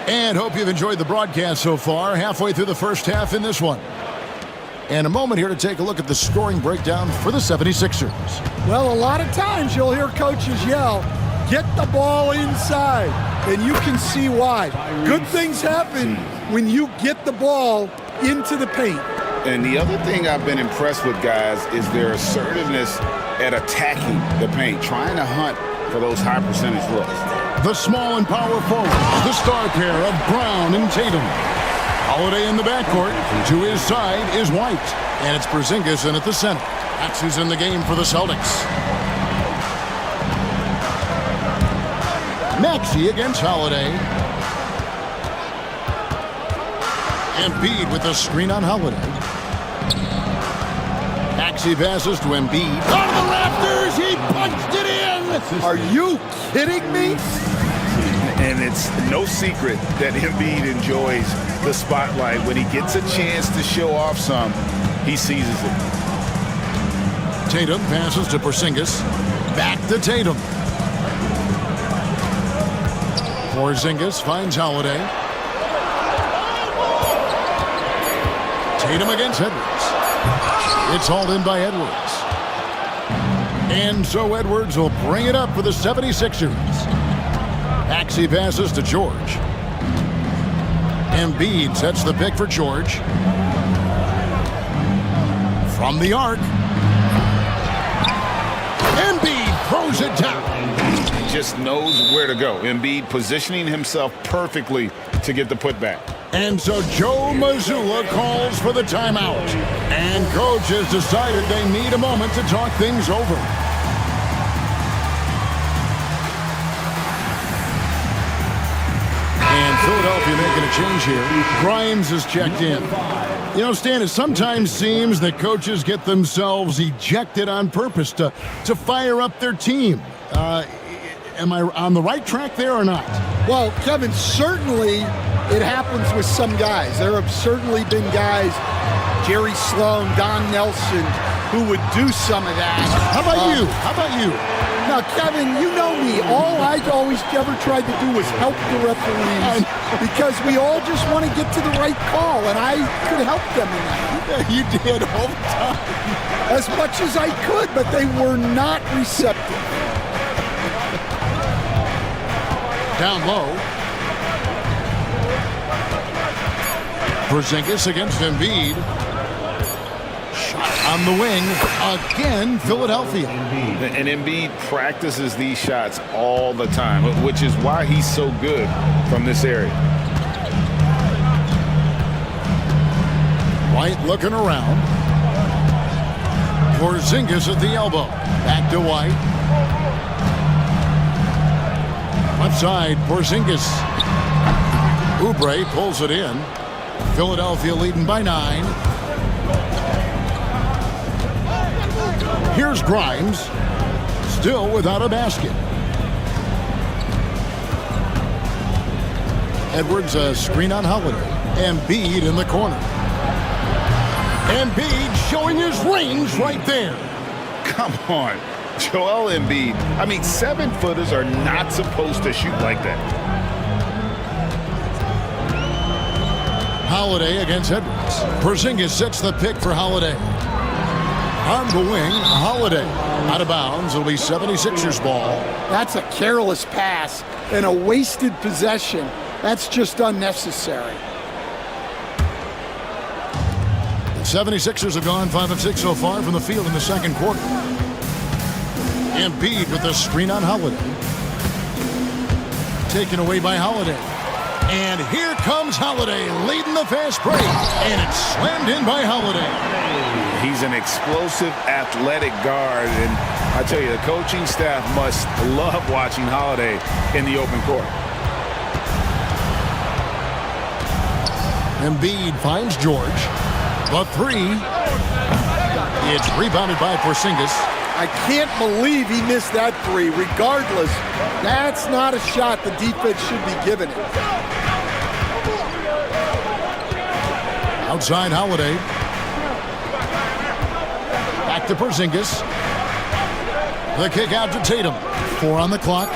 And hope you've enjoyed the broadcast so far. Halfway through the first half in this one. And a moment here to take a look at the scoring breakdown for the 76ers. Well, a lot of times you'll hear coaches yell, get the ball inside. And you can see why. Good things happen when you get the ball into the paint. And the other thing I've been impressed with, guys, is their assertiveness at attacking the paint, trying to hunt for those high percentage looks. The small and power forwards, the star pair of Brown and Tatum. Holiday in the backcourt. To his side is White. And it's Porzingis in at the center. That's who's in the game for the Celtics. Maxey against Holiday. Embiid with the screen on Holiday. Maxey passes to Embiid. Out of the rafters, he punched it in! Are you kidding me? And it's no secret that Embiid enjoys the spotlight. When he gets a chance to show off some, he seizes it. Tatum passes to Porzingis. Back to Tatum. Porzingis finds Holiday. Tatum against Edwards. It's hauled in by Edwards. And so Edwards will bring it up for the 76ers. Maxey passes to George. Embiid sets the pick for George. From the arc. Embiid throws it down. He just knows where to go. Embiid positioning himself perfectly to get the putback. And so Joe Mazzulla calls for the timeout. And coach has decided they need a moment to talk things over. Philadelphia making a change here. Grimes is checked in. You know, Stan, it sometimes seems that coaches get themselves ejected on purpose to fire up their team. Am I on the right track there or not? Well, Kevin, certainly it happens with some guys. There have certainly been guys, Jerry Sloan, Don Nelson, who would do some of that. How about you? How about you? Now, Kevin, you know me. All I always ever tried to do was help the referees because we all just want to get to the right call, and I could help them in that. You did all the time. As much as I could, but they were not receptive. Down low. Porzingis against Embiid. Shot on the wing. Again, Philadelphia. And Embiid practices these shots all the time, which is why he's so good from this area. White looking around. Porzingis at the elbow. Back to White. Left side, Porzingis. Oubre pulls it in. Philadelphia leading by 9. Here's Grimes. Still without a basket. Edwards a screen on Holiday. Embiid in the corner. Embiid showing his range right there. Come on. Joel Embiid. I mean, 7-footers are not supposed to shoot like that. Holiday against Edwards. Porzingis sets the pick for Holiday. On the wing, Holiday. Out of bounds. It'll be 76ers ball. That's a careless pass and a wasted possession. That's just unnecessary. The 76ers have gone 5 of 6 so far from the field in the second quarter. Embiid with the screen on Holiday. Taken away by Holiday. And here comes Holiday leading the fast break. And it's slammed in by Holiday. He's an explosive, athletic guard. And I tell you, the coaching staff must love watching Holiday in the open court. Embiid finds George. The 3. It's rebounded by Porzingis. I can't believe he missed that 3. Regardless, that's not a shot the defense should be giving it. Outside Holiday. Back to Porzingis. The kick out to Tatum. 4 on the clock.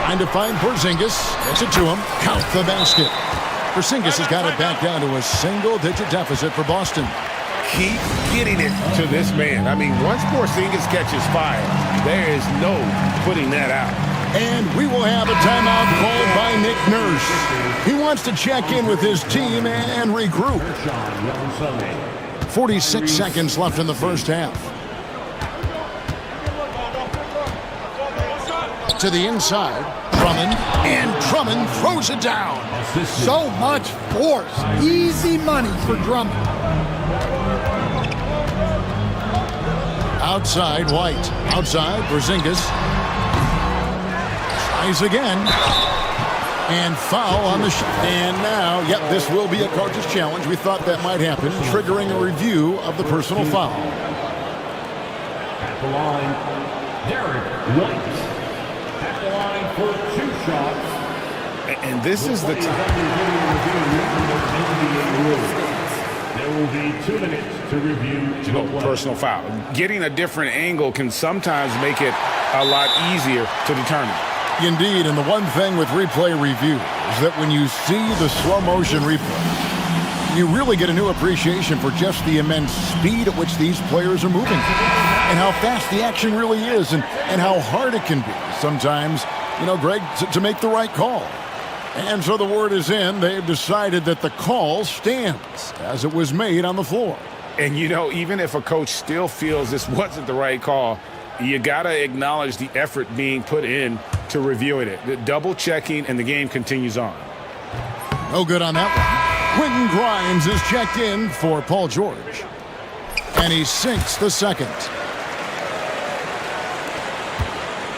Trying to find Porzingis. Gets it to him. Count the basket. Porzingis has got it back down to a single-digit deficit for Boston. Keep getting it to this man. I mean, once Porzingis catches fire, there is no putting that out. And we will have a timeout called by Nick Nurse. He wants to check in with his team and regroup. 46 seconds left in the first half. To the inside, Drummond, and Drummond throws it down. So much force. Easy money for Drummond. Outside, White. Outside, Porzingis. Tries again. And foul on the shot. And now, yep, this will be a coach's challenge. We thought that might happen, triggering a review of the personal foul. At the line, Derek White. At the line for 2 shots. And this is the time. There will be 2 minutes to review personal foul. Getting a different angle can sometimes make it a lot easier to determine. Indeed, and the one thing with replay review is that when you see the slow motion replay, you really get a new appreciation for just the immense speed at which these players are moving and how fast the action really is and how hard it can be sometimes, you know, Greg, to make the right call. And so the word is in. They've decided that the call stands as it was made on the floor. And, you know, even if a coach still feels this wasn't the right call, you got to acknowledge the effort being put in to reviewing it. The double checking, and the game continues on. No good on that one. Quentin Grimes is checked in for Paul George. And he sinks the second.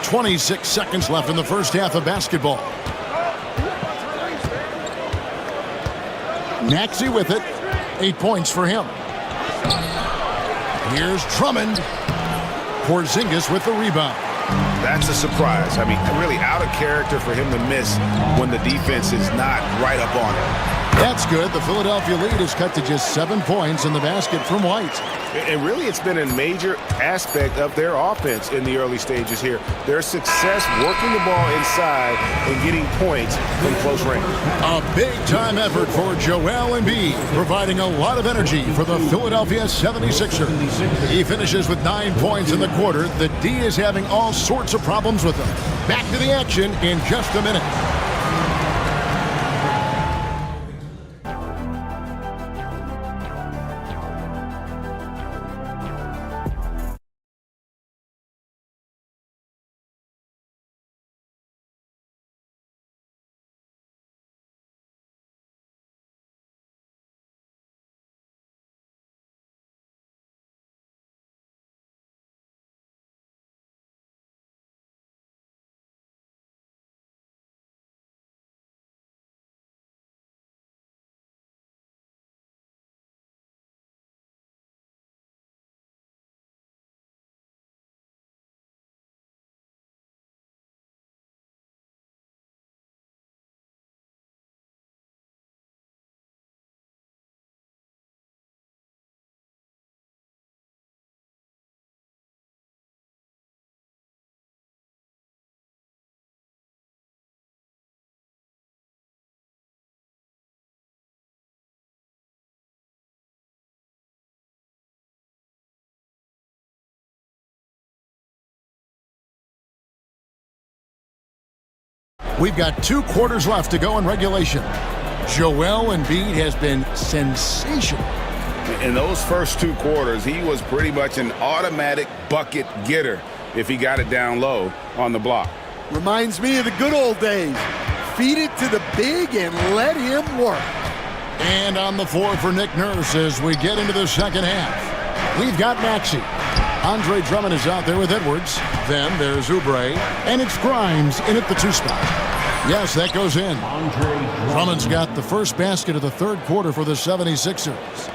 26 seconds left in the first half of basketball. Maxey with it. 8 points for him. Here's Drummond. Porzingis with the rebound. That's a surprise. I mean, really out of character for him to miss when the defense is not right up on him. That's good. The Philadelphia lead is cut to just 7 points in the basket from White. And really, it's been a major aspect of their offense in the early stages here. Their success working the ball inside and getting points from close range. A big-time effort for Joel Embiid, providing a lot of energy for the Philadelphia 76ers. He finishes with 9 points in the quarter. The D is having all sorts of problems with him. Back to the action in just a minute. We've got 2 quarters left to go in regulation. Joel Embiid has been sensational. In those first 2 quarters, he was pretty much an automatic bucket getter if he got it down low on the block. Reminds me of the good old days. Feed it to the big and let him work. And on the floor for Nick Nurse as we get into the second half. We've got Maxey. Andre Drummond is out there with Edwards. Then there's Oubre. And it's Grimes in at the 2 spot. Yes, that goes in. Drummond's got the first basket of the third quarter for the 76ers.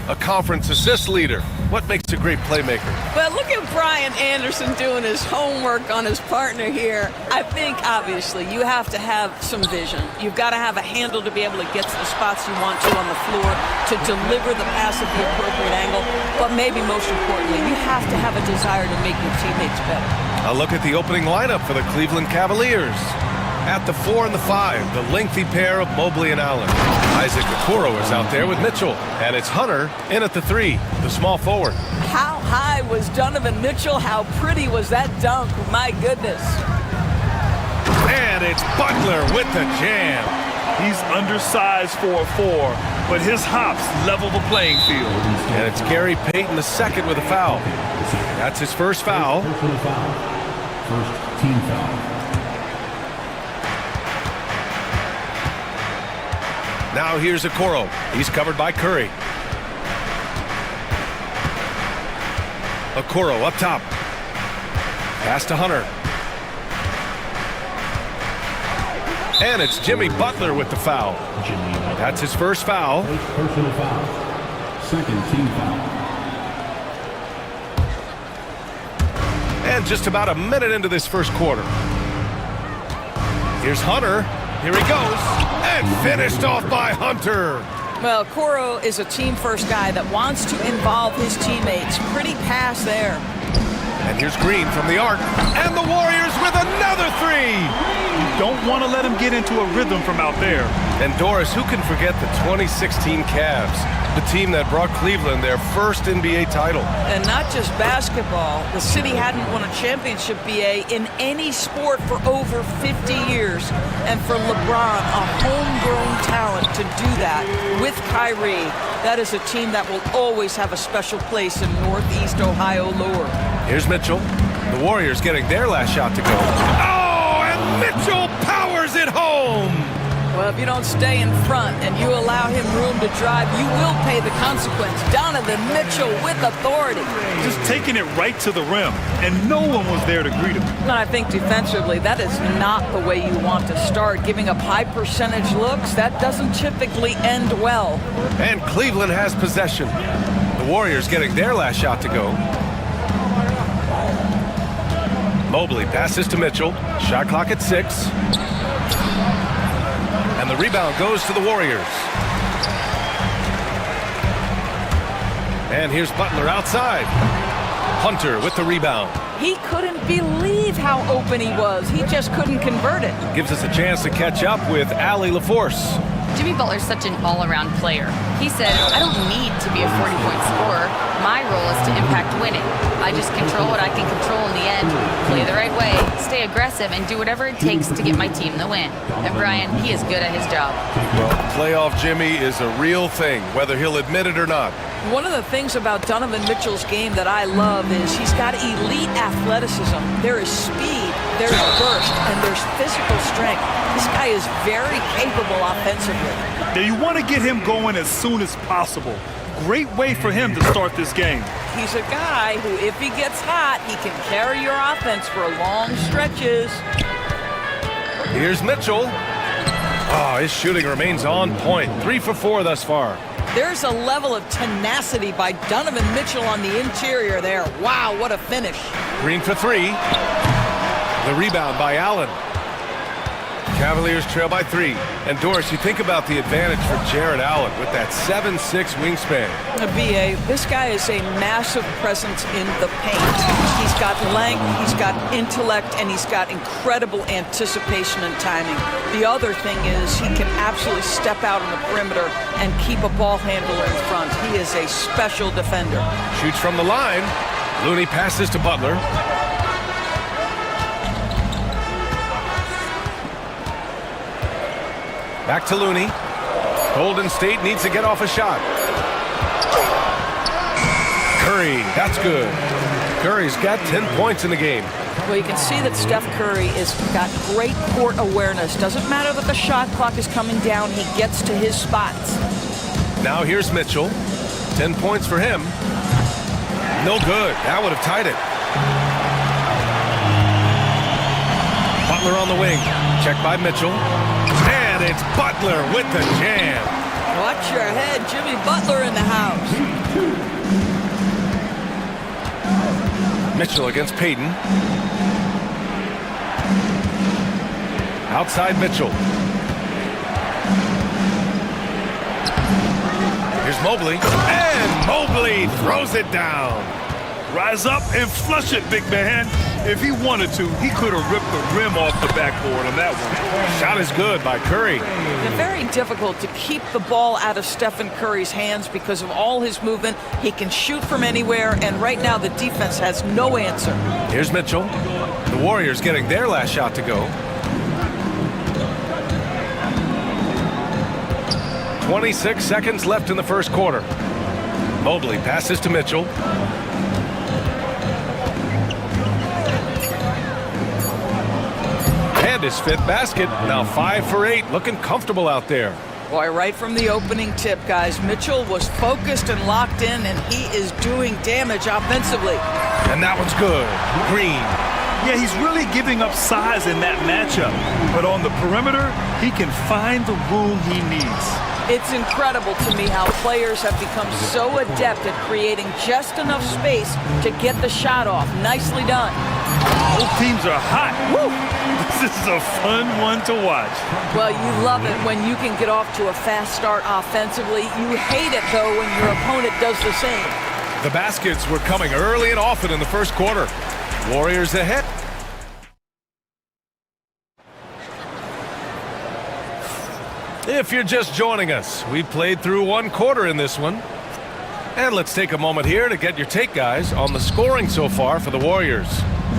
a conference assist leader. What makes a great playmaker? But look at Brian Anderson doing his homework on his partner here. I think, obviously, you have to have some vision. You've got to have a handle to be able to get to the spots you want to on the floor, to deliver the pass at the appropriate angle. But maybe most importantly, you have to have a desire to make your teammates better. A look at the opening lineup for the Cleveland Cavaliers. At the 4 and the 5, the lengthy pair of Mobley and Allen. Isaac Okoro is out there with Mitchell. And it's Hunter in at the 3, the small forward. How high was Donovan Mitchell? How pretty was that dunk? My goodness. And it's Butler with the jam. He's undersized for a 4, but his hops level the playing field. And it's Gary Payton II with a foul. That's his first foul. First team foul. Now here's Okoro. He's covered by Curry. Okoro up top. Pass to Hunter. And it's Jimmy Butler with the foul. That's his first foul. Personal foul. Second team foul. And just about a minute into this first quarter. Here's Hunter. Here he goes. And finished off by Hunter. Well, Okoro is a team-first guy that wants to involve his teammates. Pretty pass there. And here's Green from the arc. And the Warriors with another 3. You don't want to let him get into a rhythm from out there. And Doris, who can forget the 2016 Cavs? The team that brought Cleveland their first NBA title. And not just basketball. The city hadn't won a championship, BA, in any sport for over 50 years. And for LeBron, a homegrown talent, to do that with Kyrie, that is a team that will always have a special place in Northeast Ohio lore. Here's Mitchell. The Warriors getting their last shot to go. Oh, and Mitchell powers it home! Well, if you don't stay in front and you allow him room to drive, you will pay the consequence. Donovan Mitchell with authority. Just taking it right to the rim, and no one was there to greet him. And I think defensively, that is not the way you want to start. Giving up high percentage looks, that doesn't typically end well. And Cleveland has possession. The Warriors getting their last shot to go. Mobley passes to Mitchell. Shot clock at 6. And the rebound goes to the Warriors. And here's Butler outside. Hunter with the rebound. He couldn't believe how open he was. He just couldn't convert it. Gives us a chance to catch up with Allie LaForce. Jimmy Butler's such an all-around player. He said, I don't need to be a 40-point scorer. My role is to impact winning. I just control what I can control in the end, play the right way, stay aggressive, and do whatever it takes to get my team the win. And Brian, he is good at his job. Well, playoff Jimmy is a real thing, whether he'll admit it or not. One of the things about Donovan Mitchell's game that I love is he's got elite athleticism. There is speed, there's burst, and there's physical strength. This guy is very capable offensively. Now you want to get him going as soon as possible. Great way for him to start this game. He's a guy who, if he gets hot, he can carry your offense for long stretches. Here's Mitchell. Oh, his shooting remains on point. 3 for 4 thus far. There's a level of tenacity by Donovan Mitchell on the interior there. Wow, what a finish. Green for 3. The rebound by Allen. Cavaliers trail by 3. And Doris, you think about the advantage for Jared Allen with that 7'6" wingspan. BA, this guy is a massive presence in the paint. He's got length, he's got intellect, and he's got incredible anticipation and timing. The other thing is he can absolutely step out on the perimeter and keep a ball handler in front. He is a special defender. Shoots from the line. Looney passes to Butler. Back to Looney. Golden State needs to get off a shot. Curry, that's good. Curry's got 10 points in the game. Well, you can see that Steph Curry has got great court awareness. Doesn't matter that the shot clock is coming down, he gets to his spots. Now here's Mitchell. 10 points for him. No good. That would have tied it. Butler on the wing. Check by Mitchell. And it's Butler with the jam. Watch your head. Jimmy Butler in the house. Mitchell against Payton. Outside Mitchell. Here's Mobley. And Mobley throws it down. Rise up and flush it, big man. If he wanted to, he could have ripped the rim off the backboard on that one. Shot is good by Curry. It's very difficult to keep the ball out of Stephen Curry's hands because of all his movement. He can shoot from anywhere, and right now the defense has no answer. Here's Mitchell. The Warriors getting their last shot to go. 26 seconds left in the first quarter. Mobley passes to Mitchell. And his fifth basket. Now 5 for 8. Looking comfortable out there. Boy, right from the opening tip, guys, Mitchell was focused and locked in, and he is doing damage offensively. And that one's good. Green. Yeah, he's really giving up size in that matchup. But on the perimeter, he can find the room he needs. It's incredible to me how players have become so adept at creating just enough space to get the shot off. Nicely done. Both teams are hot. Woo! This is a fun one to watch. Well, you love it when you can get off to a fast start offensively. You hate it, though, when your opponent does the same. The baskets were coming early and often in the first quarter. Warriors ahead. If you're just joining us, we played through one quarter in this one. And let's take a moment here to get your take, guys, on the scoring so far for the Warriors.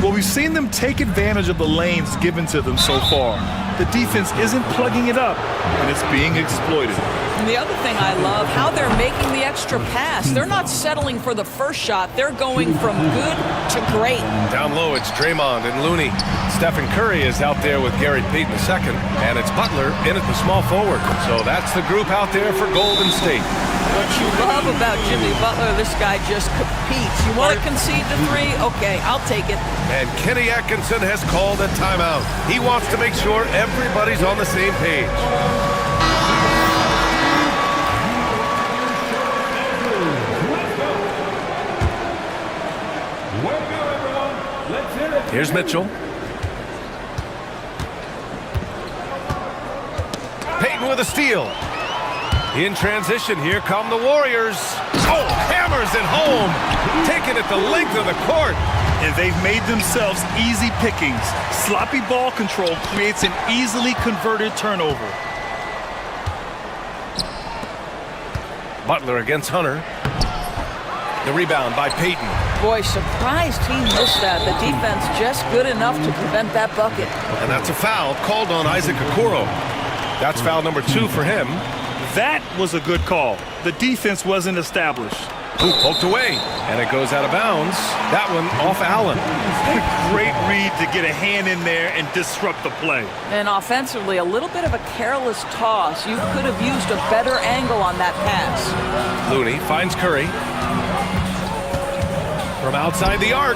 Well, we've seen them take advantage of the lanes given to them so far. The defense isn't plugging it up, and it's being exploited. And the other thing I love, how they're making the extra pass. They're not settling for the first shot. They're going from good to great. Down low, it's Draymond and Looney. Stephen Curry is out there with Gary Payton II, and it's Butler in at the small forward. So that's the group out there for Golden State. What you love about Jimmy Butler, this guy just competes. You want to concede the three? Okay, I'll take it. And Kenny Atkinson has called a timeout. He wants to make sure everybody's on the same page. Here's Mitchell. Payton with a steal. In transition, here come the Warriors. Oh, hammers it home. Taking it the length of the court. And they've made themselves easy pickings. Sloppy ball control creates an easily converted turnover. Butler against Hunter. The rebound by Payton. Boy, surprised he missed that. The defense just good enough to prevent that bucket. And that's a foul called on Isaac Okoro. That's foul number 2 for him. That was a good call. The defense wasn't established. Ooh, poked away, and it goes out of bounds. That one off Allen. Great read to get a hand in there and disrupt the play. And offensively, a little bit of a careless toss. You could have used a better angle on that pass. Looney finds Curry. From outside the arc.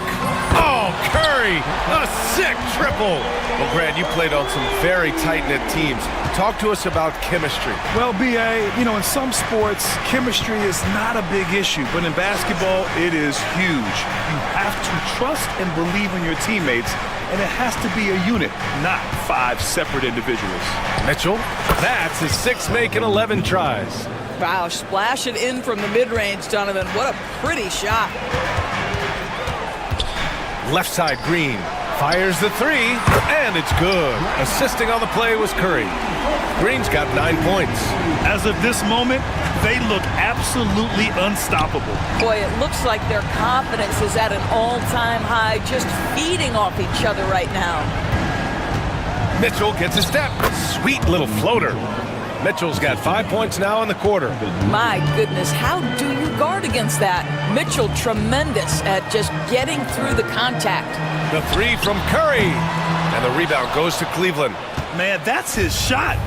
Oh, Curry! A sick triple! Well, Grant, you played on some very tight-knit teams. Talk to us about chemistry. Well, B.A., you know, in some sports, chemistry is not a big issue, but in basketball, it is huge. You have to trust and believe in your teammates, and it has to be a unit, not 5 separate individuals. Mitchell, that's his 6th make in 11 tries. Wow, splash it in from the mid-range, Donovan. What a pretty shot. Left side, Green. Fires the 3, and it's good. Assisting on the play was Curry. Green's got 9 points. As of this moment, they look absolutely unstoppable. Boy, it looks like their confidence is at an all-time high, just feeding off each other right now. Mitchell gets a step. Sweet little floater. Mitchell's got 5 points now in the quarter. My goodness, how do you guard against that? Mitchell tremendous at just getting through the contact. The 3 from Curry. And the rebound goes to Cleveland. Man, that's his shot.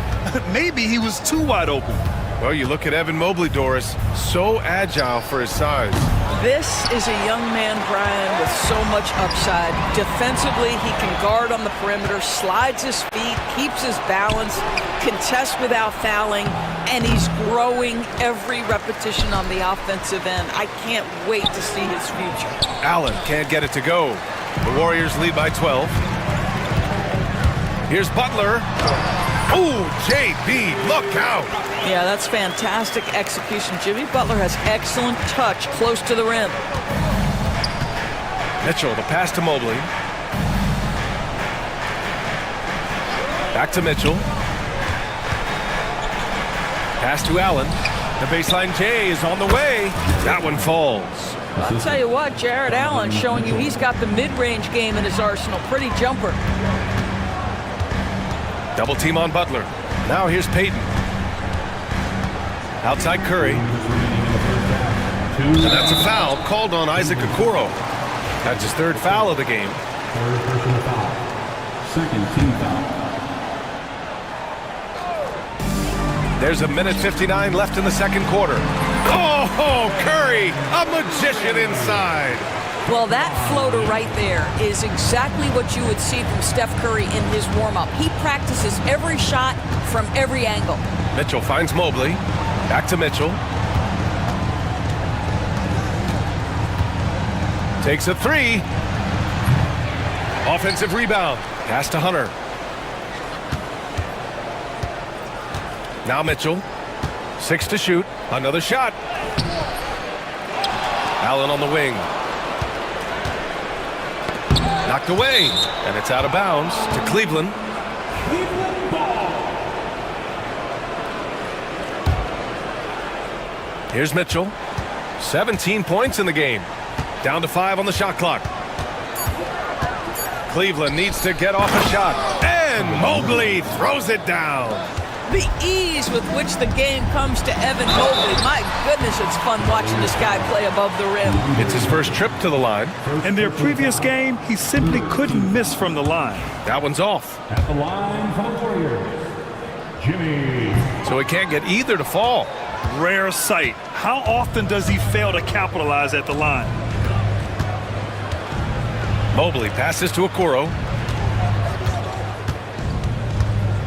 Maybe he was too wide open. Well, you look at Evan Mobley, Doris. So agile for his size. This is a young man, Brian, with so much upside. Defensively, he can guard on the perimeter, slides his feet, keeps his balance, contests without fouling, and he's growing every repetition on the offensive end. I can't wait to see his future. Allen can't get it to go. The Warriors lead by 12. Here's Butler. Oh, JB, look out. Yeah, that's fantastic execution. Jimmy Butler has excellent touch close to the rim. Mitchell, the pass to Mobley. Back to Mitchell. Pass to Allen. The baseline J is on the way. That one falls. I'll tell you what, Jared Allen showing you he's got the mid-range game in his arsenal. Pretty jumper. Double team on Butler. Now here's Payton. Outside Curry. And that's a foul called on Isaac Okoro. That's his third foul of the game. Second team foul. There's a minute 59 left in the second quarter. Oh, Curry, a magician inside. Well, that floater right there is exactly what you would see from Steph Curry in his warm-up. He practices every shot from every angle. Mitchell finds Mobley. Back to Mitchell. Takes a three. Offensive rebound. Pass to Hunter. Now Mitchell. 6 to shoot. Another shot. Allen on the wing. Knocked away. And it's out of bounds to Cleveland. Here's Mitchell. 17 points in the game. Down to 5 on the shot clock. Cleveland needs to get off a shot. And Mobley throws it down. The ease with which the game comes to Evan Mobley. My goodness, it's fun watching this guy play above the rim. It's his first trip to the line. In their previous game, he simply couldn't miss from the line. That one's off. At the line for the Warriors, Jimmy. So he can't get either to fall. Rare sight. How often does he fail to capitalize at the line? Mobley passes to Okoro.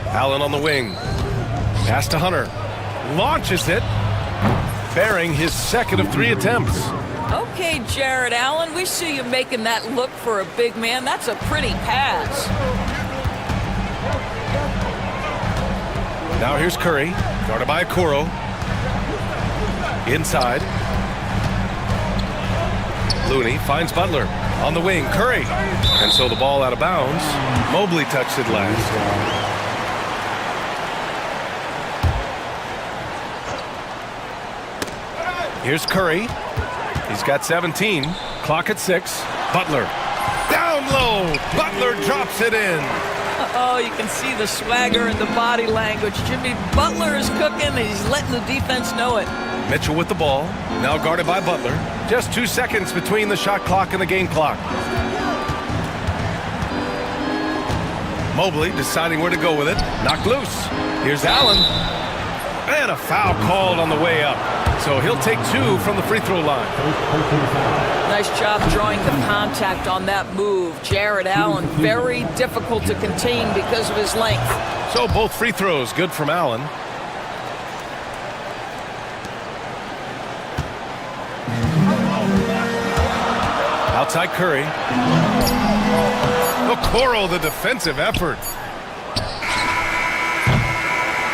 Allen on the wing. Pass to Hunter. Launches it. Bearing his second of 3 attempts. Okay, Jared Allen, we see you making that look for a big man. That's a pretty pass. Now here's Curry. Guarded by Okoro. Inside. Looney finds Butler. On the wing, Curry. And so the ball out of bounds. Mobley touched it last. Here's Curry. He's got 17. Clock at 6. Butler. Down low. Butler drops it in. Oh, you can see the swagger and the body language. Jimmy Butler is cooking, and he's letting the defense know it. Mitchell with the ball. Now guarded by Butler. Just 2 seconds between the shot clock and the game clock. Mobley deciding where to go with it. Knocked loose. Here's Allen. And a foul called on the way up. So he'll take 2 from the free throw line. Nice job drawing the contact on that move. Jared Allen, very difficult to contain because of his length. So both free throws good from Allen. Outside Curry. Okoro, the defensive effort.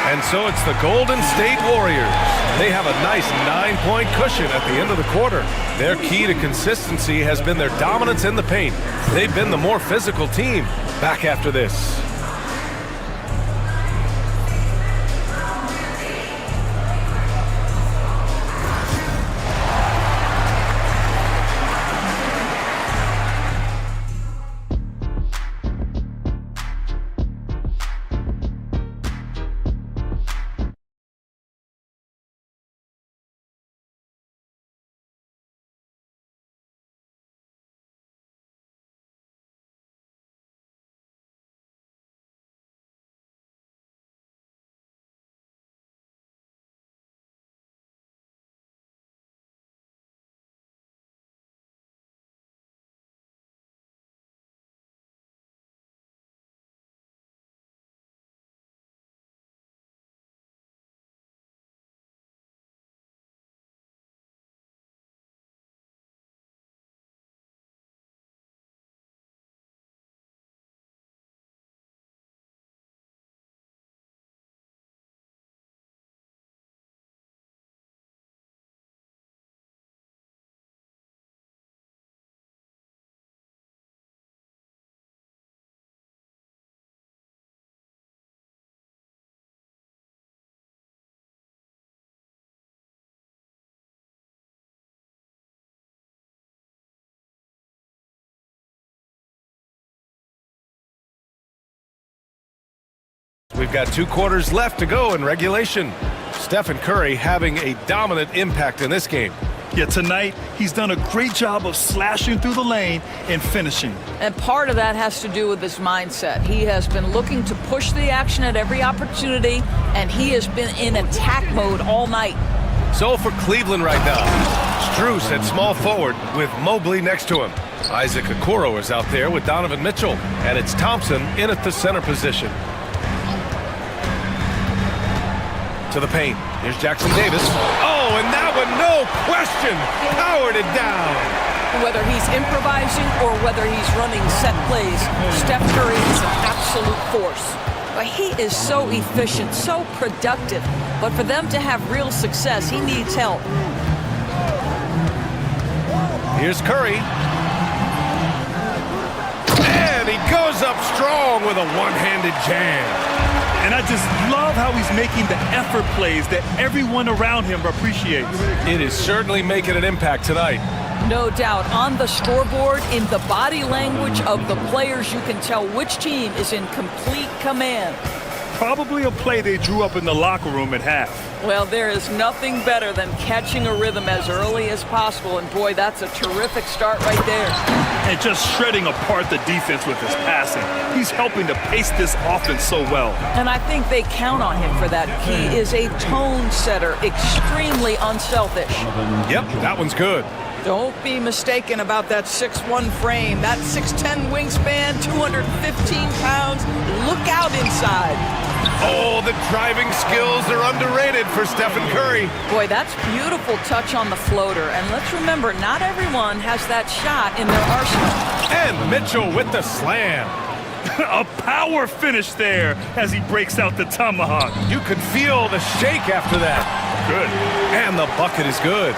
And so it's the Golden State Warriors. They have a nice 9-point cushion at the end of the quarter. Their key to consistency has been their dominance in the paint. They've been the more physical team. Back after this. We've got 2 quarters left to go in regulation. Stephen Curry having a dominant impact in this game. Yeah, tonight he's done a great job of slashing through the lane and finishing. And part of that has to do with his mindset. He has been looking to push the action at every opportunity, and he has been in attack mode all night. So for Cleveland right now, Strus at small forward with Mobley next to him. Isaac Okoro is out there with Donovan Mitchell, and it's Thompson in at the center position. To the paint. Here's Jackson Davis. Oh, and that one, no question, powered it down. Whether he's improvising or whether he's running set plays, Steph Curry is an absolute force. But he is so efficient, so productive. But for them to have real success, he needs help. Here's Curry. And he goes up strong with a one-handed jam. And I just love how he's making the effort plays that everyone around him appreciates. It is certainly making an impact tonight. No doubt. On the scoreboard, in the body language of the players, you can tell which team is in complete command. Probably a play they drew up in the locker room at half. Well, there is nothing better than catching a rhythm as early as possible, and boy, that's a terrific start right there. And just shredding apart the defense with his passing. He's helping to pace this offense so well. And I think they count on him for that. He is a tone setter, extremely unselfish. Yep, that one's good. Don't be mistaken about that 6'1" frame, that 6'10" wingspan, 215 pounds. Look out inside. Oh, the driving skills are underrated for Stephen Curry. Boy, that's beautiful touch on the floater. And let's remember, not everyone has that shot in their arsenal. And Mitchell with the slam. A power finish there as he breaks out the tomahawk. You could feel the shake after that. Good. And the bucket is good.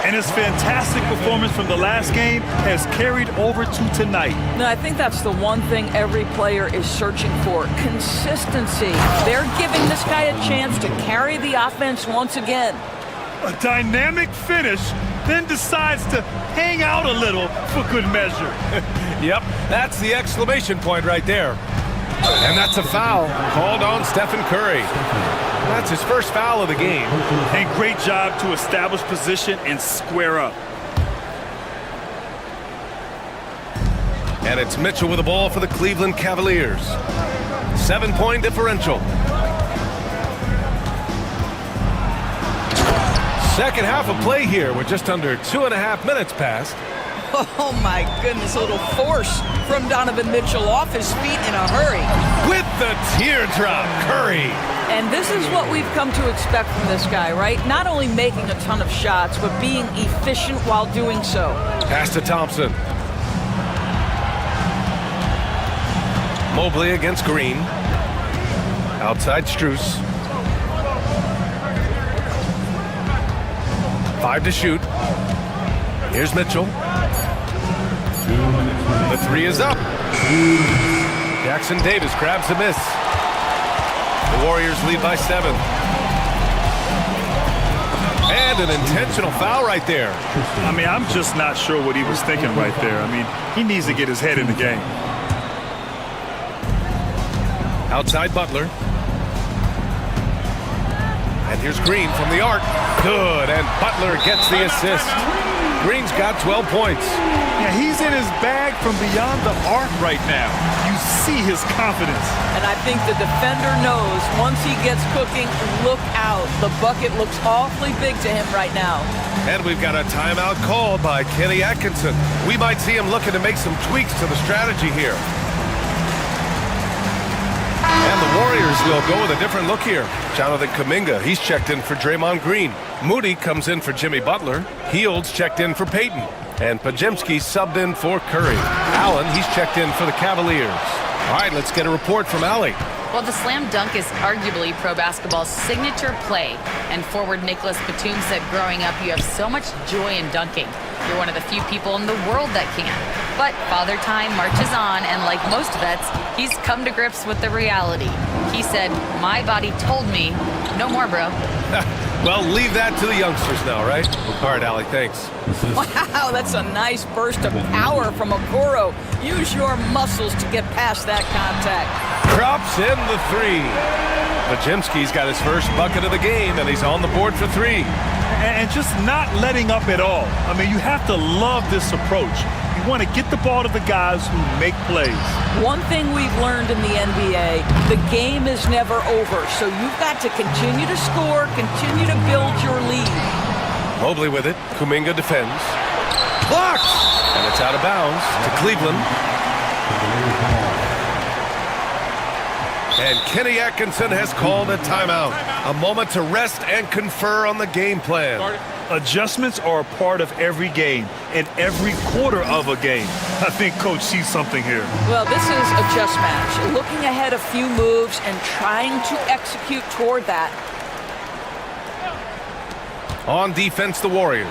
And his fantastic performance from the last game has carried over to tonight. No, I think that's the one thing every player is searching for, consistency. They're giving this guy a chance to carry the offense once again. A dynamic finish, then decides to hang out a little for good measure. Yep, that's the exclamation point right there. And that's a foul called on Stephen Curry. That's his first foul of the game. And great job to establish position and square up. And it's Mitchell with the ball for the Cleveland Cavaliers. 7-point differential. Second half of play here. We're just under 2.5 minutes past. Oh my goodness, a little force from Donovan Mitchell off his feet in a hurry. With the teardrop, Curry. And this is what we've come to expect from this guy, right? Not only making a ton of shots, but being efficient while doing so. Pass to Thompson. Mobley against Green. Outside Strus. 5 to shoot. Here's Mitchell. The 3 is up. Jackson Davis grabs the miss. The Warriors lead by 7. And an intentional foul right there. I mean, I'm just not sure what he was thinking right there. I mean, he needs to get his head in the game. Outside Butler. And here's Green from the arc. Good, and Butler gets the assist. Green's got 12 points. Yeah, he's in his bag from beyond the arc right now. You see his confidence. And I think the defender knows once he gets cooking, look out. The bucket looks awfully big to him right now. And we've got a timeout called by Kenny Atkinson. We might see him looking to make some tweaks to the strategy here. And the Warriors will go with a different look here. Jonathan Kuminga, he's checked in for Draymond Green. Moody comes in for Jimmy Butler. Heald's checked in for Payton. And Pajemski subbed in for Curry. Allen, he's checked in for the Cavaliers. All right, let's get a report from Allie. Well, the slam dunk is arguably pro basketball's signature play. And forward Nicholas Batum said growing up, you have so much joy in dunking. You're one of the few people in the world that can. But Father Time marches on, and like most vets, he's come to grips with the reality. He said, my body told me, no more, bro. Well, leave that to the youngsters now, right? All right, Allie, thanks. Wow, that's a nice burst of power from Okoro. Use your muscles to get past that contact. Drops in the three. Pajemski's got his first bucket of the game, and he's on the board for three. And just not letting up at all. I mean, you have to love this approach. You want to get the ball to the guys who make plays. One thing we've learned in the NBA, the game is never over. So you've got to continue to score, continue to build your lead. Mobley with it. Kuminga defends. Blocked! And it's out of bounds to Cleveland. And Kenny Atkinson has called a timeout. A moment to rest and confer on the game plan. Adjustments are a part of every game and every quarter of a game. I think Coach sees something here. Well, this is a chess match. Looking ahead a few moves and trying to execute toward that. On defense, the Warriors.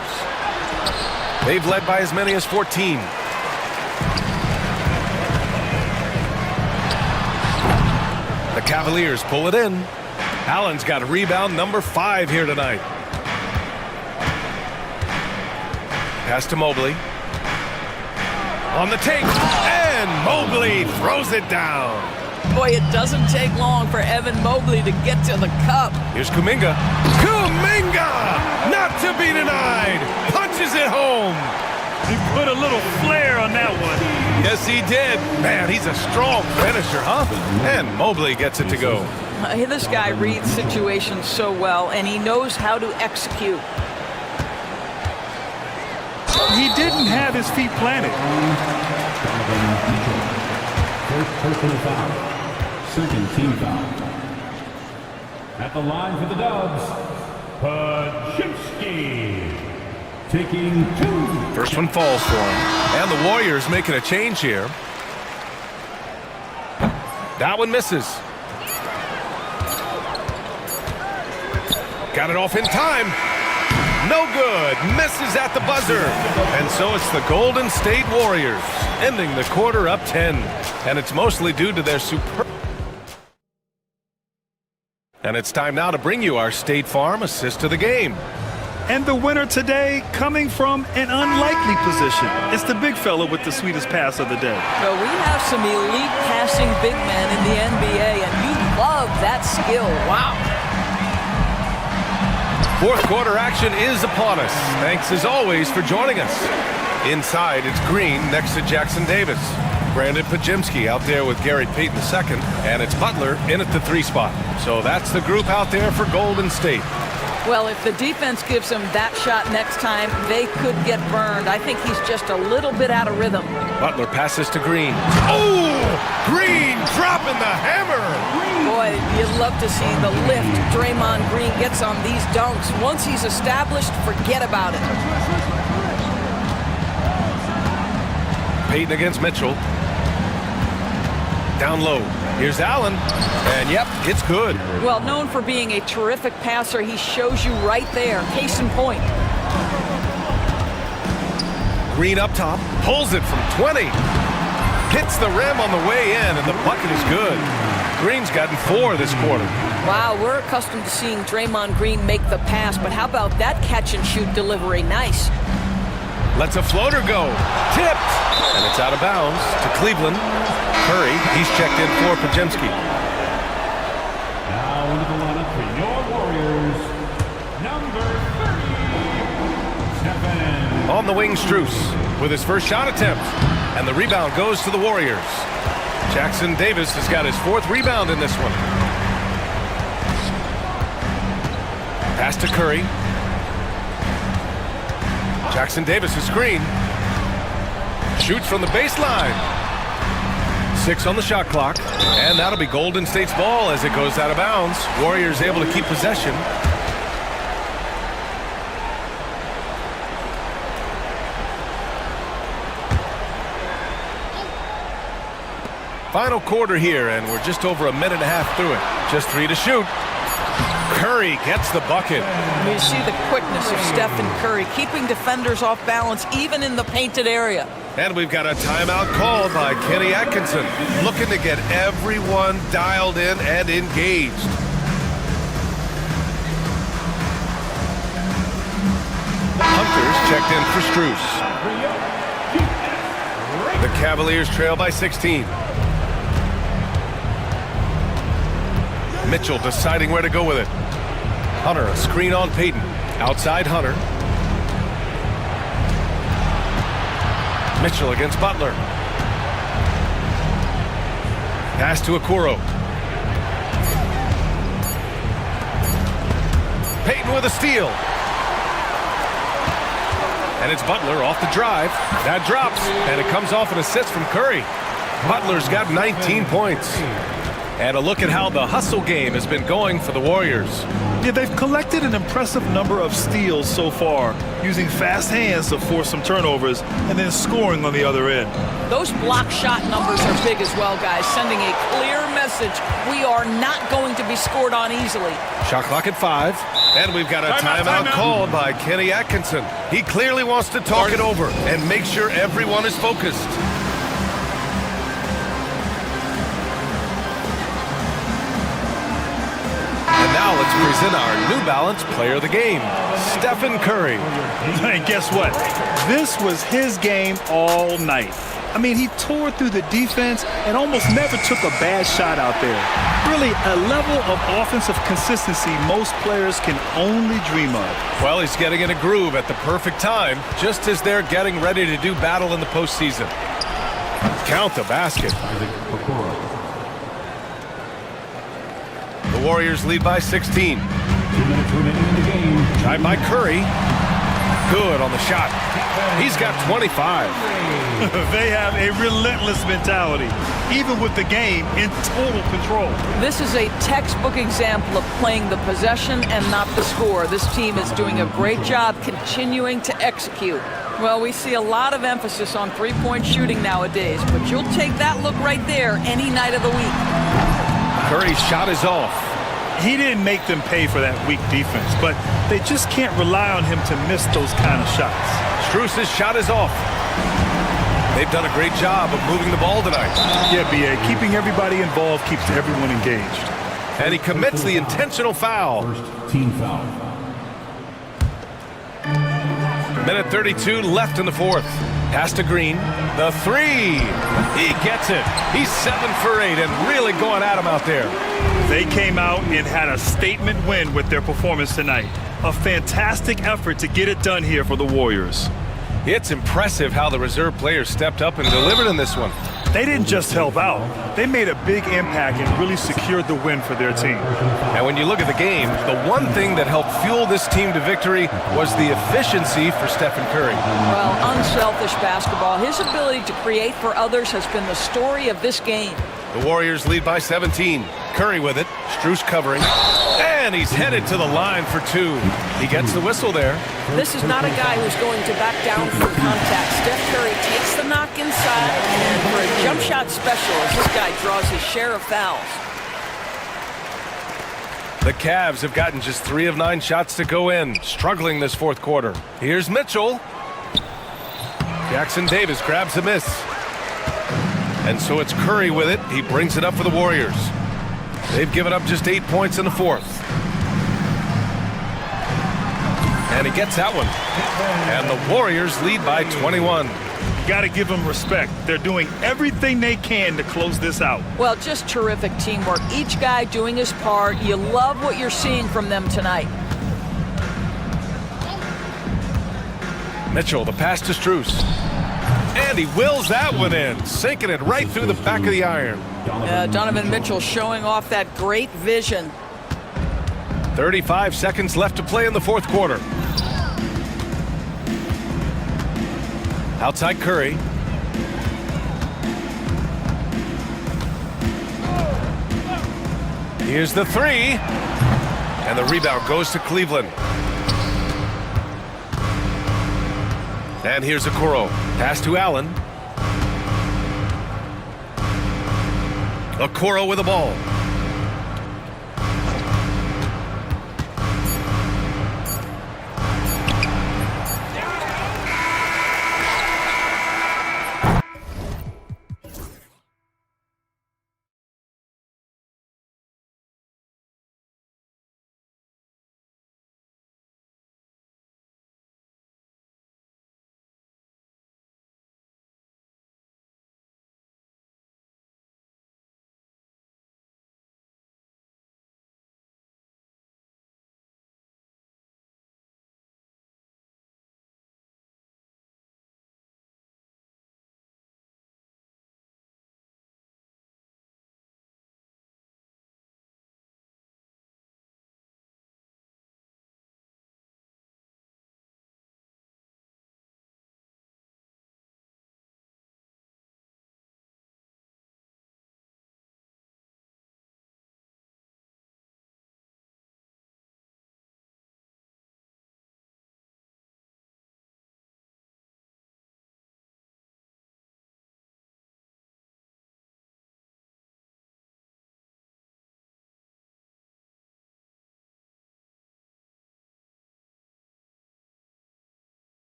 They've led by as many as 14. The Cavaliers pull it in. Allen's got rebound number 5 here tonight. Pass to Mobley. On the take, and Mobley throws it down. Boy, it doesn't take long for Evan Mobley to get to the cup. Here's Kuminga. Kuminga! Not to be denied. Punches it home. He put a little flair on that one. Yes, he did. Man, he's a strong finisher, huh? And Mobley gets it to go. This guy reads situations so well, and he knows how to execute. He didn't have his feet planted. First personal foul. Second team foul. At the line for the Dubs, Pajemski. Taking 2. First one falls for him. And the Warriors making a change here. That one misses. Got it off in time. No good. Misses at the buzzer. And so it's the Golden State Warriors ending the quarter up 10. And it's mostly due to their superb. And it's time now to bring you our State Farm assist of the game. And the winner today coming from an unlikely position. It's the big fella with the sweetest pass of the day. Well, we have some elite passing big men in the NBA, and you love that skill. Wow. Fourth quarter action is upon us. Thanks as always for joining us. Inside, it's Green next to Jackson Davis. Brandon Pajemski out there with Gary Payton II, and it's Butler in at the 3 spot. So that's the group out there for Golden State. Well, if the defense gives him that shot next time, they could get burned. I think he's just a little bit out of rhythm. Butler passes to Green. Oh! Green dropping the hammer! Boy, you'd love to see the lift Draymond Green gets on these dunks. Once he's established, forget about it. Payton against Mitchell. Down low. Here's Allen. And yep, it's good. Well, known for being a terrific passer, he shows you right there. Case in point. Green up top. Pulls it from 20. Hits the rim on the way in, and the bucket is good. Green's gotten 4 this quarter. Wow, we're accustomed to seeing Draymond Green make the pass, but how about that catch-and-shoot delivery? Nice. Lets a floater go. Tipped. And it's out of bounds to Cleveland. Curry, he's checked in for Pajemski. Now into the lineup for your Warriors, number 37. On the wing, Strus with his first shot attempt. And the rebound goes to the Warriors. Jackson Davis has got his 4th rebound in this one. Pass to Curry. Jackson Davis, a screen. Shoots from the baseline. 6 on the shot clock. And that'll be Golden State's ball as it goes out of bounds. Warriors able to keep possession. Final quarter here, and we're just over a minute and a half through it. Just 3 to shoot. Curry gets the bucket. You see the quickness of Stephen Curry, keeping defenders off balance even in the painted area. And we've got a timeout called by Kenny Atkinson, looking to get everyone dialed in and engaged. checked in for Strus. The Cavaliers trail by 16. Mitchell deciding where to go with it. Hunter, a screen on Payton. Outside Hunter. Mitchell against Butler. Pass to Okoro. Payton with a steal. And it's Butler off the drive. That drops, and it comes off an assist from Curry. Butler's got 19 points. And a look at how the hustle game has been going for the Warriors. Yeah, they've collected an impressive number of steals so far, using fast hands to force some turnovers and then scoring on the other end. Those block shot numbers are big as well, guys, sending a clear message. We are not going to be scored on easily. Shot clock at 5. And we've got a timeout called by Kenny Atkinson. He clearly wants to talk it over and make sure everyone is focused. And now let's present our New Balance Player of the Game, Stephen Curry. And guess what? This was his game all night. I mean, he tore through the defense and almost never took a bad shot out there. Really, a level of offensive consistency most players can only dream of. Well, he's getting in a groove at the perfect time, just as they're getting ready to do battle in the postseason. Count the basket. The Warriors lead by 16. 2 minutes remaining in the game. Tried by Curry. Good on the shot. He's got 25. They have a relentless mentality, even with the game in total control. This is a textbook example of playing the possession and not the score. This team is doing a great job continuing to execute. Well, we see a lot of emphasis on three-point shooting nowadays, but you'll take that look right there any night of the week. Curry's shot is off. He didn't make them pay for that weak defense, but they just can't rely on him to miss those kind of shots. Strus's shot is off. They've done a great job of moving the ball tonight. Yeah, B.A., keeping everybody involved keeps everyone engaged. And he commits the intentional foul. First team foul. Minute 32 left in the fourth. Pass to Green. The three. He gets it. He's 7 for 8 and really going at him out there. They came out and had a statement win with their performance tonight. A fantastic effort to get it done here for the Warriors. It's impressive how the reserve players stepped up and delivered in this one. They didn't just help out. They made a big impact and really secured the win for their team. And when you look at the game, the one thing that helped fuel this team to victory was the efficiency for Stephen Curry. Well, unselfish basketball. His ability to create for others has been the story of this game. The Warriors lead by 17. Curry with it. Strus covering. And he's headed to the line for 2. He gets the whistle there. This is not a guy who's going to back down from contact. Steph Curry takes the knock inside, and for a jump shot specialist, this guy draws his share of fouls. The Cavs have gotten just 3 of 9 shots to go in, struggling this fourth quarter. Here's Mitchell. Jackson Davis grabs a miss. And so it's Curry with it. He brings it up for the Warriors. They've given up just 8 points in the fourth. And he gets that one. And the Warriors lead by 21. Got to give them respect. They're doing everything they can to close this out. Well, just terrific teamwork. Each guy doing his part. You love what you're seeing from them tonight. Mitchell, the pass to Strus. And he wills that one in, sinking it right through the back of the iron. Donovan Mitchell showing off that great vision. 35 seconds left to play in the fourth quarter. Outside Curry. Here's the three. And the rebound goes to Cleveland. And here's Okoro. Pass to Allen. Okoro with the ball.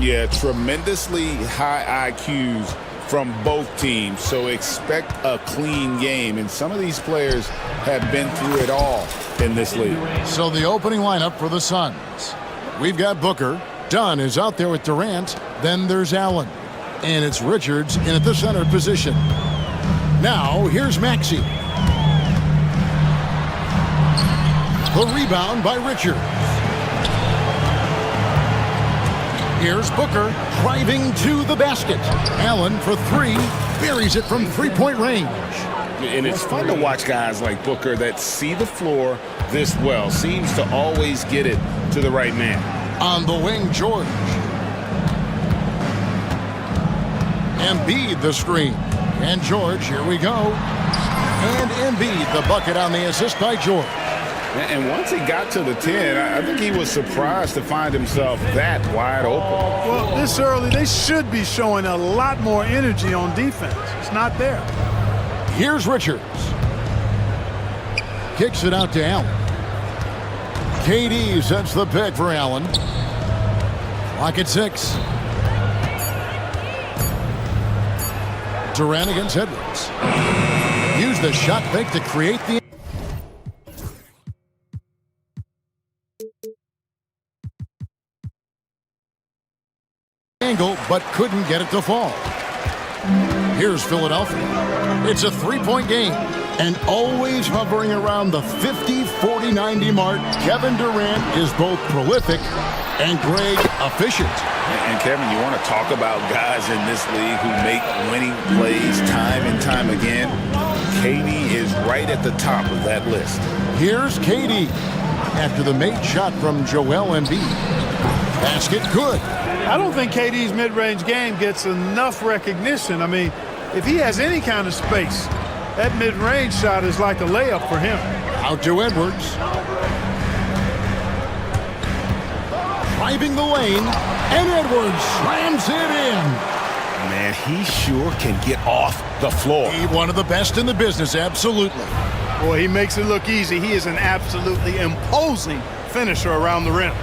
Yeah, tremendously high IQs from both teams, so expect a clean game. And some of these players have been through it all in this league. So the opening lineup for the Suns. We've got Booker. Dunn is out there with Durant. Then there's Allen. And it's Richards in at the center position. Now, here's Maxey. The rebound by Richards. Here's Booker driving to the basket. Allen for three, buries it from three-point range. And it's fun to watch guys like Booker that see the floor this well. Seems to always get it to the right man. On the wing, George. Embiid the screen. And George, here we go. And Embiid the bucket on the assist by George. And once he got to the 10, I think he was surprised to find himself that wide open. Well, this early, they should be showing a lot more energy on defense. It's not there. Here's Richards. Kicks it out to Allen. KD sets the pick for Allen. Clock at 6. Durant against Edwards. Use the shot fake to create the angle, but couldn't get it to fall. Here's Philadelphia. It's a three-point game, and always hovering around the 50, 40, 90 mark. Kevin Durant is both prolific and Greg efficient. And Kevin, you want to talk about guys in this league who make winning plays time and time again? KD is right at the top of that list. Here's KD after the made shot from Joel Embiid. Basket good. I don't think KD's mid-range game gets enough recognition. I mean, if he has any kind of space, that mid-range shot is like a layup for him. Out to Edwards. Driving the lane, and Edwards slams it in. Man, he sure can get off the floor. One of the best in the business, absolutely. Boy, he makes it look easy. He is an absolutely imposing finisher around the rim.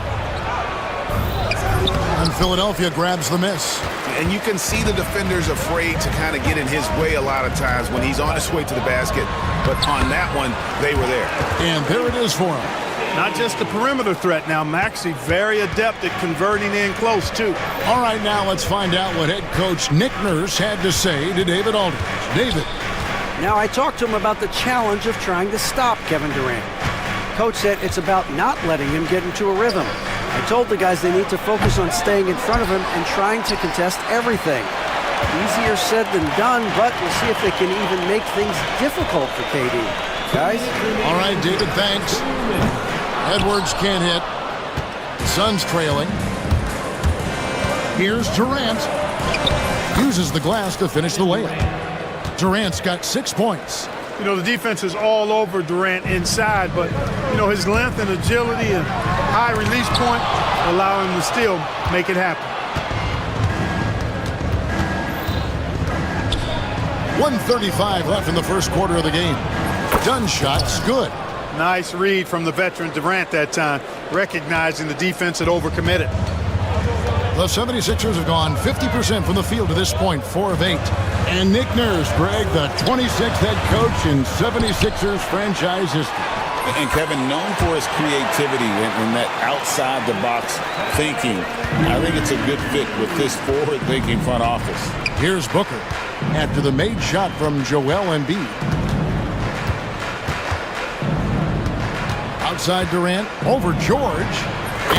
And Philadelphia grabs the miss. And you can see the defenders afraid to kind of get in his way a lot of times when he's on his way to the basket. But on that one, they were there. And there it is for him. Not just a perimeter threat now. Maxey very adept at converting in close, too. All right, now let's find out what head coach Nick Nurse had to say to David Aldridge. David. Now, I talked to him about the challenge of trying to stop Kevin Durant. Coach said it's about not letting him get into a rhythm. I told the guys they need to focus on staying in front of him and trying to contest everything. Easier said than done, but we'll see if they can even make things difficult for KD. Guys? All right, David, thanks. Edwards can't hit. The Suns trailing. Here's Durant. Uses the glass to finish the layup. Durant's got 6 points. You know, the defense is all over Durant inside, but, you know, his length and agility and high release point allow him to still make it happen. 1:35 left in the first quarter of the game. Dunn shot's good. Nice read from the veteran Durant that time, recognizing the defense had overcommitted. The 76ers have gone 50% from the field to this point, 4 of 8. And Nick Nurse, Greg, the 26th head coach in 76ers franchise history. And Kevin, known for his creativity and that outside-the-box thinking, I think it's a good fit with this forward-thinking front office. Here's Booker after the made shot from Joel Embiid. Outside Durant, over George,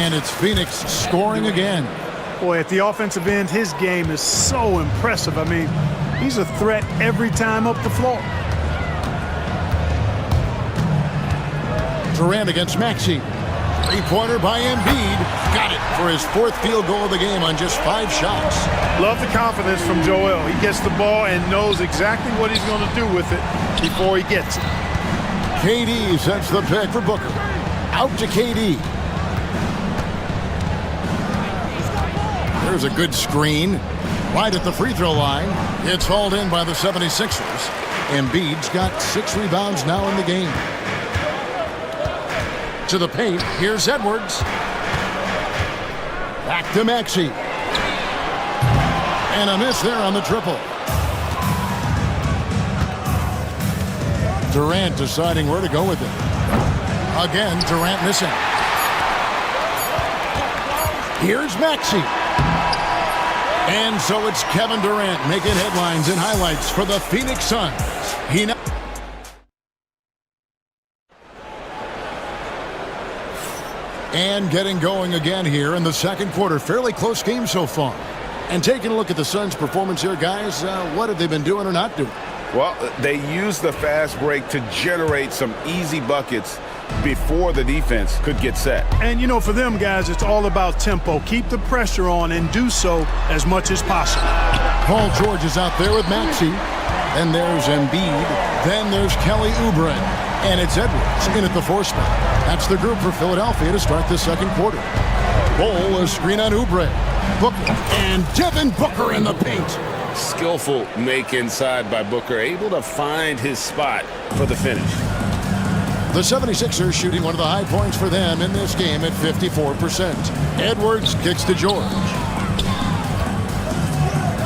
and it's Phoenix scoring again. Boy, at the offensive end, his game is so impressive. I mean, he's a threat every time up the floor. Durant against Maxey. Three-pointer by Embiid. Got it for his 4th field goal of the game on just 5 shots. Love the confidence from Joel. He gets the ball and knows exactly what he's going to do with it before he gets it. KD sets the pick for Booker. Out to KD. There's a good screen. Right at the free throw line. It's hauled in by the 76ers. Embiid's got 6 rebounds now in the game. To the paint. Here's Edwards. Back to Maxey. And a miss there on the triple. Durant deciding where to go with it. Again, Durant missing. Here's Maxey. And so it's Kevin Durant making headlines and highlights for the Phoenix Suns. He now and getting going again here in the second quarter. Fairly close game so far. And taking a look at the Suns' performance here, guys, what have they been doing or not doing? Well, they used the fast break to generate some easy buckets before the defense could get set. And, you know, for them, guys, it's all about tempo. Keep the pressure on and do so as much as possible. Paul George is out there with Maxey. Then there's Embiid. Then there's Kelly Oubre. And it's Edwards in at the 4 spot. That's the group for Philadelphia to start the second quarter. Bol, a screen on Oubre. Booker. And Devin Booker in the paint. Skillful make inside by Booker, able to find his spot for the finish. The 76ers shooting one of the high points for them in this game at 54%. Edwards kicks to George.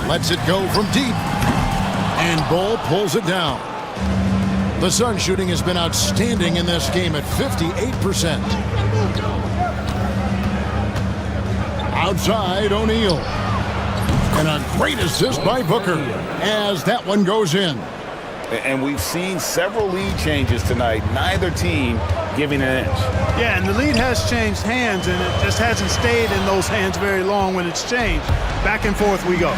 Lets it go from deep. And Bol pulls it down. The Suns shooting has been outstanding in this game at 58%. Outside, O'Neal. And a great assist by Booker as that one goes in. And we've seen several lead changes tonight, neither team giving an inch. Yeah, and the lead has changed hands, and it just hasn't stayed in those hands very long when it's changed. Back and forth we go.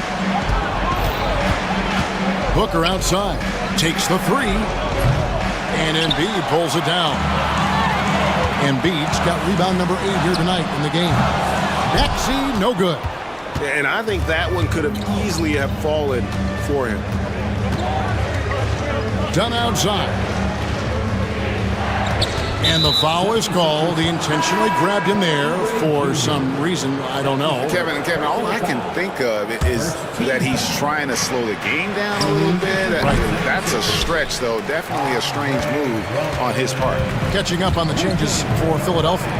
Booker outside, takes the 3, and Embiid pulls it down. Embiid's got rebound number 8 here tonight in the game. Maxey, no good. And I think that one could have easily have fallen for him. Done outside. And the foul is called. He intentionally grabbed him there for some reason. I don't know. Kevin, all I can think of is that he's trying to slow the game down a little bit. Right. That's a stretch, though. Definitely a strange move on his part. Catching up on the changes for Philadelphia.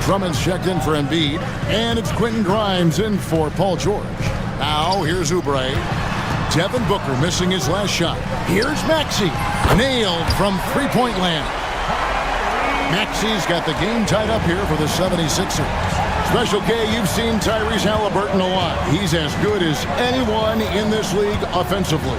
Drummond's checked in for Embiid. And it's Quentin Grimes in for Paul George. Now, here's Oubre. Devin Booker missing his last shot. Here's Maxey. Nailed from three-point land. Maxey's got the game tied up here for the 76ers. Special K, you've seen Tyrese Halliburton a lot. He's as good as anyone in this league offensively.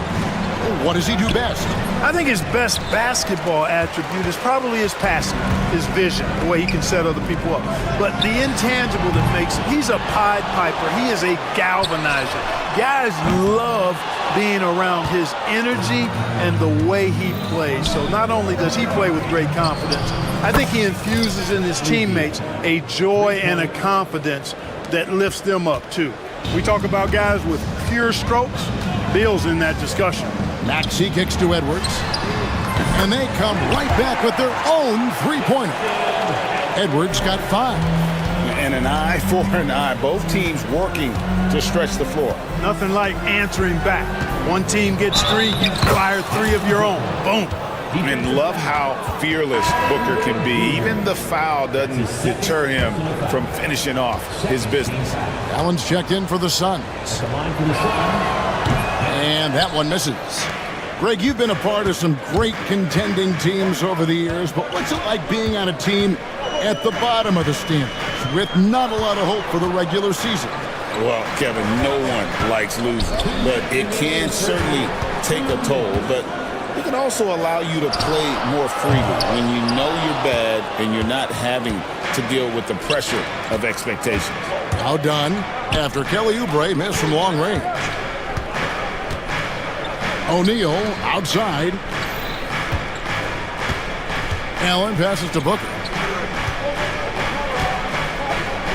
What does he do best? I think his best basketball attribute is probably his passing, his vision, the way he can set other people up. But the intangible that makes him, he's a Pied Piper. He is a galvanizer. Guys love being around his energy and the way he plays. So not only does he play with great confidence, I think he infuses in his teammates a joy and a confidence that lifts them up too. We talk about guys with pure strokes. Bill's in that discussion. Maxey kicks to Edwards. And they come right back with their own three-pointer. Edwards got 5. And an eye for an eye. Both teams working to stretch the floor. Nothing like answering back. One team gets 3, you fire 3 of your own. Boom. And love how fearless Booker can be. Even the foul doesn't deter him from finishing off his business. Allen's checked in for the Suns. And that one misses. Greg, you've been a part of some great contending teams over the years, but what's it like being on a team at the bottom of the standings with not a lot of hope for the regular season? Well, Kevin, no one likes losing, but it can certainly take a toll. But it can also allow you to play more freely when you know you're bad and you're not having to deal with the pressure of expectations. Now done after Kelly Oubre missed from long range. O'Neal outside. Allen passes to Booker.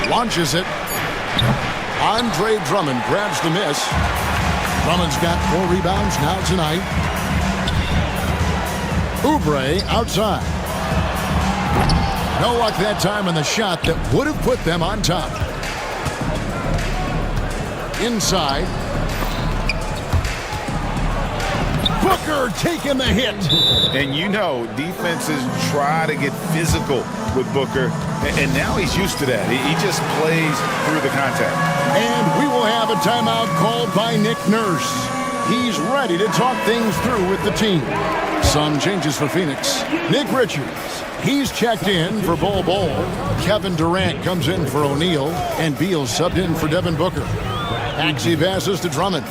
Launches it. Andre Drummond grabs the miss. Drummond's got 4 rebounds now tonight. Oubre outside. No luck that time on the shot that would have put them on top. Inside. Booker taking the hit. And you know, defenses try to get physical with Booker, and now he's used to that. He just plays through the contact. And we will have a timeout called by Nick Nurse. He's ready to talk things through with the team. Some changes for Phoenix. Nick Richards, he's checked in for Bol Bol. Kevin Durant comes in for O'Neal, and Beal subbed in for Devin Booker. Maxey passes to Drummond.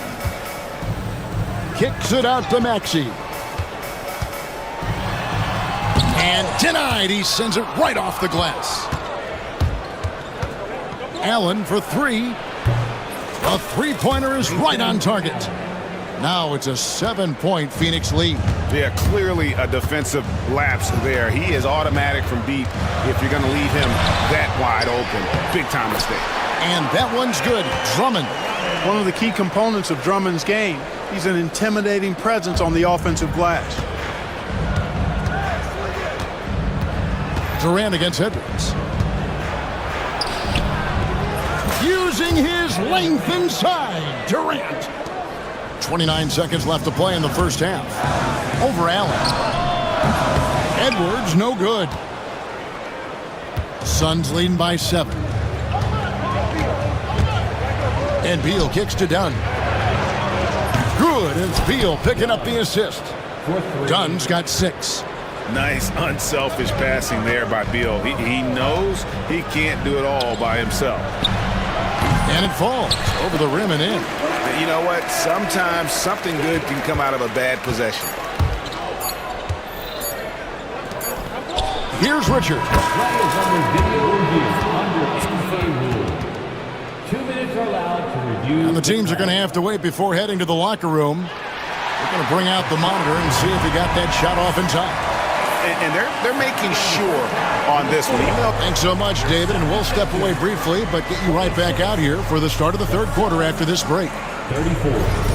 Kicks it out to Maxey. And denied. He sends it right off the glass. Allen for three. A three-pointer is right on target. Now it's a 7-point Phoenix lead. Yeah, clearly a defensive lapse there. He is automatic from deep if you're going to leave him that wide open. Big-time mistake. And that one's good. Drummond. One of the key components of Drummond's game. He's an intimidating presence on the offensive glass. Durant against Edwards. Using his length inside. Durant. 29 seconds left to play in the first half. Over Allen. Edwards, no good. Suns leading by 7. And Beal kicks to Dunn. Good, it's Beal picking up the assist. Dunn's got 6. Nice, unselfish passing there by Beal. He knows he can't do it all by himself. And it falls over the rim and in. You know what? Sometimes something good can come out of a bad possession. Here's Richard. And the teams are going to have to wait before heading to the locker room. They're going to bring out the monitor and see if he got that shot off in time. And they're making sure on this one. Thanks so much, David, and we'll step away briefly, but get you right back out here for the start of the third quarter after this break. 34.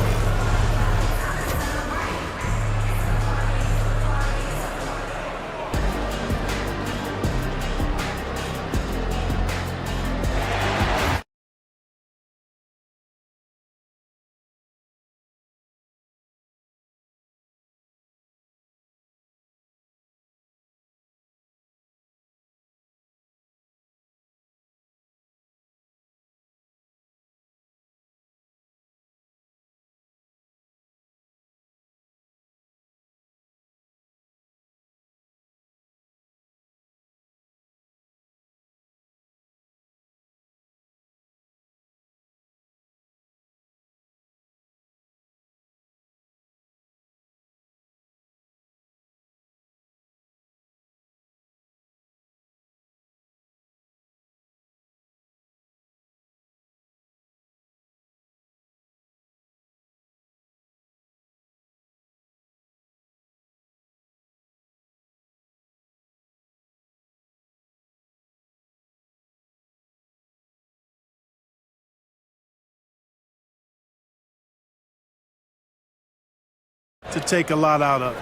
To take a lot out of it.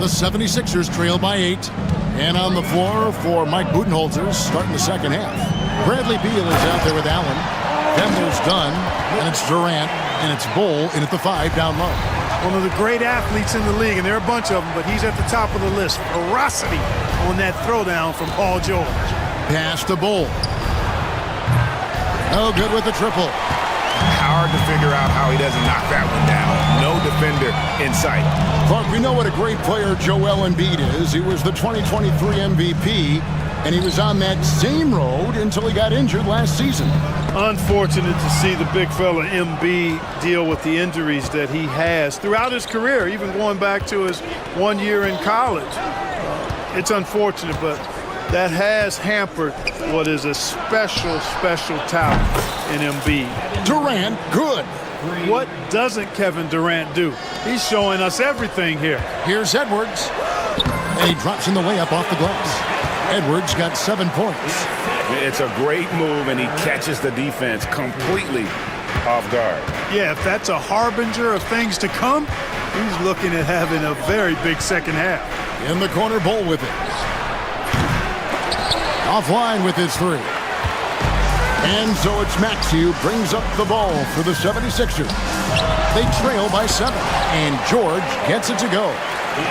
The 76ers trail by 8. And on the floor for Mike Budenholzer starting the second half. Bradley Beal is out there with Allen. Then there's Dunn, and it's Durant, and it's Bol in at the 5 down low. One of the great athletes in the league, and there are a bunch of them, but he's at the top of the list. Ferocity on that throwdown from Paul George. Pass to Bol. No good with the triple. Hard to figure out how he doesn't knock that one down. No defender in sight. Clark, we know what a great player Joel Embiid is. He was the 2023 MVP, and he was on that same road until he got injured last season. Unfortunate to see the big fella Embiid deal with the injuries that he has throughout his career, even going back to his 1 year in college. It's unfortunate, but that has hampered what is a special, special talent in Embiid. Durant, good. What doesn't Kevin Durant do? He's showing us everything here. Here's Edwards. And he drops in the layup off the glass. Edwards got 7 points. It's a great move, and he catches the defense completely off guard. Yeah, if that's a harbinger of things to come, he's looking at having a very big second half. In the corner, Bol with it. Offline with his 3. And so it's Maxey who brings up the ball for the 76ers. They trail by 7, and George gets it to go.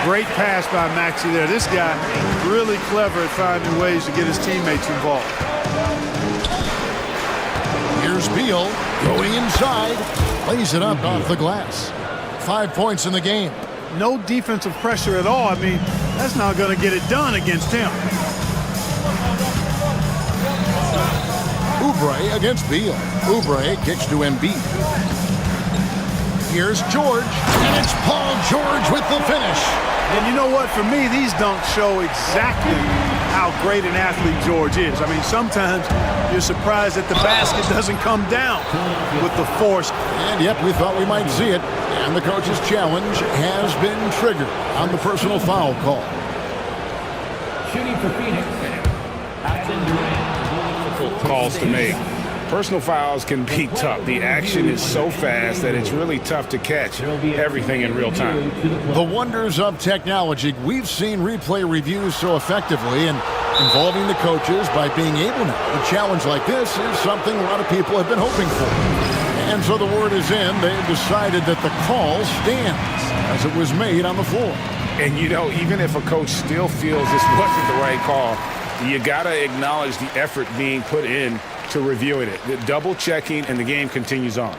Great pass by Maxey there. This guy really clever at finding ways to get his teammates involved. Here's Beal going inside, lays it up off the glass. 5 points in the game. No defensive pressure at all. I mean, that's not going to get it done against him. Oubre against Beal. Oubre kicks to Embiid. Here's George, and it's Paul George with the finish. And you know what? For me, these dunks show exactly how great an athlete George is. I mean, sometimes you're surprised that the basket doesn't come down with the force. And yet we thought we might see it. And the coach's challenge has been triggered on the personal foul call. Shooting for Phoenix. Calls to make. Personal fouls can be tough. The action is so fast that it's really tough to catch everything in real time. The wonders of technology. We've seen replay reviews so effectively, and involving the coaches by being able to. A challenge like this is something a lot of people have been hoping for. And so the word is in. They've decided that the call stands as it was made on the floor. And you know, even if a coach still feels this wasn't the right call, you got to acknowledge the effort being put in to reviewing it. The double checking, and the game continues on.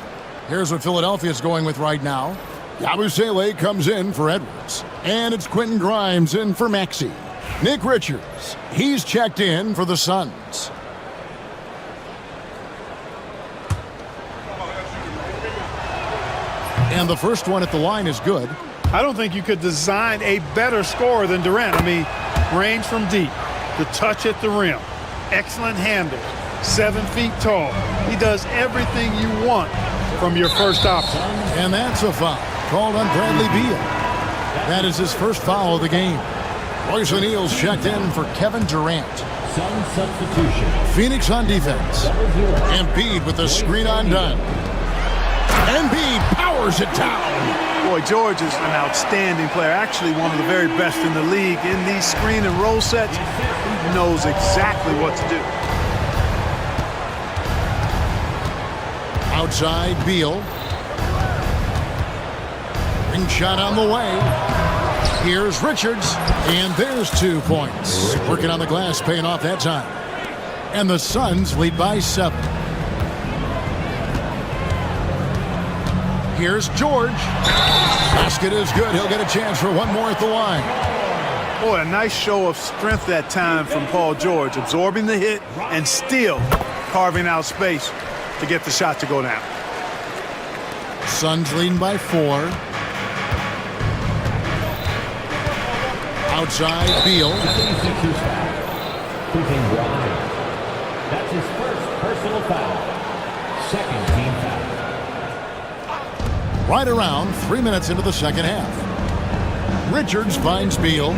Here's what Philadelphia's going with right now. Yabusele comes in for Edwards. And it's Quentin Grimes in for Maxey. Nick Richards, he's checked in for the Suns. And the first one at the line is good. I don't think you could design a better scorer than Durant. I mean, range from deep, the touch at the rim, excellent handle, 7 feet tall. He does everything you want from your first option. And that's a foul called on Bradley Beal. That is his first foul of the game. Royce O'Neal's checked in for Kevin Durant. Sun substitution. Phoenix on defense. Embiid with the screen undone. Embiid powers it down. Boy, George is an outstanding player. Actually, one of the very best in the league. In these screen and roll sets, he knows exactly what to do. Outside, Beal. Ring shot on the way. Here's Richards, and there's 2 points. Working on the glass, paying off that time. And the Suns lead by 7. Here's George. Basket is good. He'll get a chance for one more at the line. Boy, a nice show of strength that time from Paul George, absorbing the hit and still carving out space to get the shot to go down. Suns leading by 4. Outside, Beal. 76ers foul. Quentin Grimes. That's his first personal foul. Second team foul. Right around 3 minutes into the second half. Richards finds Beal.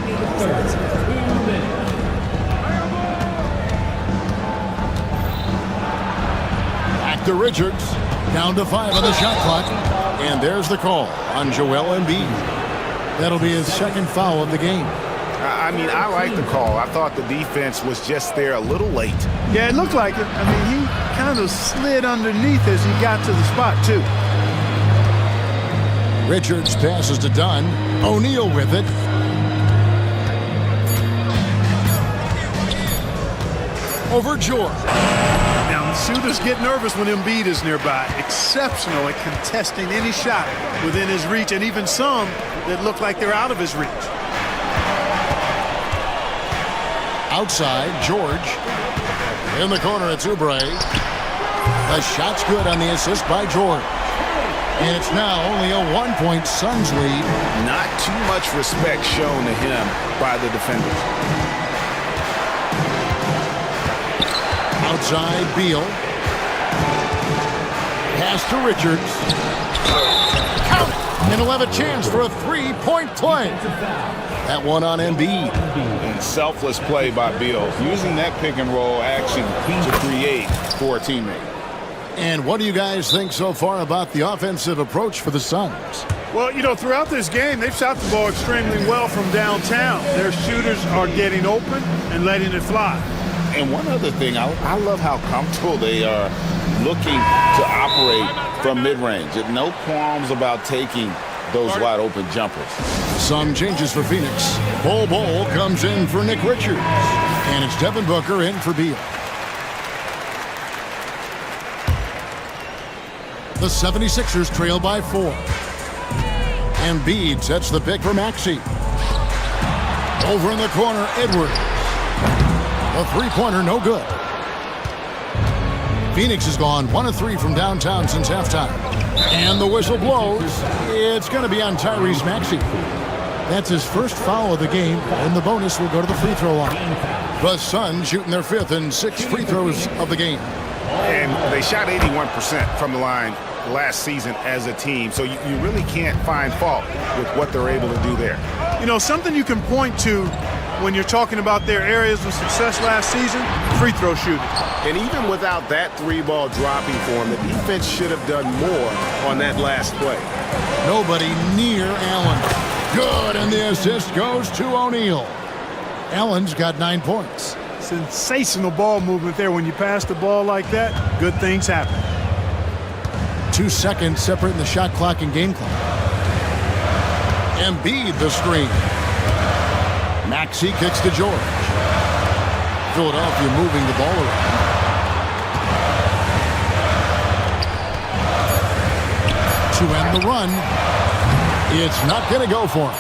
Back to Richards. Down to 5 on the shot clock. And there's the call on Joel Embiid. That'll be his second foul of the game. I mean, I like the call. I thought the defense was just there a little late. Yeah, it looked like it. I mean, he kind of slid underneath as he got to the spot, too. Richards passes to Dunn. O'Neal with it. Over George. Now, shooters get nervous when Embiid is nearby. Exceptional at contesting any shot within his reach, and even some that look like they're out of his reach. Outside, George. In the corner, it's Oubre. The shot's good on the assist by George. And it's now only a 1-point Suns lead. Not too much respect shown to him by the defenders. Outside, Beal. Pass to Richards. Count it! And he'll have a chance for a 3-point play. That one on Embiid. And selfless play by Beal, using that pick and roll action to create for a teammate. And what do you guys think so far about the offensive approach for the Suns? Well, you know, throughout this game, they've shot the ball extremely well from downtown. Their shooters are getting open and letting it fly. And one other thing, I love how comfortable they are looking to operate from mid-range. No qualms about taking those wide-open jumpers. Some changes for Phoenix. Bol comes in for Nick Richards. And it's Devin Booker in for Beal. The 76ers trail by 4. Embiid sets the pick for Maxey. Over in the corner, Edwards. A three-pointer, no good. Phoenix has gone 1 of 3 from downtown since halftime. And the whistle blows. It's going to be on Tyrese Maxey. That's his first foul of the game, and the bonus will go to the free throw line. The Suns shooting their 5th and 6th free throws of the game. And they shot 81% from the line last season as a team, so you really can't find fault with what they're able to do there. You know, something you can point to when you're talking about their areas of success last season, free throw shooting. And even without that 3-ball dropping for him, the defense should have done more on that last play. Nobody near Allen. Good, and the assist goes to O'Neal. Allen's got 9 points. Sensational ball movement there. When you pass the ball like that, good things happen. 2 seconds separating the shot clock and game clock. Embiid the screen. Maxey kicks to George. Philadelphia moving the ball around. To end the run. It's not going to go for him.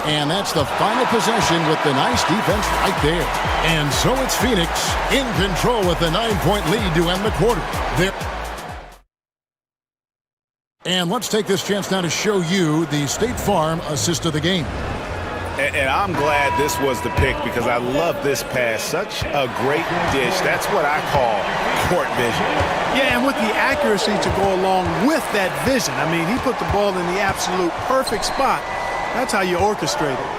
And that's the final possession with the nice defense right there. And so it's Phoenix in control with the 9-point lead to end the quarter. And let's take this chance now to show you the State Farm assist of the game. And I'm glad this was the pick because I love this pass. Such a great dish. That's what I call court vision. Yeah, and with the accuracy to go along with that vision. I mean, he put the ball in the absolute perfect spot. That's how you orchestrate it.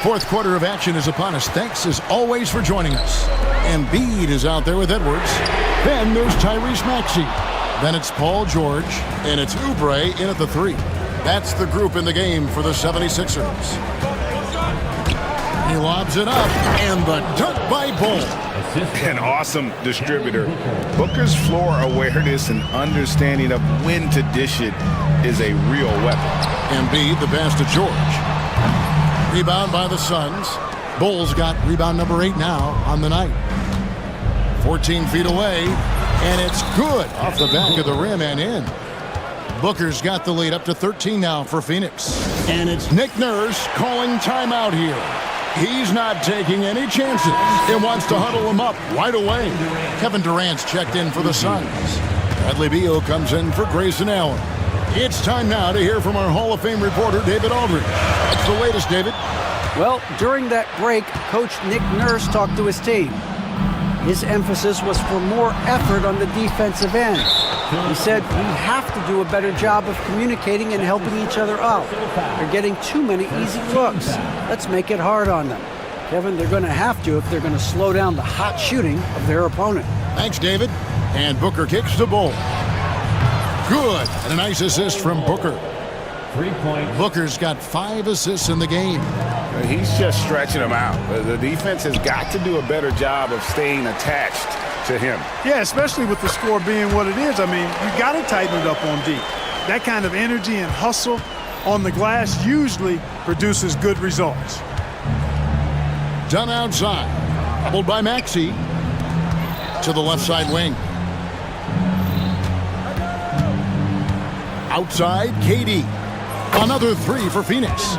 4th quarter of action is upon us. Thanks as always for joining us. Embiid is out there with Edwards. Then there's Tyrese Maxey. Then it's Paul George, and it's Oubre in at the 3. That's the group in the game for the 76ers. He lobs it up, and the dunk by Bol. An awesome distributor. Booker's floor awareness and understanding of when to dish it is a real weapon. Embiid, the pass to George. Rebound by the Suns. Bol's got rebound number 8 now on the night. 14 feet away, and it's good off the back of the rim and in. Booker's got the lead up to 13 now for Phoenix. And it's Nick Nurse calling timeout here. He's not taking any chances and wants to huddle him up right away. Kevin Durant's checked in for the Suns. Bradley Beal comes in for Grayson Allen. It's time now to hear from our Hall of Fame reporter, David Aldridge. What's the latest, David? Well, during that break, Coach Nick Nurse talked to his team. His emphasis was for more effort on the defensive end. He said we have to do a better job of communicating and helping each other out. They're getting too many easy looks. Let's make it hard on them. Kevin, they're going to have to if they're going to slow down the hot shooting of their opponent. Thanks, David. And Booker kicks the ball. Good. And a nice assist from Booker. 3 points. Booker's got 5 assists in the game. He's just stretching them out. The defense has got to do a better job of staying attached to him. Yeah, especially with the score being what it is. I mean, you got to tighten it up on D. That kind of energy and hustle on the glass usually produces good results. Done outside. Doubled by Maxey. To the left side wing. Outside, KD. Another 3 for Phoenix.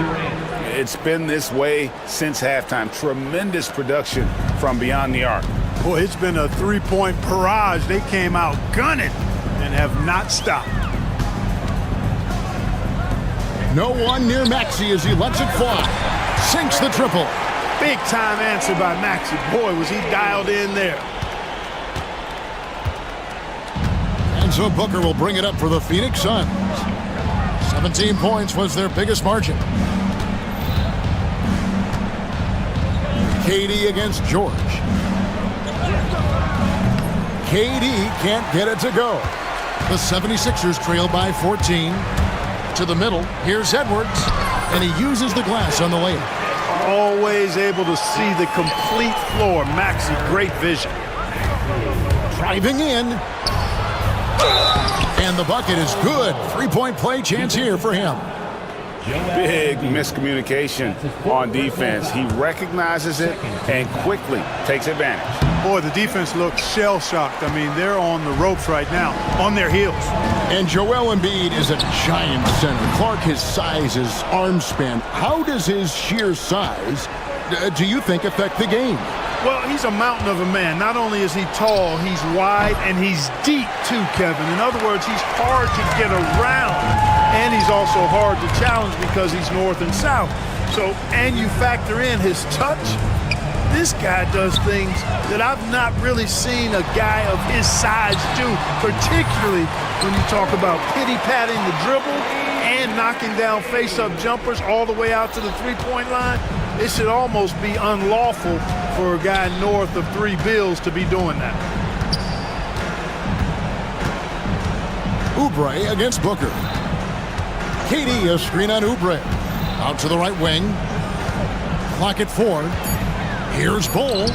It's been this way since halftime. Tremendous production from beyond the arc. Boy, it's been a 3-point barrage. They came out gunning and have not stopped. No one near Maxey as he lets it fly. Sinks the triple. Big time answer by Maxey. Boy, was he dialed in there. And so Booker will bring it up for the Phoenix Suns. 17 points was their biggest margin. KD against George. KD can't get it to go. The 76ers trail by 14. To the middle, here's Edwards, and he uses the glass on the layup. Always able to see the complete floor. Maxey, great vision. Driving in. And the bucket is good. Three-point play chance here for him. Big miscommunication on defense. He recognizes it and quickly takes advantage. Boy, the defense looks shell-shocked. I mean, they're on the ropes right now, on their heels. And Joel Embiid is a giant center. Clark, his size, his arm span. How does his sheer size, do you think, affect the game? Well, he's a mountain of a man. Not only is he tall, he's wide, and he's deep too, Kevin. In other words, he's hard to get around, and he's also hard to challenge because he's north and south. So, and you factor in his touch, this guy does things that I've not really seen a guy of his size do, particularly when you talk about pity-patting the dribble and knocking down face-up jumpers all the way out to the three-point line. It should almost be unlawful for a guy north of 3 bills to be doing that. Oubre against Booker. KD, a screen on Oubre. Out to the right wing. Clock at 4. Here's Bull.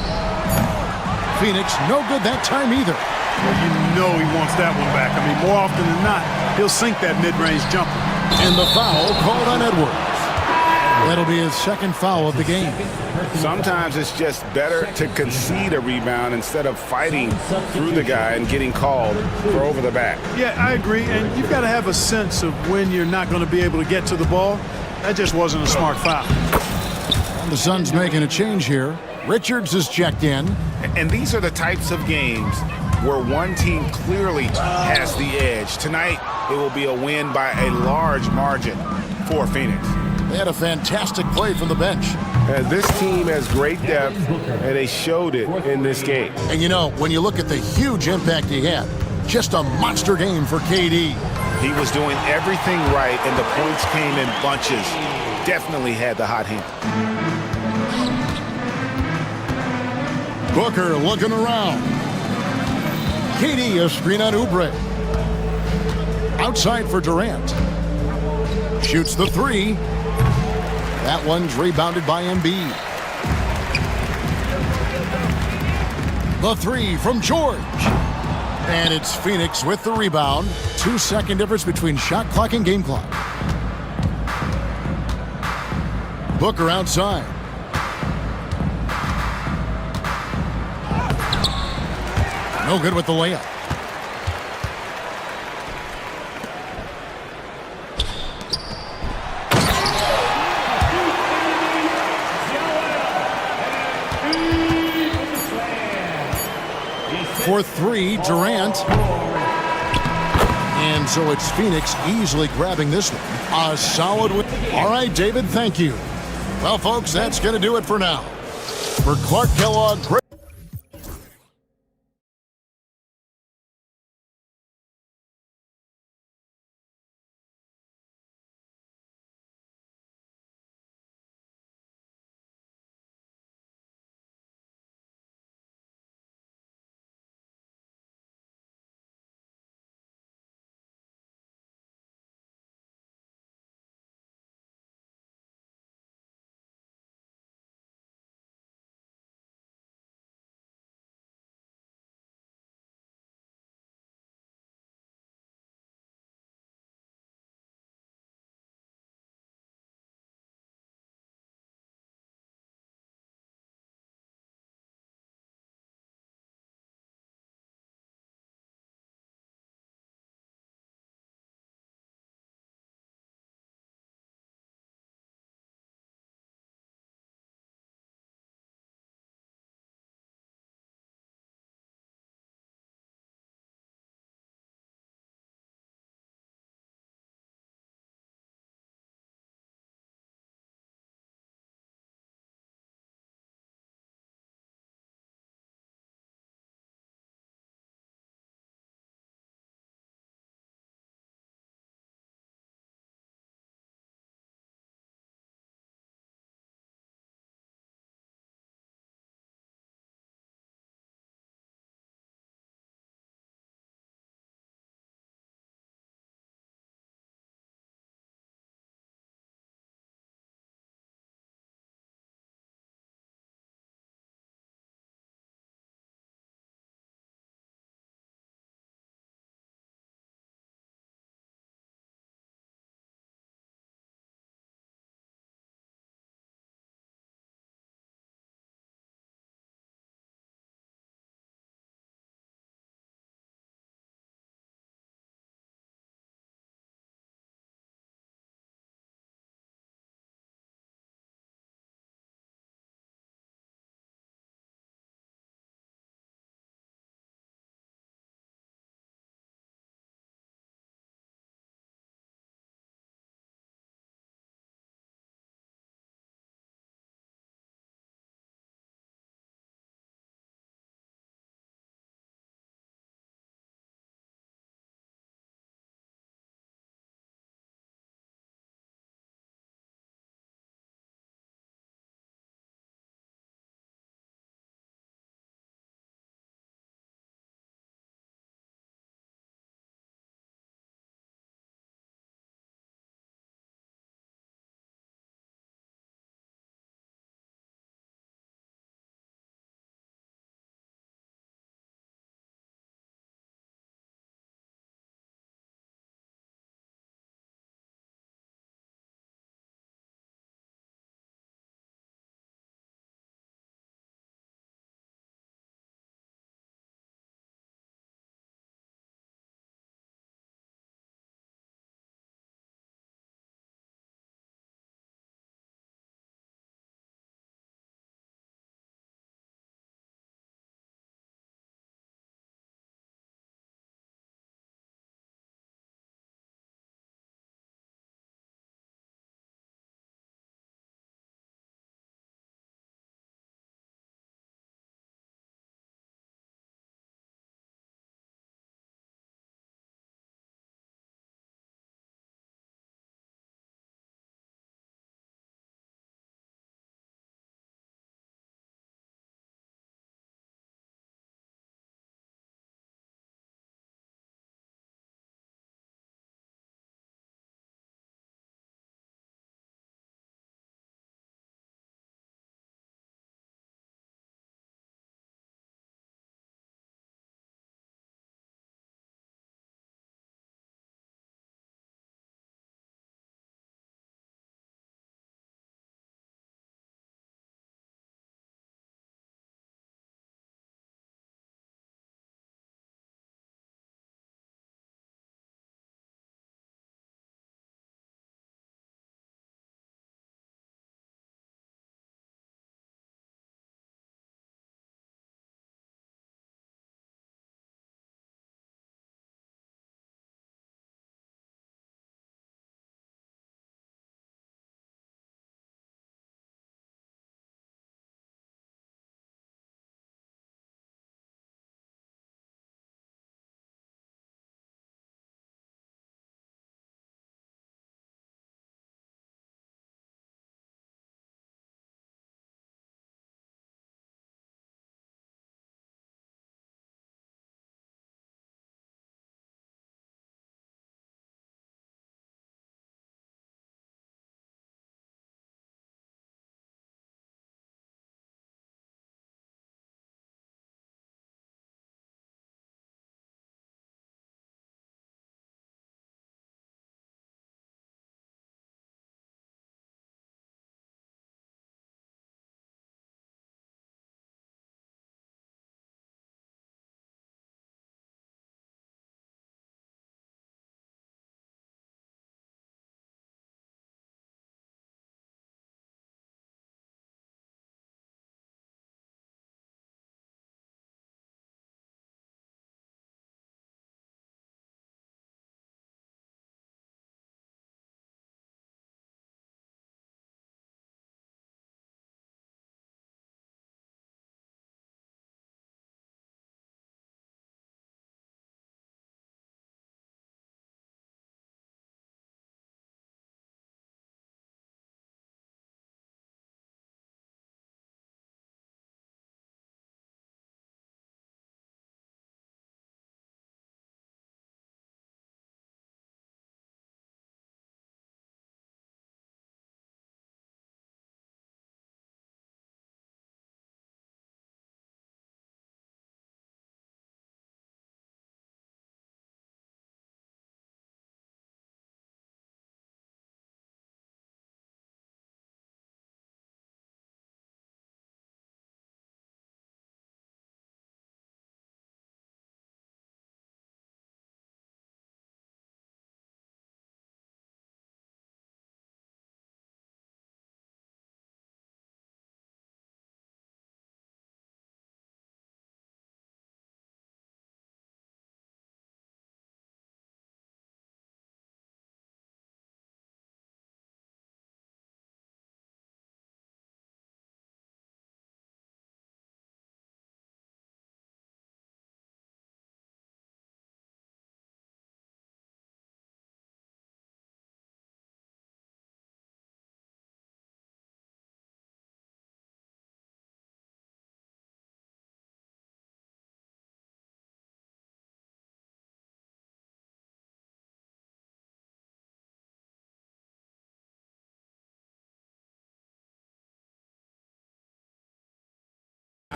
Phoenix, no good that time either. Well, you know he wants that one back. I mean, more often than not, he'll sink that mid-range jumper. And the foul called on Edwards. That'll be his second foul of the game. Sometimes it's just better to concede a rebound instead of fighting through the guy and getting called for over the back. Yeah, I agree. And you've got to have a sense of when you're not going to be able to get to the ball. That just wasn't a smart foul. The Suns making a change here. Richards is checked in. And these are the types of games where one team clearly has the edge. Tonight, it will be a win by a large margin for Phoenix. They had a fantastic play from the bench. This team has great depth, and they showed it in this game. And you know, when you look at the huge impact he had, just a monster game for KD. He was doing everything right, and the points came in bunches. Definitely had the hot hand. Booker looking around. KD, a screen on Oubre. Outside for Durant. Shoots the 3. That one's rebounded by Embiid. The 3 from George. And it's Phoenix with the rebound. 2-second difference between shot clock and game clock. Booker outside. No good with the layup. For 3, Durant. And so it's Phoenix easily grabbing this one. A solid win. All right, David, thank you. Well, folks, that's going to do it for now. For Clark Kellogg,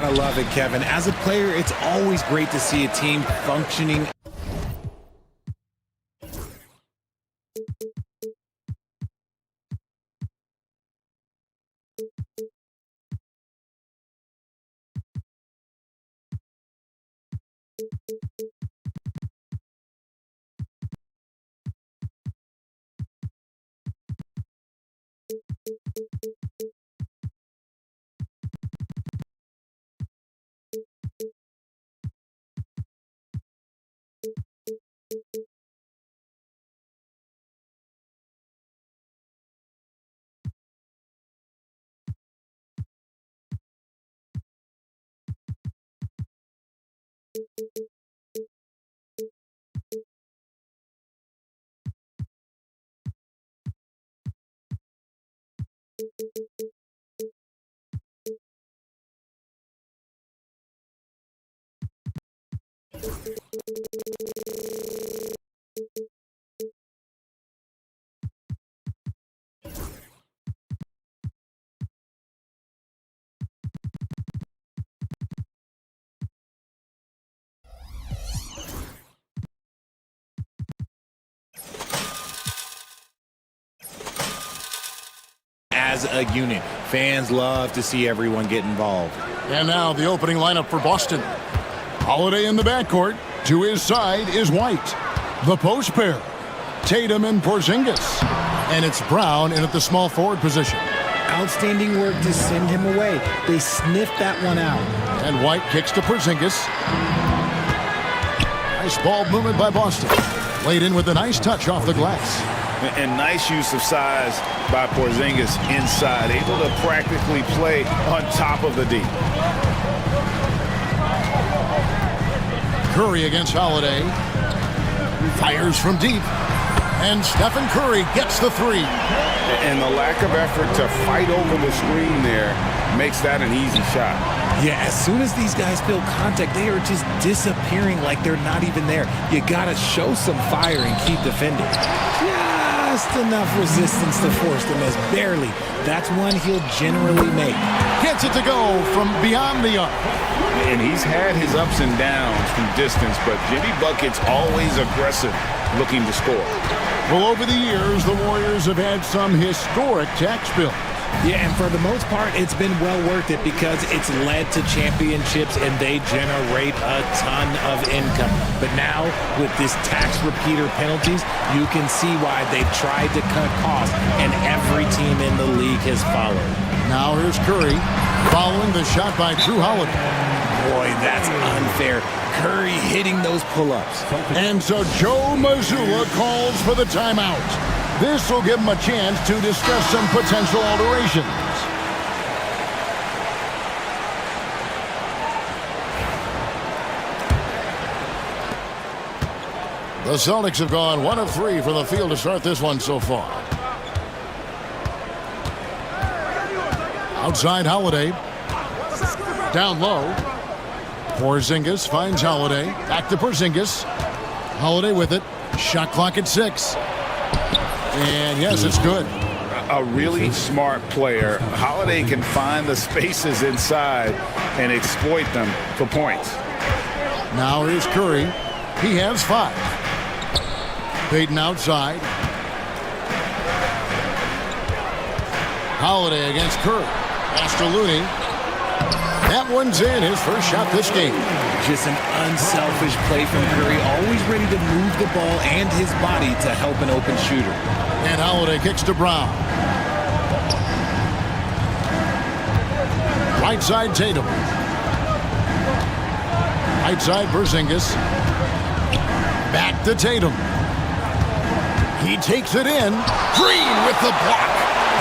I love it, Kevin. As a player, it's always great to see a team functioning. As a unit, fans love to see everyone get involved. And now the opening lineup for Boston. Holiday in the backcourt. To his side is White. The post pair, Tatum and Porzingis. And it's Brown in at the small forward position. Outstanding work to send him away. They sniffed that one out. And White kicks to Porzingis. Nice ball movement by Boston. Laid in with a nice touch off the glass. And nice use of size by Porzingis inside, able to practically play on top of the D. Curry against Holiday. Fires from deep. And Stephen Curry gets the three. And the lack of effort to fight over the screen there makes that an easy shot. Yeah, as soon as these guys feel contact, they are just disappearing like they're not even there. You gotta show some fire and keep defending. Just enough resistance to force the miss, barely. That's one he'll generally make. Gets it to go from beyond the arc. And he's had his ups and downs from distance, but Jimmy Bucket's always aggressive, looking to score. Well, over the years, the Warriors have had some historic tax bills. Yeah, and for the most part, it's been well worth it because it's led to championships and they generate a ton of income. But now, with this tax repeater penalties, you can see why they've tried to cut costs, and every team in the league has followed. Now here's Curry, following the shot by Drew Holiday. Boy, that's unfair. Curry hitting those pull-ups. And so Joe Mazzulla calls for the timeout. This will give him a chance to discuss some potential alterations. The Celtics have gone 1 of 3 from the field to start this one so far. Outside Holiday. Down low. Porzingis finds Holiday. Back to Porzingis. Holiday with it. Shot clock at 6. And yes, it's good. A really smart player. Holiday can find the spaces inside and exploit them for points. Now here's Curry. He has 5. Payton outside. Holiday against Curry. Pass to Looney. That one's in, his first shot this game. Just an unselfish play from Curry, always ready to move the ball and his body to help an open shooter. And Holiday kicks to Brown. Right side Tatum. Right side Porzingis. Back to Tatum. He takes it in. Green with the block.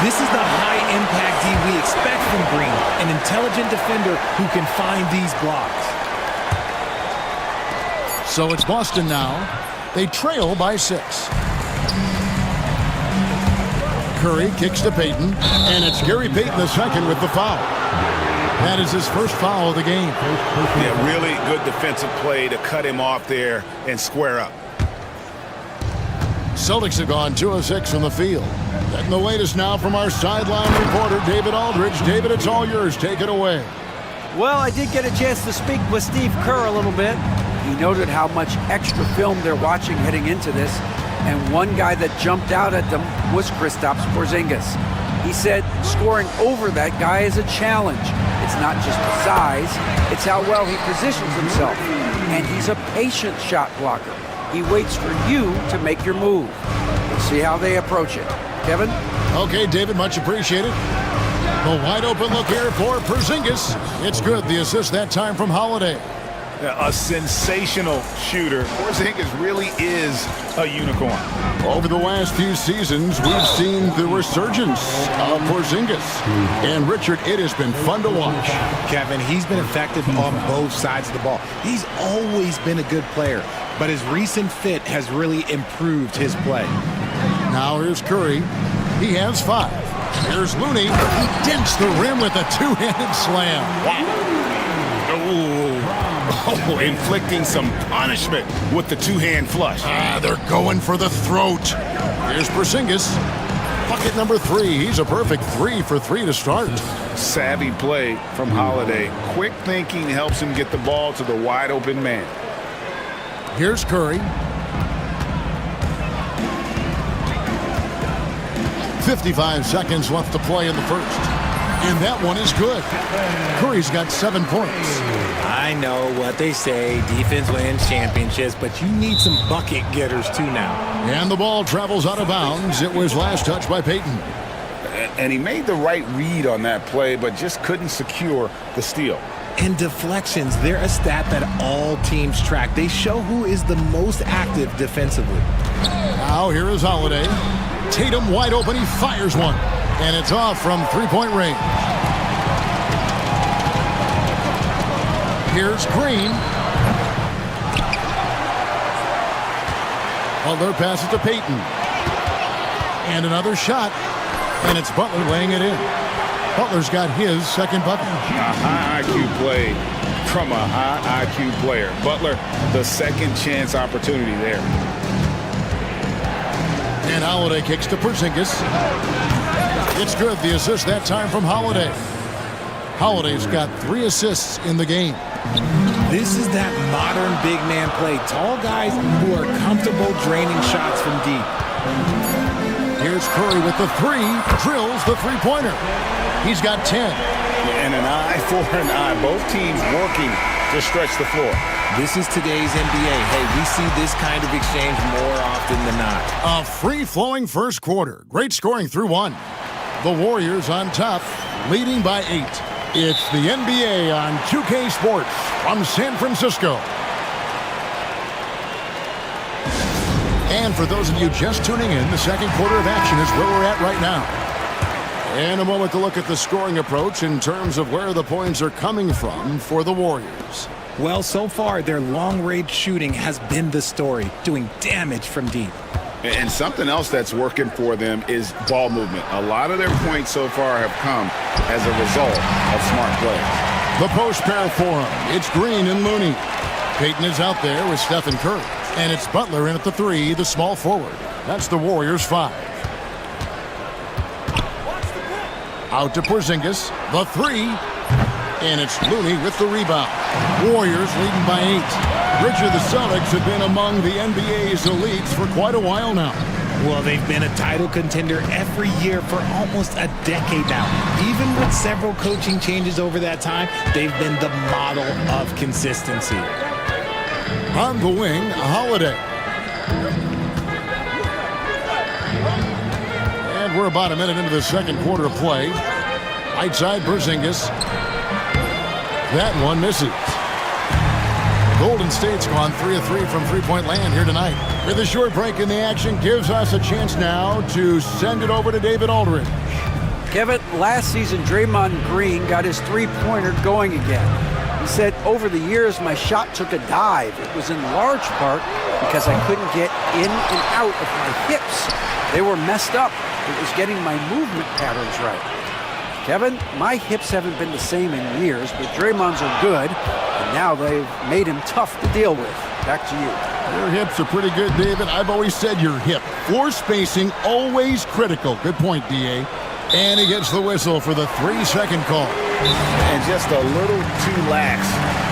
This is the high-impact D we expect from Green, an intelligent defender who can find these blocks. So it's Boston now. They trail by 6. Curry kicks to Payton, and it's Gary Payton II with the foul. That is his first foul of the game. Yeah, really good defensive play to cut him off there and square up. Celtics have gone 2 of 6 from the field. And the latest now from our sideline reporter, David Aldridge. David, it's all yours. Take it away. Well, I did get a chance to speak with Steve Kerr a little bit. He noted how much extra film they're watching heading into this, and one guy that jumped out at them was Kristaps Porzingis. He said scoring over that guy is a challenge. It's not just the size, it's how well he positions himself. And he's a patient shot blocker. He waits for you to make your move. We'll see how they approach it. Kevin? Okay, David, much appreciated. The wide open look here for Porzingis. It's good, the assist that time from Holiday. A sensational shooter. Porzingis really is a unicorn. Over the last few seasons, we've seen the resurgence of Porzingis. And Richard, it has been fun to watch. Kevin, he's been effective on both sides of the ball. He's always been a good player, but his recent fit has really improved his play. Now here's Curry. He has 5. Here's Looney. He dents the rim with a two-handed slam. Oh, inflicting some punishment with the two-hand flush. They're going for the throat. Here's Porzingis. Bucket number 3. He's a perfect 3 for 3 to start. Savvy play from Holiday. Quick thinking helps him get the ball to the wide-open man. Here's Curry. 55 seconds left to play in the first. And that one is good. Curry's got 7 points. I know what they say, defense wins championships, but you need some bucket getters too now. And the ball travels out of bounds. It was last touched by Payton. And he made the right read on that play, but just couldn't secure the steal. And deflections, they're a stat that all teams track. They show who is the most active defensively. Now here is Holiday. Tatum wide open. He fires one. And it's off from three-point range. Here's Green. Butler passes to Payton. And another shot. And it's Butler laying it in. Butler's got his second bucket. A high IQ play from a high IQ player. Butler, the second chance opportunity there. And Holiday kicks to Porzingis. It's good, the assist that time from Holiday. Holiday's got 3 assists in the game. This is that modern big man play. Tall guys who are comfortable draining shots from deep. Here's Curry with the 3, drills the three-pointer. He's got 10. And an eye for an eye. Both teams working to stretch the floor. This is today's NBA. Hey, we see this kind of exchange more often than not. A free-flowing first quarter. Great scoring through 1. The Warriors on top, leading by 8. It's the NBA on 2K Sports from San Francisco. And for those of you just tuning in, the second quarter of action is where we're at right now. And a moment to look at the scoring approach in terms of where the points are coming from for the Warriors. Well, so far, their long-range shooting has been the story, doing damage from deep. And something else that's working for them is ball movement. A lot of their points so far have come as a result of smart play. The post pair for him. It's Green and Looney. Payton is out there with Stephen Curry. And it's Butler in at the 3, the small forward. That's the Warriors' 5. Out to Porzingis, the 3. And it's Looney with the rebound. Warriors leading by 8. Richard, the Celtics have been among the NBA's elites for quite a while now. Well, they've been a title contender every year for almost a decade now. Even with several coaching changes over that time, they've been the model of consistency. On the wing, Holiday. And we're about a minute into the second quarter of play. Right side, Porzingis. That one misses. Golden State's gone 3 of 3 from three-point land here tonight. With a short break in the action, gives us a chance now to send it over to David Aldridge. Kevin, last season, Draymond Green got his three-pointer going again. He said, over the years, my shot took a dive. It was in large part because I couldn't get in and out of my hips. They were messed up. It was getting my movement patterns right. Kevin, my hips haven't been the same in years, but Draymond's are good, and now they've made him tough to deal with. Back to you. Your hips are pretty good, David. I've always said your hip. Floor spacing, always critical. Good point, D.A. And he gets the whistle for the 3-second call. And just a little too lax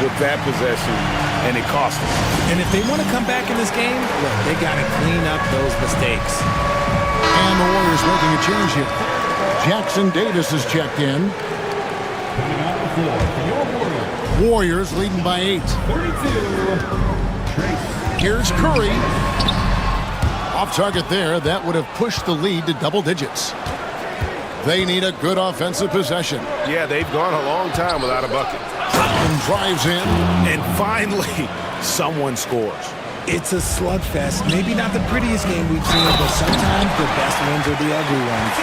with that possession, and it cost them. And if they want to come back in this game, look, they got to clean up those mistakes. And the Warriors making a change here. Jackson Davis is checked in. Warriors leading by 8. Here's Curry. Off target there. That would have pushed the lead to double digits. They need a good offensive possession. Yeah, they've gone a long time without a bucket. Brown drives in. And finally, someone scores. It's a slugfest. Maybe not the prettiest game we've seen, but sometimes the best ones are the ugly ones.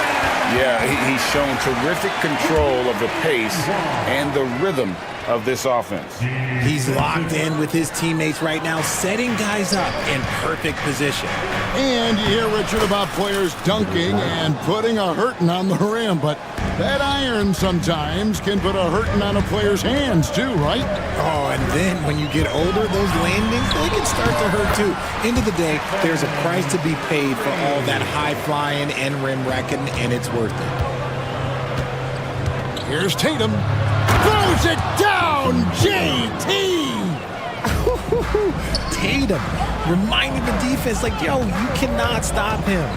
Yeah, he's shown terrific control of the pace and the rhythm of this offense. He's locked in with his teammates right now, setting guys up in perfect position. And you hear, Richard, about players dunking and putting a hurting on the rim, but that iron sometimes can put a hurting on a player's hands too, right? Oh, and then when you get older, those landings, they can start to hurt too. End of the day, there's a price to be paid for all that high flying and rim wrecking, and it's worth it. Here's Tatum. Throws it down, JT! Tatum reminding the defense, like, yo, you cannot stop him.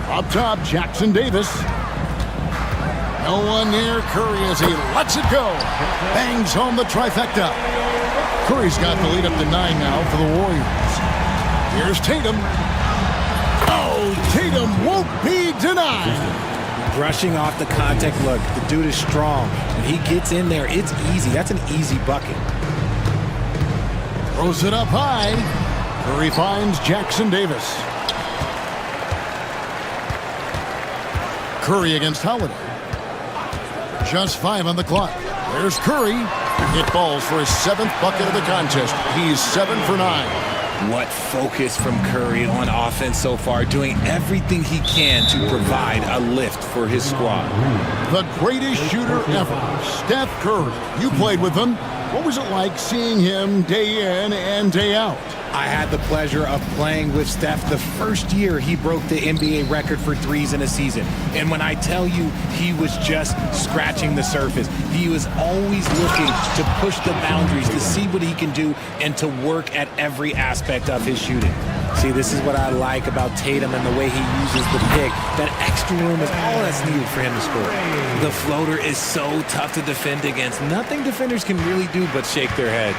Up top, Jackson Davis. No one near Curry as he lets it go. Bangs home the trifecta. Curry's got the lead up to 9 now for the Warriors. Here's Tatum. Oh, Tatum won't be denied. Brushing off the contact. Look, the dude is strong. When he gets in there, it's easy. That's an easy bucket. Throws it up high. Curry finds Jackson Davis. Curry against Holiday. Just 5 on the clock. There's Curry. It falls for his 7th bucket of the contest. He's 7 for 9. What focus from Curry on offense so far, doing everything he can to provide a lift for his squad. The greatest shooter ever, Steph Curry. You played with him. What was it like seeing him day in and day out? I had the pleasure of playing with Steph the first year he broke the NBA record for threes in a season. And when I tell you he was just scratching the surface, he was always looking to push the boundaries, to see what he can do, and to work at every aspect of his shooting. See, this is what I like about Tatum and the way he uses the pick. That extra room is all that's needed for him to score. The floater is so tough to defend against. Nothing defenders can really do but shake their heads.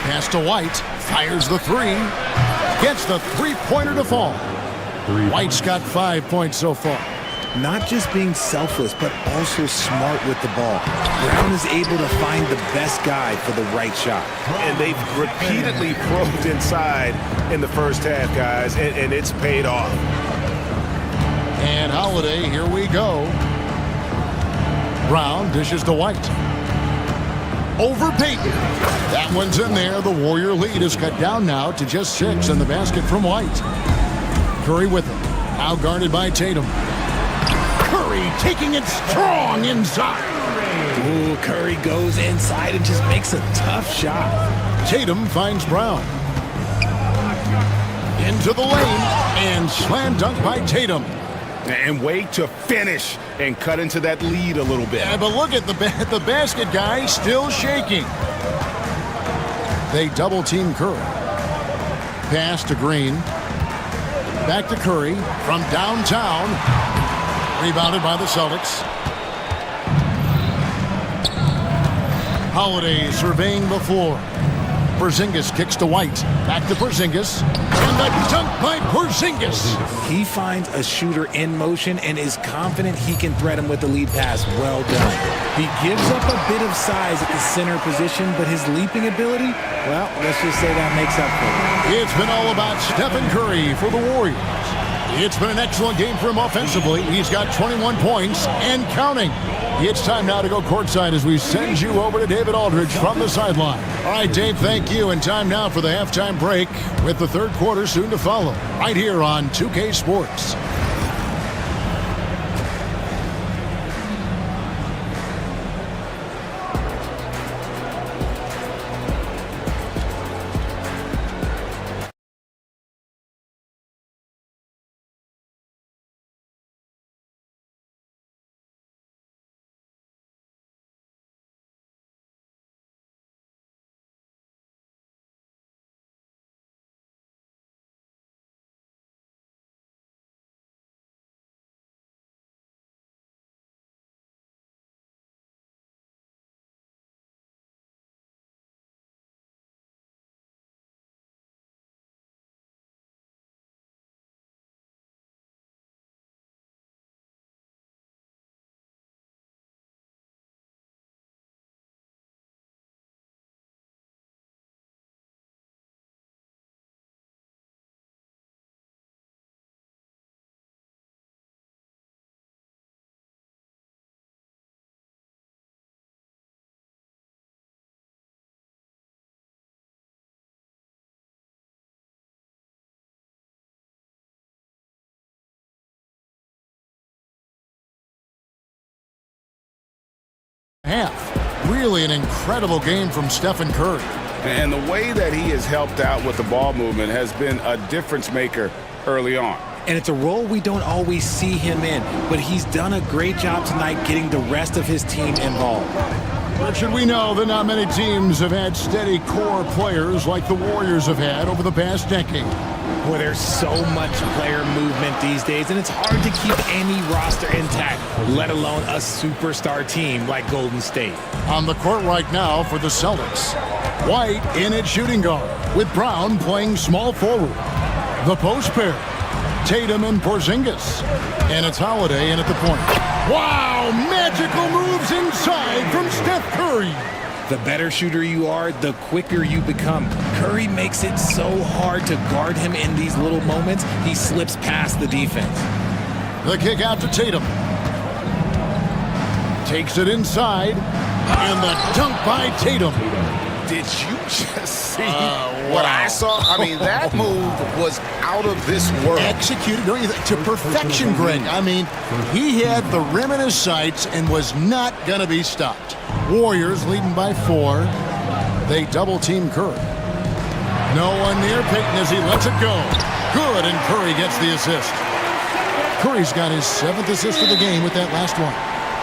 Pass to White, fires the 3, gets the 3-pointer to fall. White's got 5 points so far. Not just being selfless, but also smart with the ball. Brown is able to find the best guy for the right shot. And they've repeatedly probed inside in the first half, guys, and it's paid off. And Holiday, here we go. Brown dishes to White. Over Payton. That one's in there. The Warrior lead is cut down now to just 6 in the basket from White. Curry with him. Now guarded by Tatum. Curry taking it strong inside. Ooh, Curry goes inside and just makes a tough shot. Tatum finds Brown. Into the lane and slam dunk by Tatum. And wait to finish and cut into that lead a little bit. Yeah, but look at the basket guy still shaking. They double team Curry. Pass to Green. Back to Curry from downtown. Rebounded by the Celtics. Holiday surveying the floor. Porzingis kicks to White. Back to Porzingis. And a dunk by Porzingis. He finds a shooter in motion and is confident he can thread him with the lead pass. Well done. He gives up a bit of size at the center position, but his leaping ability, well, let's just say that makes up for it. It's been all about Stephen Curry for the Warriors. It's been an excellent game for him offensively. He's got 21 points and counting. It's time now to go courtside as we send you over to David Aldridge from the sideline. All right, Dave, thank you. And time now for the halftime break with the third quarter soon to follow right here on 2K Sports. half. Really an incredible game from Stephen Curry. And the way that he has helped out with the ball movement has been a difference maker early on. And it's a role we don't always see him in, but he's done a great job tonight getting the rest of his team involved. Richard, we know that not many teams have had steady core players like the Warriors have had over the past decade. Boy, there's so much player movement these days, and it's hard to keep any roster intact, let alone a superstar team like Golden State. On the court right now for the Celtics. White in at shooting guard, with Brown playing small forward. The post pair, Tatum and Porzingis. And it's Holiday in at the point. Wow, magical moves inside from Steph Curry. The better shooter you are, the quicker you become. Curry makes it so hard to guard him in these little moments, he slips past the defense. The kick out to Tatum. Takes it inside, and the dunk by Tatum. Did you just see what I saw? I mean, that move was out of this world. Executed, don't you think, to perfection, Greg. I mean, he had the rim in his sights and was not going to be stopped. Warriors leading by 4. They double-team Curry. No one near Payton as he lets it go. Good, and Curry gets the assist. Curry's got his 7th assist of the game with that last one.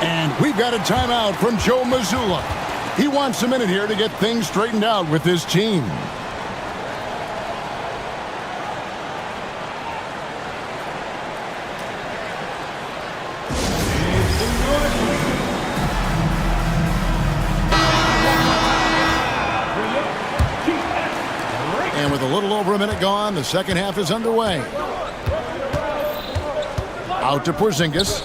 And we've got a timeout from Joe Mazzulla. He wants a minute here to get things straightened out with his team. And with a little over a minute gone, the second half is underway. Out to Porzingis.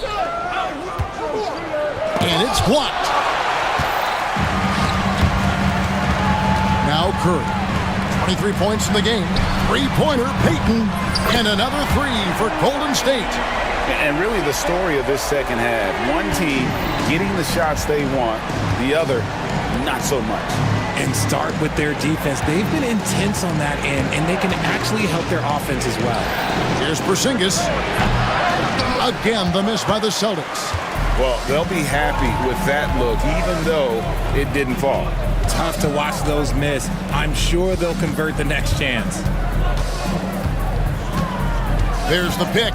And it's blocked. Now Curry. 23 points in the game. Three-pointer, Payton. And another 3 for Golden State. And really the story of this second half. One team getting the shots they want. The other, not so much. And start with their defense. They've been intense on that end, and they can actually help their offense as well. Here's Porzingis. Again, the miss by the Celtics. Well, they'll be happy with that look, even though it didn't fall. Tough to watch those miss. I'm sure they'll convert the next chance. There's the pick.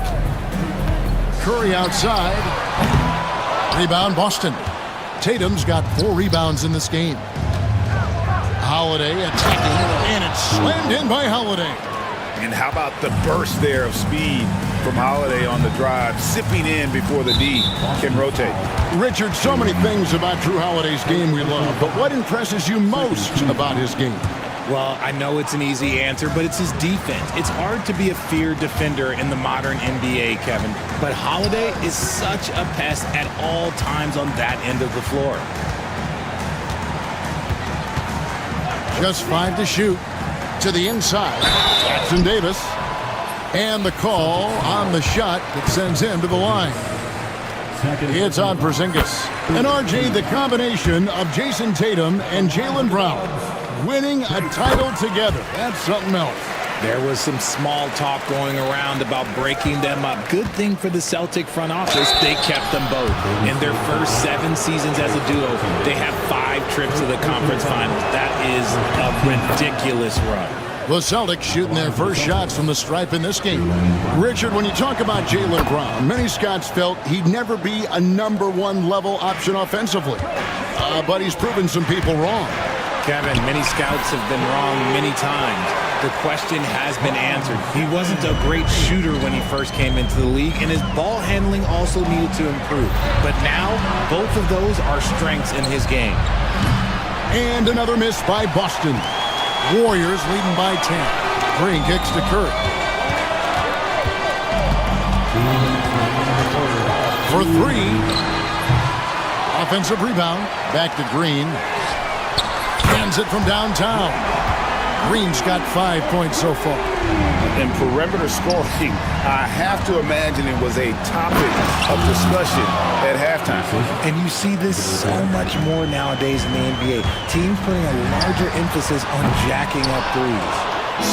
Curry outside. Rebound, Boston. Tatum's got 4 rebounds in this game. Holiday attacking, and it's slammed in by Holiday. And how about the burst there of speed from Holiday on the drive, sipping in before the D can rotate. Richard, so many things about Drew Holiday's game we love, but what impresses you most about his game? Well, I know it's an easy answer, but it's his defense. It's hard to be a feared defender in the modern NBA, Kevin. But Holiday is such a pest at all times on that end of the floor. Just 5 to shoot. To the inside. Jackson Davis. And the call on the shot that sends him to the line. It's on Porzingis. And RJ, the combination of Jason Tatum and Jaylen Brown winning a title together. That's something else. There was some small talk going around about breaking them up. Good thing for the Celtic front office, they kept them both. In their first 7 seasons as a duo, they have 5 trips to the conference finals. That is a ridiculous run. The Celtics shooting their first shots from the stripe in this game. Richard, when you talk about Jaylen Brown, many scouts felt he'd never be a #1 level option offensively. But he's proven some people wrong. Kevin, many scouts have been wrong many times. The question has been answered. He wasn't a great shooter when he first came into the league, and his ball handling also needed to improve. But now, both of those are strengths in his game. And another miss by Boston. Warriors leading by 10. Green kicks to Curry. For 3. Offensive rebound. Back to Green. Hands it from downtown. Green's got 5 points so far. And perimeter scoring, I have to imagine it was a topic of discussion at halftime. And you see this so much more nowadays in the NBA. Teams putting a larger emphasis on jacking up threes.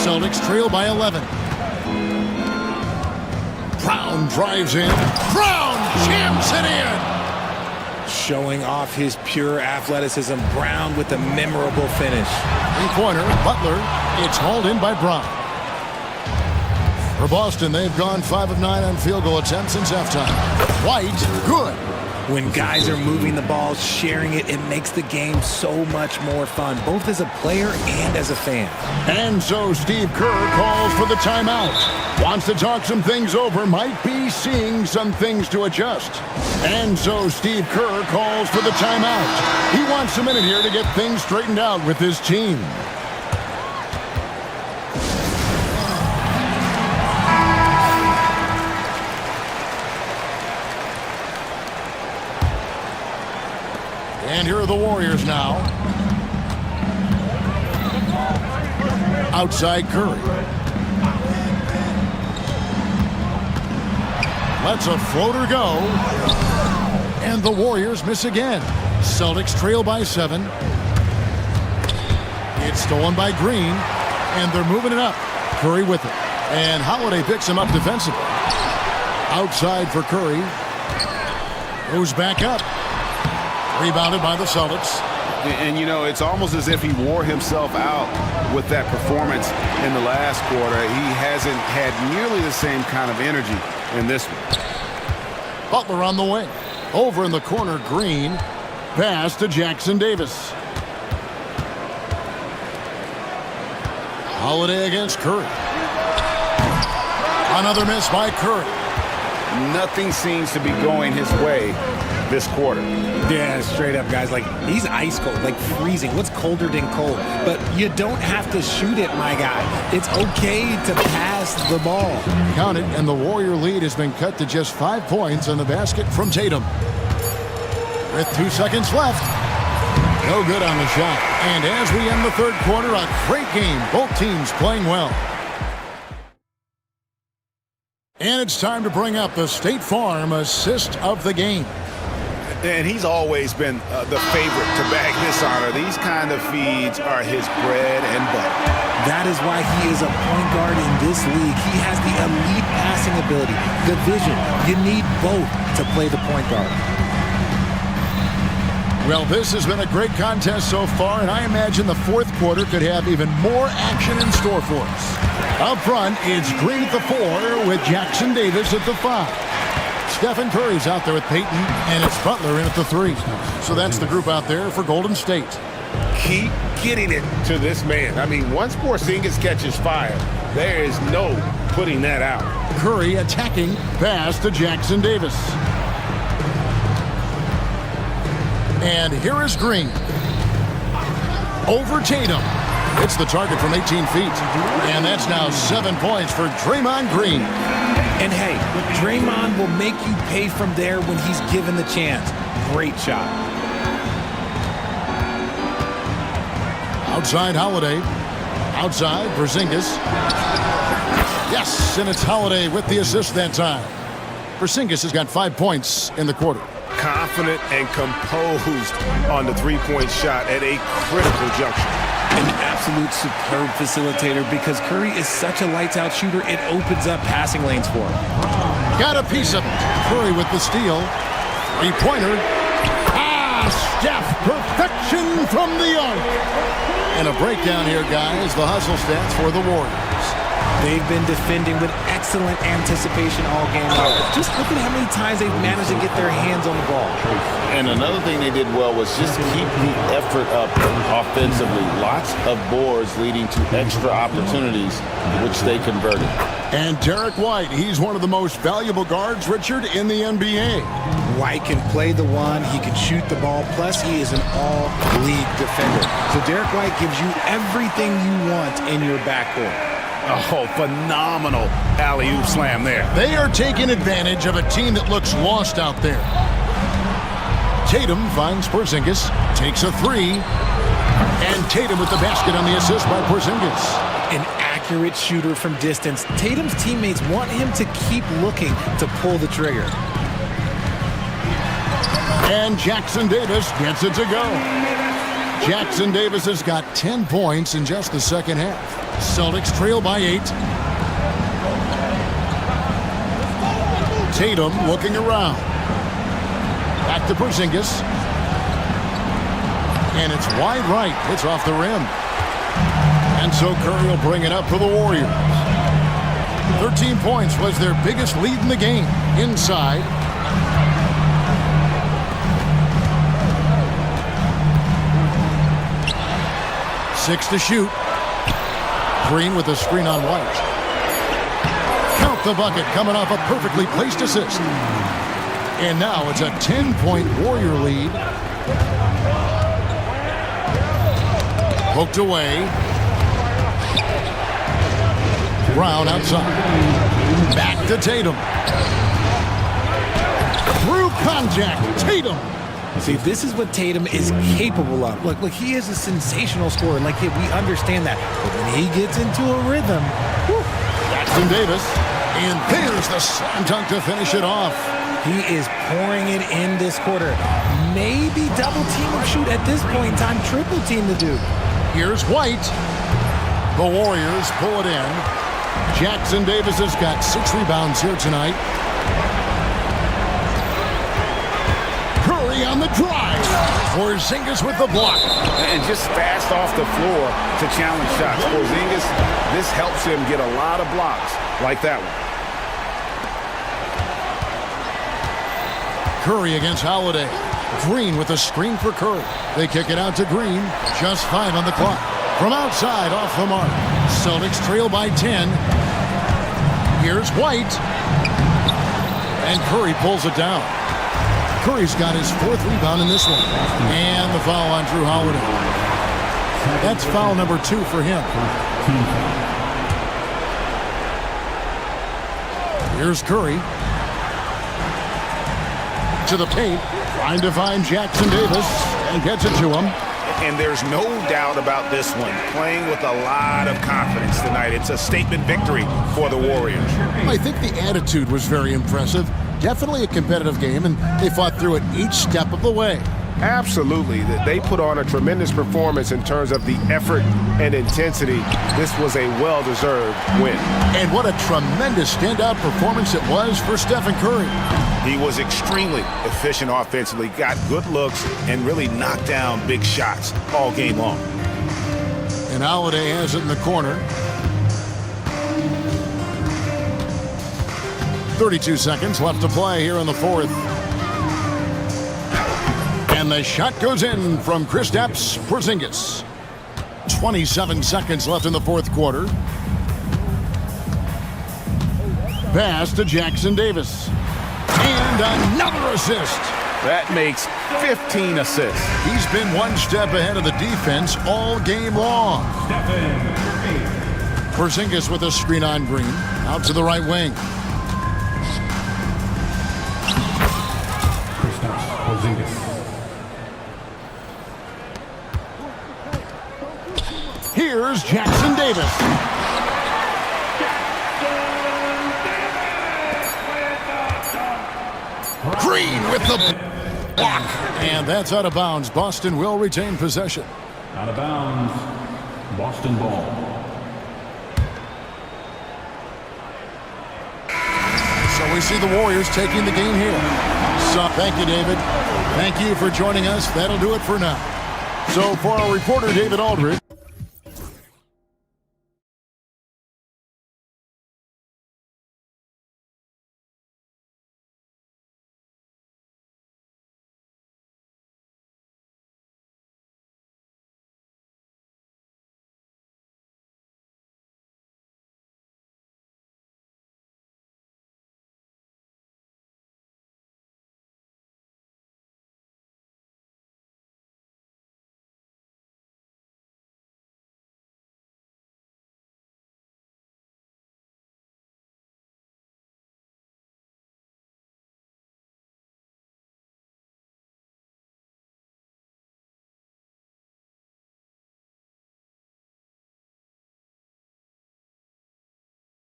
Celtics trail by 11. Brown drives in. Brown jams it in. Showing off his pure athleticism. Brown with a memorable finish. Three-pointer, Butler. It's hauled in by Brown. For Boston, they've gone 5 of 9 on field goal attempts since halftime. White, good. When guys are moving the ball, sharing it, it makes the game so much more fun, both as a player and as a fan. And so Steve Kerr calls for the timeout. Wants to talk some things over, might be seeing some things to adjust. And so Steve Kerr calls for the timeout. He wants a minute here to get things straightened out with his team. And here are the Warriors now. Outside Curry. Lets a floater go. And the Warriors miss again. Celtics trail by 7. It's stolen by Green. And they're moving it up. Curry with it. And Holiday picks him up defensively. Outside for Curry. Goes back up. Rebounded by the Celtics. And, you know, it's almost as if he wore himself out with that performance in the last quarter. He hasn't had nearly the same kind of energy in this one. Butler on the wing. Over in the corner, Green. Pass to Jackson Davis. Holiday against Curry. Another miss by Curry. Nothing seems to be going his way this quarter. Yeah, straight up, guys. Like, he's ice cold, like freezing. What's colder than cold? But you don't have to shoot it, my guy. It's okay to pass the ball. Count it, and the Warrior lead has been cut to just 5 points on the basket from Tatum. With 2 seconds left. No good on the shot. And as we end the third quarter, a great game. Both teams playing well. And it's time to bring up the State Farm assist of the game. And he's always been the favorite to bag this honor. These kind of feeds are his bread and butter. That is why he is a point guard in this league. He has the elite passing ability, the vision. You need both to play the point guard. Well, this has been a great contest so far, and I imagine the fourth quarter could have even more action in store for us. Up front, it's Green at the 4 with Jackson Davis at the 5. Stephen Curry's out there with Peyton, and it's Butler in at the 3. So that's the group out there for Golden State. Keep getting it to this man. I mean, once Porzingis catches fire, there is no putting that out. Curry attacking, pass to Jackson Davis. And here is Green. Over Tatum. It's the target from 18 feet. And that's now 7 points for Draymond Green. And hey, Draymond will make you pay from there when he's given the chance. Great shot. Outside Holiday. Outside Porzingis. Yes, and it's Holiday with the assist that time. Porzingis has got 5 points in the quarter. Confident and composed on the three-point shot at a critical juncture. An absolute superb facilitator because Curry is such a lights-out shooter, it opens up passing lanes for him. Got a piece of it. Curry with the steal. Three-pointer. Steph, perfection from the arc. And a breakdown here, guys. The hustle stats for the Warriors. They've been defending with excellent anticipation all game long. Just look at how many times they've managed to get their hands on the ball. And another thing they did well was just keep the effort up offensively. Lots of boards leading to extra opportunities, which they converted. And Derek White, he's one of the most valuable guards, Richard, in the NBA. White can play the one, he can shoot the ball, plus he is an all-league defender. So Derek White gives you everything you want in your backcourt. Oh, phenomenal alley-oop slam there. They are taking advantage of a team that looks lost out there. Tatum finds Porzingis, takes a 3, and Tatum with the basket on the assist by Porzingis. An accurate shooter from distance. Tatum's teammates want him to keep looking to pull the trigger. And Jackson Davis gets it to go. Jackson Davis has got 10 points in just the second half. Celtics trail by 8. Tatum looking around. Back to Porzingis. And it's wide right. It's off the rim. And so Curry will bring it up for the Warriors. 13 points was their biggest lead in the game. Inside. Six to shoot. Green with a screen on White. Count the bucket coming off a perfectly placed assist. And now it's a 10-point Warrior lead. Poked away. Brown outside. Back to Tatum. Through contact. Tatum. See, this is what Tatum is capable of. Look, he is a sensational scorer. Like, we understand that. But when he gets into a rhythm, whew. Jackson Davis. And there's the slam dunk to finish it off. He is pouring it in this quarter. Maybe double team or shoot at this point in time. Triple team the dude. Here's White. The Warriors pull it in. Jackson Davis has got 6 rebounds here tonight. Curry on the drive. Porzingis with the block. And just fast off the floor to challenge shots. Porzingis, this helps him get a lot of blocks like that one. Curry against Holiday. Green with a screen for Curry. They kick it out to Green. Just 5 on the clock. From outside, off the mark. Celtics trail by 10. Here's White. And Curry pulls it down. Curry's got his 4th rebound in this one. And the foul on Drew Holiday. That's foul number 2 for him. Here's Curry. To the paint. Trying to find Jackson Davis. And gets it to him. And there's no doubt about this one. Playing with a lot of confidence tonight. It's a statement victory for the Warriors. I think the attitude was very impressive. Definitely a competitive game, and they fought through it each step of the way. Absolutely. They put on a tremendous performance in terms of the effort and intensity. This was a well-deserved win. And what a tremendous standout performance it was for Stephen Curry. He was extremely efficient offensively, got good looks, and really knocked down big shots all game long. And Holiday has it in the corner. 32 seconds left to play here in the 4th. And the shot goes in from Kristaps Porzingis. 27 seconds left in the 4th quarter. Pass to Jackson Davis. And another assist. That makes 15 assists. He's been one step ahead of the defense all game long. Porzingis with a screen on Green. Out to the right wing. Here's Jackson Davis. Green with the block. And that's out of bounds. Boston will retain possession. Out of bounds. Boston ball. So we see the Warriors taking the game here. So thank you, David. Thank you for joining us. That'll do it for now. So for our reporter, David Aldridge.